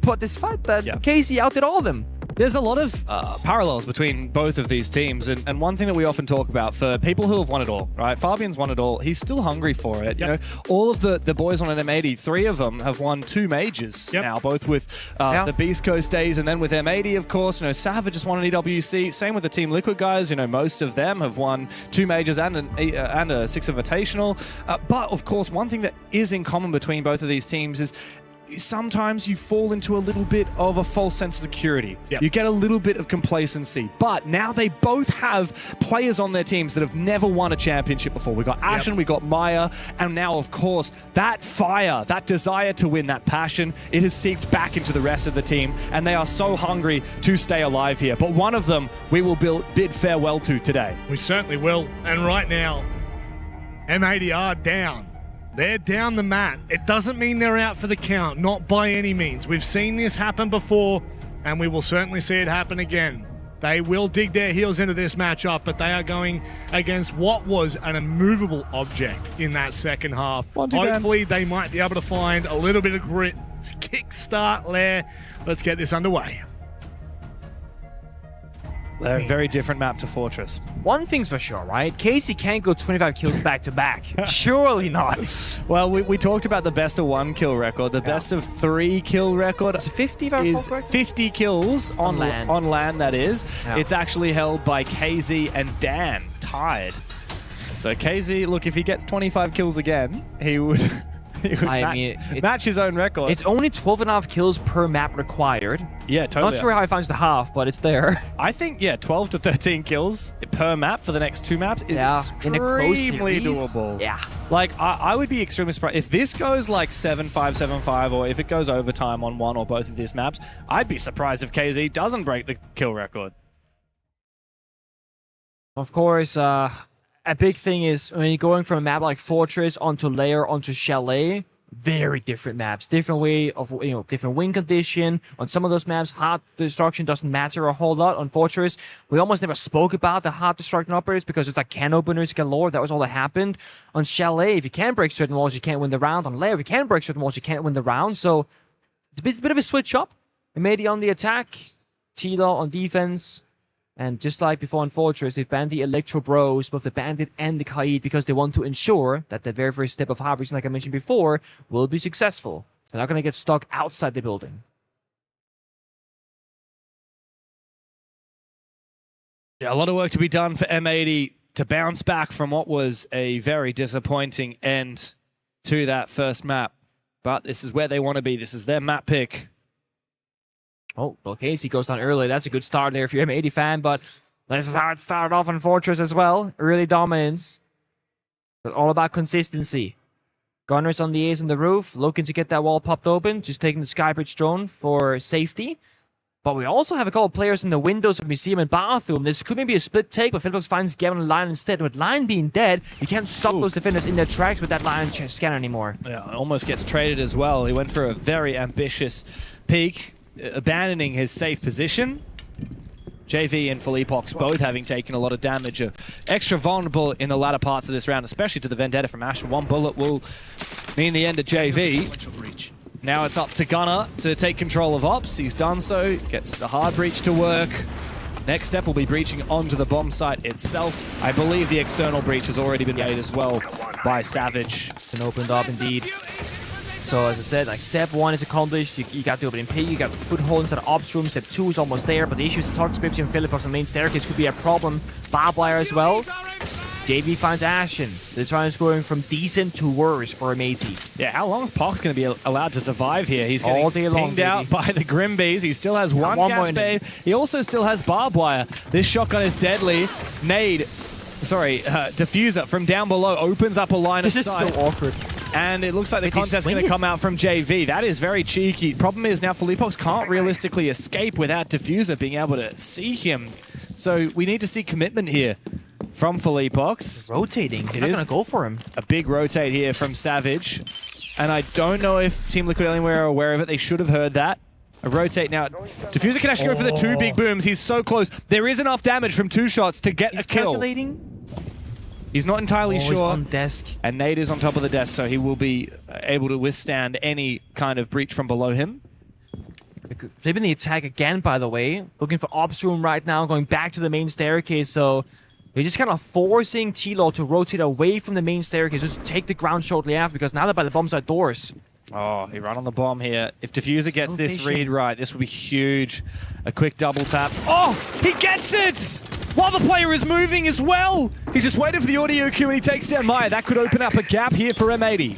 But despite that, Casey outdid all of them. There's a lot of parallels between both of these teams, and one thing that we often talk about for people who have won it all, right? Fabian's won it all. He's still hungry for it. You know, all of the boys on an M80, 3 of them have won 2 majors now, both with the Beast Coast days and then with M80, of course. You know, Savage just won an EWC. Same with the Team Liquid guys. You know, most of them have won 2 majors and a 6 Invitational. But of course, one thing that is in common between both of these teams is sometimes you fall into a little bit of a false sense of security. You get a little bit of complacency. But now they both have players on their teams that have never won a championship before. We got Ashen, we got Maya, and now, of course, that fire, that desire to win, that passion, it has seeped back into the rest of the team, and they are so hungry to stay alive here. But one of them we will bid farewell to today. We certainly will. And right now, M80 are down. They're down the mat. It doesn't mean they're out for the count, not by any means. We've seen this happen before, and we will certainly see it happen again. They will dig their heels into this matchup, but they are going against what was an immovable object in that second half. Hopefully, they might be able to find a little bit of grit. Kickstart there. Let's get this underway. A very different map to Fortress. One thing's for sure, right? Casey can't go 25 kills back to back. Surely not. Well, we talked about the best of 1 kill record. The best of 3 kill record is 50, is 50 kills on land. On land, that is. Yeah. It's actually held by KZ and Dan, tied. So KZ, look, if he gets 25 kills again, he would... match his own record. It's only 12.5 kills per map required. Yeah, totally. Not sure how he finds the half, but it's there. I think, 12 to 13 kills per map for the next 2 maps is extremely doable. Yeah. Like, I would be extremely surprised. If this goes like 7-5, 7-5, or if it goes overtime on one or both of these maps, I'd be surprised if KZ doesn't break the kill record. Of course, a big thing is when you're going from a map like Fortress onto Lair onto Chalet, very different maps, different way of, different win condition. On some of those maps, hard destruction doesn't matter a whole lot. On Fortress, we almost never spoke about the hard destruction operators because it's like can openers galore. That was all that happened. On Chalet, if you can't break certain walls, you can't win the round. On Lair, if you can't break certain walls, you can't win the round. So it's a bit of a switch up. Mady on the attack, T-Law on defense. And just like before in Fortress, they've banned the Electro Bros, both the Bandit and the Kaid, because they want to ensure that the very first step of Harvest, like I mentioned before, will be successful. They're not going to get stuck outside the building. Yeah, a lot of work to be done for M80 to bounce back from what was a very disappointing end to that first map. But this is where they want to be. This is their map pick. Oh, well, Casey goes down early. That's a good start there if you're an M80 fan, but this is how it started off in Fortress as well. Early dominance. It's all about consistency. Gunners on the A's on the roof, looking to get that wall popped open, just taking the Skybridge drone for safety. But we also have a couple of players in the windows of Museum and Bathroom. This could maybe a split take, but Philbox finds Gavin and Lion instead. With Lion being dead, you can't stop those defenders in their tracks with that Lion scanner anymore. Yeah, almost gets traded as well. He went for a very ambitious peek, abandoning his safe position. JV and Philippox both having taken a lot of damage, extra vulnerable in the latter parts of this round, especially to the Vendetta from Ashen. One bullet will mean the end of JV. Now it's up to Gunner to take control of Ops. He's done so, gets the hard breach to work. Next step will be breaching onto the bomb site itself. I believe the external breach has already been made as well by Savage. Been opened up indeed. So as I said, like step 1 is accomplished. You got the opening pig, you got the foothold inside the ops room. Step 2 is almost there, but the issue is the Toxic Pipsy and Philippox on the main staircase could be a problem. Barbed wire as well. JV finds Ashen. This round is going from decent to worse for M80. Yeah, how long is Pox going to be allowed to survive here? He's all getting day long, pinged out by the Grimbees. He still has one gas bay. He also still has barbed wire. This shotgun is deadly. Diffuser from down below opens up a line of sight. This is so awkward. And it looks like the contest is going to come out from JV. That is very cheeky. Problem is now Philippox can't realistically escape without Diffuser being able to see him. So we need to see commitment here from Philippox. Rotating. They're not going to go for him. A big rotate here from Savage. And I don't know if Team Liquid Alienware are aware of it. They should have heard that. A rotate now. Diffuser can actually go for the 2 big booms. He's so close. There is enough damage from 2 shots to get a kill. Calculating. He's not entirely sure. On desk. And Nate is on top of the desk, so he will be able to withstand any kind of breach from below him. Flipping the attack again, by the way. Looking for ops room right now, going back to the main staircase, so they're just kind of forcing T-Law to rotate away from the main staircase, just take the ground shortly after, because now they're by the bomb site doors. Oh, he ran on the bomb here. If Diffuser gets this read right, this will be huge. A quick double tap. Oh, he gets it! While the player is moving as well! He just waited for the audio cue and he takes down Maya. That could open up a gap here for M80.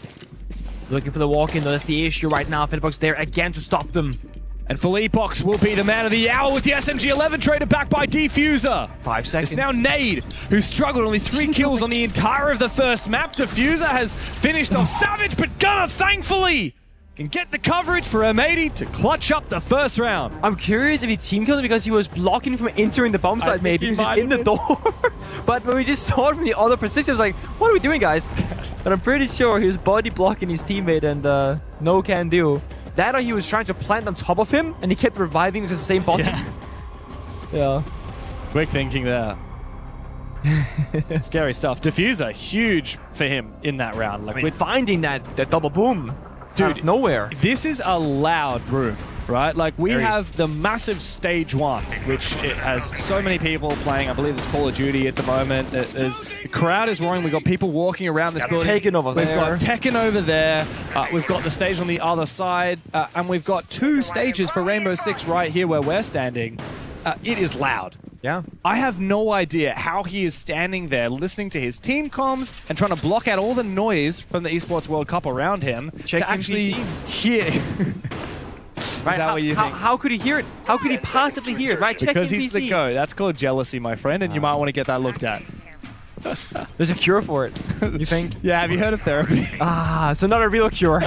Looking for the walk-in, though. That's the issue right now. Philippox there again to stop them. And Philippox will be the man of the hour with the SMG-11 traded back by Diffuser. 5 seconds. It's now Nade, who struggled, only 3 kills on the entire of the first map. Diffuser has finished off Savage, but Gunner, thankfully, can get the coverage for M80 to clutch up the first round. I'm curious if he team killed him because he was blocking from entering the bomb site, maybe. He was just in the door. But when we just saw it from the other position, I was like, what are we doing, guys? But I'm pretty sure he was body blocking his teammate and no can do. That or he was trying to plant on top of him and he kept reviving with the same bottom. Yeah. Quick thinking there. Scary stuff. Diffuser, huge for him in that round. Like, with finding that double boom. Dude, out of nowhere. This is a loud room, right? Like, we have the massive stage 1, which it has so many people playing. I believe there's Call of Duty at the moment. The crowd is roaring. We've got people walking around this building. Tekken over there. We've got Tekken over there. We've got the stage on the other side. And we've got 2 stages for Rainbow Six right here where we're standing. It is loud. Yeah. I have no idea how he is standing there listening to his team comms and trying to block out all the noise from the Esports World Cup around him to actually hear. Right, how could he hear it? How could he possibly hear it, right? Because he's the GOAT. That's called jealousy, my friend, and you might want to get that looked at. There's a cure for it, you think? Yeah, have you heard of therapy? So not a real cure.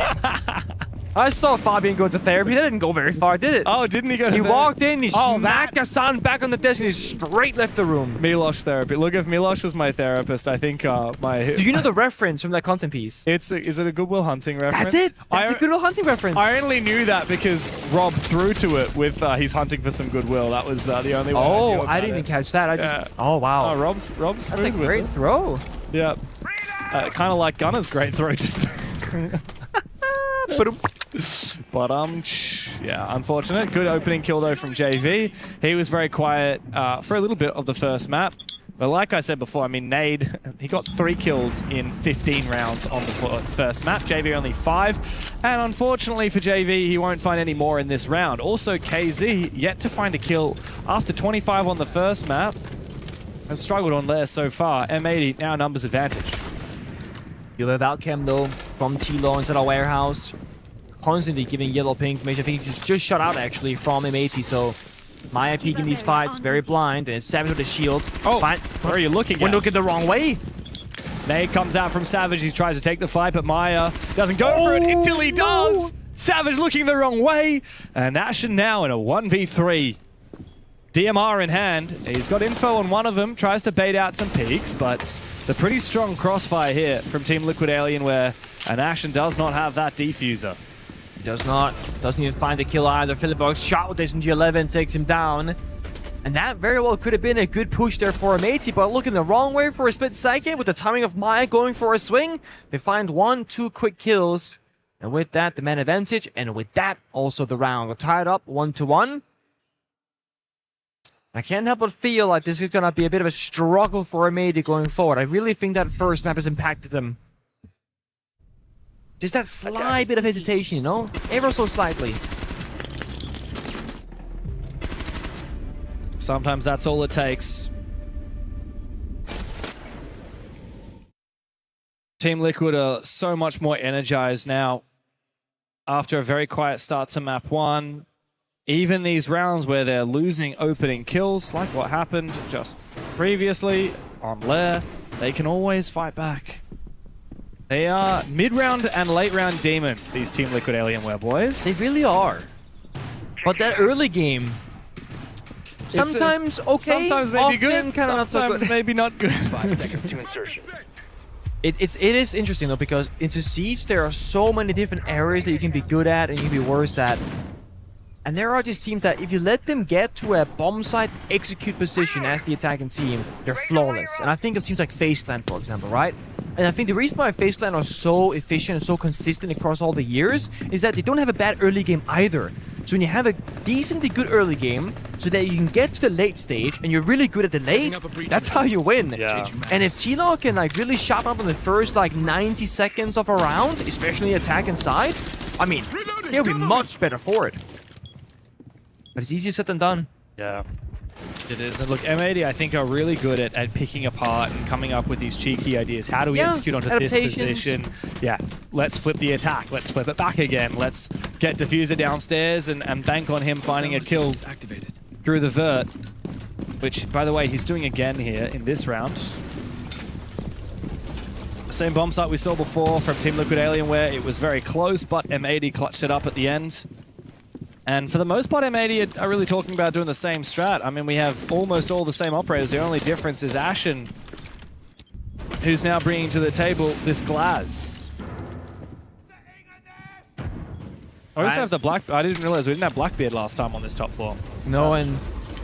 I saw Fabian go to therapy. That didn't go very far, did it? Oh, didn't he go to therapy? He walked in, he smacked Hassan back on the desk, and he straight left the room. Milos therapy. Look, if Milos was my therapist, I think my... Do you know the reference from that content piece? Is it a Good Will Hunting reference? That's it! That's a Good Will Hunting reference. I only knew that because Rob threw to it with he's hunting for some goodwill. That was the only one I knew I didn't even catch that. I just... Oh, wow. Oh, Rob's smooth. That's a great throw. Yeah. Kind of like Gunner's great throw, just... But yeah, unfortunate. Good opening kill though from JV. He was very quiet for a little bit of the first map. But like I said before, I mean, Nade, he got 3 kills in 15 rounds on the first map. JV only 5. And unfortunately for JV, he won't find any more in this round. Also, KZ, yet to find a kill after 25 on the first map. Has struggled on there so far. M80 now numbers advantage. You have outcam though from T-Law inside our warehouse. Constantly giving yellow ping information. I think he's just shut out actually from M80, so Maya peeking these fights, very blind, and Savage with the shield. Oh, where are you looking at? We're looking the wrong way. Nate comes out from Savage, he tries to take the fight, but Maya doesn't go for it until he does. Savage looking the wrong way, and Ashen now in a 1v3. DMR in hand, he's got info on one of them, tries to bait out some peeks, but it's a pretty strong crossfire here from Team Liquid Alienware, and Ashen does not have that defuser. Does not. Doesn't even find the kill either. Philippox shot with SMG-11 takes him down. And that very well could have been a good push there for M80, but looking the wrong way for a split second with the timing of Maya going for a swing. They find 1-2 quick kills. And with that, the man advantage. And with that, also the round. We're tied up 1-1. I can't help but feel like this is going to be a bit of a struggle for M80 going forward. I really think that first map has impacted them. Just that slight bit of hesitation, you know? Ever so slightly. Sometimes that's all it takes. Team Liquid are so much more energized now after a very quiet start to map 1. Even these rounds where they're losing opening kills, like what happened just previously on Lair, they can always fight back. They are mid-round and late-round demons, these Team Liquid Alienware boys. They really are. But that early game... Sometimes okay, sometimes maybe good, kind of not so good. Maybe not good. 5 seconds to insertion. It is interesting though, because into Siege there are so many different areas that you can be good at and you can be worse at. And there are just teams that if you let them get to a bomb site execute position as the attacking team, they're flawless. And I think of teams like FaZe Clan, for example, right? And I think the reason why FaZe Clan are so efficient and so consistent across all the years is that they don't have a bad early game either. So when you have a decently good early game, so that you can get to the late stage and you're really good at the late, that's how you win. Yeah. And if T-Law can like really sharpen up in the first like 90 seconds of a round, especially attack inside, I mean, they'll be much better for it. But it's easier said than done. Yeah, it is. And look, M80, I think, are really good at picking apart and coming up with these cheeky ideas. How do we execute onto this position? Yeah, let's flip the attack. Let's flip it back again. Let's get Diffuser downstairs and bank on him finding a kill through the vert. Which, by the way, he's doing again here in this round. Same bomb site we saw before from Team Liquid Alienware. It was very close, but M80 clutched it up at the end. And for the most part, M80 are really talking about doing the same strat. I mean, we have almost all the same operators. The only difference is Ashen, who's now bringing to the table this Glaz. I also have the Black... I didn't realize we didn't have Blackbeard last time on this top floor. No, and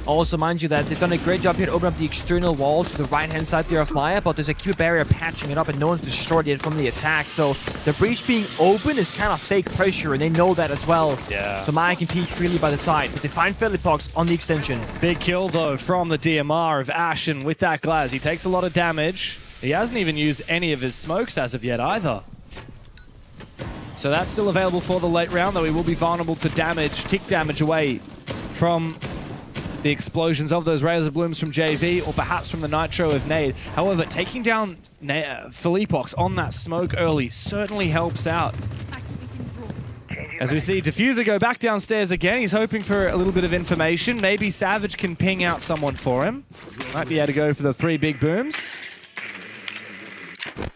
also mind you that they've done a great job here to open up the external wall to the right-hand side there of Maya, but there's a Q barrier patching it up and no one's destroyed it from the attack. So the breach being open is kind of fake pressure, and they know that as well. Yeah. So Maya can peek freely by the side, but they find Felipox on the extension. Big kill, though, from the DMR of Ashen with that Glaz. He takes a lot of damage. He hasn't even used any of his smokes as of yet either. So that's still available for the late round, though he will be vulnerable to damage, tick damage away from the explosions of those Razor Blooms from JV, or perhaps from the Nitro of Nade. However, taking down Felipox on that smoke early certainly helps out. As we see Diffuser go back downstairs again, he's hoping for a little bit of information. Maybe Savage can ping out someone for him. Might be able to go for the 3 big booms.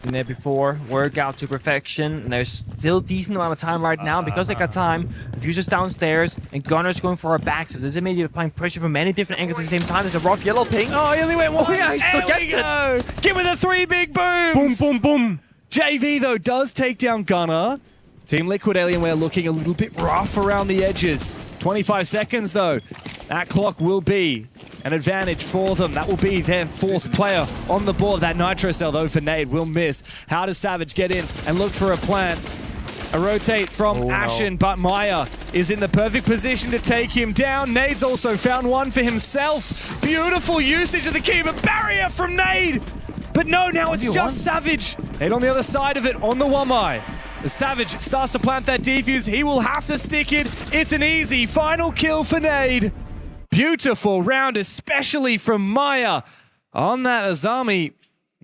Been there before, work out to perfection, and there's still a decent amount of time right now because they got time. Diffuser's downstairs, and Gunner's going for a back. So this is maybe applying pressure from many different angles at the same time. There's a rough yellow ping. Oh, he only went one. Oh, yeah, he still gets it. Give me the 3 big booms. Boom, boom, boom. JV, though, does take down Gunner. Team Liquid Alienware looking a little bit rough around the edges. 25 seconds, though. That clock will be an advantage for them. That will be their 4th player on the board. That Nitro Cell, though, for Nade will miss. How does Savage get in and look for a plant? A rotate from Ashen, but Maya is in the perfect position to take him down. Nade's also found one for himself. Beautiful usage of the key, but barrier from Nade. But no, now it's just Savage. Nade on the other side of it, on the 1-eye. The Savage starts to plant that defuse. He will have to stick it. It's an easy final kill for Nade. Beautiful round, especially from Maya. On that Azami,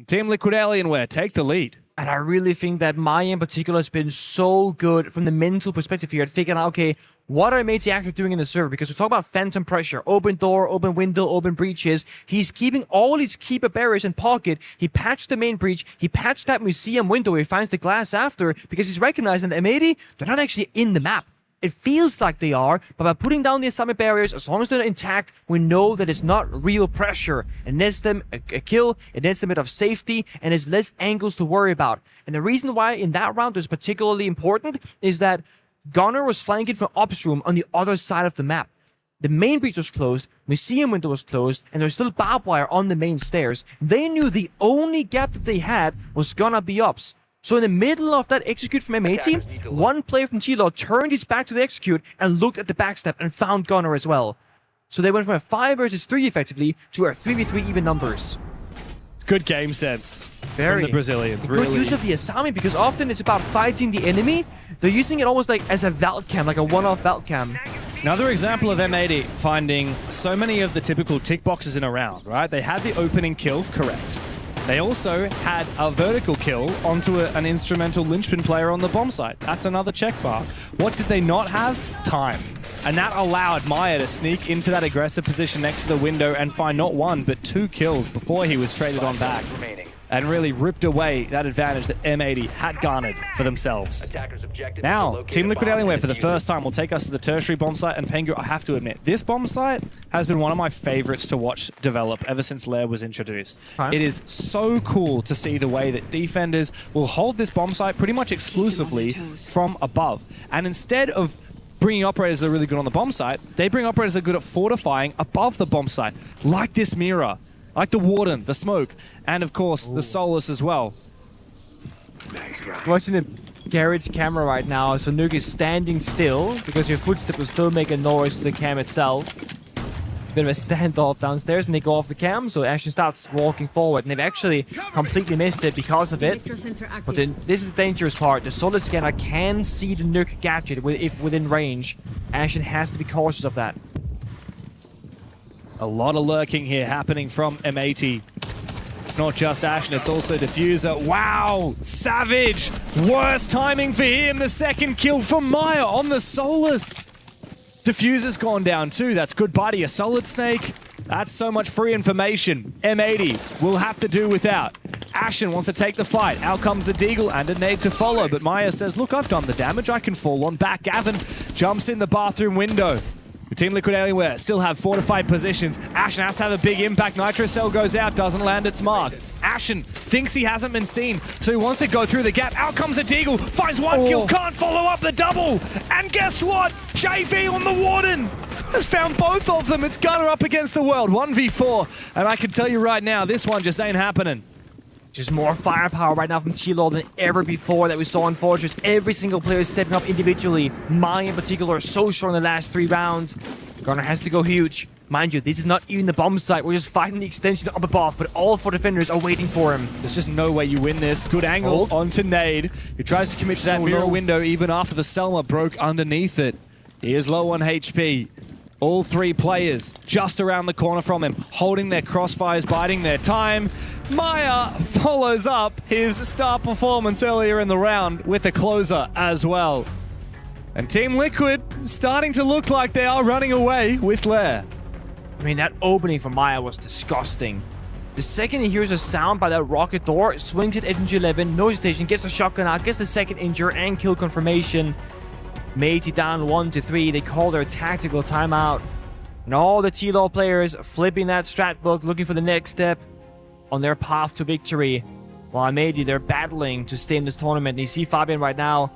Team Liquid Alienware take the lead. And I really think that Maya in particular has been so good from the mental perspective here at figuring out, okay, what are MAT actually doing in the server? Because we talk about phantom pressure, open door, open window, open breaches. He's keeping all his keeper barriers in pocket. He patched the main breach. He patched that museum window where he finds the glass after because he's recognizing that M80, they're not actually in the map. It feels like they are, but by putting down the assignment barriers, as long as they're intact, we know that it's not real pressure. It nets them a kill, it nets them a bit of safety, and there's less angles to worry about. And the reason why in that round is particularly important is that Gunner was flanking from upstream on the other side of the map. The main breach was closed, museum window was closed, and there's still barbed wire on the main stairs. They knew the only gap that they had was gonna be ups. So in the middle of that execute from M80, one player from T-Law turned his back to the execute and looked at the backstep and found Gunner as well. So they went from a 5 versus 3 effectively to a 3v3 even numbers. It's good game sense Very. from the Brazilians. Good Really. use of the Asami, because often it's about fighting the enemy. They're using it almost like as a vault cam, like a one-off vault cam. Another example of M80 finding so many of the typical tick boxes in a round, right? They had the opening kill, correct. They also had a vertical kill onto an instrumental linchpin player on the bomb site. That's another check bar. What did they not have? Time. And that allowed Maya to sneak into that aggressive position next to the window and find not 1, but 2 kills before he was traded on back. And really ripped away that advantage that M80 had garnered for themselves. Now, Team Liquid Alienware for the first time will take us to the tertiary bomb site, and Pengu, I have to admit, this bomb site has been one of my favorites to watch develop ever since Lair was introduced. It is so cool to see the way that defenders will hold this bomb site pretty much exclusively from above. And instead of bringing operators that are really good on the bomb site, they bring operators that are good at fortifying above the bomb site, like this mirror. Like the Warden, the Smoke, and of course, the Solus as well. Watching the garage camera right now, so Nuke is standing still because your footstep will still make a noise to the cam itself. Bit of a standoff downstairs, and they go off the cam, so Ashen starts walking forward, and they've actually completely missed it because of it. But then this is the dangerous part. The Solid Scanner can see the Nuke gadget if within range. Ashen has to be cautious of that. A lot of lurking here happening from M80. It's not just Ashen, it's also Diffuser. Wow! Savage! Worst timing for him. The second kill from Maya on the Solus. Diffuser's gone down too. That's goodbye to your Solid Snake. That's so much free information. M80 will have to do without. Ashen wants to take the fight. Out comes the Deagle and a nade to follow. But Maya says, look, I've done the damage. I can fall on back. Gavin jumps in the bathroom window. Team Liquid Alienware still have fortified positions. Ashen has to have a big impact. Nitro Cell goes out, doesn't land its mark. Ashen thinks he hasn't been seen, so he wants to go through the gap. Out comes a Deagle, finds 1 kill, can't follow up the double. And guess what? JV on the Warden has found both of them. It's Gunner up against the world, 1v4. And I can tell you right now, this one just ain't happening. Just more firepower right now from T-Law than ever before that we saw in Fortress. Every single player is stepping up individually. Maya in particular, so strong in the last 3 rounds. Gunner has to go huge. Mind you, this is not even the bomb site. We're just fighting the extension up above, but all 4 defenders are waiting for him. There's just no way you win this. Good angle onto Nade, who tries to commit to that mirror window even after the Selma broke underneath it. He is low on HP. All 3 players just around the corner from him, holding their crossfires, biding their time. Maya follows up his star performance earlier in the round with a closer as well. And Team Liquid starting to look like they are running away with Lair. I mean, that opening for Maya was disgusting. The second he hears a sound by that rocket door, swings it FNG11, no hesitation, gets the shotgun out, gets the second injure and kill confirmation. Matey down 1-3. They call their tactical timeout. And all the T-Law players flipping that strat book, looking for the next step on their path to victory. While Matey, they're battling to stay in this tournament. And you see Fabian right now.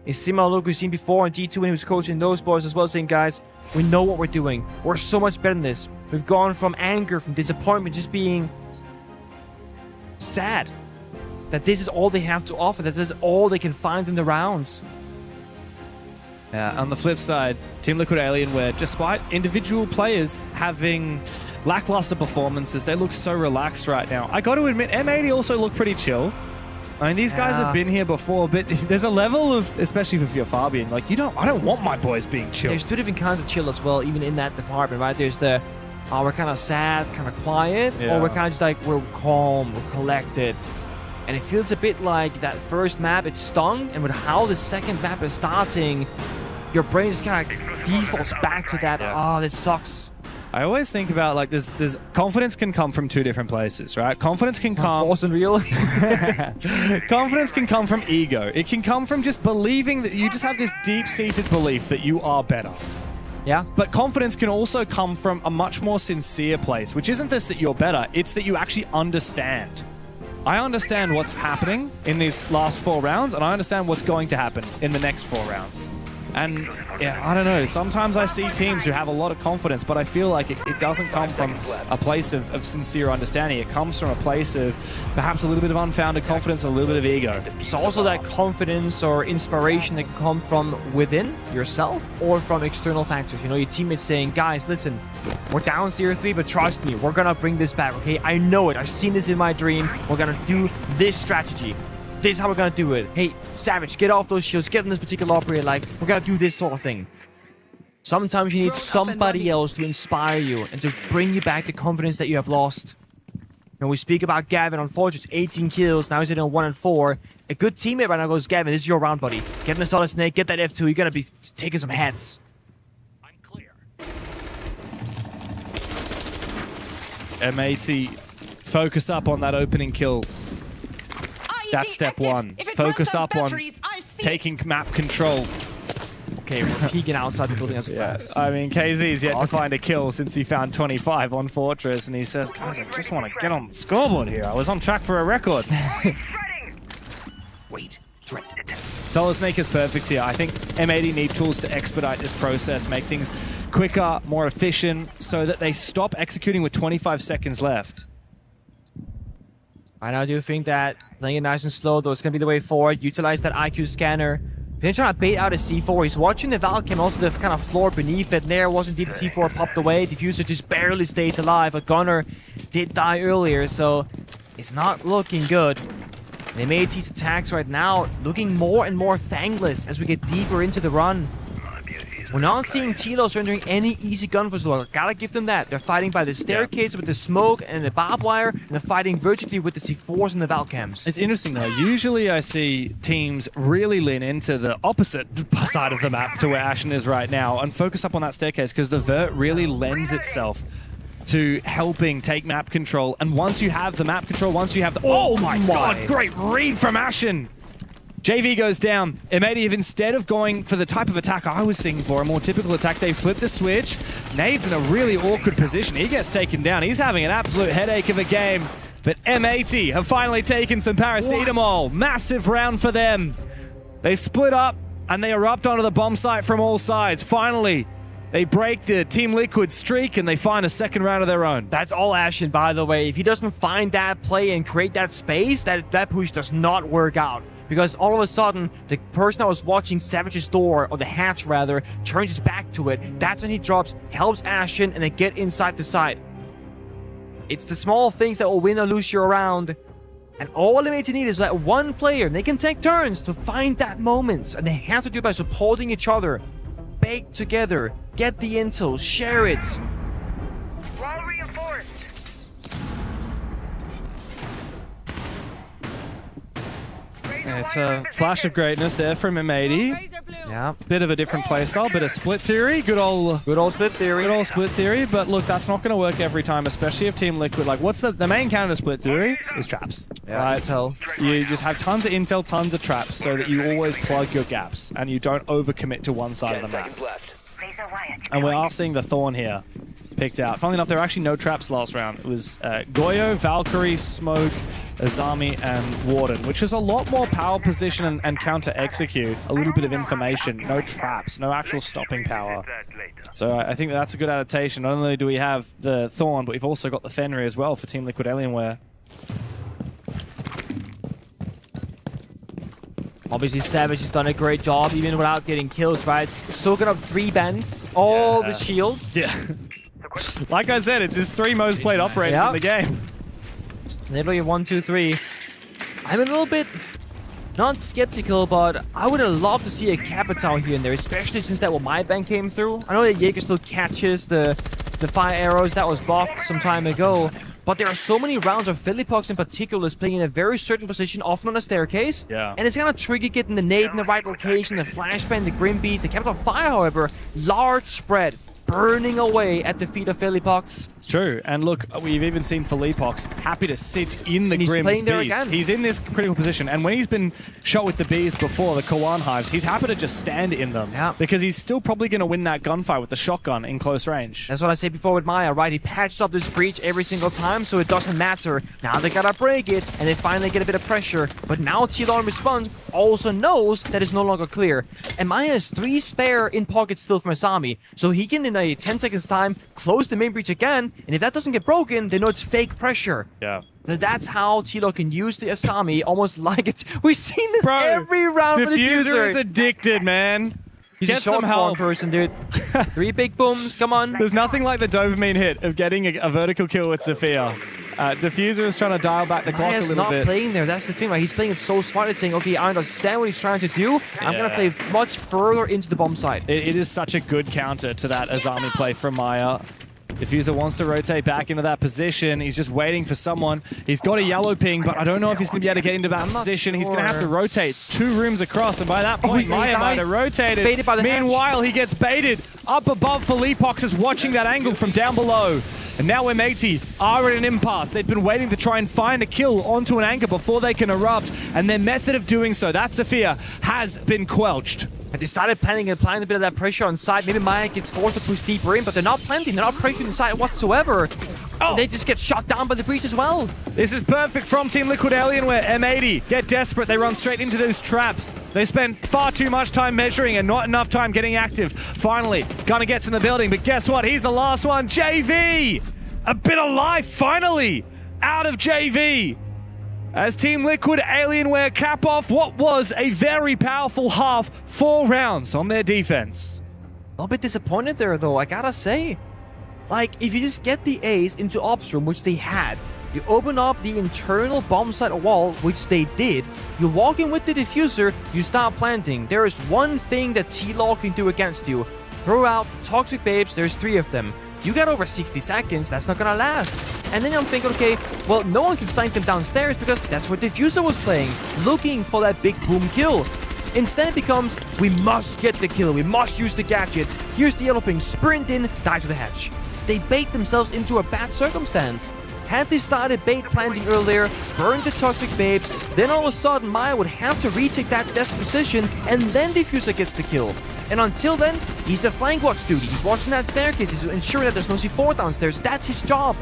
It's similar look we've seen before in G2 when he was coaching those boys as well, saying, guys, we know what we're doing. We're so much better than this. We've gone from anger, from disappointment, just being sad that this is all they have to offer, that this is all they can find in the rounds. On the flip side, Team Liquid Alienware, despite individual players having lackluster performances, they look so relaxed right now. I got to admit, M80 also look pretty chill. I mean, these guys have been here before, but there's a level of, especially for your Fabian, like, I don't want my boys being chill. There's 2 different kinds of chill as well, even in that department, right? There's the, we're kind of sad, kind of quiet, or we're kind of just like, we're calm, we're collected. And it feels a bit like that first map, it stung, and with how the second map is starting, your brain just kind of defaults back to that, this sucks. I always think about, like, there's confidence can come from 2 different places, right? Confidence can come... False and real? Confidence can come from ego. It can come from just believing that you just have this deep-seated belief that you are better. Yeah. But confidence can also come from a much more sincere place, which isn't this that you're better, it's that you actually understand. I understand what's happening in these last 4 rounds, and I understand what's going to happen in the next 4 rounds. And Yeah, I don't know. Sometimes I see teams who have a lot of confidence, but I feel like it doesn't come from a place of sincere understanding. It comes from a place of perhaps a little bit of unfounded confidence, a little bit of ego. It's also that confidence or inspiration that can come from within yourself or from external factors. You know, your teammates saying, guys, listen, we're down 0-3, but trust me, we're gonna bring this back, okay? I know it. I've seen this in my dream. We're gonna do this strategy. This is how we're gonna do it. Hey, Savage, get off those shields. Get on this particular operator. Like, we're gonna do this sort of thing. Sometimes you need somebody else to inspire you and to bring you back the confidence that you have lost. When we speak about Gavin, unfortunately, 18 kills. Now he's in 1 and 4. A good teammate right now goes, Gavin, this is your round, buddy. Get in the solid snake. Get that F2. You're gonna be taking some heads. M80, focus up on that opening kill. That's step one. Focus up on taking map control. Okay, we're peeking outside the building as fast. I mean, KZ's yet to find a kill since he found 25 on Fortress, and he says, guys, I just want to get on the scoreboard here. I was on track for a record. Wait, Solid Snake is perfect here. I think M80 need tools to expedite this process, make things quicker, more efficient, so that they stop executing with 25 seconds left. I do think that playing it nice and slow, though, it's going to be the way forward. Utilize that IQ scanner. They're trying to bait out a C4. He's watching the Valcam, also the kind of floor beneath it. There was indeed the C4 popped away. Diffuser just barely stays alive. A Gunner did die earlier, so it's not looking good. And M80's attacks right now looking more and more thankless as we get deeper into the run. We're not seeing T-Los surrendering any easy gun for Zoro. Gotta give them that. They're fighting by the staircase with the smoke and the barbed wire, and they're fighting vertically with the C4s and the Valcams. It's interesting though. Usually I see teams really lean into the opposite side of the map to where Ashen is right now and focus up on that staircase because the vert really lends itself to helping take map control. And once you have the map control, once you have the... Oh my god, great read from Ashen! JV goes down. M80, instead of going for the type of attack I was thinking for, a more typical attack, they flip the switch. Nade's in a really awkward position. He gets taken down. He's having an absolute headache of a game. But M80 have finally taken some paracetamol. What? Massive round for them. They split up and they erupt onto the bomb site from all sides. Finally, they break the Team Liquid streak and they find a second round of their own. That's all Ashen, by the way. If he doesn't find that play and create that space, that push does not work out. Because all of a sudden, the person that was watching Savage's door, or the hatch rather, turns his back to it. That's when he drops, helps Ashen, and they get inside the site. It's the small things that will win or lose you around. And all they need is that one player. They can take turns to find that moment. And they have to do it by supporting each other. Bake together. Get the intel. Share it. Wall reinforced. It's a flash of greatness there from M80. Yeah. Bit of a different playstyle, bit of split theory. Good old split theory. Good old split theory, but look, that's not going to work every time, especially if Team Liquid, like, what's the main counter to split theory is traps. Yeah, right? intel. You just have tons of intel, tons of traps, so that you always plug your gaps, and you don't overcommit to one side of the map. And we are seeing the Thorn here picked out. Funnily enough, there were actually no traps last round. It was Goyo, Valkyrie, Smoke, Azami, and Warden, which is a lot more power position and counter-execute. A little bit of information. No traps, no actual stopping power. So I think that's a good adaptation. Not only do we have the Thorn, but we've also got the Fenrir as well for Team Liquid Alienware. Obviously, Savage has done a great job, even without getting kills, right? Soaking up 3 bans, all the shields. Yeah. Like I said, it's his 3 most played operators in the game. Literally 1, 2, 3. I'm a little bit not skeptical, but I would have loved to see a Capital here and there, especially since that my ban came through. I know that Jaeger still catches the fire arrows that was buffed some time ago, but there are so many rounds of Philippox in particular is playing in a very certain position, often on a staircase. Yeah. And it's gonna trigger getting the nade in the right location, the flashbang, the Grim Beast, the Capital Fire, however, large spread, burning away at the feet of Philippox. true. And look, we've even seen Felipox happy to sit in the Grimm's playing there bees. again. He's in this critical position. And when he's been shot with the bees before, the Kawan hives, he's happy to just stand in them. Yeah. Because he's still probably going to win that gunfight with the shotgun in close range. That's what I said before with Maya, right? He patched up this breach every single time, so it doesn't matter. Now they gotta break it, and they finally get a bit of pressure. But now T-Law in response also knows that it's no longer clear. And Maya has 3 spare in pocket still from Asami, so he can, in a 10 seconds time, close the main breach again, and if that doesn't get broken, they know it's fake pressure. Yeah. So that's how T-Law can use the Asami, almost like it. We've seen this every round with the Diffuser is addicted, man. He's Get a short some help. form person, dude. 3 big booms, come on. There's nothing like the dopamine hit of getting a vertical kill with Sophia. Diffuser is trying to dial back the clock a little not bit. playing there. That's the thing, right? He's playing it so smart. It's saying, okay, I understand what he's trying to do. I'm going to play much further into the bomb side. It is such a good counter to that Azami play from Maya. Diffuser wants to rotate back into that position. He's just waiting for someone. He's got a yellow ping, but I don't know if he's going to be able to get into that position. He's going to have to rotate 2 rooms across, and by that point, Maya might have rotated. Baited by the Meanwhile, he gets baited. Up above, Felipox is watching that angle from down below. And now M80 are at an impasse. They've been waiting to try and find a kill onto an anchor before they can erupt, and their method of doing so, that Sophia, has been quelched. And they started planning and applying a bit of that pressure on side. Maybe Maya gets forced to push deeper in, but they're not planting. They're not pressuring inside whatsoever. Oh. They just get shot down by the breach as well. This is perfect from Team Liquid Alienware. M80 get desperate. They run straight into those traps. They spend far too much time measuring and not enough time getting active. Finally, Gunner gets in the building, but guess what? He's the last one. JV! A bit of life, finally, out of JV. As Team Liquid Alienware cap off what was a very powerful half, 4 rounds on their defense. A little bit disappointed there, though, I gotta say. Like, if you just get the A's into Ops Room, which they had, you open up the internal bomb site wall, which they did, you walk in with the diffuser, you start planting. There is one thing that T-Law can do against you. Throw out Toxic Babes, there's 3 of them. You got over 60 seconds, that's not gonna last. And then I'm thinking, okay, well, no one can flank them downstairs because that's what Diffuser was playing, looking for that big boom kill. Instead it becomes, we must get the kill, we must use the gadget. Here's the yellow ping, sprint in, die to the hatch. They bait themselves into a bad circumstance. Had they started bait planting earlier, burned the Toxic Babes, then all of a sudden Maya would have to retake that desk position and then Diffuser gets the kill. And until then, he's the flank watch duty. He's watching that staircase. He's ensuring that there's no C4 downstairs. That's his job.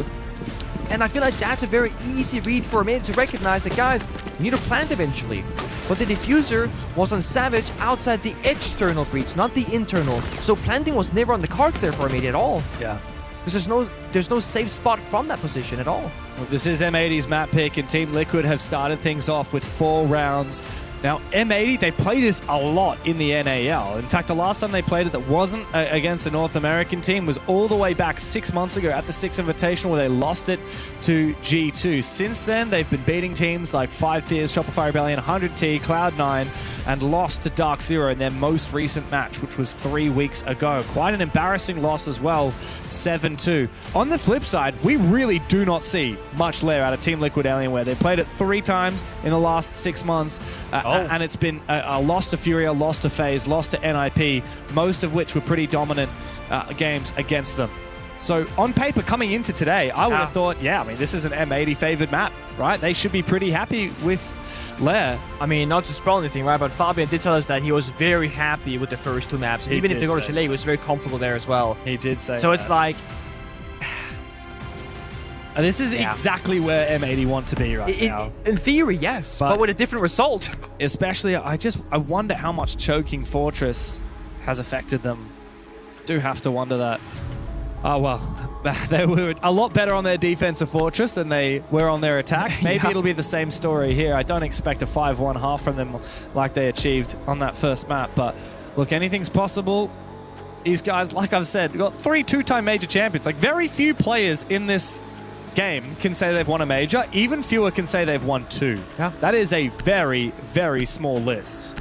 And I feel like that's a very easy read for him to recognize that, guys, we need to plant eventually. But the diffuser was on Savage outside the external breach, not the internal. So planting was never on the cards there for M80 at all. Yeah. Because there's no safe spot from that position at all. Well, this is M80's map pick, and Team Liquid have started things off with 4 rounds. Now, M80, they play this a lot in the NAL. In fact, the last time they played it that wasn't against a North American team was all the way back 6 months ago at the 6 Invitational where they lost it to G2. Since then, they've been beating teams like 5 Fears, Shopify Rebellion, 100T, Cloud9, and lost to Dark Zero in their most recent match, which was 3 weeks ago. Quite an embarrassing loss as well, 7-2. On the flip side, we really do not see much lair out of Team Liquid Alienware. They played it 3 times in the last 6 months, and it's been a loss to Furia, loss to FaZe, loss to NIP, most of which were pretty dominant games against them. So on paper, coming into today, I would have thought, yeah, I mean, this is an M80 favored map, right? They should be pretty happy with Lair. I mean, not to spoil anything, right? But Fabian did tell us that he was very happy with the first 2 maps. Even if they go to Chalet, he was very comfortable there as well. He did say so. It's like... This is exactly where M80 want to be right now. In theory, yes, but with a different result. Especially, I wonder how much choking Fortress has affected them. Do have to wonder that. Oh, well, they were a lot better on their defensive Fortress than they were on their attack. Maybe it'll be the same story here. I don't expect a 5-1 half from them like they achieved on that first map. But look, anything's possible. These guys, like I've said, got 3 two-time major champions. Like, very few players in this game can say they've won a major. Even fewer can say they've won 2. Yeah. That is a very, very small list.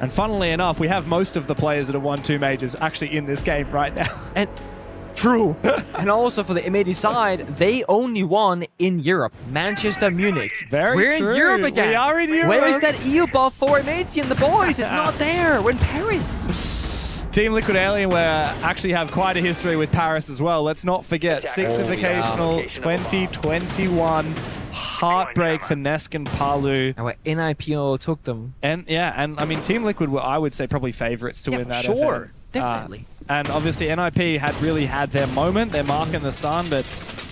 And funnily enough, we have most of the players that have won 2 majors actually in this game right now. And true. And also for the M80 side, they only won in Europe. Manchester, Munich. We're in Europe again. We are in Europe. Where is that EU buff for M80 and the boys? It's not there. We're in Paris. Team Liquid Alienware actually have quite a history with Paris as well. Let's not forget, Six Invitational 2021. Heartbreak for Nesk and Palu. And where NIPO took them. And yeah, and I mean, Team Liquid were, I would say, probably favorites to win that event. Definitely. And obviously, NIP had really had their moment, their mark in the sun, but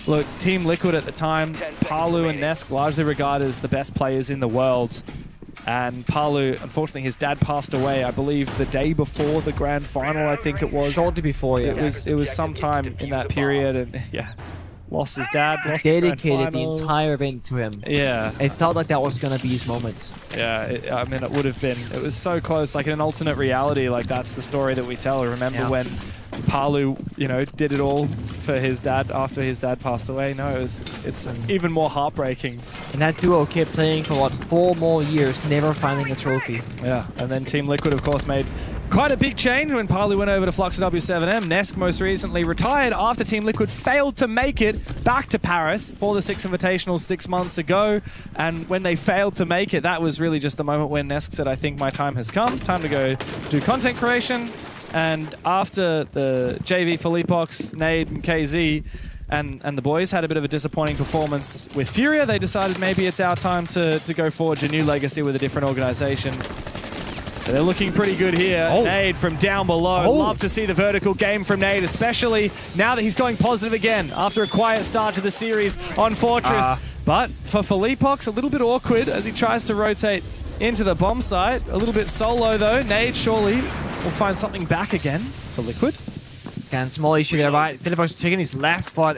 look, Team Liquid at the time, Palu and Nesk largely regarded as the best players in the world. And Palu, unfortunately, his dad passed away, I believe, the day before the grand final, I think it was. Shortly before, yeah. It was sometime in that period, and yeah, lost his dad, lost dedicated the the entire event to him. Yeah. It felt like that was going to be his moment. Yeah, I mean, it would have been. It was so close, like in an alternate reality, like that's the story that we tell. Remember when Palu, you know, did it all for his dad after his dad passed away? No, it's even more heartbreaking. And that duo kept playing for, what, 4 more years, never finding a trophy. Yeah, and then Team Liquid, of course, made quite a big change when Palu went over to Flux W7M. Nesk most recently retired after Team Liquid failed to make it back to Paris for the Six Invitational 6 months ago. And when they failed to make it, that was really just the moment when Nesk said, I think my time has come. Time to go do content creation. And after the JV Felipox, Nade, and KZ, and the boys had a bit of a disappointing performance with Furia, they decided maybe it's our time to go forge a new legacy with a different organization. They're looking pretty good here. Nade from down below. Love to see the vertical game from Nade, especially now that he's going positive again after a quiet start to the series on Fortress. But for Felipox, a little bit awkward as he tries to rotate into the bomb site. A little bit solo though. Nade surely will find something back again for Liquid. Again, small issue there, right? Felipox taking his left, but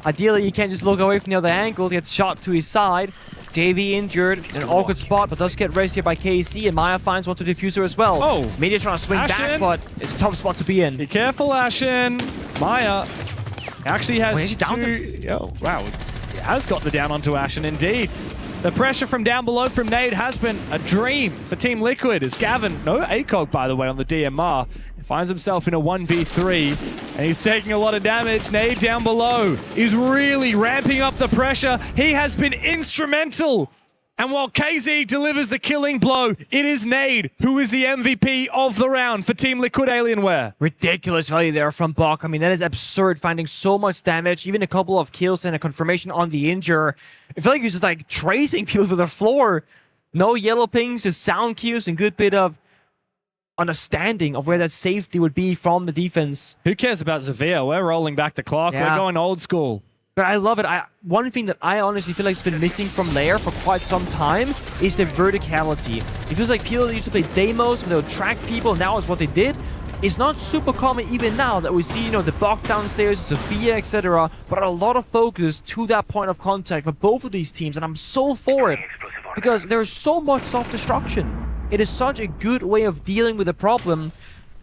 ideally you can't just look away from the other angle. He gets shot to his side. JV injured in an awkward spot, but does get raised here by KC, and Maya finds one to diffuser as well. Oh! Media trying to swing back, but it's a tough spot to be in. Be careful, Ashen. Maya actually has Oh, wow. He has got the down onto Ashen, indeed. The pressure from down below from Nade has been a dream for Team Liquid as Gavin, no ACOG by the way, on the DMR, finds himself in a 1v3 and he's taking a lot of damage. Nade down below is really ramping up the pressure. He has been instrumental. And while KZ delivers the killing blow, it is Nade who is the MVP of the round for Team Liquid Alienware. Ridiculous value there from Bok. I mean, that is absurd, finding so much damage, even a couple of kills and a confirmation on the injure. I feel like he was just like tracing people to the floor. No yellow pings, just sound cues and good bit of understanding of where that safety would be from the defense. Who cares about Zavia? We're rolling back the clock. Yeah. We're going old school. But I love it. One thing that I honestly feel like has been missing from Lair for quite some time is the verticality. It feels like people that used to play demos, where they would track people, now is what they did. It's not super common even now that we see, you know, the Bok downstairs, Sophia, etc. But a lot of focus to that point of contact for both of these teams, and I'm so for it. Because there's so much self-destruction. It is such a good way of dealing with the problem.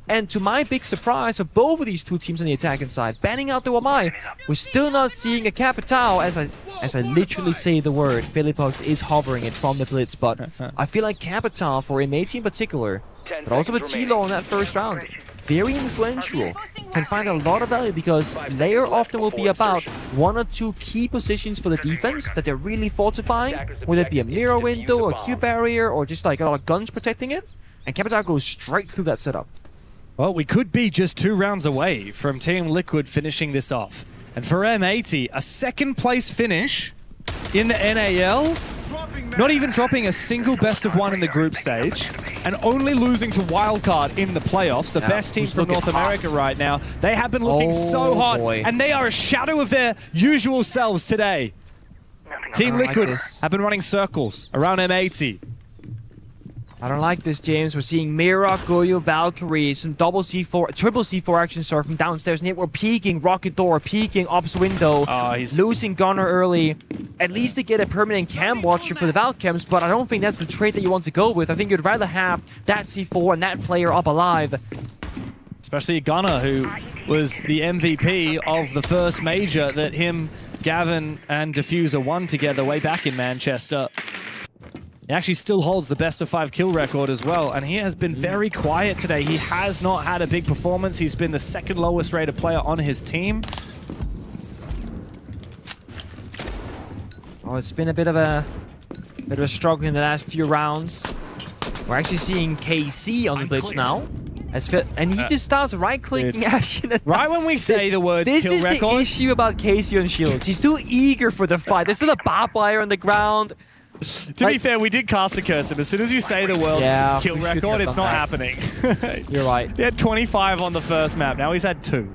And to my big surprise for both of these two teams on the attacking side, banning out the Wamai, we're still not seeing a Capital, as I literally say the word. Felipox is hovering it from the blitz, but I feel like Capital, for M80 in particular, but also with Tilo in that first round, very influential, can find a lot of value because Lair often will be about 1 or 2 key positions for the defense that they're really fortifying, whether it be a mirror window, or a Q barrier, or just like a lot of guns protecting it, and Capital goes straight through that setup. Well, we could be just 2 rounds away from Team Liquid finishing this off. And for M80, a second place finish in the NAL, not even dropping a single best of 1 in the group stage, and only losing to Wildcard in the playoffs, the best team from North America right now. They have been looking so hot, and they are a shadow of their usual selves today. Team Liquid have been running circles around M80. I don't like this, James. We're seeing Mira, Goyo, Valkyrie, some double C4, triple C4 action star from downstairs. And yet we're peeking Rocket Door, peeking Ops Window, losing Gunner early. At least to get a permanent cam watcher for the Valcams, but I don't think that's the trait that you want to go with. I think you'd rather have that C4 and that player up alive. Especially Gunner, who was the MVP of the first major that him, Gavin, and Diffuser won together way back in Manchester. He actually still holds the best of 5 kill record as well, and he has been very quiet today. He has not had a big performance. He's been the second lowest rated player on his team. Oh, it's been a bit of a struggle in the last few rounds. We're actually seeing KC on the blitz now. And he just starts right-clicking Ashen. Right when we say the words this kill is record. the issue about Casey on Shields. He's too eager for the fight. There's still a barbed wire on the ground. To be fair, we did cast a curse him. As soon as you say the word kill record, it's not happening. You're right. He had 25 on the first map. Now he's had 2.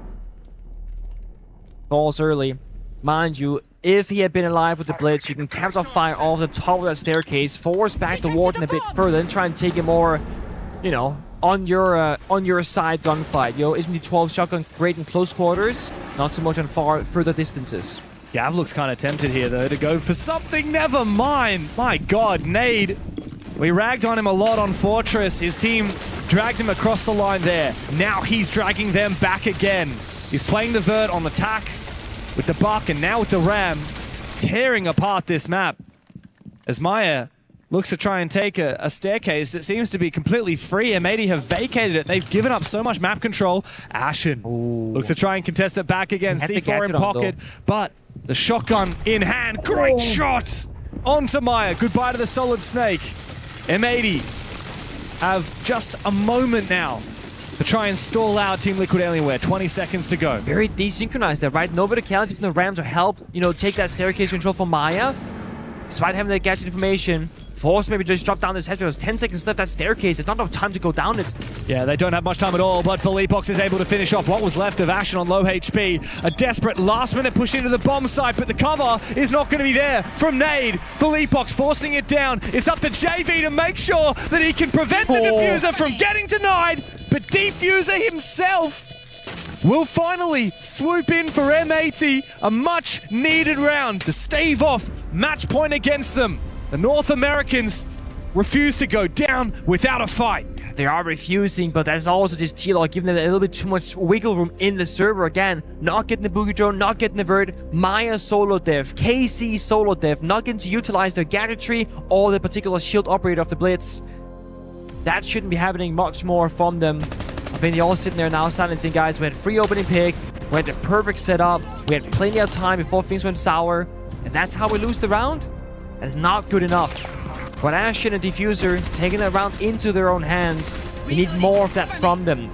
Falls early. Mind you, if he had been alive with the Blitz, you can capture fire off the top of that staircase, force back the Warden a bit further, and try and take a more, you know, on your side gunfight. Yo, isn't the 12 shotgun great in close quarters? Not so much on further distances. Gav looks kind of tempted here, though, to go for something. Never mind. My God, Nade. We ragged on him a lot on Fortress. His team dragged him across the line there. Now he's dragging them back again. He's playing the Vert on attack with the Buck and now with the Ram, tearing apart this map. As Maya looks to try and take a staircase that seems to be completely free. M80 have vacated it. They've given up so much map control. Ashen looks to try and contest it back again. C4 in pocket, but the shotgun in hand. Great shot onto Maya. Goodbye to the Solid Snake. M80 have just a moment now to try and stall out Team Liquid Alienware. 20 seconds to go. Very desynchronized there, right? No verticality from the Ram to help, you know, take that staircase control from Maya. Despite having the gadget information, Force maybe just drop down this head. There's 10 seconds left that staircase. There's not enough time to go down it. Yeah, they don't have much time at all, but Philippox is able to finish off what was left of Ashen on low HP. A desperate last-minute push into the bomb site, but the cover is not going to be there from Nade. Philippox forcing it down. It's up to JV to make sure that he can prevent the Diffuser from getting denied, but Diffuser himself will finally swoop in for M80. A much-needed round to stave off match point against them. The North Americans refuse to go down without a fight. They are refusing, but that's also just T-Log giving them a little bit too much wiggle room in the server again. Not getting the Boogie Drone, not getting the Vert. Maya solo dev, KC solo dev, not getting to utilize their gadgetry or the particular shield operator of the Blitz. That shouldn't be happening much more from them. I think they're all sitting there now silencing, guys. We had free opening pick, we had the perfect setup, we had plenty of time before things went sour, and that's how we lose the round? That's not good enough. But Ashen and Diffuser taking that round into their own hands. We need more of that from them.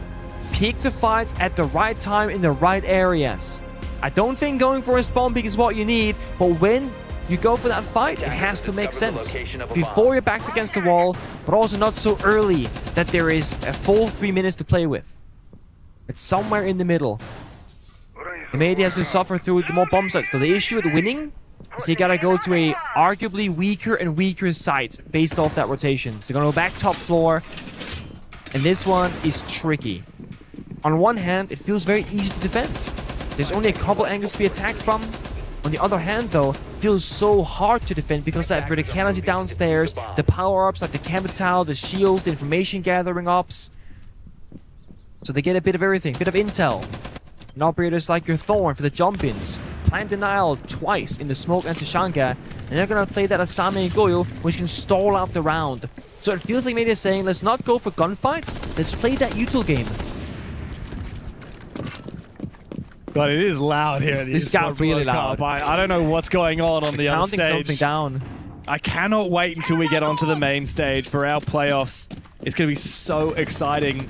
Pick the fights at the right time in the right areas. I don't think going for a spawn peek is what you need, but when you go for that fight, it has to make sense. Before your back's against the wall, but also not so early that there is a full 3 minutes to play with. It's somewhere in the middle. M80 has to suffer through the more bomb sites. So the issue with winning, so you gotta go to a arguably weaker and weaker site based off that rotation. So you're gonna go back top floor, and this one is tricky. On one hand, it feels very easy to defend. There's only a couple angles to be attacked from. On the other hand, though, it feels so hard to defend because that verticality downstairs, the power-ups like the coveted, the shields, the information gathering ups. So they get a bit of everything, a bit of intel. And operators like your Thorn for the jump-ins. Plant denial twice in the smoke and Tashanga, and they're gonna play that Asame and Goyo, which can stall out the round. So it feels like maybe they're saying, let's not go for gunfights, let's play that util game. God, it is loud here. This got really loud. I don't know what's going on the other stage. Counting something down. I cannot wait until we get onto the main stage for our playoffs. It's gonna be so exciting.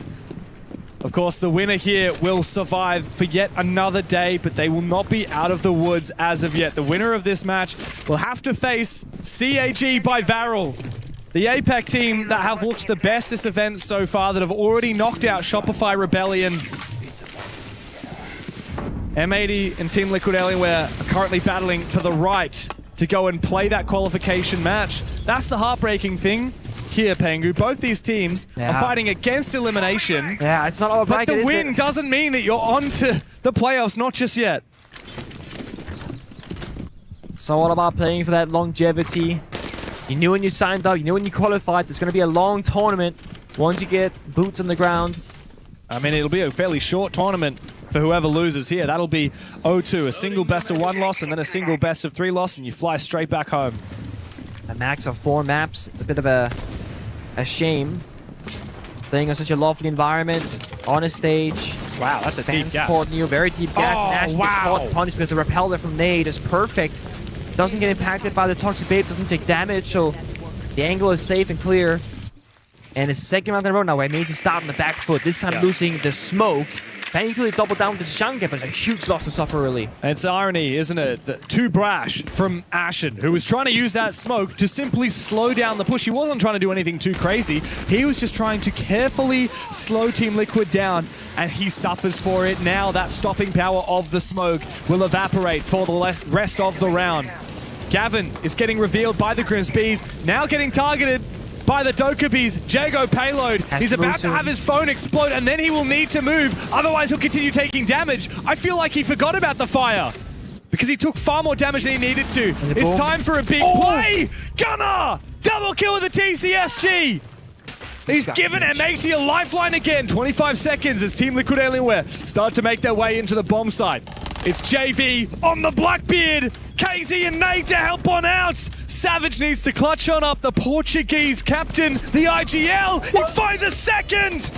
Of course, the winner here will survive for yet another day, but they will not be out of the woods as of yet. The winner of this match will have to face CAG by Varel, the APAC team that have looked the best this event so far, that have already knocked out Shopify Rebellion. M80 and Team Liquid Alienware are currently battling for the right to go and play that qualification match. That's the heartbreaking thing here, Pengu. Both these teams are fighting against elimination. Yeah, it's not all but the win doesn't mean that you're on to the playoffs, not just yet. It's all about playing for that longevity. You knew when you signed up, you knew when you qualified, there's going to be a long tournament once you get boots on the ground. I mean, it'll be a fairly short tournament for whoever loses here. That'll be 0-2, a single best of 1 loss and then a single best of 3 loss, and you fly straight back home. A max of 4 maps. It's a bit of a shame. Playing on such a lovely environment, on a stage. Wow, that's a deep gas. Support you, very deep gas. Oh, and Ash gets caught punished because the repeller from Nade is perfect. Doesn't get impacted by the Toxic Babe, doesn't take damage, so the angle is safe and clear. And it's second round in a row now where made to start on the back foot. This time losing the smoke. Thankfully, double down with the Shanghai, but it's a huge loss to suffer early. It's irony, isn't it? Too brash from Ashen, who was trying to use that smoke to simply slow down the push. He wasn't trying to do anything too crazy. He was just trying to carefully slow Team Liquid down, and he suffers for it. Now that stopping power of the smoke will evaporate for the rest of the round. Gavin is getting revealed by the Grimsbees, now getting targeted by the Dokkaebi's Jago payload. He's about to have his phone explode, and then he will need to move. Otherwise, he'll continue taking damage. I feel like he forgot about the fire because he took far more damage than he needed to. It's time for a big play. Gunnar! Double kill with the TCSG. He's given M80 a lifeline again. 25 seconds as Team Liquid Alienware start to make their way into the bomb site. It's JV on the Blackbeard. KZ and Nate to help on out. Savage needs to clutch on up the Portuguese captain, the ag.al. He finds a second.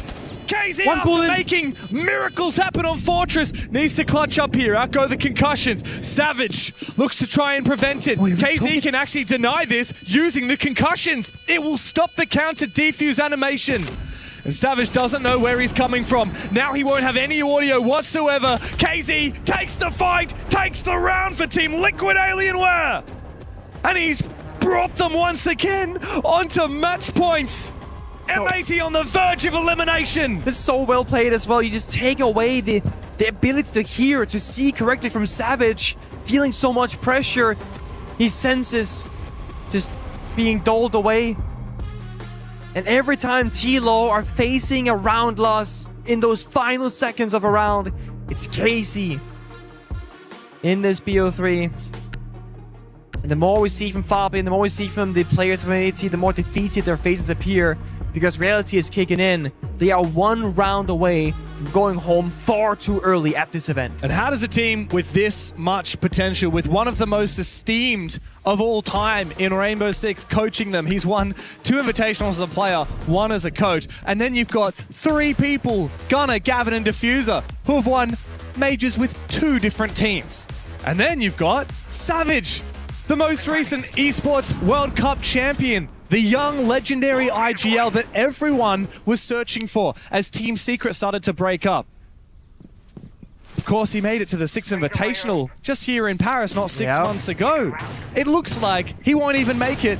KZ, after making miracles happen on Fortress, needs to clutch up here. Out go the concussions. Savage looks to try and prevent it. KZ can actually deny this using the concussions. It will stop the counter defuse animation. And Savage doesn't know where he's coming from. Now he won't have any audio whatsoever. KZ takes the fight, takes the round for Team Liquid Alienware. And he's brought them once again onto match points. M80 on the verge of elimination. It's so well played as well. You just take away the ability to hear, to see correctly from Savage. Feeling so much pressure. His senses just being doled away. And every time T-Law are facing a round loss in those final seconds of a round, it's Casey in this BO3. And the more we see from Fabian, the more we see from the players from AT, the more defeated their faces appear because reality is kicking in. They are one round away from going home far too early at this event. And how does a team with this much potential, with one of the most esteemed of all time in Rainbow Six coaching them, he's won 2 invitationals as a player, 1 as a coach, and then you've got 3 people, Gunnar, Gavin and Diffuser, who have won majors with 2 different teams. And then you've got Savage, the most recent Esports World Cup champion, the young legendary ag.al that everyone was searching for as Team Secret started to break up. Of course, he made it to the 6th Invitational just here in Paris not 6 months ago. It looks like he won't even make it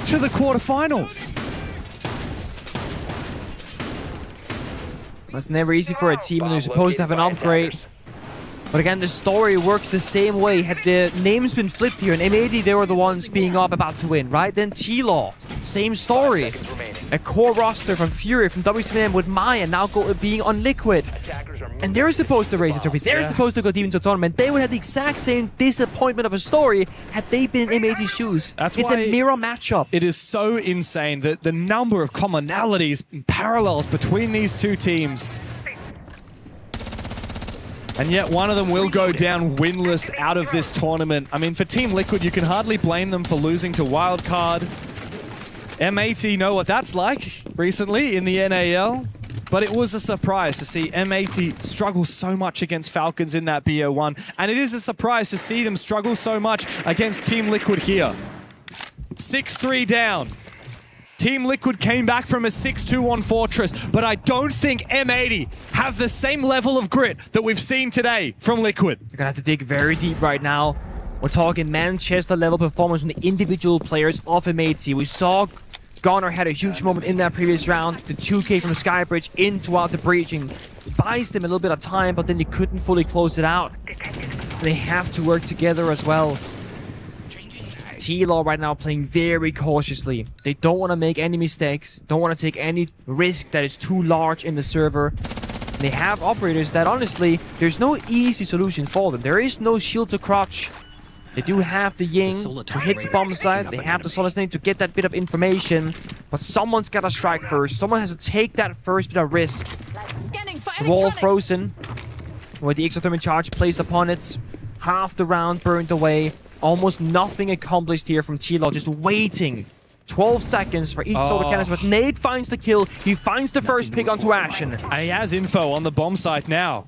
to the quarterfinals. It's never easy for a team when they're supposed to have an upgrade. But again, the story works the same way. Had the names been flipped here, and M80, they were the ones being up about to win, right? Then T-Law, same story. A core roster from Fury, from WCM with Maya, now being on Liquid. And they're supposed to raise the trophy. They're supposed to go deep into a tournament. They would have the exact same disappointment of a story had they been in M80's shoes. It's a mirror matchup. It is so insane that the number of commonalities and parallels between these 2 teams. And yet one of them will go down winless out of this tournament. I mean, for Team Liquid, you can hardly blame them for losing to Wildcard. M80 know what that's like recently in the NAL. But it was a surprise to see M80 struggle so much against Falcons in that BO1. And it is a surprise to see them struggle so much against Team Liquid here. 6-3 down. Team Liquid came back from a 6-2 on Fortress, but I don't think M80 have the same level of grit that we've seen today from Liquid. You're gonna have to dig very deep right now. We're talking Manchester level performance from the individual players of M80. We saw Gunnar had a huge moment in that previous round. The 2K from Skybridge in throughout the breaching buys them a little bit of time, but then they couldn't fully close it out. They have to work together as well. T-Law right now playing very cautiously. They don't want to make any mistakes, don't want to take any risk that is too large in the server. They have operators that honestly, there's no easy solution for them. There is no shield to crouch. They do have the Ying to hit the bomb site. They have the Solid Snake to get that bit of information. But someone's got to strike first. Someone has to take that first bit of risk. The wall frozen. With the exothermic charge placed upon it. Half the round burned away. Almost nothing accomplished here from T-Law. Just waiting. 12 seconds for each solar cannons. But Nate finds the kill. He finds the first pick onto Ashen. And he has info on the bomb site now.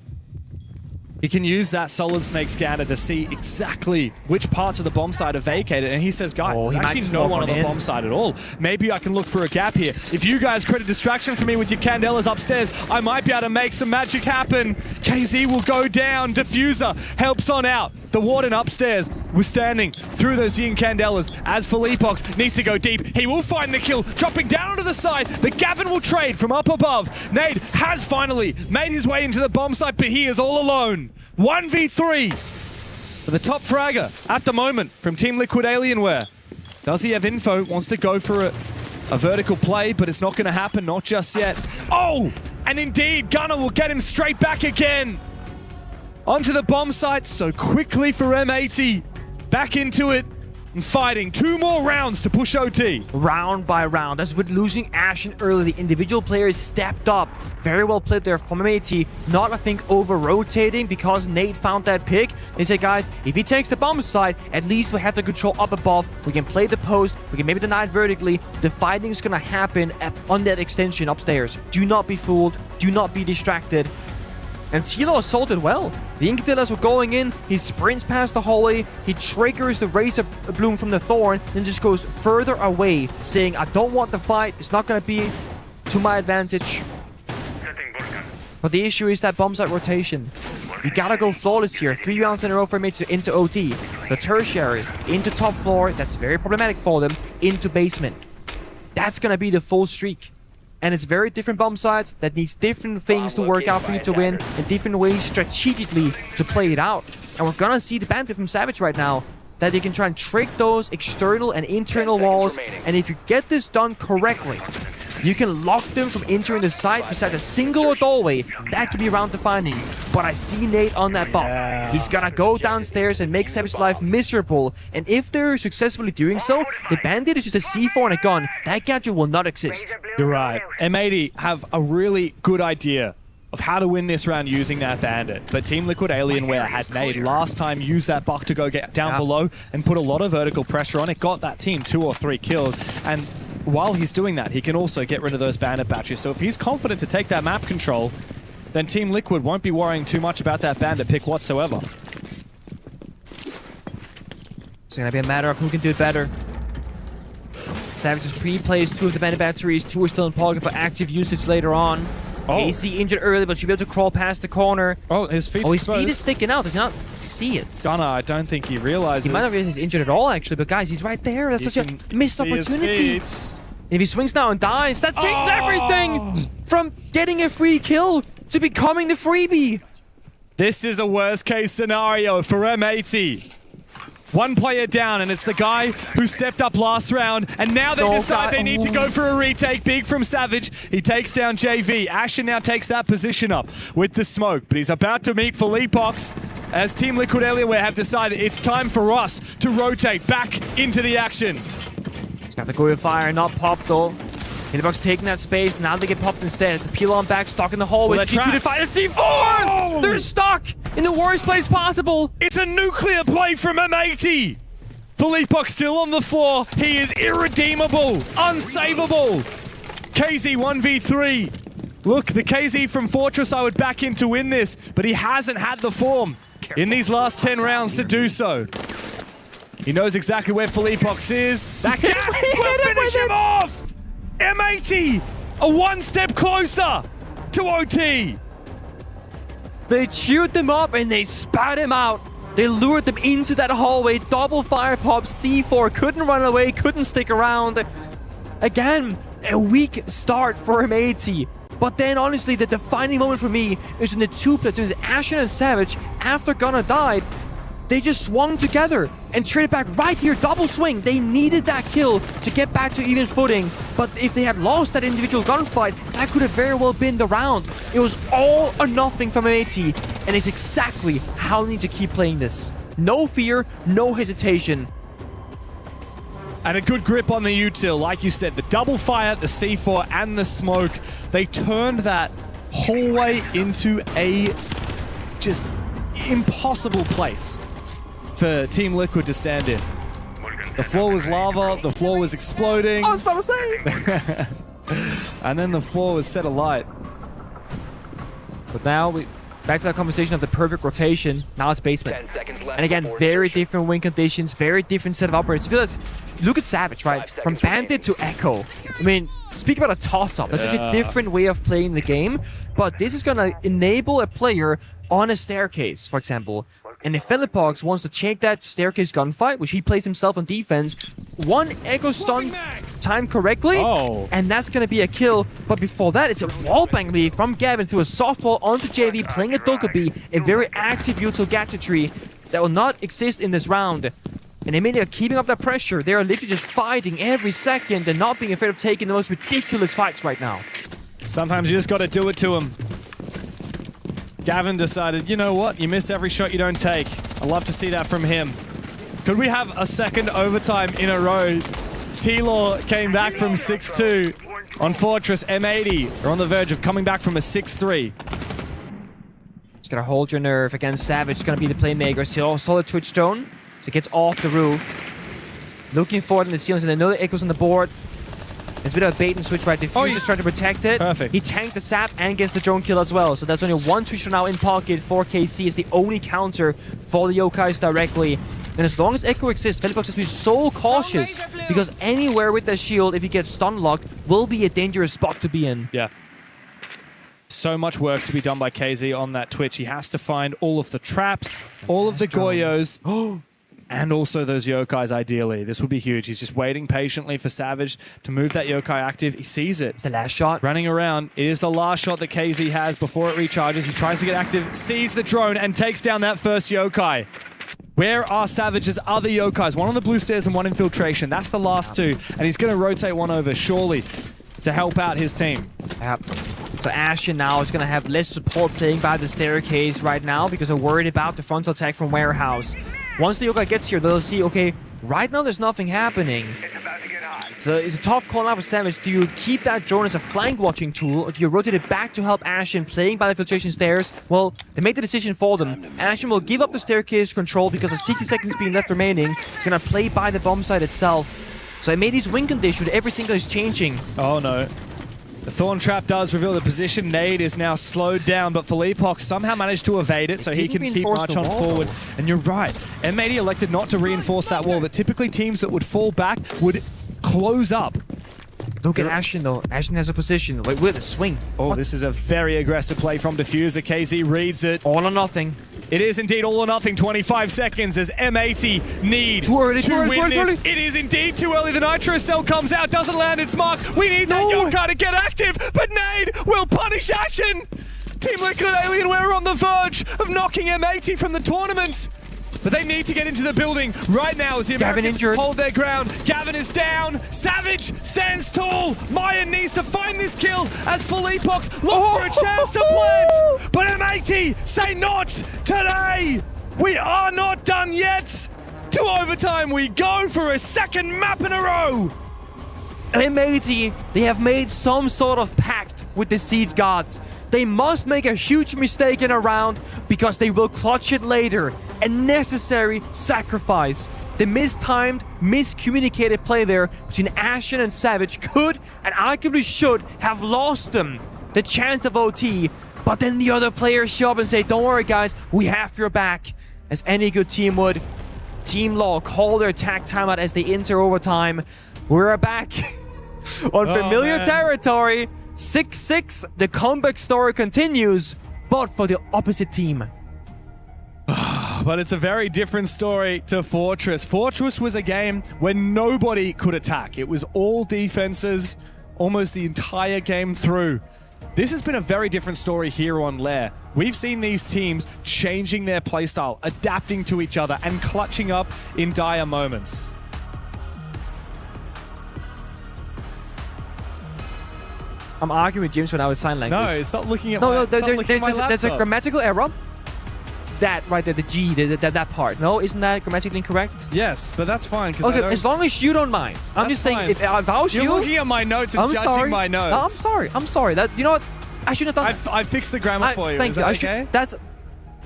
He can use that solid snake scanner to see exactly which parts of the bomb site are vacated, and he says, guys, there's actually no one on the bomb site at all. Maybe I can look for a gap here. If you guys create a distraction for me with your candelas upstairs, I might be able to make some magic happen. KZ will go down. Diffuser helps on out. The warden upstairs was standing through those yin candelas as Felipox needs to go deep. He will find the kill, dropping down onto the side, but Gavin will trade from up above. Nade has finally made his way into the bomb site, but he is all alone. 1v3 for the top fragger at the moment from Team Liquid Alienware. Does he have info? Wants to go for a vertical play, but it's not going to happen, not just yet. Oh, and indeed, Gunner will get him straight back again. Onto the bomb site so quickly for M80. Back into it and fighting. 2 more rounds to push OT. Round by round. As with losing Ashen early, the individual players stepped up. Very well played there from M80. Not, I think, over-rotating because Nate found that pick. They said, guys, if he takes the bomb side, at least we have the control up above. We can play the post. We can maybe deny it vertically. The fighting is going to happen on that extension upstairs. Do not be fooled. Do not be distracted. And Tilo assaulted well. The Incandelas were going in. He sprints past the hallway. He triggers the Razor Bloom from the Thorn. Then just goes further away, saying, I don't want the fight. It's not going to be to my advantage. But the issue is that bomb site rotation. You gotta go flawless here. 3 rounds in a row for me into OT. The tertiary, into top floor. That's very problematic for them. Into basement. That's going to be the full streak. And it's very different bomb sites that needs different things to work out for you to win and different ways strategically to play it out. And we're gonna see the bandit from Savage right now that you can try and trick those external and internal walls. And if you get this done correctly, you can lock them from entering the site beside a single doorway. That could be round defining. But I see Nate on that bomb. He's gonna go downstairs and make Savage's life miserable. And if they're successfully doing so, the bandit is just a C4 and a gun. That gadget will not exist. You're right. M80 have a really good idea of how to win this round using that bandit. But Team Liquid Alienware had Nade last time use that buck to go get down below and put a lot of vertical pressure on it. Got that team 2 or 3 kills. And while he's doing that, he can also get rid of those bandit batteries. So if he's confident to take that map control, then Team Liquid won't be worrying too much about that bandit pick whatsoever. It's gonna be a matter of who can do it better. Savage just pre-plays 2 of the bandit batteries. 2 are still in pocket for active usage later on. AC injured early, but should be able to crawl past the corner. Oh, his feet's his feet is sticking out. Does he not see it? Gunner, I don't think he realizes. He might not realize he's injured at all, actually. But guys, he's right there. That's such a missed opportunity. If he swings now and dies, that changes everything! From getting a free kill to becoming the freebie. This is a worst-case scenario for M80. 1 player down, and it's the guy who stepped up last round, and now they decide they need to go for a retake. Big from Savage. He takes down JV. Ashen now takes that position up with the smoke, but he's about to meet Felipox as Team Liquid Alienware have decided it's time for us to rotate back into the action. He's got the Goya Fire, not popped though. Hitbox taking that space, now they get popped instead. It's the peel on back, stuck in the hallway. G2 to fight a C4! Oh! They're stuck in the worst place possible. It's a nuclear play from M80. Felipox still on the floor. He is irredeemable, unsavable. KZ 1v3. Look, the KZ from Fortress I would back in to win this, but he hasn't had the form in these last 10 rounds to do so. He knows exactly where Felipox is. That gas will finish him off! M80, a 1 step closer to OT. They chewed them up and they spat him out. They lured them into that hallway. Double fire pop, C4, couldn't run away, couldn't stick around. Again, a weak start for M80. But then, honestly, the defining moment for me is when the 2 platoons, Ashen and Savage, after Gunner died, they just swung together and traded back right here, double swing. They needed that kill to get back to even footing. But if they had lost that individual gunfight, that could have very well been the round. It was all or nothing from M80, and it's exactly how they need to keep playing this. No fear, no hesitation. And a good grip on the util, like you said, the double fire, the C4, and the smoke. They turned that hallway into a just impossible place for Team Liquid to stand in. The floor was lava, the floor was exploding. I was about to say! And then the floor was set alight. But now Back to that conversation of the perfect rotation. Now it's basement. 10 seconds left And again, before very insertion. different win conditions, very different set of operators. Look at Savage, right? From Bandit to Echo. I mean, speak about a toss-up. That's just a different way of playing the game. But this is going to enable a player on a staircase, for example. And if Philippox wants to take that staircase gunfight, which he plays himself on defense, one Echo stun timed correctly, and that's going to be a kill. But before that, it's a wallbang lead from Gavin through a softball onto JV, playing a Dokkaebi, a very active util gadgetry that will not exist in this round. And they are keeping up that pressure. They are literally just fighting every second and not being afraid of taking the most ridiculous fights right now. Sometimes you just got to do it to him. Gavin decided, you know what? You miss every shot you don't take. I love to see that from him. Could we have a second overtime in a row? T-Law came back from 6-2 on Fortress. M80 are on the verge of coming back from a 6-3. Just gotta hold your nerve against Savage. Gonna be the playmaker. So solid Twitch Stone. So gets off the roof. Looking forward in the ceilings, and they know the Echo's on the board. It's a bit of a bait and switch, right? Diffuse is trying to protect it. Perfect. He tanked the sap and gets the drone kill as well. So that's only one Twitch now in pocket for KC. It's the only counter for the Yokais directly. And as long as Echo exists, Philippox has to be so cautious, because anywhere with the shield, if he gets stun locked, will be a dangerous spot to be in. Yeah. So much work to be done by KZ on that Twitch. He has to find all of the traps, all of the Goyos. And also those Yokais, ideally. This would be huge. He's just waiting patiently for Savage to move that Yokai active. He sees it. It's the last shot. Running around. It is the last shot that KZ has before it recharges. He tries to get active, sees the drone, and takes down that first Yokai. Where are Savage's other Yokais? One on the blue stairs and one infiltration. That's the last two. And he's going to rotate one over, surely, to help out his team. Yep. So Ashen now is going to have less support playing by the staircase right now, because they're worried about the frontal attack from Warehouse. Once the Yokai gets here, they'll see, okay, right now there's nothing happening. So it's a tough call now for Savage. Do you keep that drone as a flank watching tool, or do you rotate it back to help Ashen playing by the filtration stairs? Well, they made the decision for them. Ashen will give up the staircase control because of 60 seconds being left remaining. He's going to play by the bomb site itself. So I made these win conditions. Every single is changing. Oh no. The Thorn Trap does reveal the position. Nade is now slowed down, but Philippox somehow managed to evade it, so he can keep march on forward. And you're right. M80 elected not to reinforce that wall, that typically teams that would fall back would close up. Look at Ashen, though. Ashen has a position. Wait, with a swing. Oh, this is a very aggressive play from Diffuser. KZ reads it. All or nothing. It is indeed all or nothing. 25 seconds as M80 need to win this. It is indeed too early. The Nitro Cell comes out, doesn't land its mark. We need that Yokai to get active, but Nade will punish Ashen. Team Liquid Alienware are on the verge of knocking M80 from the tournament. But they need to get into the building right now as the Americans hold their ground. Gavin is down. Savage stands tall. Mayan needs to find this kill as Philippox looks for a chance to plant. But M80 say not today. We are not done yet. To overtime we go for a second map in a row. M80, they have made some sort of pact with the Siege Gods. They must make a huge mistake in a round, because they will clutch it later. A necessary sacrifice. The mistimed, miscommunicated play there between Ashen and Savage could and arguably should have lost them the chance of OT. But then the other players show up and say, don't worry guys, we have your back. As any good team would. Team Law call their attack timeout as they enter overtime. We're back on familiar territory. 6-6, the comeback story continues, but for the opposite team. But it's a very different story to Fortress. Fortress was a game where nobody could attack. It was all defenses almost the entire game through. This has been a very different story here on Lair. We've seen these teams changing their playstyle, adapting to each other, and clutching up in dire moments. I'm arguing with James when I would sign language. No, stop looking at there's a grammatical error. That right there, the G, that part. No, isn't that grammatically incorrect? Yes, but that's fine. Okay, as long as you don't mind. I'm just saying, if I was you... You're looking at my notes and judging my notes. No, I'm sorry. That, you know what? I shouldn't have done that. I fixed the grammar for you. Thank you. Okay? That's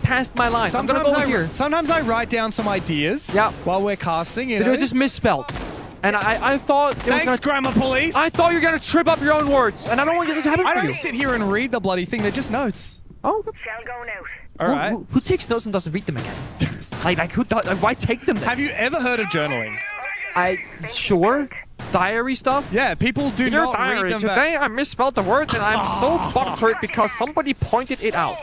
past my line. I'm gonna go over here. Sometimes I write down some ideas while we're casting. It was just misspelled. And I thought it was Thanks, Grammar Police. I thought you were gonna trip up your own words, and I don't want you to happen for you. I don't sit here and read the bloody thing. They're just notes. Oh. Shell going out. All right. Who takes notes and doesn't read them again? Why take them then? Have you ever heard of journaling? Sure. Diary stuff? Yeah, people do Dear not diary, read them today back. I misspelled the word and I'm so butthurt because somebody pointed it out.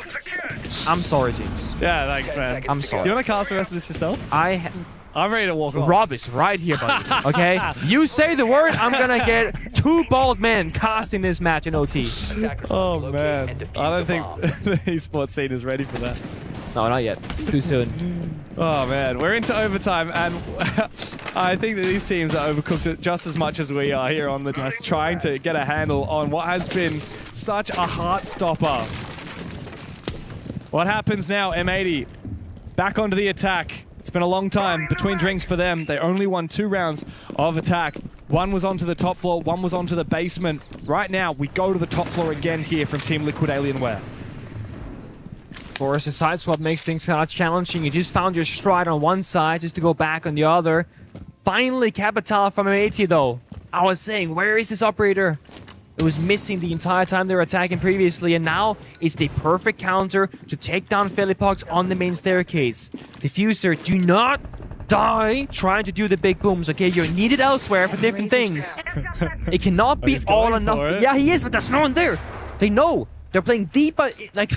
I'm sorry, James. Yeah, thanks, man. I'm sorry. Do you want to cast the rest of this yourself? I'm ready to walk off. Rob is right here, buddy. Okay? You say the word, I'm gonna get 2 bald men casting this match in OT. Oh, man. I don't think the esports scene is ready for that. No, not yet. It's too soon. Oh, man. We're into overtime, and I think that these teams are overcooked just as much as we are here on the desk, trying to get a handle on what has been such a heart-stopper. What happens now, M80? Back onto the attack. It's been a long time between drinks for them. They only won 2 rounds of attack. One was onto the top floor, one was onto the basement. Right now, we go to the top floor again here from Team Liquid Alienware. Of course, the side swap makes things kind of challenging. You just found your stride on one side just to go back on the other. Finally, Capital from M80 though. I was saying, where is this operator? It was missing the entire time they were attacking previously, and now it's the perfect counter to take down Philippox on the main staircase. Diffuser, do not die trying to do the big booms, okay? You're needed elsewhere for different things. It cannot be all or nothing. Yeah, he is, but there's no one there. They know. They're playing deeper, like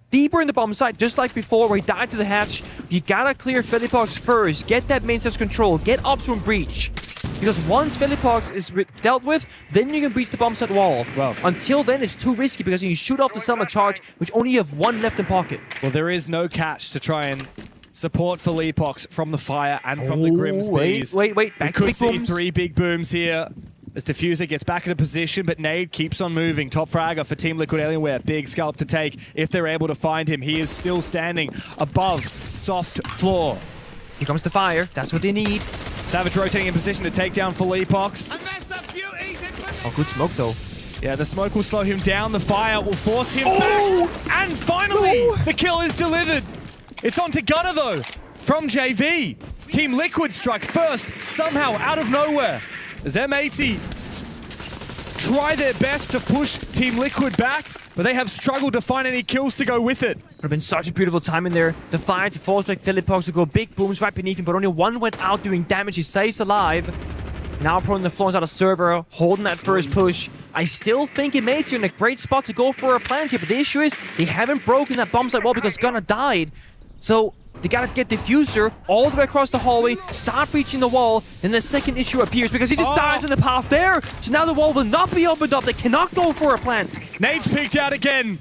deeper in the bomb site, just like before where he died to the hatch. You gotta clear Philippox first. Get that main stairs control. Get up to him breach. Because once Philippox is dealt with, then you can breach the bomb site wall. Well, until then, it's too risky because you shoot off the summer charge, which only have 1 left in pocket. Well, there is no catch to try and support Philippox from the fire and from the Grimsby's. Wait. We Back could big see booms. 3 big booms here. As Diffuser gets back into position, but Nade keeps on moving. Top fragger for Team Liquid Alienware. Big scalp to take if they're able to find him. He is still standing above soft floor. Here comes the fire. That's what they need. Savage rotating in position to take down Philippox. Oh, good smoke though. Yeah, the smoke will slow him down. The fire will force him back. And finally, the kill is delivered. It's on to Gunner though, from JV. Team Liquid strike first, somehow out of nowhere. As M80 try their best to push Team Liquid back, but they have struggled to find any kills to go with it. Would have been such a beautiful time in there. The fire to force back Philippox to go big booms right beneath him, but only 1 went out doing damage. He stays alive. Now prone the floor inside a server, holding that first push. I still think it made you in a great spot to go for a plant here, but the issue is they haven't broken that bomb site wall because Gunner died. So they gotta get Diffuser all the way across the hallway, start reaching the wall, then the second issue appears because he just dies in the path there. So now the wall will not be opened up. They cannot go for a plant. Nade's peeked out again.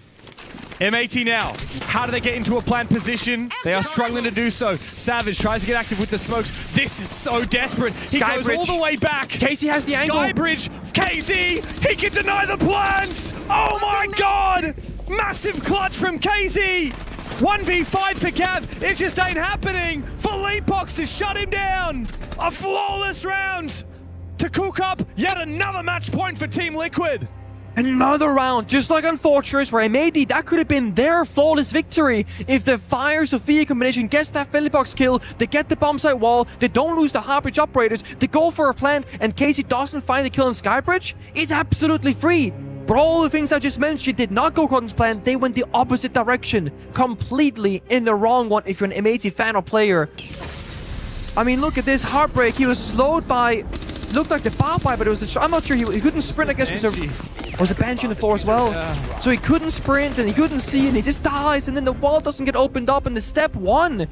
M80 now. How do they get into a plant position? They are struggling to do so. Savage tries to get active with the smokes. This is so desperate. He goes all the way back. Casey has the angle. Skybridge. KZ. He can deny the plants. Oh my god. Massive clutch from KZ. 1v5 for Gav. It just ain't happening. Philippox to shut him down. A flawless round to cook up yet another match point for Team Liquid. Another round, just like on Fortress, where M80, that could have been their flawless victory. If the Fire-Sophia combination gets that Philippox kill, they get the bomb site wall, they don't lose the Heartbridge operators, they go for a plant, and Casey doesn't find the kill on Skybridge, it's absolutely free. But all the things I just mentioned did not go according to plan. They went the opposite direction, completely in the wrong one if you're an M80 fan or player. I mean, look at this Heartbreak. He was slowed by, looked like the Barbie, but it was the, I'm not sure, he couldn't sprint, I guess, because there was a bench in the floor as well. Yeah. So he couldn't sprint, and he couldn't see, and he just dies, and then the wall doesn't get opened up, and the step 1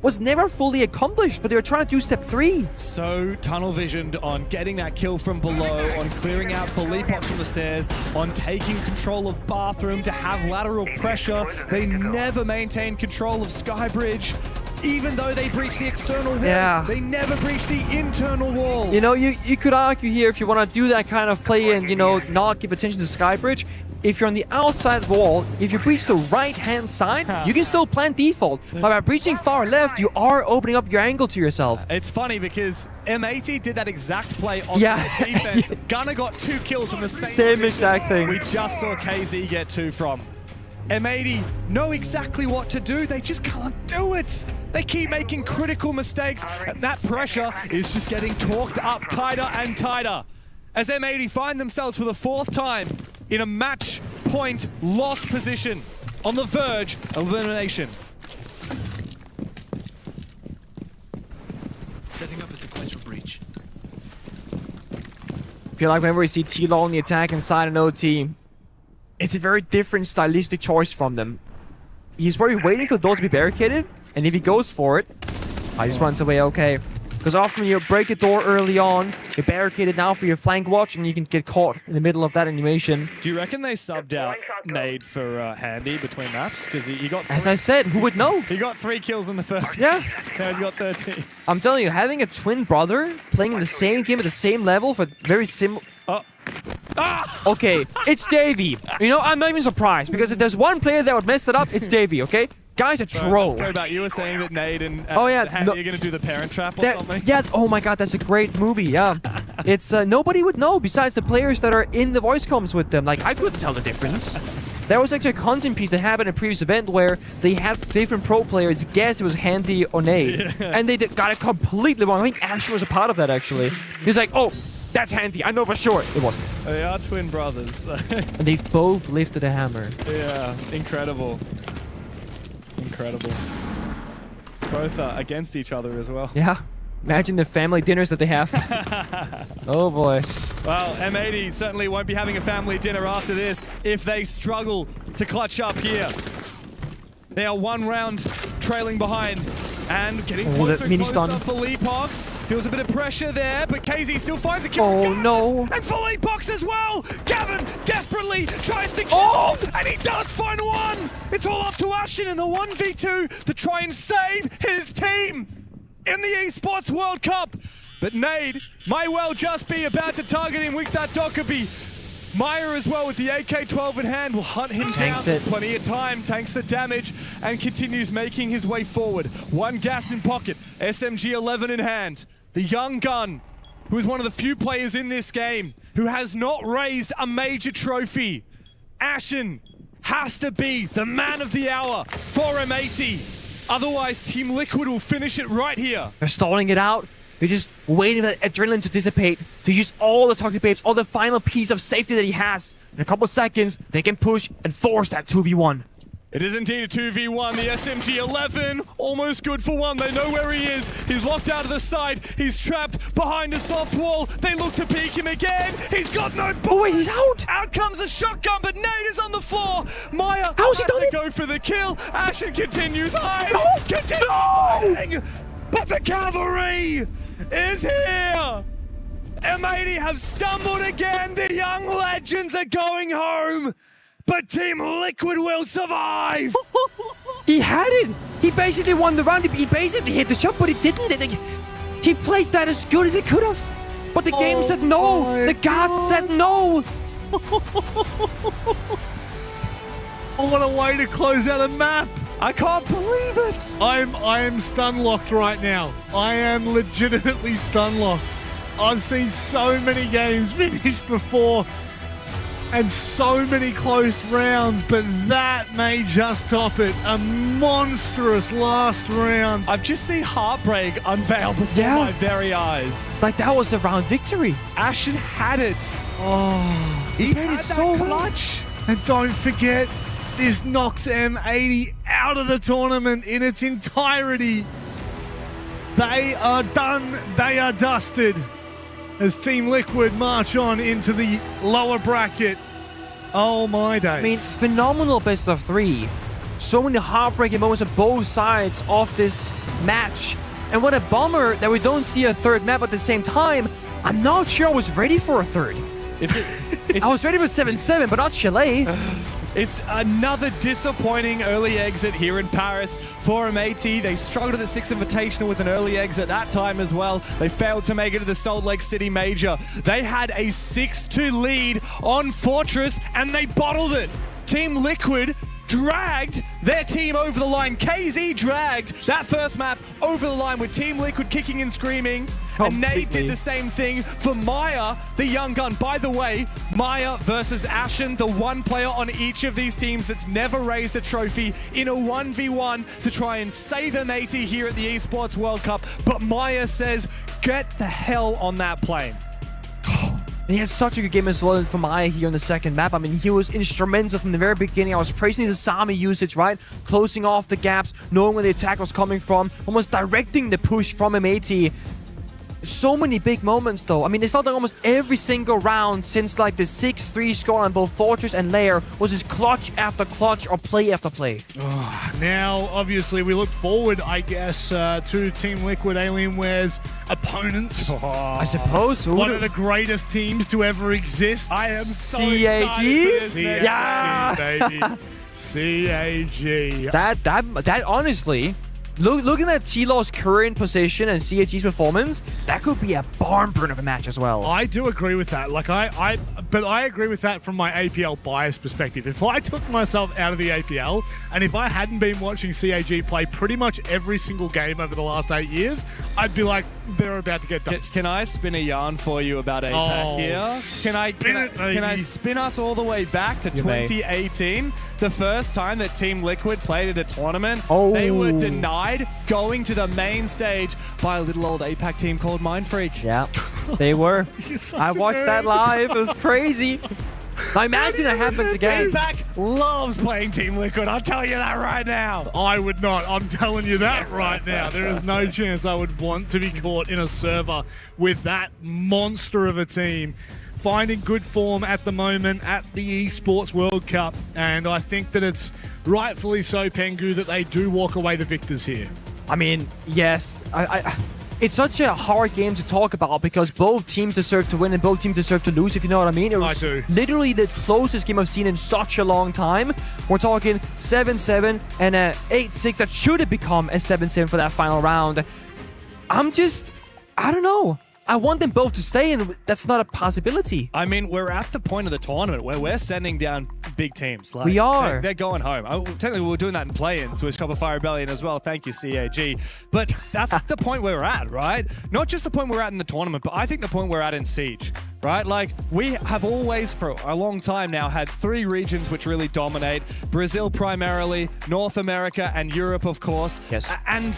was never fully accomplished, but they were trying to do step 3. So tunnel visioned on getting that kill from below, on clearing out Philippox from the stairs, on taking control of bathroom to have lateral pressure. They never maintained control of Skybridge. Even though they breached the external wall, they never breached the internal wall. You know, you could argue here, if you want to do that kind of play and, you know, not give attention to Skybridge, if you're on the outside wall, if you breach the right-hand side, you can still plant default. But by breaching far left, you are opening up your angle to yourself. It's funny because M80 did that exact play on the defense. Gunner got 2 kills from the same exact thing. We just saw KZ get 2 from. M80 know exactly what to do, they just can't do it. They keep making critical mistakes, and that pressure is just getting torqued up tighter and tighter. As M80 find themselves for the 4th time in a match point loss position on the verge of elimination. Setting up a sequential breach. I feel like whenever we see T-Law on the attack inside an OT, it's a very different stylistic choice from them. He's probably waiting for the door to be barricaded, and if he goes for it, he just runs away okay. Because often you break a door early on, you barricade it now for your flank watch, and you can get caught in the middle of that animation. Do you reckon they subbed out Nade for Handy between maps? Because he got 3. As I said, who would know? He got 3 kills in the first Yeah. Now he's got 13. I'm telling you, having a twin brother playing in the same game at the same level for very similar... Okay, it's Davey. You know, I'm not even surprised, because if there's one player that would mess it up, it's Davey, okay? Guy's a troll. Let's go back. You were saying that Nade and Handy are going to do the parent trap or something? Yeah, oh my god, that's a great movie, yeah. It's, nobody would know besides the players that are in the voice comms with them. Like, I couldn't tell the difference. There was actually a content piece that happened in a previous event where they had different pro players guess it was Handy or Nade. Yeah. And they got it completely wrong. I think Asher was a part of that, actually. He was like, oh, that's Handy, I know for sure. It wasn't. They are twin brothers. And they've both lifted a hammer. Yeah, incredible. Incredible. Both are against each other as well. Yeah. Imagine the family dinners that they have. Oh boy. Well, M80 certainly won't be having a family dinner after this if they struggle to clutch up here. They are 1 round trailing behind and getting closer and closer for Leapox. Feels a bit of pressure there, but KZ still finds a kill. Oh no. And for Leapox as well. Gavin desperately tries to kill, and he does find one. It's all up to Ashen in the 1v2 to try and save his team in the Esports World Cup. But Nade might well just be about to target him with that Dockerby. Maya as well with the AK-12 in hand will hunt him down. There's plenty of time, tanks the damage, and continues making his way forward. 1 gas in pocket, SMG-11 in hand. The young gun, who is one of the few players in this game who has not raised a major trophy. Ashen has to be the man of the hour for M80. Otherwise, Team Liquid will finish it right here. They're stalling it out. They're just waiting for that adrenaline to dissipate, to use all the toxic babes, all the final piece of safety that he has. In a couple of seconds, they can push and force that 2v1. It is indeed a 2v1. The SMG-11, almost good for 1. They know where he is. He's locked out of the side. He's trapped behind a soft wall. They look to peek him again. He's got no bullets. Oh wait, he's out. Out comes the shotgun, but Nade is on the floor. Maya how's he done it? Go for the kill. Ashen continues high. No. Continues flying. But the cavalry is here. M80 have stumbled again. The young legends are going home. But Team Liquid will survive! He had it! He basically won the round. He basically hit the shot, but he didn't. He played that as good as he could have. But the game said no! The God said no! Oh, what a way to close out a map! I can't believe it! I am stun locked right now. I am legitimately stun locked. I've seen so many games finish before. And so many close rounds, but that may just top it. A monstrous last round. I've just seen heartbreak unveil before my very eyes. Like that was a round victory. Ashen had it. Oh, he had that clutch. And don't forget, this knocks M80 out of the tournament in its entirety. They are done. They are dusted. As Team Liquid march on into the lower bracket. Oh my days. I mean, phenomenal best of 3. So many heartbreaking moments on both sides of this match. And what a bummer that we don't see a third map at the same time. I'm not sure I was ready for a third. I was ready for 7-7, but not Chile. It's another disappointing early exit here in Paris for M80. They struggled at the 6th Invitational with an early exit that time as well. They failed to make it to the Salt Lake City Major. They had a 6-2 lead on Fortress and they bottled it. Team Liquid dragged their team over the line. KZ dragged that first map over the line with Team Liquid kicking and screaming. And Nade did the same thing for Maya, the young gun. By the way, Maya versus Ashen, the one player on each of these teams that's never raised a trophy in a 1v1 to try and save M80 here at the Esports World Cup. But Maya says, get the hell on that plane. And he had such a good game as well from Maya here on the second map. I mean, he was instrumental from the very beginning. I was praising his Asami usage, right? Closing off the gaps, knowing where the attack was coming from, almost directing the push from M80. So many big moments, though. I mean, it felt like almost every single round since like the 6-3 score on both Fortress and Lair was just clutch after clutch or play after play. Now, obviously, we look forward, I guess, to Team Liquid Alienware's opponents. I suppose. One of the greatest teams to ever exist. I am so CAGs? Yeah, baby. CAG. That honestly, looking at T-Law's current position and CAG's performance, that could be a barn burner of a match as well. I do agree with that. Like but I agree with that from my APL bias perspective. If I took myself out of the APL and if I hadn't been watching CAG play pretty much every single game over the last 8 years, I'd be like, they're about to get done. Can I spin a yarn for you about APAC here? Can I spin us all the way back to 2018? The first time that Team Liquid played at a tournament, they were denied going to the main stage by a little old APAC team called Mindfreak. Yeah, they were. I watched that live. It was crazy. I imagine it happens again. APAC loves playing Team Liquid. I'll tell you that right now. I would not. I'm telling you that right now. There is no chance I would want to be caught in a server with that monster of a team. Finding good form at the moment at the Esports World Cup. And I think that it's rightfully so, Pengu, that they do walk away the victors here. I mean, yes. It's such a hard game to talk about because both teams deserve to win and both teams deserve to lose, if you know what I mean. It was literally the closest game I've seen in such a long time. We're talking 7-7 and a 8-6 that should have become a 7-7 for that final round. I don't know. I want them both to stay, and that's not a possibility. I mean, we're at the point of the tournament where we're sending down big teams. Like, we are. They're going home. Technically, we were doing that in play-ins with Shopify Rebellion as well. Thank you, CAG. But that's the point where we're at, right? Not just the point we're at in the tournament, but I think the point we're at in Siege. Right? Like, we have always, for a long time now, had 3 regions which really dominate. Brazil primarily, North America, and Europe, of course. Yes. And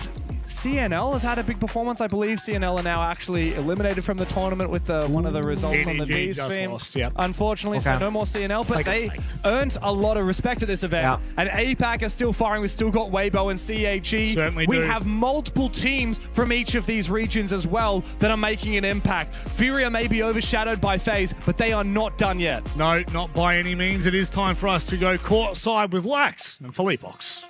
CNL has had a big performance. I believe CNL are now actually eliminated from the tournament with one of the results on the D stream. Unfortunately, so no more CNL, but they earned a lot of respect at this event. Yeah. And APAC are still firing. We've still got Weibo and CAG. Certainly we do. have multiple teams from each of these regions as well that are making an impact. Furia may be overshadowed by FaZe, but they are not done yet. No, not by any means. It is time for us to go courtside with Lax and Philippox.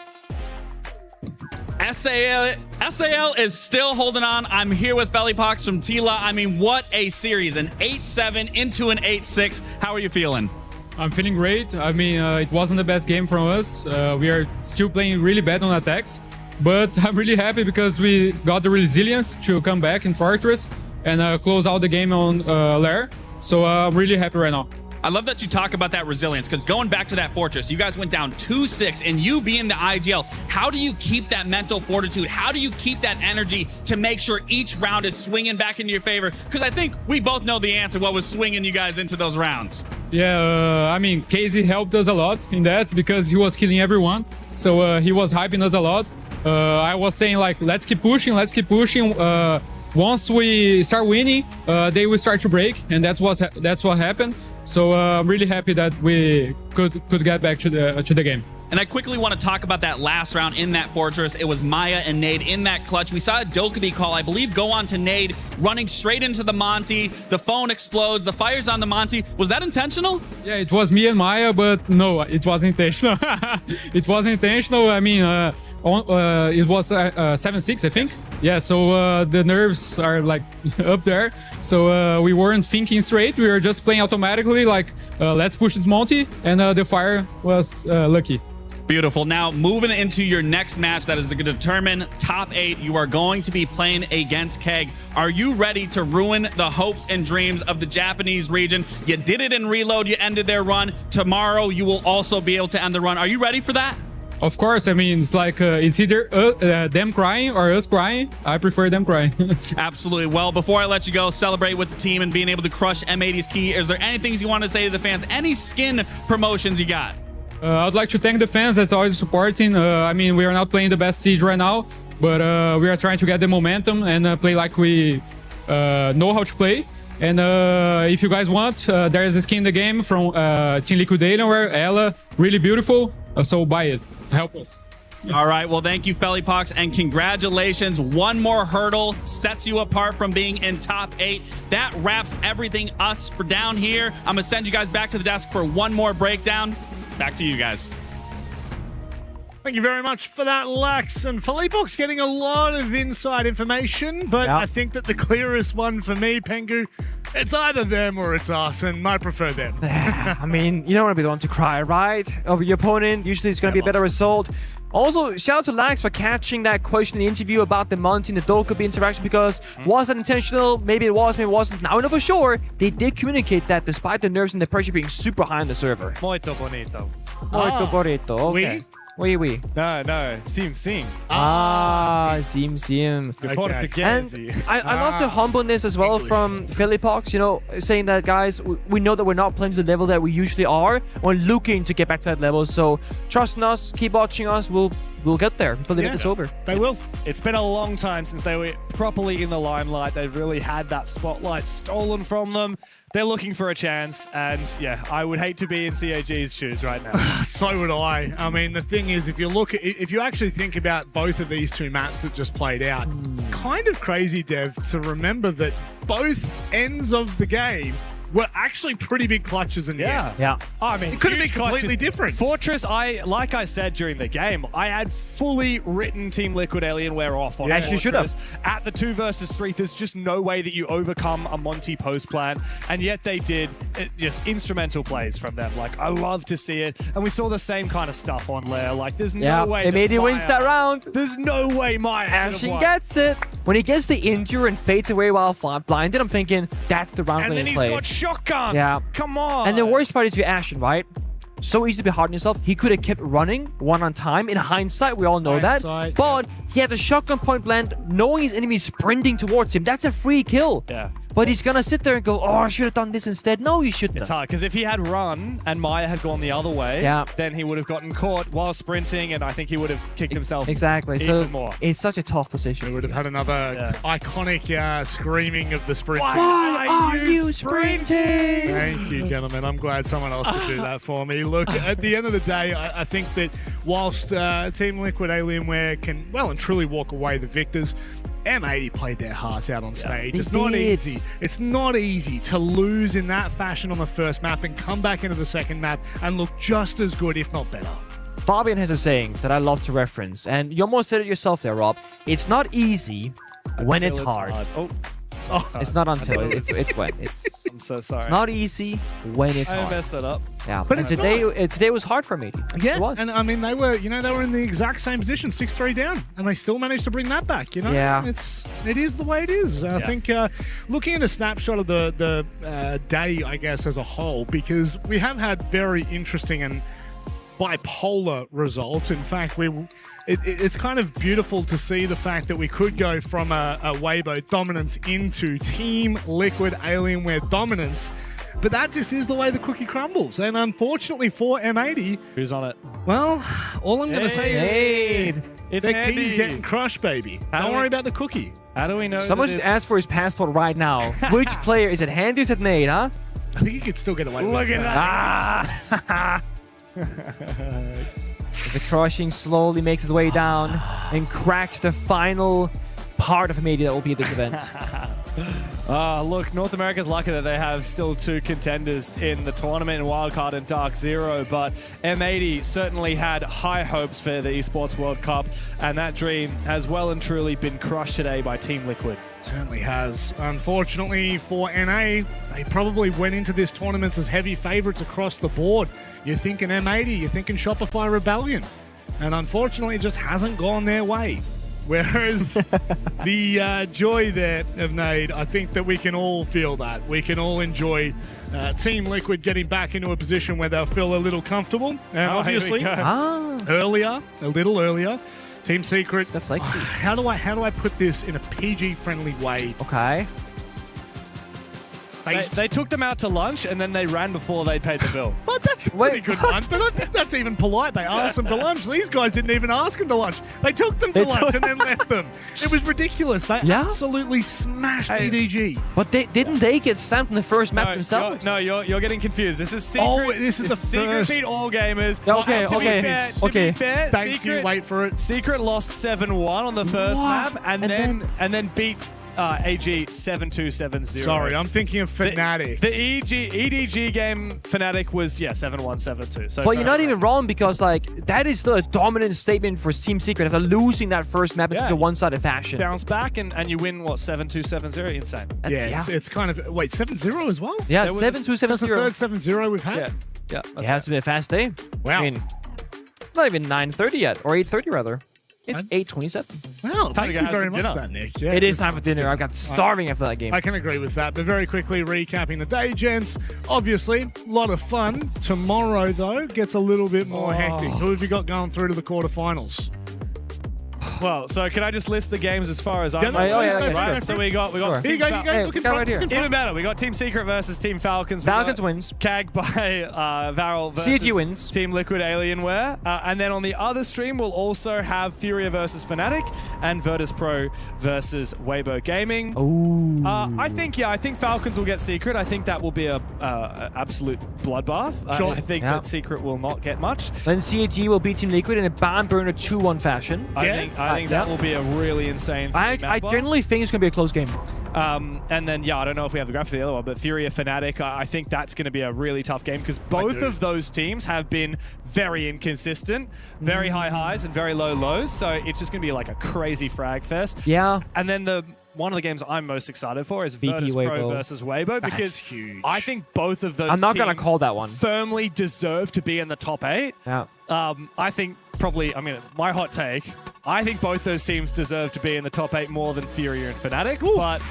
SAL is still holding on. I'm here with Philippox from Tila. I mean, what a series. An 8-7 into an 8-6. How are you feeling? I'm feeling great. I mean, it wasn't the best game from us. We are still playing really bad on attacks, but I'm really happy because we got the resilience to come back in Fortress and close out the game on Lair. So I'm really happy right now. I love that you talk about that resilience, because going back to that Fortress, you guys went down 2-6, and you being the IGL, how do you keep that mental fortitude? How do you keep that energy to make sure each round is swinging back into your favor? Because I think we both know the answer, what was swinging you guys into those rounds. Yeah, I mean, Casey helped us a lot in that because he was killing everyone. So he was hyping us a lot. I was saying, like, let's keep pushing, let's keep pushing. Once we start winning, they will start to break, and that's what happened. So I'm really happy that we could get back to the game. And I quickly want to talk about that last round in that Fortress. It was Maya and Nade in that clutch. We saw a Dokkaebi call, I believe, go on to Nade, running straight into the Monty. The phone explodes. The fire's on the Monty. Was that intentional? Yeah, it was me and Maya, but no, it wasn't intentional. It wasn't intentional. I mean, it was 7-6, I think. Yeah, so the nerves are like up there. So we weren't thinking straight. We were just playing automatically, like, let's push this Monty, and the fire was lucky. Beautiful. Now, moving into your next match that is going to determine top 8, you are going to be playing against Keg. Are you ready to ruin the hopes and dreams of the Japanese region? You did it in Reload. You ended their run. Tomorrow, you will also be able to end the run. Are you ready for that? Of course. I mean, it's like it's either them crying or us crying. I prefer them crying. Absolutely. Well, before I let you go, celebrate with the team and being able to crush M80's key. Is there anything you want to say to the fans? Any skin promotions you got? I'd like to thank the fans that's always supporting. I mean, we are not playing the best Siege right now, but we are trying to get the momentum and play like we know how to play. And if you guys want, there is a skin in the game from Team Liquid Alienware, Ella, really beautiful. So buy it. Help us. All right, well, thank you, Felipox, and congratulations. One more hurdle sets you apart from being in top 8. That wraps everything us for down here. I'm gonna send you guys back to the desk for one more breakdown. Back to you guys. Thank you very much for that, Lex. And Felipox getting a lot of inside information, but I think that the clearest one for me, Pengu, it's either them or it's us, and I prefer them. I mean, you don't want to be the one to cry, right? Over your opponent, usually it's going to be a better result. Also, shout out to Lax for catching that question in the interview about the Monty and the Dokkaebi interaction, because was that intentional? Maybe it was, maybe it wasn't. Now we know for sure. They did communicate that despite the nerves and the pressure being super high on the server. Muito bonito. Muito bonito, okay. Oui. No. Sim. Sim. You're Portuguese. And I love the humbleness as well from Felipox, you know, saying that, guys, we know that we're not playing to the level that we usually are. We're looking to get back to that level. So trust in us, keep watching us. We'll get there before the event is over. It's been a long time since they were properly in the limelight. They've really had that spotlight stolen from them. They're looking for a chance, and yeah, I would hate to be in CAG's shoes right now. So would I. I mean, the thing is, if you actually think about both of these two maps that just played out, it's kind of crazy, Dev, to remember that both ends of the game were actually pretty big clutches in the end. Yeah. I mean, it could have been completely different. Fortress, like I said during the game, I had fully written Team Liquid Alienware off on As you should have. At the 2 versus 3, there's just no way that you overcome a Monty post plan, and yet they did. Just instrumental plays from them. Like, I love to see it, and we saw the same kind of stuff on Lair. Like, there's no way Amedi wins that round. There's no way Maya Ashen gets it. When he gets the injure and fades away while blinded, I'm thinking, that's the round and then he's play. got shotgun. Yeah. Come on. And the worst part is for Ashen, right? So easy to be hard on yourself. He could have kept running one on time. In hindsight, we all know that. But he had a shotgun point blank, knowing his enemy sprinting towards him. That's a free kill. Yeah. But he's gonna sit there and go, oh, I should have done this instead. No, you shouldn't. It's hard, because if he had run and Maya had gone the other way, then he would have gotten caught while sprinting, and I think he would have kicked himself even more. It's such a tough position. We would have had another iconic screaming of the sprint. Why are you sprinting? Thank you, gentlemen. I'm glad someone else could do that for me. Look, at the end of the day, I think that whilst Team Liquid Alienware can well and truly walk away the victors, M80 played their hearts out on stage. It's not easy. It's not easy to lose in that fashion on the first map and come back into the second map and look just as good, if not better. Fabian has a saying that I love to reference, and you almost said it yourself there, Rob. It's not easy when it's hard. It's not until it's when I'm so sorry. It's not easy when it's hard. I messed it up. Yeah, but today was hard for me. Yeah, it was. And I mean they were in the exact same position, 6-3 down, and they still managed to bring that back. You know, it is the way it is. I think looking at a snapshot of the day, I guess as a whole, because we have had very interesting and bipolar results. In fact, it's kind of beautiful to see the fact that we could go from a Weibo dominance into Team Liquid Alienware dominance. But that just is the way the cookie crumbles. And unfortunately for M80... Who's on it? Well, all I'm going to say is... It's their Andy. key's getting crushed, baby. Don't worry about the cookie. How do we know Someone should ask for his passport right now. Which player? Is it Handy or is it Nate, huh? I think he could still get away with it. Look at that. As the crushing slowly makes his way down and cracks the final part of a media that will be at this event. Look, North America's lucky that they have still 2 contenders in the tournament, in Wildcard and Dark Zero, but M80 certainly had high hopes for the Esports World Cup, and that dream has well and truly been crushed today by Team Liquid. Certainly has. Unfortunately for NA, they probably went into this tournament as heavy favorites across the board. You're thinking M80, you're thinking Shopify Rebellion, and unfortunately it just hasn't gone their way. Whereas the joy there of Nade, I think that we can all feel that. We can all enjoy Team Liquid getting back into a position where they'll feel a little comfortable. And obviously, a little earlier, Team Secret. It's the flexi. How do I put this in a PG-friendly way? Okay. They took them out to lunch and then they ran before they paid the bill. But that's a pretty good one. But I think that's even polite. They asked them to lunch. These guys didn't even ask them to lunch. They took them to lunch and then left them. It was ridiculous. They absolutely smashed EDG. But didn't they get stamped in the first map themselves? You're getting confused. This is Secret. Oh, this is the Secret first. beat all gamers. Okay, To be fair, Thank Secret, you. Wait for it. Secret lost 7-1 on the first map and then beat AG 7-2-7-0. Sorry, I'm thinking of Fnatic. The EDG game Fnatic was 7-1, 7-2. So but you're not even wrong because like that is still a dominant statement for Team Secret after losing that first map into a one-sided fashion. Bounce back and you win what 7-2, 7-0. Insane. It's kind of 7-0 as well. Yeah, 7-2, 7-0. That's the third 7-0 we've had. Yeah. It has to be a fast day. Wow. I mean, it's not even 9:30 yet, or 8:30 rather. It's 8:27. Well, Time to thank go you have very some much dinner. for that, Nick. Yeah, It is time for dinner. I got starving after that game. I can agree with that. But very quickly recapping the day, gents. Obviously, a lot of fun. Tomorrow, though, gets a little bit more hectic. Who have you got going through to the quarterfinals? Well, so can I just list the games as far as I'm sure. So we got Here you Team go, you go. Look in front, right here. look in Even front. better, we got Team Secret versus Team Falcons. We Falcons got wins. CAG by Varel versus CG wins. Team Liquid Alienware. And then on the other stream, we'll also have Furia versus Fnatic and Virtus.pro versus Weibo Gaming. Ooh. I think Falcons will get Secret. I think that will be a absolute bloodbath. Sure. I think that Secret will not get much. Then CAG will beat Team Liquid in a barn burner 2-1 fashion. I think that will be a really insane I generally think it's going to be a close game. And then, I don't know if we have the graph for the other one, but Furia Fnatic, I think that's going to be a really tough game because both of those teams have been very inconsistent, very high highs and very low lows. So it's just going to be like a crazy frag fest. Yeah. And then one of the games I'm most excited for is Virtus.pro versus Weibo because huge. I think both of those I'm not going to call that one. Firmly deserve to be in the top 8. Yeah. I think my hot take, I think both those teams deserve to be in the top 8 more than Furia and Fnatic. Ooh. But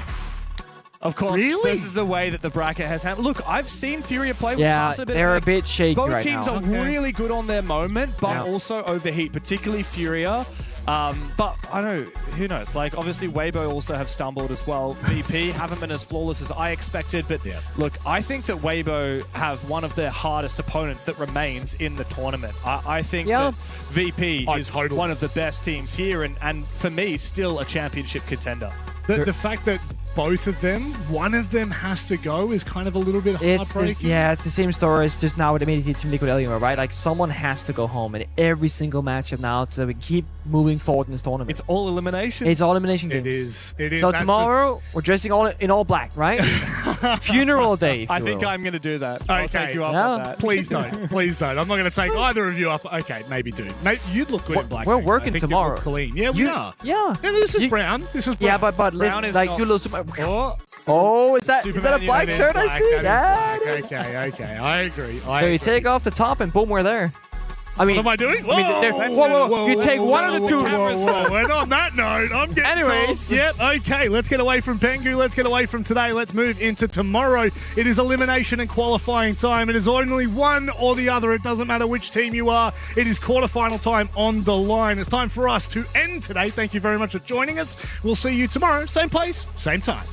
of course, this is the way that the bracket has handled. Look, I've seen Furia play with us a bit. They're a bit shaky both right teams now. are really good on their moment, but also overheat, particularly Furia. But I don't know, who knows? Like, obviously, Weibo also have stumbled as well. VP haven't been as flawless as I expected, but look, I think that Weibo have one of their hardest opponents that remains in the tournament. I think that VP is one of the best teams here, and for me, still a championship contender. The fact that both of them, one of them has to go is kind of a little bit heartbreaking. It's the same story as just now with the Team Liquid Alienware, right? Like someone has to go home in every single matchup now so we keep moving forward in this tournament. It's all elimination. It's all elimination games. It is. So tomorrow we're dressing in all black, right? Funeral day. I think I'm going to do that. I'll take you up on that. Please don't. Please don't. I'm not going to take either of you up. Okay, maybe do. Maybe you'd look good in black. We're working tomorrow. Clean. Yeah, we are. Yeah. This is brown. This is brown. Yeah, but brown is like not... you look. Oh, is that a black shirt I see? Okay, I agree. So you take off the top and boom, we're there. I mean, what am I doing? Whoa. You take one of the two. And on that note, I'm getting Anyways. told. Yep, okay, let's get away from Pengu. Let's get away from today. Let's move into tomorrow. It is elimination and qualifying time. It is only one or the other. It doesn't matter which team you are. It is quarterfinal time on the line. It's time for us to end today. Thank you very much for joining us. We'll see you tomorrow. Same place, same time.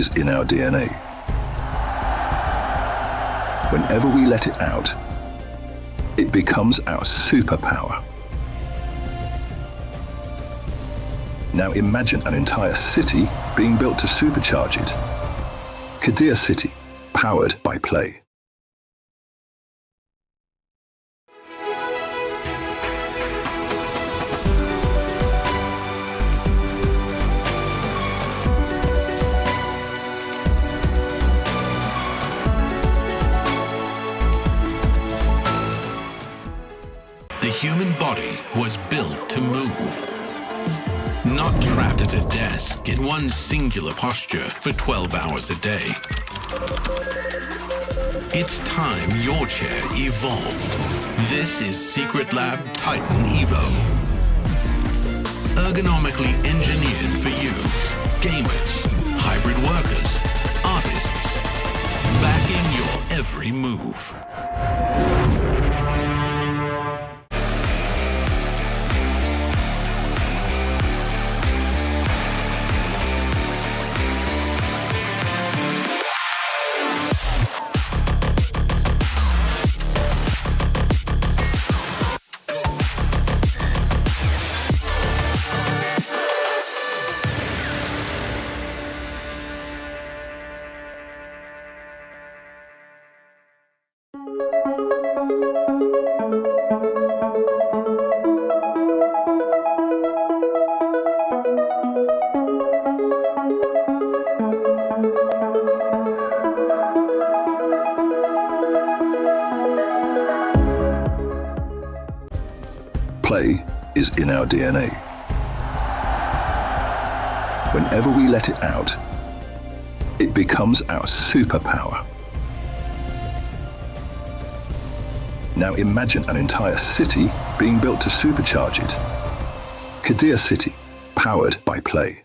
is in our DNA. Whenever we let it out, it becomes our superpower. Now imagine an entire city being built to supercharge it. Kadir City, powered by play. The human body was built to move. Not trapped at a desk in one singular posture for 12 hours a day. It's time your chair evolved. This is Secret Lab Titan Evo. Ergonomically engineered for you, gamers, hybrid workers, artists, backing your every move. Play is in our DNA. Whenever we let it out, it becomes our superpower. Now imagine an entire city being built to supercharge it. Kadir City, powered by play.